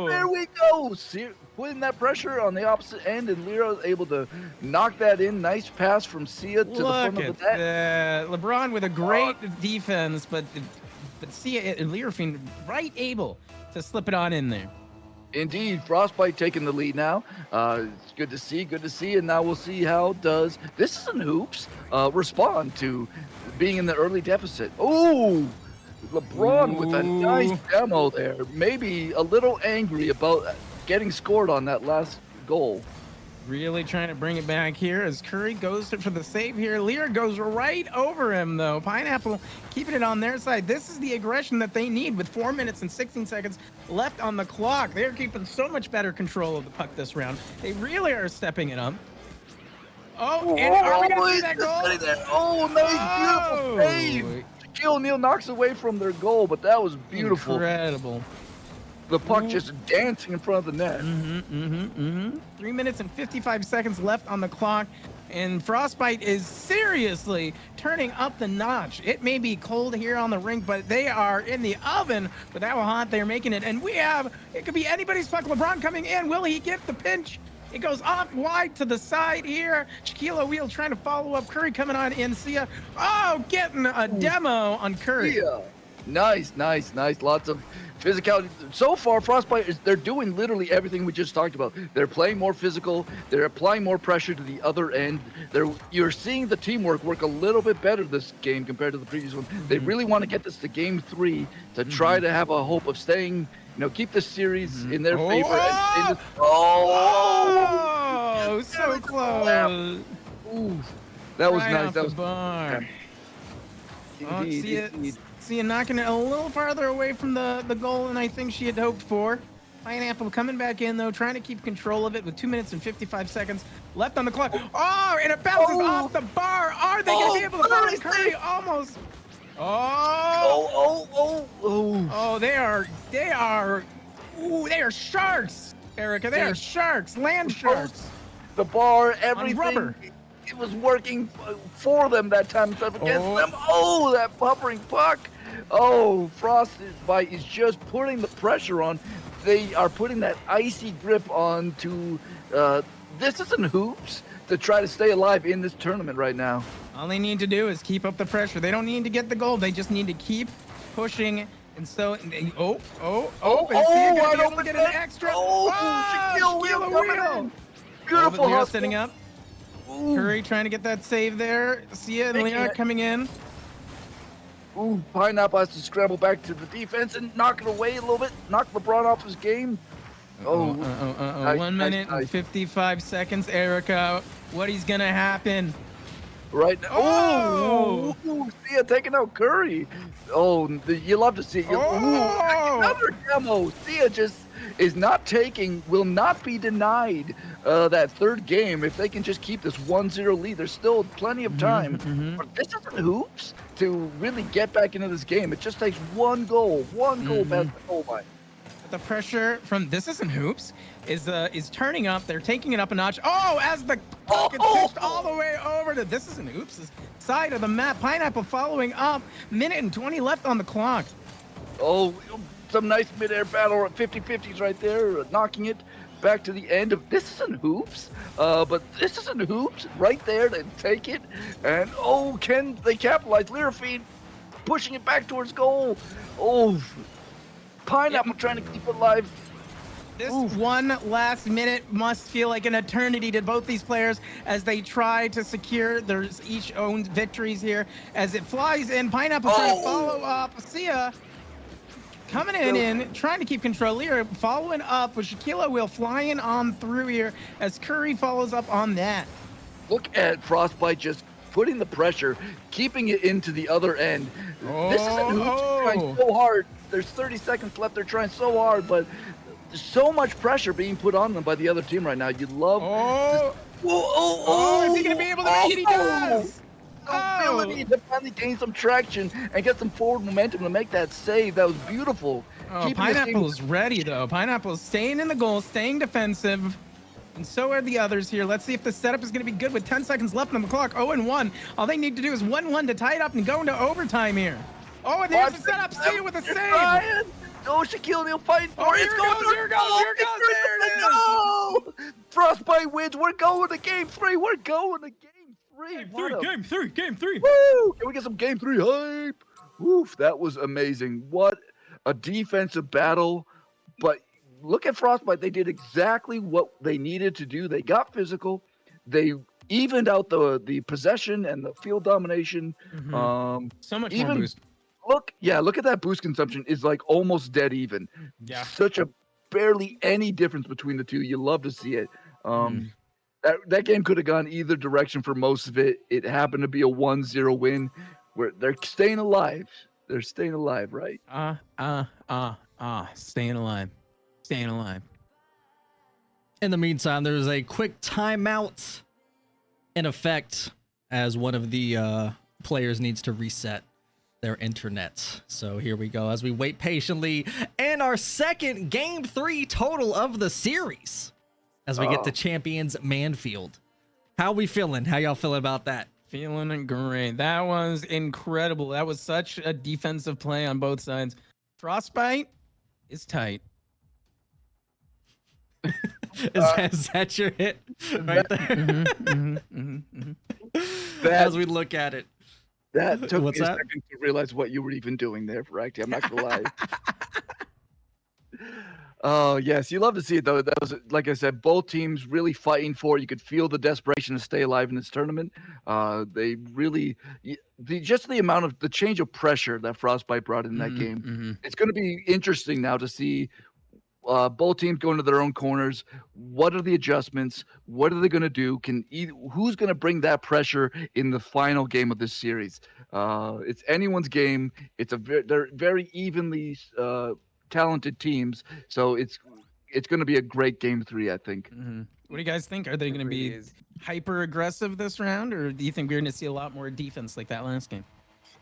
there we go. See, putting that pressure on the opposite end, and Lyra able to knock that in. Nice pass from Sia to the front of the net.
LeBron with a great defense, but Sia and Lyra right able to slip it on in there.
Indeed, Frostbite taking the lead now. It's good to see, and now we'll see how does this isn't hoops respond to being in the early deficit. Oh, LeBron with a nice demo there. Maybe a little angry about getting scored on that last goal.
Really trying to bring it back here as Curry goes for the save here. Lear goes right over him, though. Pineapple keeping it on their side. This is the aggression that they need with 4 minutes and 16 seconds left on the clock. They're keeping so much better control of the puck this round. They really are stepping it up. Oh, and are we going to see that goal?
There. Oh, nice, beautiful save. Shaquille O'Neal knocks away from their goal, but that was beautiful.
Incredible.
The puck just dancing in front of the net.
3 minutes and 55 seconds left on the clock, and Frostbite is seriously turning up the notch. It may be cold here on the rink, but they are in the oven with how hot they're making it. And it could be anybody's puck. LeBron coming in. Will he get the pinch? It goes off wide to the side here. Shaquille O'Neal trying to follow up. Curry coming on in. Sia, getting a demo on Curry.
Yeah. Nice. Lots of physicality. So far, Frostbite they're doing literally everything we just talked about. They're playing more physical. They're applying more pressure to the other end. You're seeing the teamwork work a little bit better this game compared to the previous one. They really want to get this to game 3 to try to have a hope of staying, keep the series in their favor.
So close.
Ooh, that was
right
nice.
Off
That
the
was
bar.
indeed.
See it knocking it a little farther away from the goal than I think she had hoped for. Pineapple coming back in, though, trying to keep control of it with 2 minutes and 55 seconds left on the clock. Oh, and it bounces off the bar. Are they going to be able to find Curry? Almost. They are sharks, Erica. They are sharks, land sharks.
The bar, everything.
On rubber.
It was working for them that time instead of against them. Oh, that hovering puck. Oh, Frostbite is just putting the pressure on. They are putting that icy grip on to this isn't hoops to try to stay alive in this tournament right now.
All they need to do is keep up the pressure. They don't need to get the goal. They just need to keep pushing. And so, and Sia gonna be able to get an extra.
Shaquille O'Neal. Beautiful
hustle. Setting up. Curry trying to get that save there. Sia and Leon coming in.
Ooh, Pineapple has to scramble back to the defense and knock it away a little bit. Knock LeBron off his game.
1 minute and 55 seconds, Erica. What is gonna happen?
Right now. Sia taking out Curry. You love to see it. Another demo. Sia just will not be denied that third game if they can just keep this 1-0 lead. There's still plenty of time. But this isn't hoops to really get back into this game. It just takes one goal past the goal line.
The pressure from This Isn't Hoops is turning up. They're taking it up a notch. As the puck gets pushed all the way over to This Isn't Hoops' side of the map. Pineapple following up. Minute and 20 left on the clock.
Some nice mid-air battle at 50-50s right there, knocking it back to the end of This Isn't Hoops. But This Isn't Hoops right there to take it. And can they capitalize? Learfeed pushing it back towards goal. Pineapple trying to keep it alive.
This one last minute must feel like an eternity to both these players as they try to secure their each own victories here. As it flies in, Pineapple trying to follow up. Sia coming in, trying to keep control here, following up with Shaquille O'Neal flying on through here as Curry follows up on that.
Look at Frostbite just putting the pressure, keeping it into the other end. This isn't hoops trying so hard. There's 30 seconds left. They're trying so hard, but there's so much pressure being put on them by the other team right now. You love.
Is he going to be able to make it? He does.
Ability to finally gain some traction and get some forward momentum to make that save. That was beautiful.
Pineapple's ready, though. Pineapple's staying in the goal, staying defensive. And so are the others here. Let's see if the setup is going to be good with 10 seconds left on the clock. 0-1. All they need to do is 1-1 to tie it up and go into overtime here. And there's the setup. Sia with a save.
Shaquille O'Neal fighting for it.
Here it goes. There it is.
No! Frostbite wins. We're going to game 3. We're going to game 3.
Game three.
Woo! Can we get some game 3 hype? Oof, that was amazing. What a defensive battle. But look at Frostbite. They did exactly what they needed to do. They got physical. They evened out the possession and the field domination.
So much more boost.
Look at that boost consumption is like almost dead even.
Yeah.
Such a barely any difference between the two. You love to see it. That game could have gone either direction for most of it. It happened to be a 1-0 win where they're staying alive. They're staying alive, right?
Staying alive. Staying alive.
In the meantime, there's a quick timeout in effect as one of the players needs to reset their internet. So here we go as we wait patiently in our second game 3 total of the series as we get to Champions Manfield. How we feeling? How y'all feeling about that?
Feeling great. That was incredible. That was such a defensive play on both sides. Frostbite is tight.
Is that your hit right there? As we look at it.
That took
What's
me a
that?
second to realize what you were even doing there, Recti. I'm not gonna lie. Oh yes, you love to see it though. That was, like I said, both teams really fighting for it. You could feel the desperation to stay alive in this tournament. They really, just the amount of the change of pressure that Frostbite brought in that game. It's going to be interesting now to see both teams go into their own corners. What are the adjustments? What are they going to do? Who's going to bring that pressure in the final game of this series? It's anyone's game. They're very evenly talented teams, so it's going to be a great game 3, I think.
What do you guys think? Are they going to be hyper aggressive this round, or do you think we're going to see a lot more defense like that last game?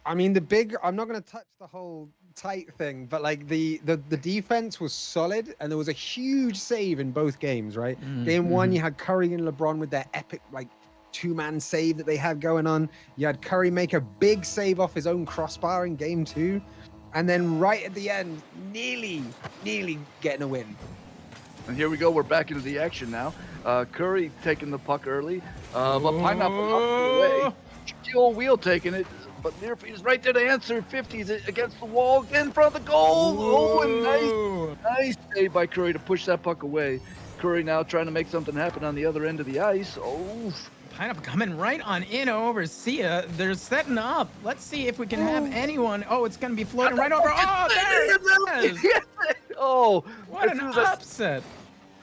I mean, I'm not going to touch the whole tight thing, but like the defense was solid, and there was a huge save in both games, right? Game 1, you had Curry and LeBron with their epic like 2-man save that they had going on. You had Curry make a big save off his own crossbar in game 2. And then right at the end, nearly getting a win.
And here we go. We're back into the action now. Curry taking the puck early, but Pineapple knocked it away. Shaquille Wheel taking it, but Learfield is right there to answer. 50s against the wall, in front of the goal. And nice save by Curry to push that puck away. Curry now trying to make something happen on the other end of the ice.
Pineapple coming right on in over Sia. They're setting up. Let's see if we can have anyone. Oh, it's going to be floating right over. Oh, there it is.
Oh,
what an upset.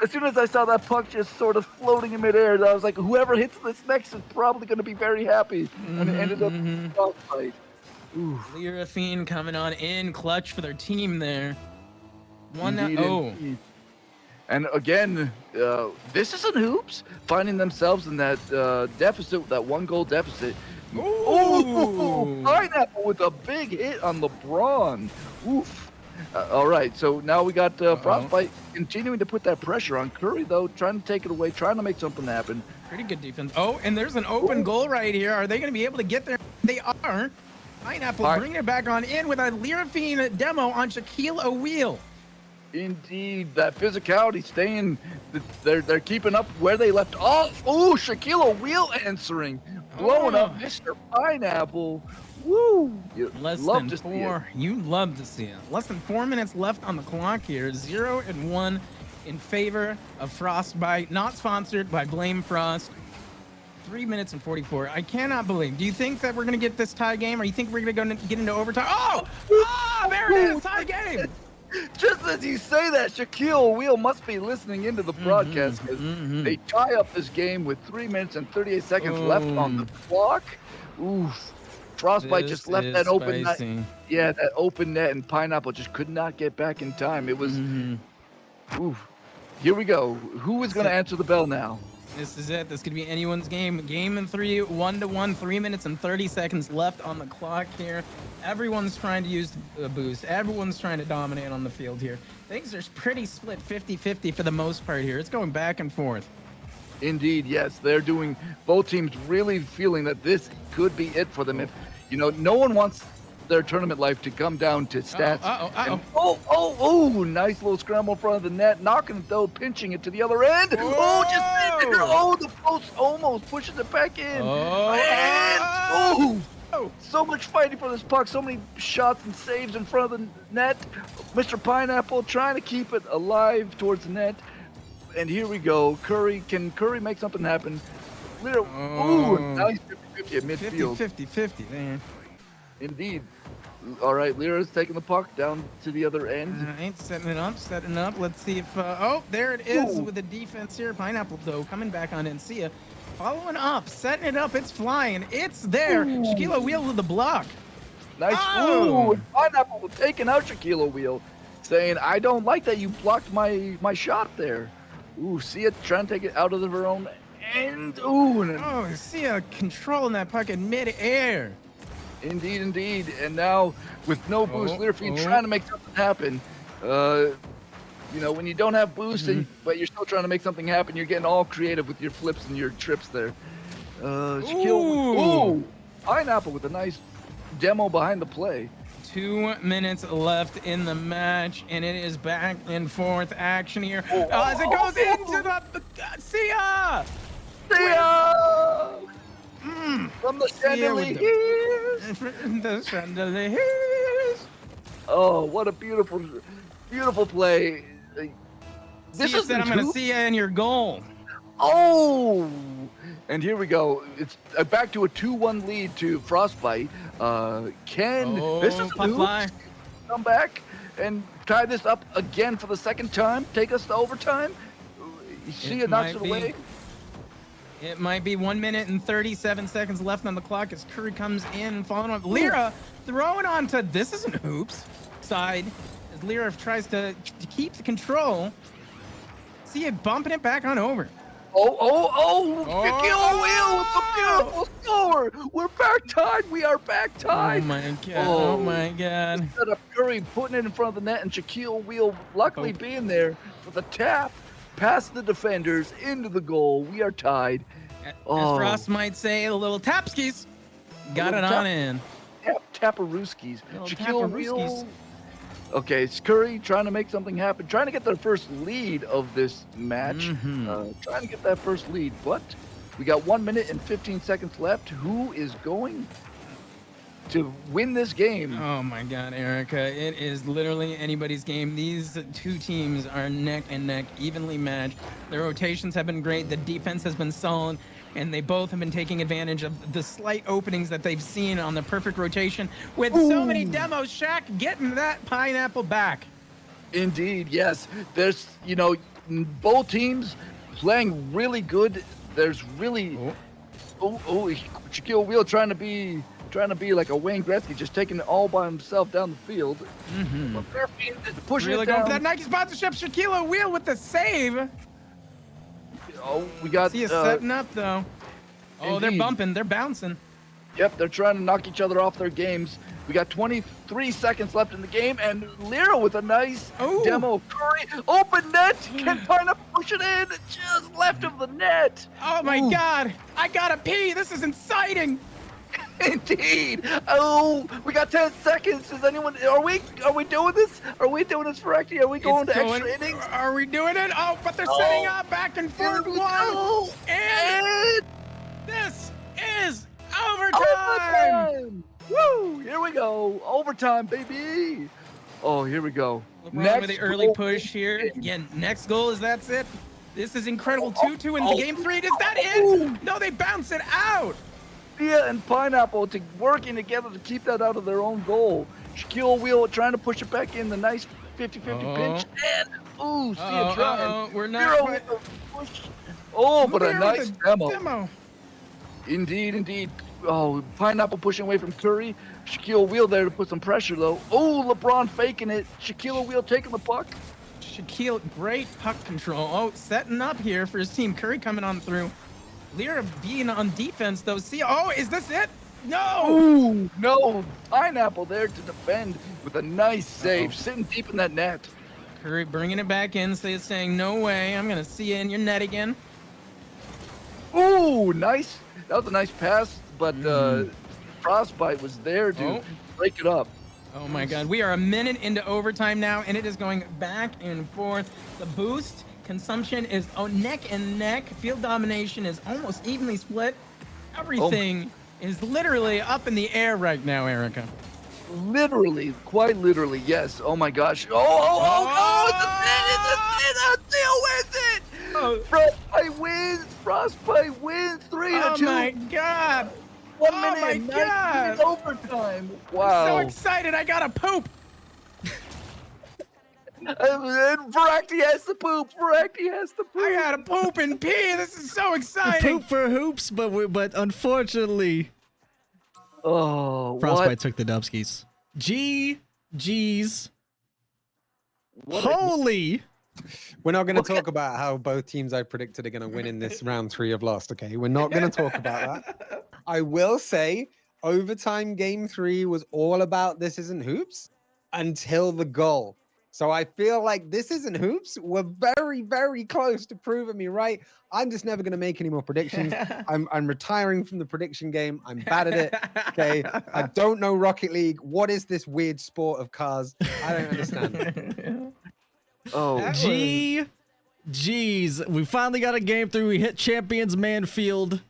As soon as I saw that puck just sort of floating in midair, I was like, whoever hits this next is probably going to be very happy. And it ended up in a fight.
Learfield coming on in clutch for their team there. 1-0.
Indeed. And again, this isn't hoops. Finding themselves in that deficit, that 1-goal deficit. Ooh! Pineapple with a big hit on LeBron. Oof. All right, so now we got Frostbite continuing to put that pressure on Curry, though, trying to take it away, trying to make something happen.
Pretty good defense. Oh, and there's an open goal right here. Are they going to be able to get there? They are. Pineapple bringing it back on in with a Learfield demo on Shaquille O'Neal.
Indeed, that physicality staying, they're keeping up where they left off. Oh, Shaquille O'Neal answering, blowing up Mr. Pineapple. Woo! You love to see it.
Less than 4 minutes left on the clock here. 0-1 in favor of Frostbite. Not sponsored by BlameFrost. 3 minutes and 44. I cannot believe. Do you think that we're going to get this tie game, or you think we're going to get into overtime? Oh, there it is, tie game.
Just as you say that, Shaquille O'Neal must be listening into the broadcast because they tie up this game with 3 minutes and 38 seconds left on the clock. Oof. Frostbite just left that open net. Yeah, that open net, and Pineapple just could not get back in time. It was, oof. Here we go. Who is going to answer the bell now?
This is it. This could be anyone's game. Game in 3, 1-1, 3 minutes and 30 seconds left on the clock here. Everyone's trying to use the boost. Everyone's trying to dominate on the field here. Things are pretty split 50-50 for the most part here. It's going back and forth.
Indeed, yes. They're doing, both teams really feeling that this could be it for them. If, no one wants their tournament life to come down to stats. Nice little scramble in front of the net, knocking it though, pinching it to the other end. The post almost pushes it back in. So much fighting for this puck, so many shots and saves in front of the net. Mr. Pineapple trying to keep it alive towards the net. And here we go. Can Curry make something happen? Nice 50-50 at midfield.
50-50, man.
Indeed. All right, Lyra's taking the puck down to the other end.
All right, setting it up. Let's see if, oh, there it is
Ooh.
with the defense here. Pineapple, though, coming back on Encia. Following up, setting it up. It's flying. It's there. Shaquille O'Neal with the block.
Nice.
Oh.
Ooh, and Pineapple taking out Shaquille O'Neal, saying, I don't like that you blocked my shot there. Ooh, see it trying to take it out of her own end. Ooh, and
Oh, Encia controlling that puck in midair.
indeed, indeed. And now with no boost, Lyra
oh.
trying to make something happen. You know, when you don't have boost, but you're still trying to make something happen, you're getting all creative with your flips and your trips there. Shaquille, ooh, Pineapple with a nice demo behind the play.
2 minutes left in the match, and it is back and forth action here as it goes into the Sia!
See ya! From the
Sia with
chandeliers.
the chandeliers.
Oh, what a beautiful, beautiful play. This
Sia
is
said, I'm going to see you in your goal.
Oh, and here we go. It's back to a 2-1 lead to Frostbite. Can this is
puck fly.
come back and tie this up again for the second time? Take us to overtime? You see it knocks it away.
It might be 1 minute and 37 seconds left on the clock as Curry comes in and following up. Lyra throwing onto this isn't hoops side as Lyra tries to keep the control. See it bumping it back on over.
Oh! Shaquille O'Neal with a beautiful score. We're back tied. We are back tied.
Oh my god! Oh my god!
Instead of Curry putting it in front of the net and Shaquille O'Neal luckily being there for the tap past the defenders into the goal. We are tied.
As Frost might say, a little tapskis. Got it on in.
Taparooskies.
Little
Shaquille
taparooskies.
O'Neal. Okay, it's Curry trying to make something happen, trying to get their first lead of this match. Trying to get that first lead, but we got 1 minute and 15 seconds left. Who is going to win this game?
Oh my god, Erica. It is literally anybody's game. These two teams are neck and neck, evenly matched. Their rotations have been great. The defense has been solid. And they both have been taking advantage of the slight openings that they've seen on the perfect rotation. With so many demos, Shaq getting that pineapple back.
Indeed, yes. There's, you know, both teams playing really good. There's really, Shaquille O'Neal trying to be like a Wayne Gretzky, just taking it all by himself down the field. But they're pushing
Really
it
going
down.
for that Nike sponsorship. Shaquille O'Neal with the save.
Oh, we got.
See you setting up though. Oh, they're
Indeed.
bumping. They're bouncing.
Yep, they're trying to knock each other off their games. We got 23 seconds left in the game, and Lyra with a nice demo. Curry, open net. Can Pineapple push it in? Just left of the net.
Oh my God! I gotta pee. This is inciting.
Indeed. Oh, we got 10 seconds. Is anyone? Are we doing this? Are we doing this for acting? Are we going to extra innings?
Are we doing it? Oh, but they're setting up back and forth. One. And this is overtime.
Woo! Here we go. Overtime, baby. Oh, here we go.
Next with the early push here. Yeah, next goal is that's it. This is incredible. 2-2 in game 3. Is that it? No, they bounce it out.
Sia and Pineapple working together to keep that out of their own goal. Shaquille O'Neal trying to push it back in the nice 50-50 pinch. And, Sia trying.
We're not quite.
Oh, but a nice demo. Indeed, indeed. Oh, Pineapple pushing away from Curry. Shaquille O'Neal there to put some pressure, though. Oh, LeBron faking it. Shaquille O'Neal taking the puck.
Shaquille, great puck control. Oh, setting up here for his team. Curry coming on through. Lyra being on defense, though. See, is this it? No!
Ooh, no. Pineapple there to defend with a nice save, sitting deep in that net.
Curry bringing it back in, saying, no way, I'm going to see you in your net again.
Ooh, nice. That was a nice pass, but Frostbite was there to break it up.
Oh, my God. We are a minute into overtime now, and it is going back and forth. The boost consumption is neck and neck. Field domination is almost evenly split. Everything is literally up in the air right now, Erica.
Literally, quite literally, yes. Oh my gosh. It's a wins it. Frostbite wins 3-2.
Oh my God.
1
Oh
minute
my
and 90
God.
minutes overtime.
So
Wow.
excited! I gotta poop.
And Varakti has to poop. Varakti has to poop.
I gotta poop and pee. This is so exciting.
Poop for hoops, but unfortunately,
Oh,
Frostbite
what?
took the Dubskis. GG's.
What a-
Holy.
We're not going to talk about how both teams I predicted are going to win in this round 3 have lost. Okay, we're not going to talk about that. I will say, overtime game 3 was all about this isn't hoops until the goal. So I feel like this isn't hoops. We're very, very close to proving me right. I'm just never going to make any more predictions. I'm retiring from the prediction game. I'm bad at it. Okay, I don't know Rocket League. What is this weird sport of cars? I don't understand it.
Oh,
GG's. We finally got a game 3. We hit Champions Manfield.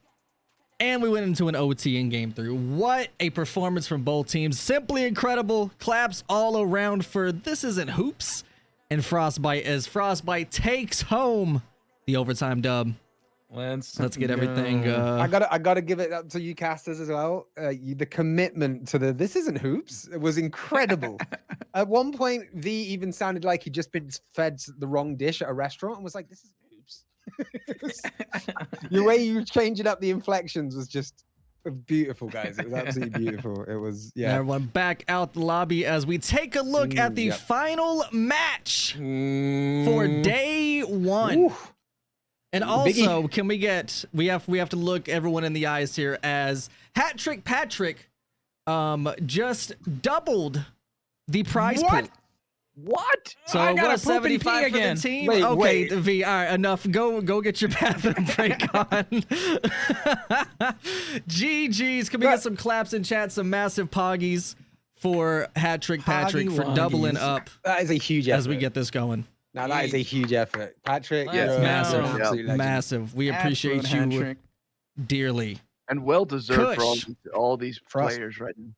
And we went into an OT in game 3. What a performance from both teams. Simply incredible. Claps all around for This Isn't Hoops and Frostbite as Frostbite takes home the overtime dub.
Let's
get everything.
I gotta give it up to you casters as well. The commitment to the This Isn't Hoops was incredible. At one point, V even sounded like he'd just been fed the wrong dish at a restaurant and was like, "This isn't hoops." The way you changing up the inflections was just beautiful, guys. It was absolutely beautiful. It was, yeah.
Everyone back out the lobby as we take a look at the
yep.
final match for day 1.
Ooh.
And also, can we get we have to look everyone in the eyes here as Hat Trick Patrick just doubled the prize pool.
what?
So
I gotta
what,
poop and pee
75 for the
again.
team?
Wait,
okay,
wait.
V, all right, enough. Go get your bathroom break on. GG's. Can we get some claps in chat, some massive poggies for Hat Trick Patrick for doubling up
That is a huge effort.
as we get this going.
Now that is a huge effort, Patrick.
Yes,
you're
massive.
an absolute legend.
Massive. We appreciate
Absolute
you
hat trick.
dearly.
And well deserved for
Kush.
all these
Frost.
players right now.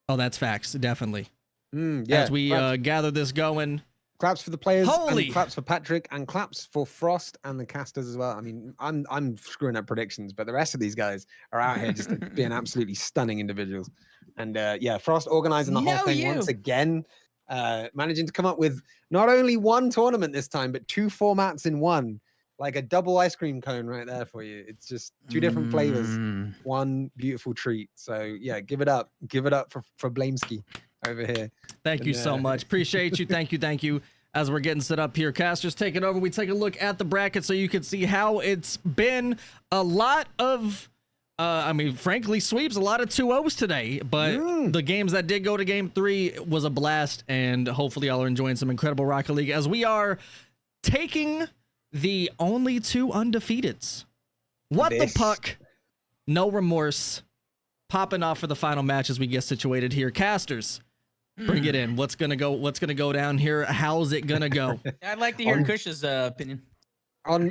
Oh, that's facts, definitely.
Yeah.
As we gather this going.
Claps for the players,
Holy.
and claps for Patrick, and claps for Frost and the casters as well. I mean, I'm screwing up predictions, but the rest of these guys are out here just being absolutely stunning individuals. And yeah, Frost organizing the whole
No,
thing
you.
once again, managing to come up with not only one tournament this time, but 2 formats in one, like a double ice cream cone right there for you. It's just 2 different flavors, one beautiful treat. So yeah, give it up for Blameski over here.
Thank you so much. Appreciate you. Thank you. As we're getting set up here, Casters taking over. We take a look at the bracket so you can see how it's been a lot of, I mean, frankly, sweeps, a lot of 2-0s today. But the games that did go to game 3 was a blast. And hopefully y'all are enjoying some incredible Rocket League as we are taking the only 2 undefeateds. What the puck? No remorse. Popping off for the final match as we get situated here. Casters, bring it in. What's gonna go down here? How's it gonna go?
I'd like to hear Kush's opinion.
On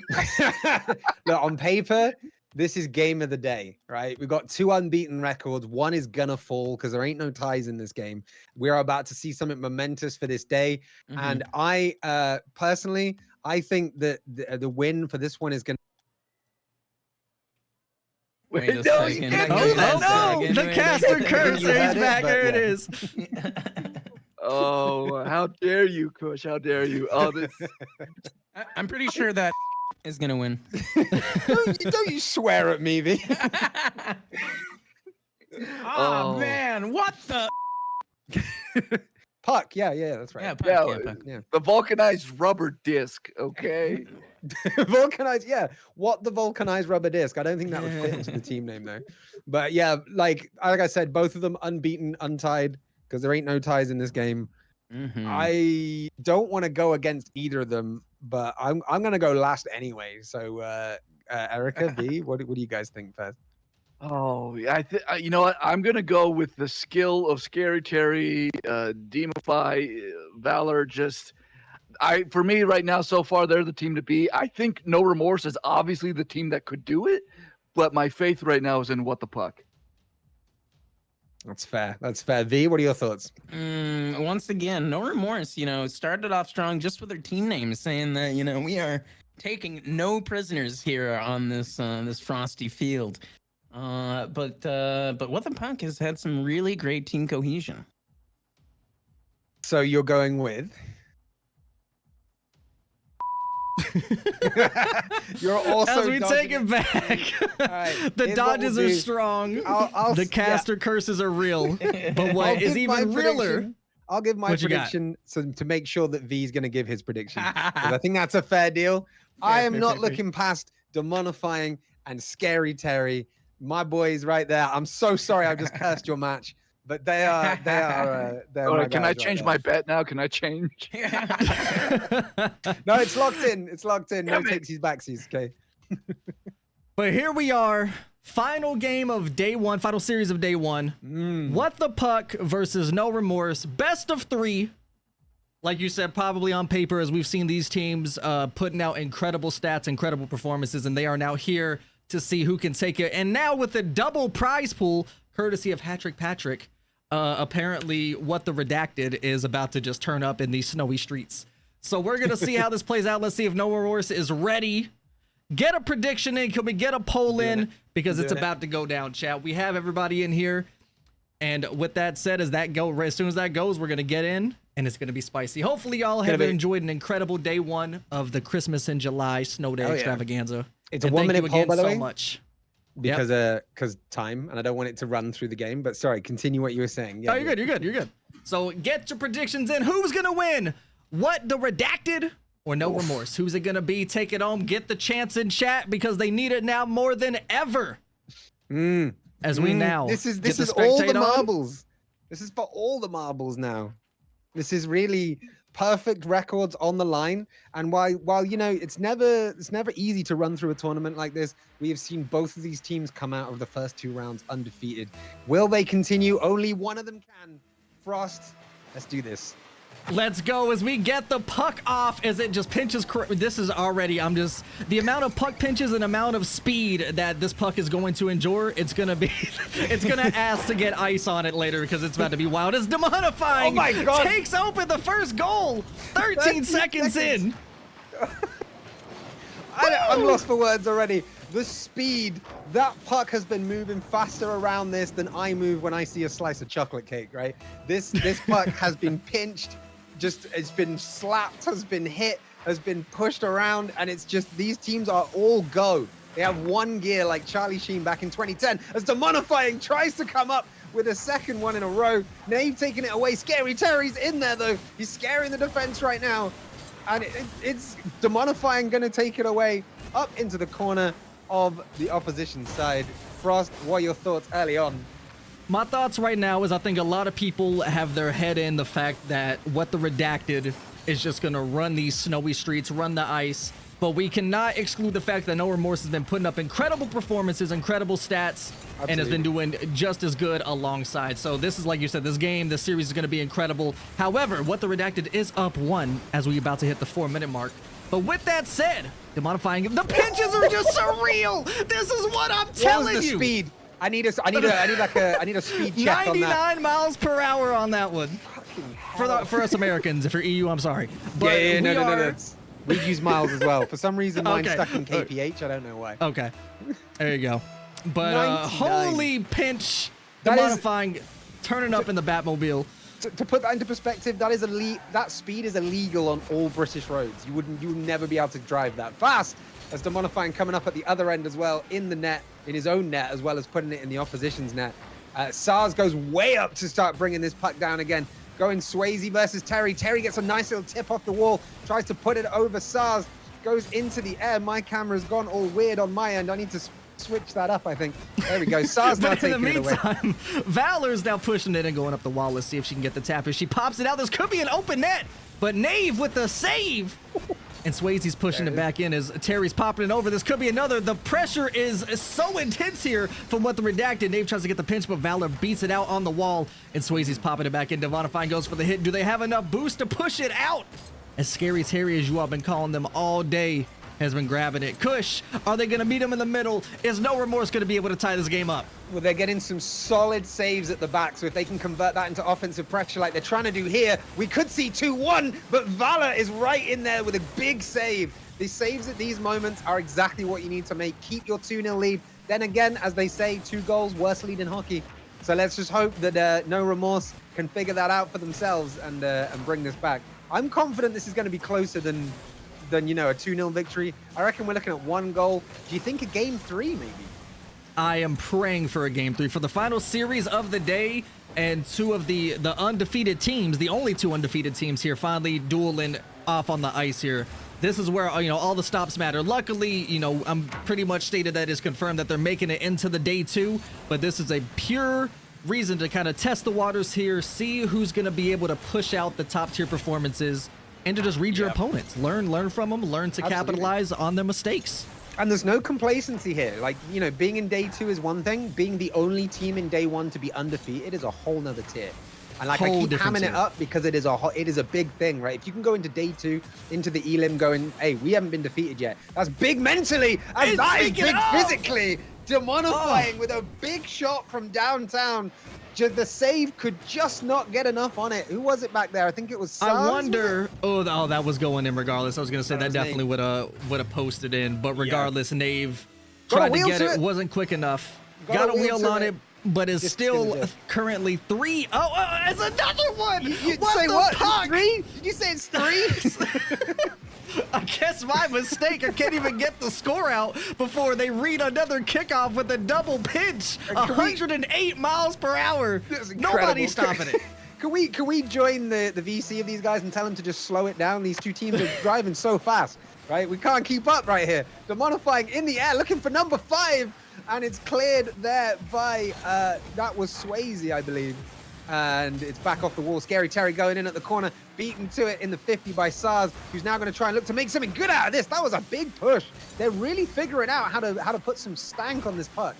look, on paper, this is game of the day, right? We've got 2 unbeaten records. One is gonna fall because there ain't no ties in this game. We are about to see something momentous for this day, and I personally, I think that the win for this one is gonna.
Wait a
No,
second.
you can't
Oh,
do that.
oh no! The caster curse.
You
There
had
he's
it,
back.
but
There it
yeah.
is.
Oh, how dare you, Kush? How dare you? Oh, this.
I'm pretty sure that is gonna win.
don't you swear at me, V.
Oh man, what the?
Puck, yeah, that's right.
Yeah, Puck,
Yeah,
yeah, Puck.
Yeah.
The vulcanized rubber disc, okay?
Vulcanized, yeah. What the vulcanized rubber disc? I don't think that would fit into the team name though. But yeah, like I said, both of them unbeaten, untied, because there ain't no ties in this game. I don't want to go against either of them, but I'm gonna go last anyway. So Erica, V, what do you guys think first?
Oh, you know what? I'm gonna go with the skill of Scary Terry, Demify, Valor. For me right now, so far, they're the team to be. I think No Remorse is obviously the team that could do it, but my faith right now is in What the Puck.
That's fair. V, what are your thoughts?
Once again, No Remorse, started off strong just with their team name, saying that, we are taking no prisoners here on this frosty field.
But What the Puck has had some really great team cohesion.
So you're going with. You're also
As we take it back,
right,
the
here's what
dodges
we'll
are
do.
strong.
I'll
The
yeah.
caster curses are real. But
I'll
what is
give my
even realer?
prediction. I'll give my
What you got?
prediction to make sure that V's going to give his prediction. 'Cause I think that's a fair deal. I am
fair,
not
fair, fair.
looking past Demonifying and Scary Terry. My boys right there. I'm so sorry I've just cursed your match, but they're my
Can I
guys
change
right
my bet now? Can I change?
there. No, it's locked in. It's locked in. No
Damn it.
takesies backsies. Okay.
But here we are. Final game of day one, final series of day one. What the Puck versus No Remorse. Best of 3. Like you said, probably on paper, as we've seen these teams putting out incredible stats, incredible performances, and they are now here to see who can take it. And now with the double prize pool, courtesy of Hattrick Patrick, apparently what the Redacted is about to just turn up in these snowy streets. So we're going to see how this plays out. Let's see if No Remorse is ready. Get a prediction in. Can we get a poll in? Because it's about to go down, chat. We have everybody in here. And with that said, as soon as that goes, we're going to get in, and it's going to be spicy. Hopefully, y'all have enjoyed an incredible day one of the Christmas in July Snow Day Extravaganza.
It's a
And
1
thank you
minute poll,
again
by the
so
way.
much.
Because time, and I don't want it to run through the game. But sorry, continue what you were saying. Yeah,
Oh, you're good. You're good. So get your predictions in. Who's going to win? What, the Redacted or No Remorse? Who's it going to be? Take it home. Get the chance in chat because they need it now more than ever. As we now
This is
get the
all the
spectate on.
marbles. This is for all the marbles now. This is really perfect records on the line. And while you know it's never easy to run through a tournament like this, we have seen both of these teams come out of the first 2 rounds undefeated. Will they continue? Only one of them can. Frost, let's do this.
Let's go as we get the puck off as it just pinches. This is already, the amount of puck pinches and amount of speed that this puck is going to endure. It's going to be, it's going to ask to get ice on it later because it's about to be wild. As Demonifying
Oh my God.
takes open the first goal 13 seconds in.
I'm lost for words already. The speed, that puck has been moving faster around this than I move when I see a slice of chocolate cake, right? This puck has been pinched, it's been slapped, has been hit, has been pushed around, and it's just, these teams are all go. They have one gear like Charlie Sheen back in 2010 as Demonifying tries to come up with a second one in a row. Nave taking it away. Scary Terry's in there though. He's scaring the defense right now. And it's Demonifying gonna take it away up into the corner of the opposition side. Frost, what are your thoughts early on?
My thoughts right now is I think a lot of people have their head in the fact that what the Redacted is just going to run these snowy streets, run the ice. But we cannot exclude the fact that No Remorse has been putting up incredible performances, incredible stats, and has been doing just as good alongside. So this is, like you said, this series is going to be incredible. However, what the Redacted is up 1 as we about to hit the 4-minute mark. But with that said, Demonifying, the pinches are just surreal. This is what I'm telling
What was the
you.
speed? I need a speed check on that.
99 miles per hour on that one.
Fucking hell.
For us Americans, if you're EU, I'm sorry. But
No. We use miles as well. For some reason, mine's
Okay.
stuck in kph. I don't know why.
Okay, there you go. But
99.
holy pinch,
That is-
Demonifying, turning up in the Batmobile.
To put that into perspective, that speed is illegal on all British roads. You would never be able to drive that fast. As Demonifying coming up at the other end as well, in the net, in his own net, as well as putting it in the opposition's net. SARS goes way up to start bringing this puck down again. Going Swayze versus Terry. Terry gets a nice little tip off the wall, tries to put it over SARS, goes into the air. My camera's gone all weird on my end. I need to switch that up, I think. There we go. SARS now
But in the
taking it away.
meantime, Valor's now pushing it and going up the wall. Let's see if she can get the tap. If she pops it out, this could be an open net. But Nave with the save. And Swayze's pushing it back in as Terry's popping it over. This could be another. The pressure is so intense here from what the Redacted. Nave tries to get the pinch, but Valor beats it out on the wall. And Swayze's popping it back in. Demonifying goes for the hit. Do they have enough boost to push it out? As Scary Terry, as you all been calling them all day, has been grabbing it. Kush, are they going to meet him in the middle? Is No Remorse going to be able to tie this game up?
Well, they're getting some solid saves at the back, so if they can convert that into offensive pressure like they're trying to do here, we could see 2-1, but Valor is right in there with a big save. The saves at these moments are exactly what you need to make. Keep your 2-0 lead, Then again, as they say, 2 goals, worst lead in hockey. So let's just hope that No Remorse can figure that out for themselves and bring this back. I'm confident this is going to be closer than you know, a 2-0 victory. I reckon we're looking at 1 goal. Do you think a game 3 maybe?
I am praying for a game 3 for the final series of the day, and 2 of the undefeated teams, the only 2 undefeated teams here, finally dueling off on the ice here. This is where, you know, all the stops matter. Luckily, you know, I'm pretty much stated that it's confirmed that they're making it into the day 2, but this is a pure reason to kind of test the waters here, see who's going to be able to push out the top tier performances, and to just read your opponents, learn from them, learn to capitalize on their mistakes.
And there's no complacency here. Like, you know, being in day 2 is one thing. Being the only team in day 1 to be undefeated is a whole nother tier. And like, I keep hamming it up because it is a big thing, right? If you can go into day 2, into the elim going, hey, we haven't been defeated yet. That's big mentally, and that is big physically. Demonifying with a big shot from downtown. The save could just not get enough on it. Who was it back there? I think it was Sars,
I wonder. Oh, that was going in regardless. I was going to say that definitely would have posted in. But regardless, Nave tried to get it. Wasn't quick enough. Got a wheel on it, but is still currently 3. Oh, it's another one.
You say what? 3? Did you say it's 3?
I guess my mistake. I can't even get the score out before they read another kickoff with a double pinch. 108 miles per hour. Nobody's stopping it.
Can we join the VC of these guys and tell them to just slow it down? These 2 teams are driving so fast, right? We can't keep up right here. Demonifying in the air, looking for number 5, and it's cleared there by that was Swayze, I believe. And it's back off the wall. Scary Terry going in at the corner, beaten to it in the 50 by Sars, who's now going to try and look to make something good out of this. That was a big push. They're really figuring out how to put some stank on this puck.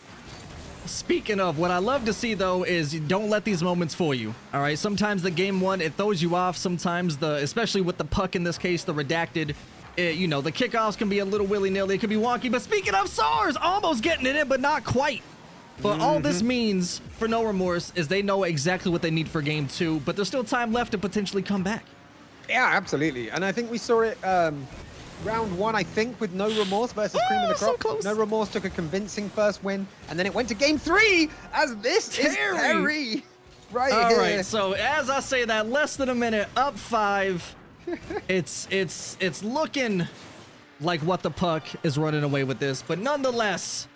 Speaking of, what I love to see though is you don't let these moments fool you. All right, sometimes the game 1 it throws you off. Sometimes especially with the puck in this case, the redacted. You know, the kickoffs can be a little willy-nilly. It can be wonky. But speaking of, Sars almost getting it in, but not quite. But all this means for No Remorse is they know exactly what they need for game 2, but there's still time left to potentially come back.
Yeah, absolutely. And I think we saw it round 1, I think, with No Remorse versus Cream of the Crop.
So close.
No Remorse took a convincing first win, and then it went to game 3 as this is Terry right
all
here.
All right, so as I say that, less than a minute, up 5. It's looking like what the puck is running away with this, but nonetheless,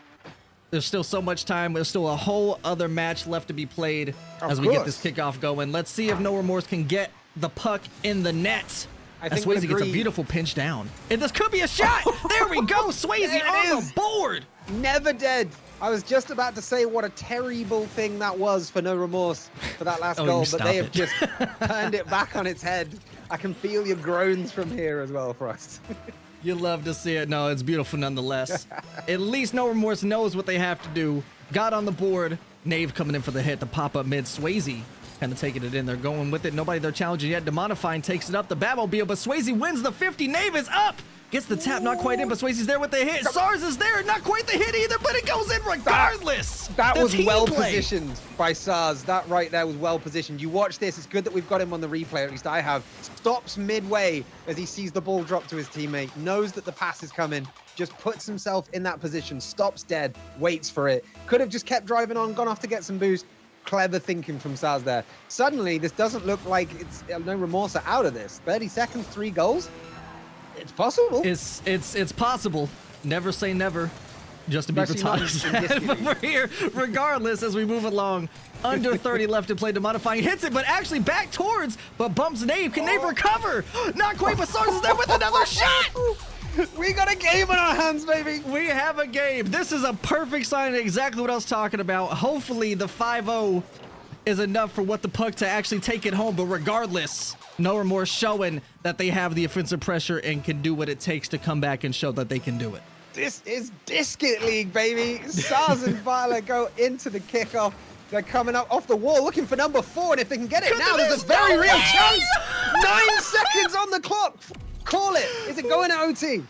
there's still so much time. There's still a whole other match left to be played as we get this kickoff going. Let's see if No Remorse can get the puck in the net. I think Swayze gets a beautiful pinch down. And this could be a shot. There we go. Swayze on the board.
Never dead. I was just about to say what a terrible thing that was for No Remorse for that last goal, but they have just turned it back on its head. I can feel your groans from here as well, Frost.
You love to see it. No, it's beautiful nonetheless. At least No Remorse knows what they have to do. Got on the board. Nave coming in for the hit. The pop-up mid. Swayze kind of taking it in. They're going with it. Nobody they're challenging yet. Demonifying takes it up. The Batmobile, but Swayze wins the 50. Nave is up. Gets the tap, not quite in, but Swayze's there with the hit. Sars is there, not quite the hit either, but it goes in regardless.
That was well positioned by Sars. That right there was well positioned. You watch this. It's good that we've got him on the replay, at least I have. Stops midway as he sees the ball drop to his teammate, knows that the pass is coming, just puts himself in that position, stops dead, waits for it. Could have just kept driving on, gone off to get some boost. Clever thinking from Sars there. Suddenly, this doesn't look like it's No Remorse are out of this. 30 seconds, 3 goals. It's possible.
It's possible. Never say never. Just to be precise. But we're here regardless as we move along. Under 30 left to play. Demonifying hits it, but actually back towards, but bumps Nave. Can Nave recover? Not quite, but Sars is there with another shot.
We got a game on our hands, baby.
We have a game. This is a perfect sign of exactly what I was talking about. Hopefully the 5-0 is enough for what the puck to actually take it home, but regardless, No Remorse showing that they have the offensive pressure and can do what it takes to come back and show that they can do it.
This is Disket League, baby. Sars and Violet go into the kickoff. They're coming up off the wall looking for number 4, and if they can get it now, there's a very real chance. 9 seconds on the clock. Call it. Is it going to OT?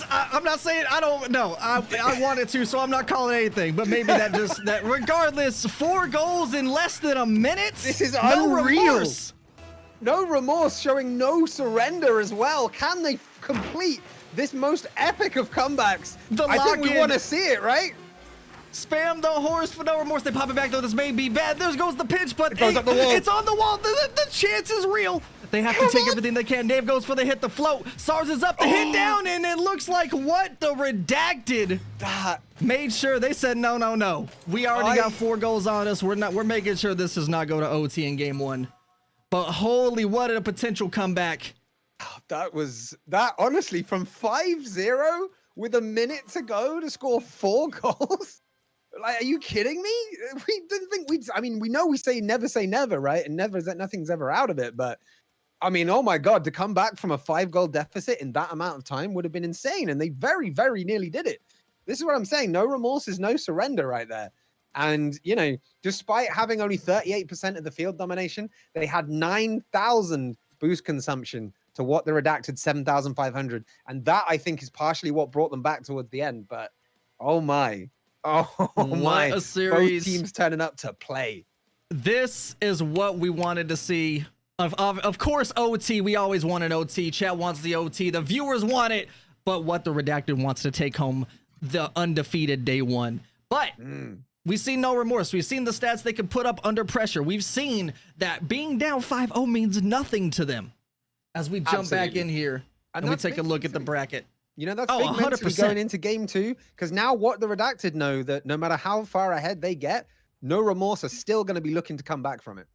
I'm not saying I don't know. I wanted to, so I'm not calling anything. But maybe that regardless, 4 goals in less than a minute.
This is
no
unreal.
Remorse.
No Remorse showing no surrender as well. Can they complete this most epic of comebacks.
The
I think we
lock-in.
want to see it, right?
Spam the horse for no remorse. They pop it back though. This may be bad. There goes the pitch, but
It goes up the wall.
It's on the wall. The chance is real. They have to take everything they can. Dave goes for the hit, the float. SARS is up, the hit down, and it looks like what the redacted made sure. They said no, no, no. We already got 4 goals on us. We're making sure this does not go to OT in game 1. But holy, what a potential comeback.
That honestly, from 5-0 with a minute to go to score 4 goals. Like, are you kidding me? We didn't think I mean, we know we never say never, right? And nothing's ever out of it. But I mean, oh my God, to come back from a 5-goal deficit in that amount of time would have been insane. And they very, very nearly did it. This is what I'm saying. No remorse is no surrender right there. And, you know, despite having only 38% of the field domination, they had 9,000 boost consumption to what the redacted 7,500. And that, I think, is partially what brought them back towards the end. But, oh my. Oh
What
my.
a series.
Both teams turning up to play.
This is what we wanted to see. Of course, OT. We always want an OT. Chat wants the OT. The viewers want it. But what the redacted wants to take home the undefeated day 1. But we've seen no remorse. We've seen the stats they can put up under pressure. We've seen that being down 5-0 means nothing to them. As we jump back in here and we take a look at the bracket.
You know, that's big mentally
100%.
going into game 2, because now what the redacted know that no matter how far ahead they get, no remorse are still going to be looking to come back from it.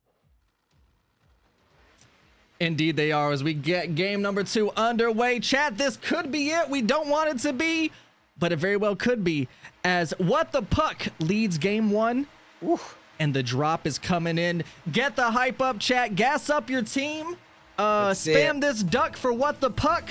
Indeed they are, as we get game number 2 underway. Chat, this could be it. We don't want it to be, but it very well could be, as What the Puck leads game 1.
Oof.
And the drop is coming in. Get the hype up, chat. Gas up your team. Spam this duck for What the Puck.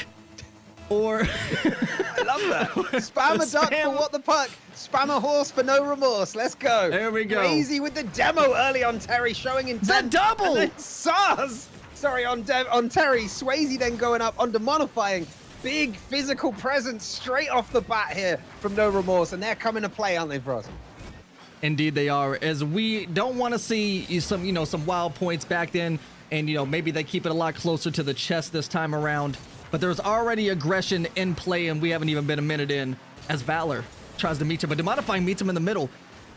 Or
I love that. Spam a duck for What the Puck. Spam a horse for no remorse. Let's go.
There we go.
Crazy with the demo early on Terry, showing intent.
The double.
And then SARS. Sorry, on Terry. Swayze then going up on demonifying. Big physical presence straight off the bat here from No Remorse. And they're coming to play, aren't they, Frost?
Indeed they are, as we don't want to see some wild points back then, and maybe they keep it a lot closer to the chest this time around. But there's already aggression in play, and we haven't even been a minute in, as Valor tries to meet him, but Demodifying meets him in the middle,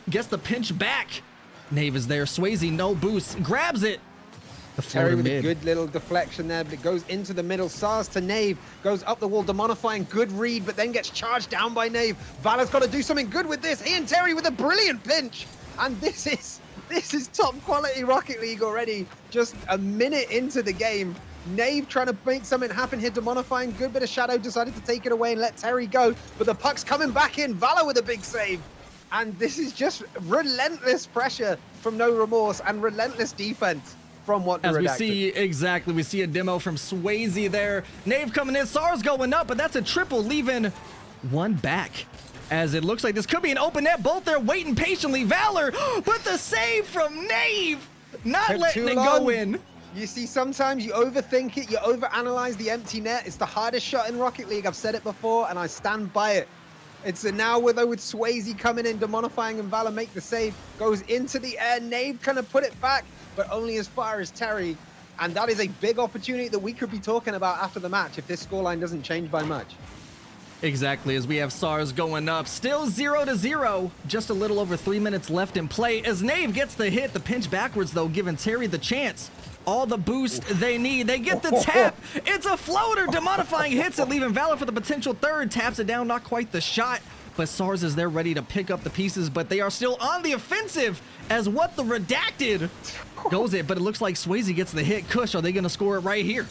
gets the pinch back. Nave is there. Swayze, no boost, grabs it. The
Terry with
mid.
a good little deflection there, but it goes into the middle. SARS to Nave, goes up the wall, Demodifying, good read, but then gets charged down by Nave. Valor's got to do something good with this. He and Terry with a brilliant pinch. And this is top quality Rocket League already. Just a minute into the game. Nave trying to make something happen here. Demodifying, good bit of shadow, decided to take it away and let Terry go. But the puck's coming back in. Valor with a big save. And this is just relentless pressure from No Remorse and relentless defense from what the
As we
redacted.
we see a demo from Swayze there. Nave coming in, SARS going up, but that's a triple, leaving 1 back. As it looks like this could be an open net. Both there waiting patiently. Valor, but the save from Nave, not
Took
letting
too
it
long.
go in.
You see, sometimes you overthink it, you overanalyze the empty net. It's the hardest shot in Rocket League. I've said it before, and I stand by it. It's a now with Swayze coming in, Demodifying, and Valor make the save. Goes into the air. Nave kind of put it back, but only as far as Terry. And that is a big opportunity that we could be talking about after the match if this scoreline doesn't change by much.
Exactly, as we have SARS going up. Still 0-0. Just a little over 3 minutes left in play. As Nave gets the hit, the pinch backwards, though, giving Terry the chance. All the boost they need. They get the tap. It's a floater. Demodifying hits it, leaving Valor for the potential third. Taps it down, not quite the shot. But SARS is there ready to pick up the pieces, but they are still on the offensive as What the Redacted goes it. But it looks like Swayze gets the hit. Kush, are they going to score it right here?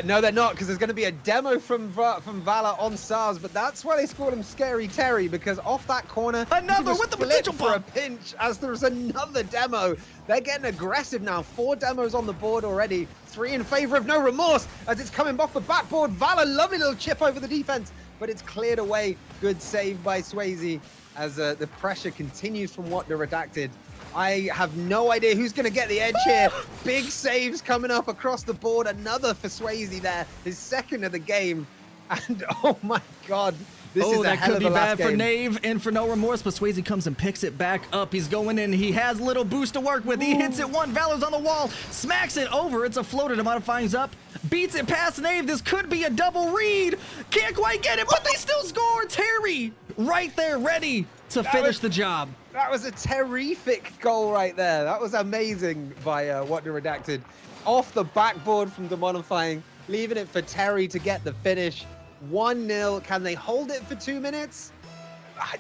No, they're not, because there's going to be a demo from Valor on SARS, but that's why they called him Scary Terry, because off that corner,
Another with the potential
for a
pump.
pinch, as there's another demo. They're getting aggressive now. 4 demos on the board already. 3 in favor of No Remorse, as it's coming off the backboard. Valor, lovely little chip over the defense, but it's cleared away. Good save by Swayze, as the pressure continues from What the Redacted. I have no idea who's going to get the edge here. Big saves coming up across the board. Another for Swayze there. His second of the game. And oh my God, This is
Oh,
a
that
hell
could
of
be
a last
bad for
game.
Nave and for No Remorse, but Swayze comes and picks it back up. He's going in. He has little boost to work with. He hits it one. Valor's on the wall. Smacks it over. It's a floater. The Modifying's up. Beats it past Nave. This could be a double read. Can't quite get it, but they still score. Terry right there ready to finish the job.
That was a terrific goal right there. That was amazing by What the Redacted. Off the backboard from Demonifying, leaving it for Terry to get the finish. 1-0. Can they hold it for 2 minutes?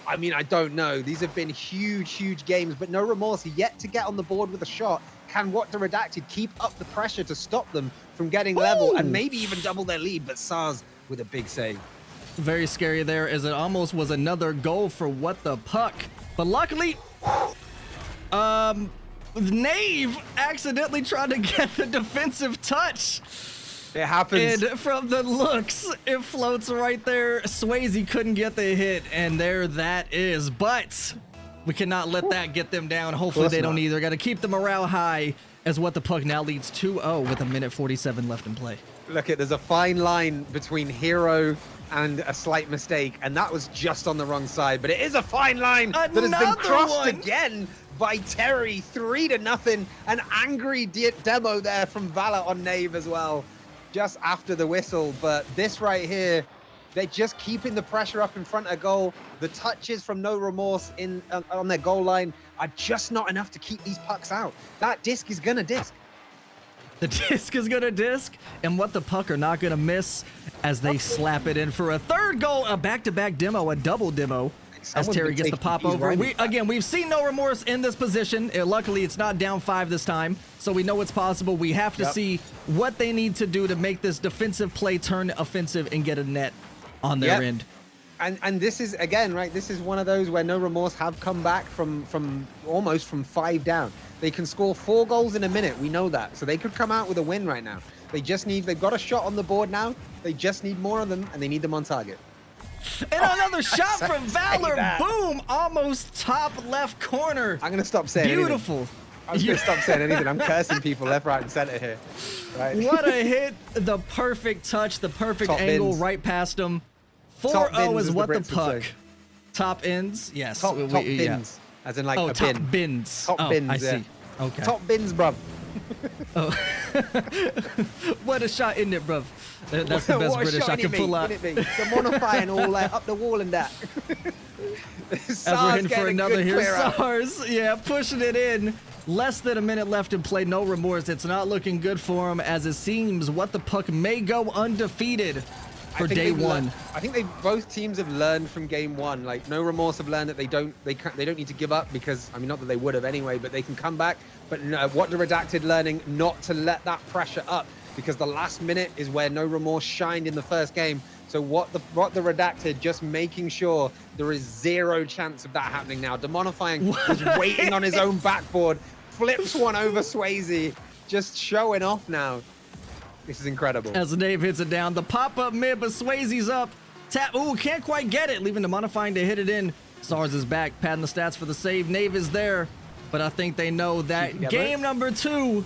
I mean, I don't know. These have been huge, huge games, but No Remorse yet to get on the board with a shot. Can What the Redacted keep up the pressure to stop them from getting level and maybe even double their lead? But SARS with a big save.
Very scary there, as it almost was another goal for What the Puck. But luckily, Nave accidentally tried to get the defensive touch.
It happens.
And from the looks, it floats right there. Swayze couldn't get the hit, and there that is. But we cannot let that get them down. Hopefully they don't either. Got to keep the morale high, as What the Puck now leads 2-0 with 1:47 left in play.
Look, there's a fine line between hero and a slight mistake, and that was just on the wrong side. But it is a fine line that has been
Another
crossed
one.
again by Terry. 3-0. An angry demo there from Valor on Nave as well, just after the whistle. But this right here, they're just keeping the pressure up in front of goal. The touches from No Remorse on their goal line are just not enough to keep these pucks out. That disc is gonna disc.
The disc is going to disc, and What the Puck are not going to miss as they slap it in for a third goal, a back-to-back demo, a double demo, as
Someone's
Terry
been
gets the
taking
pop
these
over.
riding
We've seen No Remorse in this position. Luckily, it's not down 5 this time, so we know it's possible. We have to see what they need to do to make this defensive play turn offensive and get a net on their end.
And this is, again, right, this is one of those where No Remorse have come back from almost from 5 down. They can score 4 goals in a minute. We know that. So they could come out with a win right now. They've got a shot on the board now. They just need more of them, and they need them on target.
And another shot from Valor. Boom! Almost top left corner.
I'm going to stop saying
Beautiful.
anything. I'm just going to stop saying anything. I'm cursing people left, right, and center here. Right?
What a hit. The perfect touch, the perfect
Top
angle
bins.
right past him.
Top
4-0
bins,
is
as
What
the
the
Brits would
Puck.
say.
Top ends? Yes.
Top
yeah.
bins. As in like
Oh,
a
top
bin.
bins.
Top
oh,
bins,
I
yeah.
see. Okay.
Top bins, bruv.
Oh. What a shot, isn't it, bruv? That's the best
What a
British
shot
I
in
can
it,
pull
mate,
out.
wouldn't it be? The monifying all like up the wall and that.
As we're heading for another here. SARS, yeah, pushing it in. Less than a minute left in play. No Remorse. It's not looking good for him, as it seems What the Puck may go undefeated for day one.
I think both teams have learned from game one. Like No Remorse have learned that they don't need to give up, because I mean, not that they would have anyway, but they can come back. But no, What the Redacted learning not to let that pressure up, because the last minute is where No Remorse shined in the first game. So what the Redacted just making sure there is 0 chance of that happening now. Demonifying was waiting on his own backboard, flips one over Swayze, just showing off now. This is incredible.
As Nave hits it down, the pop-up mid, but Swayze's up. Tap, ooh, can't quite get it, leaving the Modifying to hit it in. SARS is back, padding the stats for the save. Nave is there, but I think they know that game number 2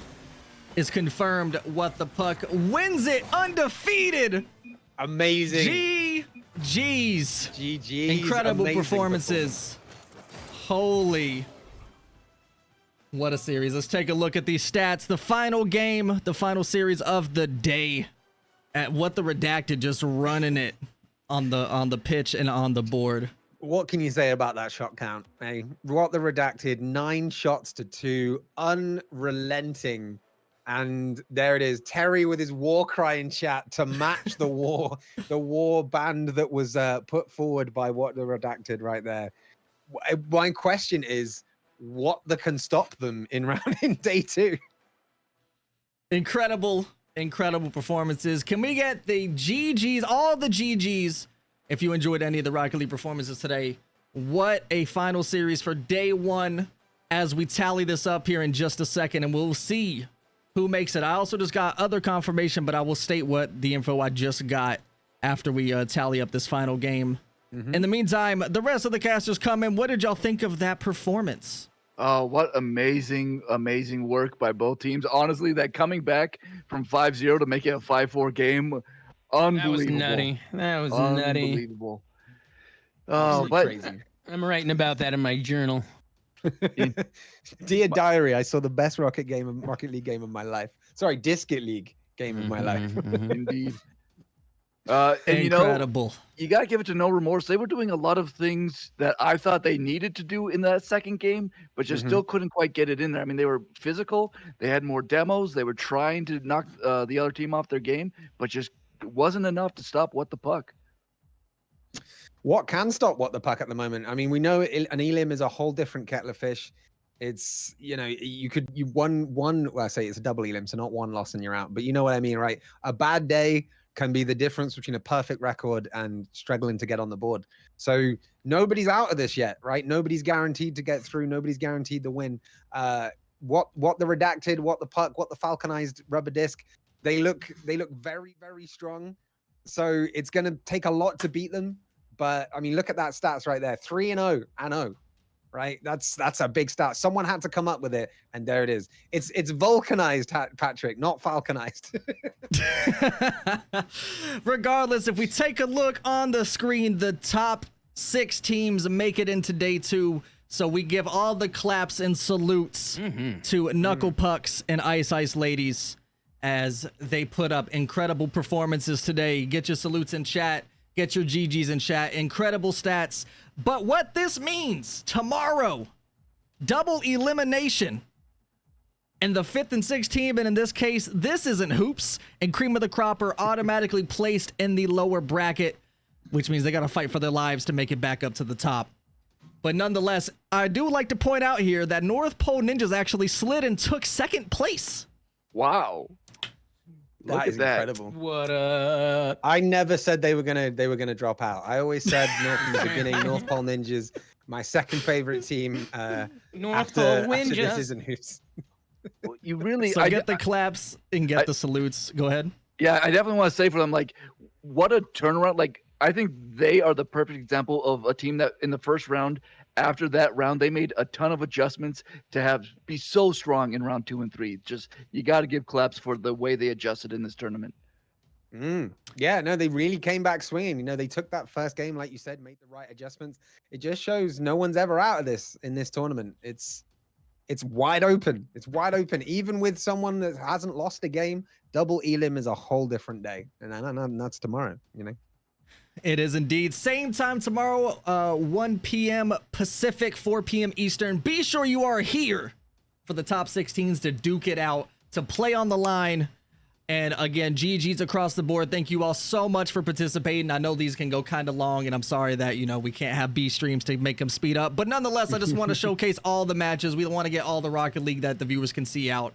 is confirmed. What the Puck wins it undefeated.
Amazing.
GG's.
GG's.
Incredible
Amazing
performances. Holy. What a series. Let's take a look at these stats. The final game, the final series of the day. At What the Redacted, just running it on the pitch and on the board.
What can you say about that shot count? Hey, What the Redacted, 9 shots to 2, unrelenting. And there it is, Terry with his war cry in chat to match the war band that was put forward by What the Redacted right there. My question is, what can stop them in day 2?
Incredible performances. Can we get the GGs, all the GGs, if you enjoyed any of the Rocket League performances today? What a final series for day 1, as we tally this up here in just a second, and we'll see who makes it. I also just got other confirmation, but I will state what the info I just got after we tally up this final game. In the meantime, the rest of the casters come in. What did y'all think of that performance?
What amazing work by both teams. Honestly, that coming back from 5-0 to make it a 5-4 game, unbelievable.
That was nutty. That was nutty.
Unbelievable. Oh,
Absolutely
but
crazy.
I'm writing about that in my journal.
Dear diary, I saw the best Rocket League game of my life. Sorry, Disket League game of my life.
indeed. And
Incredible.
you got to give it to No Remorse. They were doing a lot of things that I thought they needed to do in that second game, but just still couldn't quite get it in there. I mean, they were physical. They had more demos. They were trying to knock the other team off their game, but just wasn't enough to stop What the Puck.
What can stop What the Puck at the moment? I mean, we know an Elim is a whole different kettle of fish. It's, you won, well, I say it's a double Elim, so not one loss and you're out, but you know what I mean, right? A bad day can be the difference between a perfect record and struggling to get on the board. So nobody's out of this yet, right? Nobody's guaranteed to get through. Nobody's guaranteed the win. What the Redacted, What the Puck, What the Falconized Rubber Disc, they look very, very strong. So it's going to take a lot to beat them. But I mean, look at that stats right there. 3-0 and 0, right? That's a big stat. Someone had to come up with it, and there it is. It's vulcanized, Patrick, not falconized.
Regardless, if we take a look on the screen, the top 6 teams make it into day 2. So we give all the claps and salutes to Knuckle Pucks and Ice Ladies as they put up incredible performances today. Get your salutes in chat. Get your GGs in chat. Incredible stats. But what this means tomorrow, double elimination. And the 5th and 6th team, and in this case, this isn't hoops, and cream of the crop are automatically placed in the lower bracket, which means they got to fight for their lives to make it back up to the top. But nonetheless, I do like to point out here that North Pole Ninjas actually slid and took 2nd place.
Wow. Look
That
at
is
that.
incredible.
What up?
I never said they were gonna drop out. I always said from the beginning, North Pole Ninjas, my second favorite team.
North
after
Pole
this
Ninjas.
isn't who's.
Well, you really,
So get the claps and get the salutes. Go ahead.
yeah, I definitely want to say for them, like, what a turnaround. Like, I think they are the perfect example of a team that in the first round, after that round, they made a ton of adjustments to be so strong in round 2 and 3. Just, you got to give claps for the way they adjusted in this tournament.
Yeah, no, they really came back swinging. They took that first game, like you said, made the right adjustments. It just shows no one's ever out of this in this tournament. It's wide open. It's wide open. Even with someone that hasn't lost a game, double Elim is a whole different day. And that's tomorrow,
It is indeed. Same time tomorrow, 1 p.m. Pacific, 4 p.m. Eastern. Be sure you are here for the top 16s to duke it out, to play on the line. And again, GG's across the board. Thank you all so much for participating. I know these can go kind of long, and I'm sorry that, we can't have B streams to make them speed up. But nonetheless, I just want to showcase all the matches. We want to get all the Rocket League that the viewers can see out.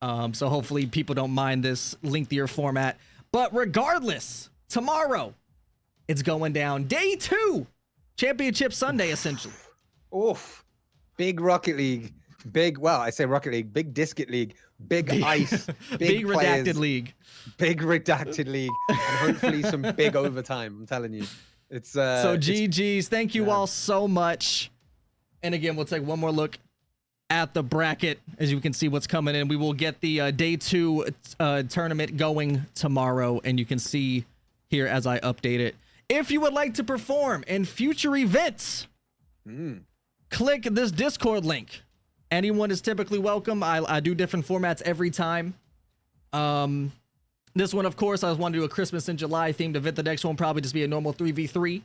So hopefully people don't mind this lengthier format. But regardless, tomorrow, it's going down. Day 2, Championship Sunday, essentially.
Oof. Big Rocket League. I say Rocket League, big Disket League, big ice,
Big
players,
Redacted League.
Big Redacted League, and hopefully some big overtime. I'm telling you. It's
So GG's. Thank you all so much. And again, we'll take one more look at the bracket as you can see what's coming in. We will get the day 2 tournament going tomorrow, and you can see here as I update it. If you would like to perform in future events, click this Discord link. Anyone is typically welcome. I do different formats every time. This one, of course, I was wanting to do a Christmas in July themed event. The next one will probably just be a normal 3v3.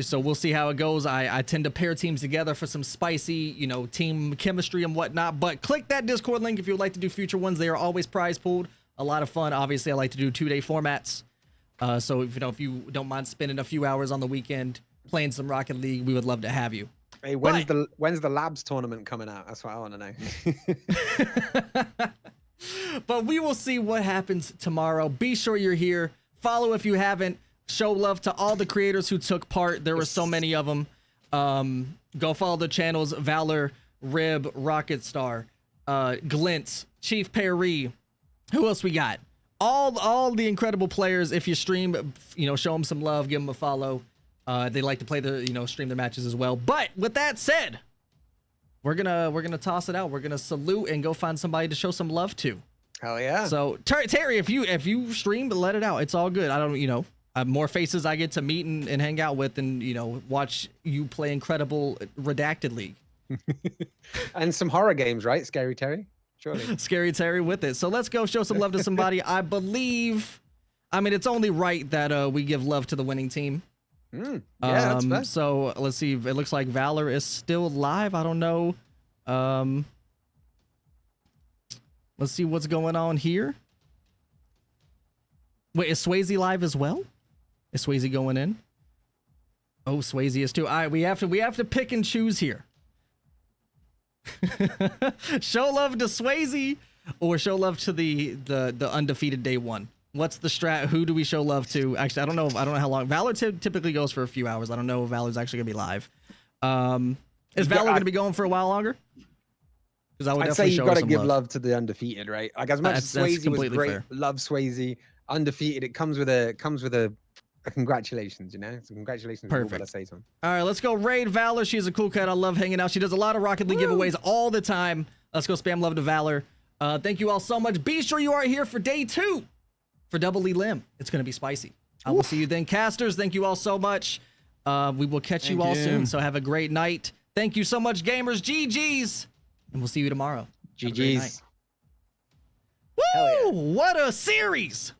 So we'll see how it goes. I tend to pair teams together for some spicy, team chemistry and whatnot. But click that Discord link if you would like to do future ones. They are always prize pooled. A lot of fun. Obviously, I like to do 2-day formats. So if you don't mind spending a few hours on the weekend playing some Rocket League, we would love to have you.
Hey, when's the Labs tournament coming out? That's what I want to know.
But we will see what happens tomorrow. Be sure you're here. Follow if you haven't. Show love to all the creators who took part. There were so many of them. Go follow the channels: Valor, Rib, Rocket Star, Glint, Chief Perry. Who else we got? All the incredible players. If you stream, show them some love. Give them a follow. They like to play stream their matches as well. But with that said, we're gonna toss it out. We're gonna salute and go find somebody to show some love to.
Hell yeah.
So Terry, if you stream, let it out. It's all good. I more faces I get to meet and hang out with, and watch you play incredible Redacted League.
And some horror games, right? Scary Terry, surely.
Scary Terry with it. So let's go show some love to somebody. I mean, it's only right that we give love to the winning team.
Yeah, that's fair.
So let's see. It looks like Valor is still live. I don't know. Let's see what's going on here. Wait, is Swayze live as well? Is Swayze going in? Oh, Swayze is too. All right, we have to pick and choose here. Show love to Swayze or show love to the undefeated day one. What's the strat? Who do we show love to? Actually, I don't know how long. Valor typically goes for a few hours. I don't know if Valor's actually gonna be live. Is Valor gonna be going for a while longer? Because
I'd say you've got to give love to the undefeated, right? Like as much as Swayze was great, fair. Love Swayze. Undefeated, it comes with a congratulations, So congratulations.
Perfect.
I say to him.
All right, let's go raid Valor. She's a cool cat. I love hanging out. She does a lot of Rocket League giveaways all the time. Let's go spam love to Valor. Thank you all so much. Be sure you are here for day 2 for Double E Limb. It's gonna be spicy. I will see you then, casters. Thank you all so much. We will catch you all soon. So have a great night. Thank you so much, gamers. GGs, and we'll see you tomorrow.
GGs.
Woo! Yeah. What a series!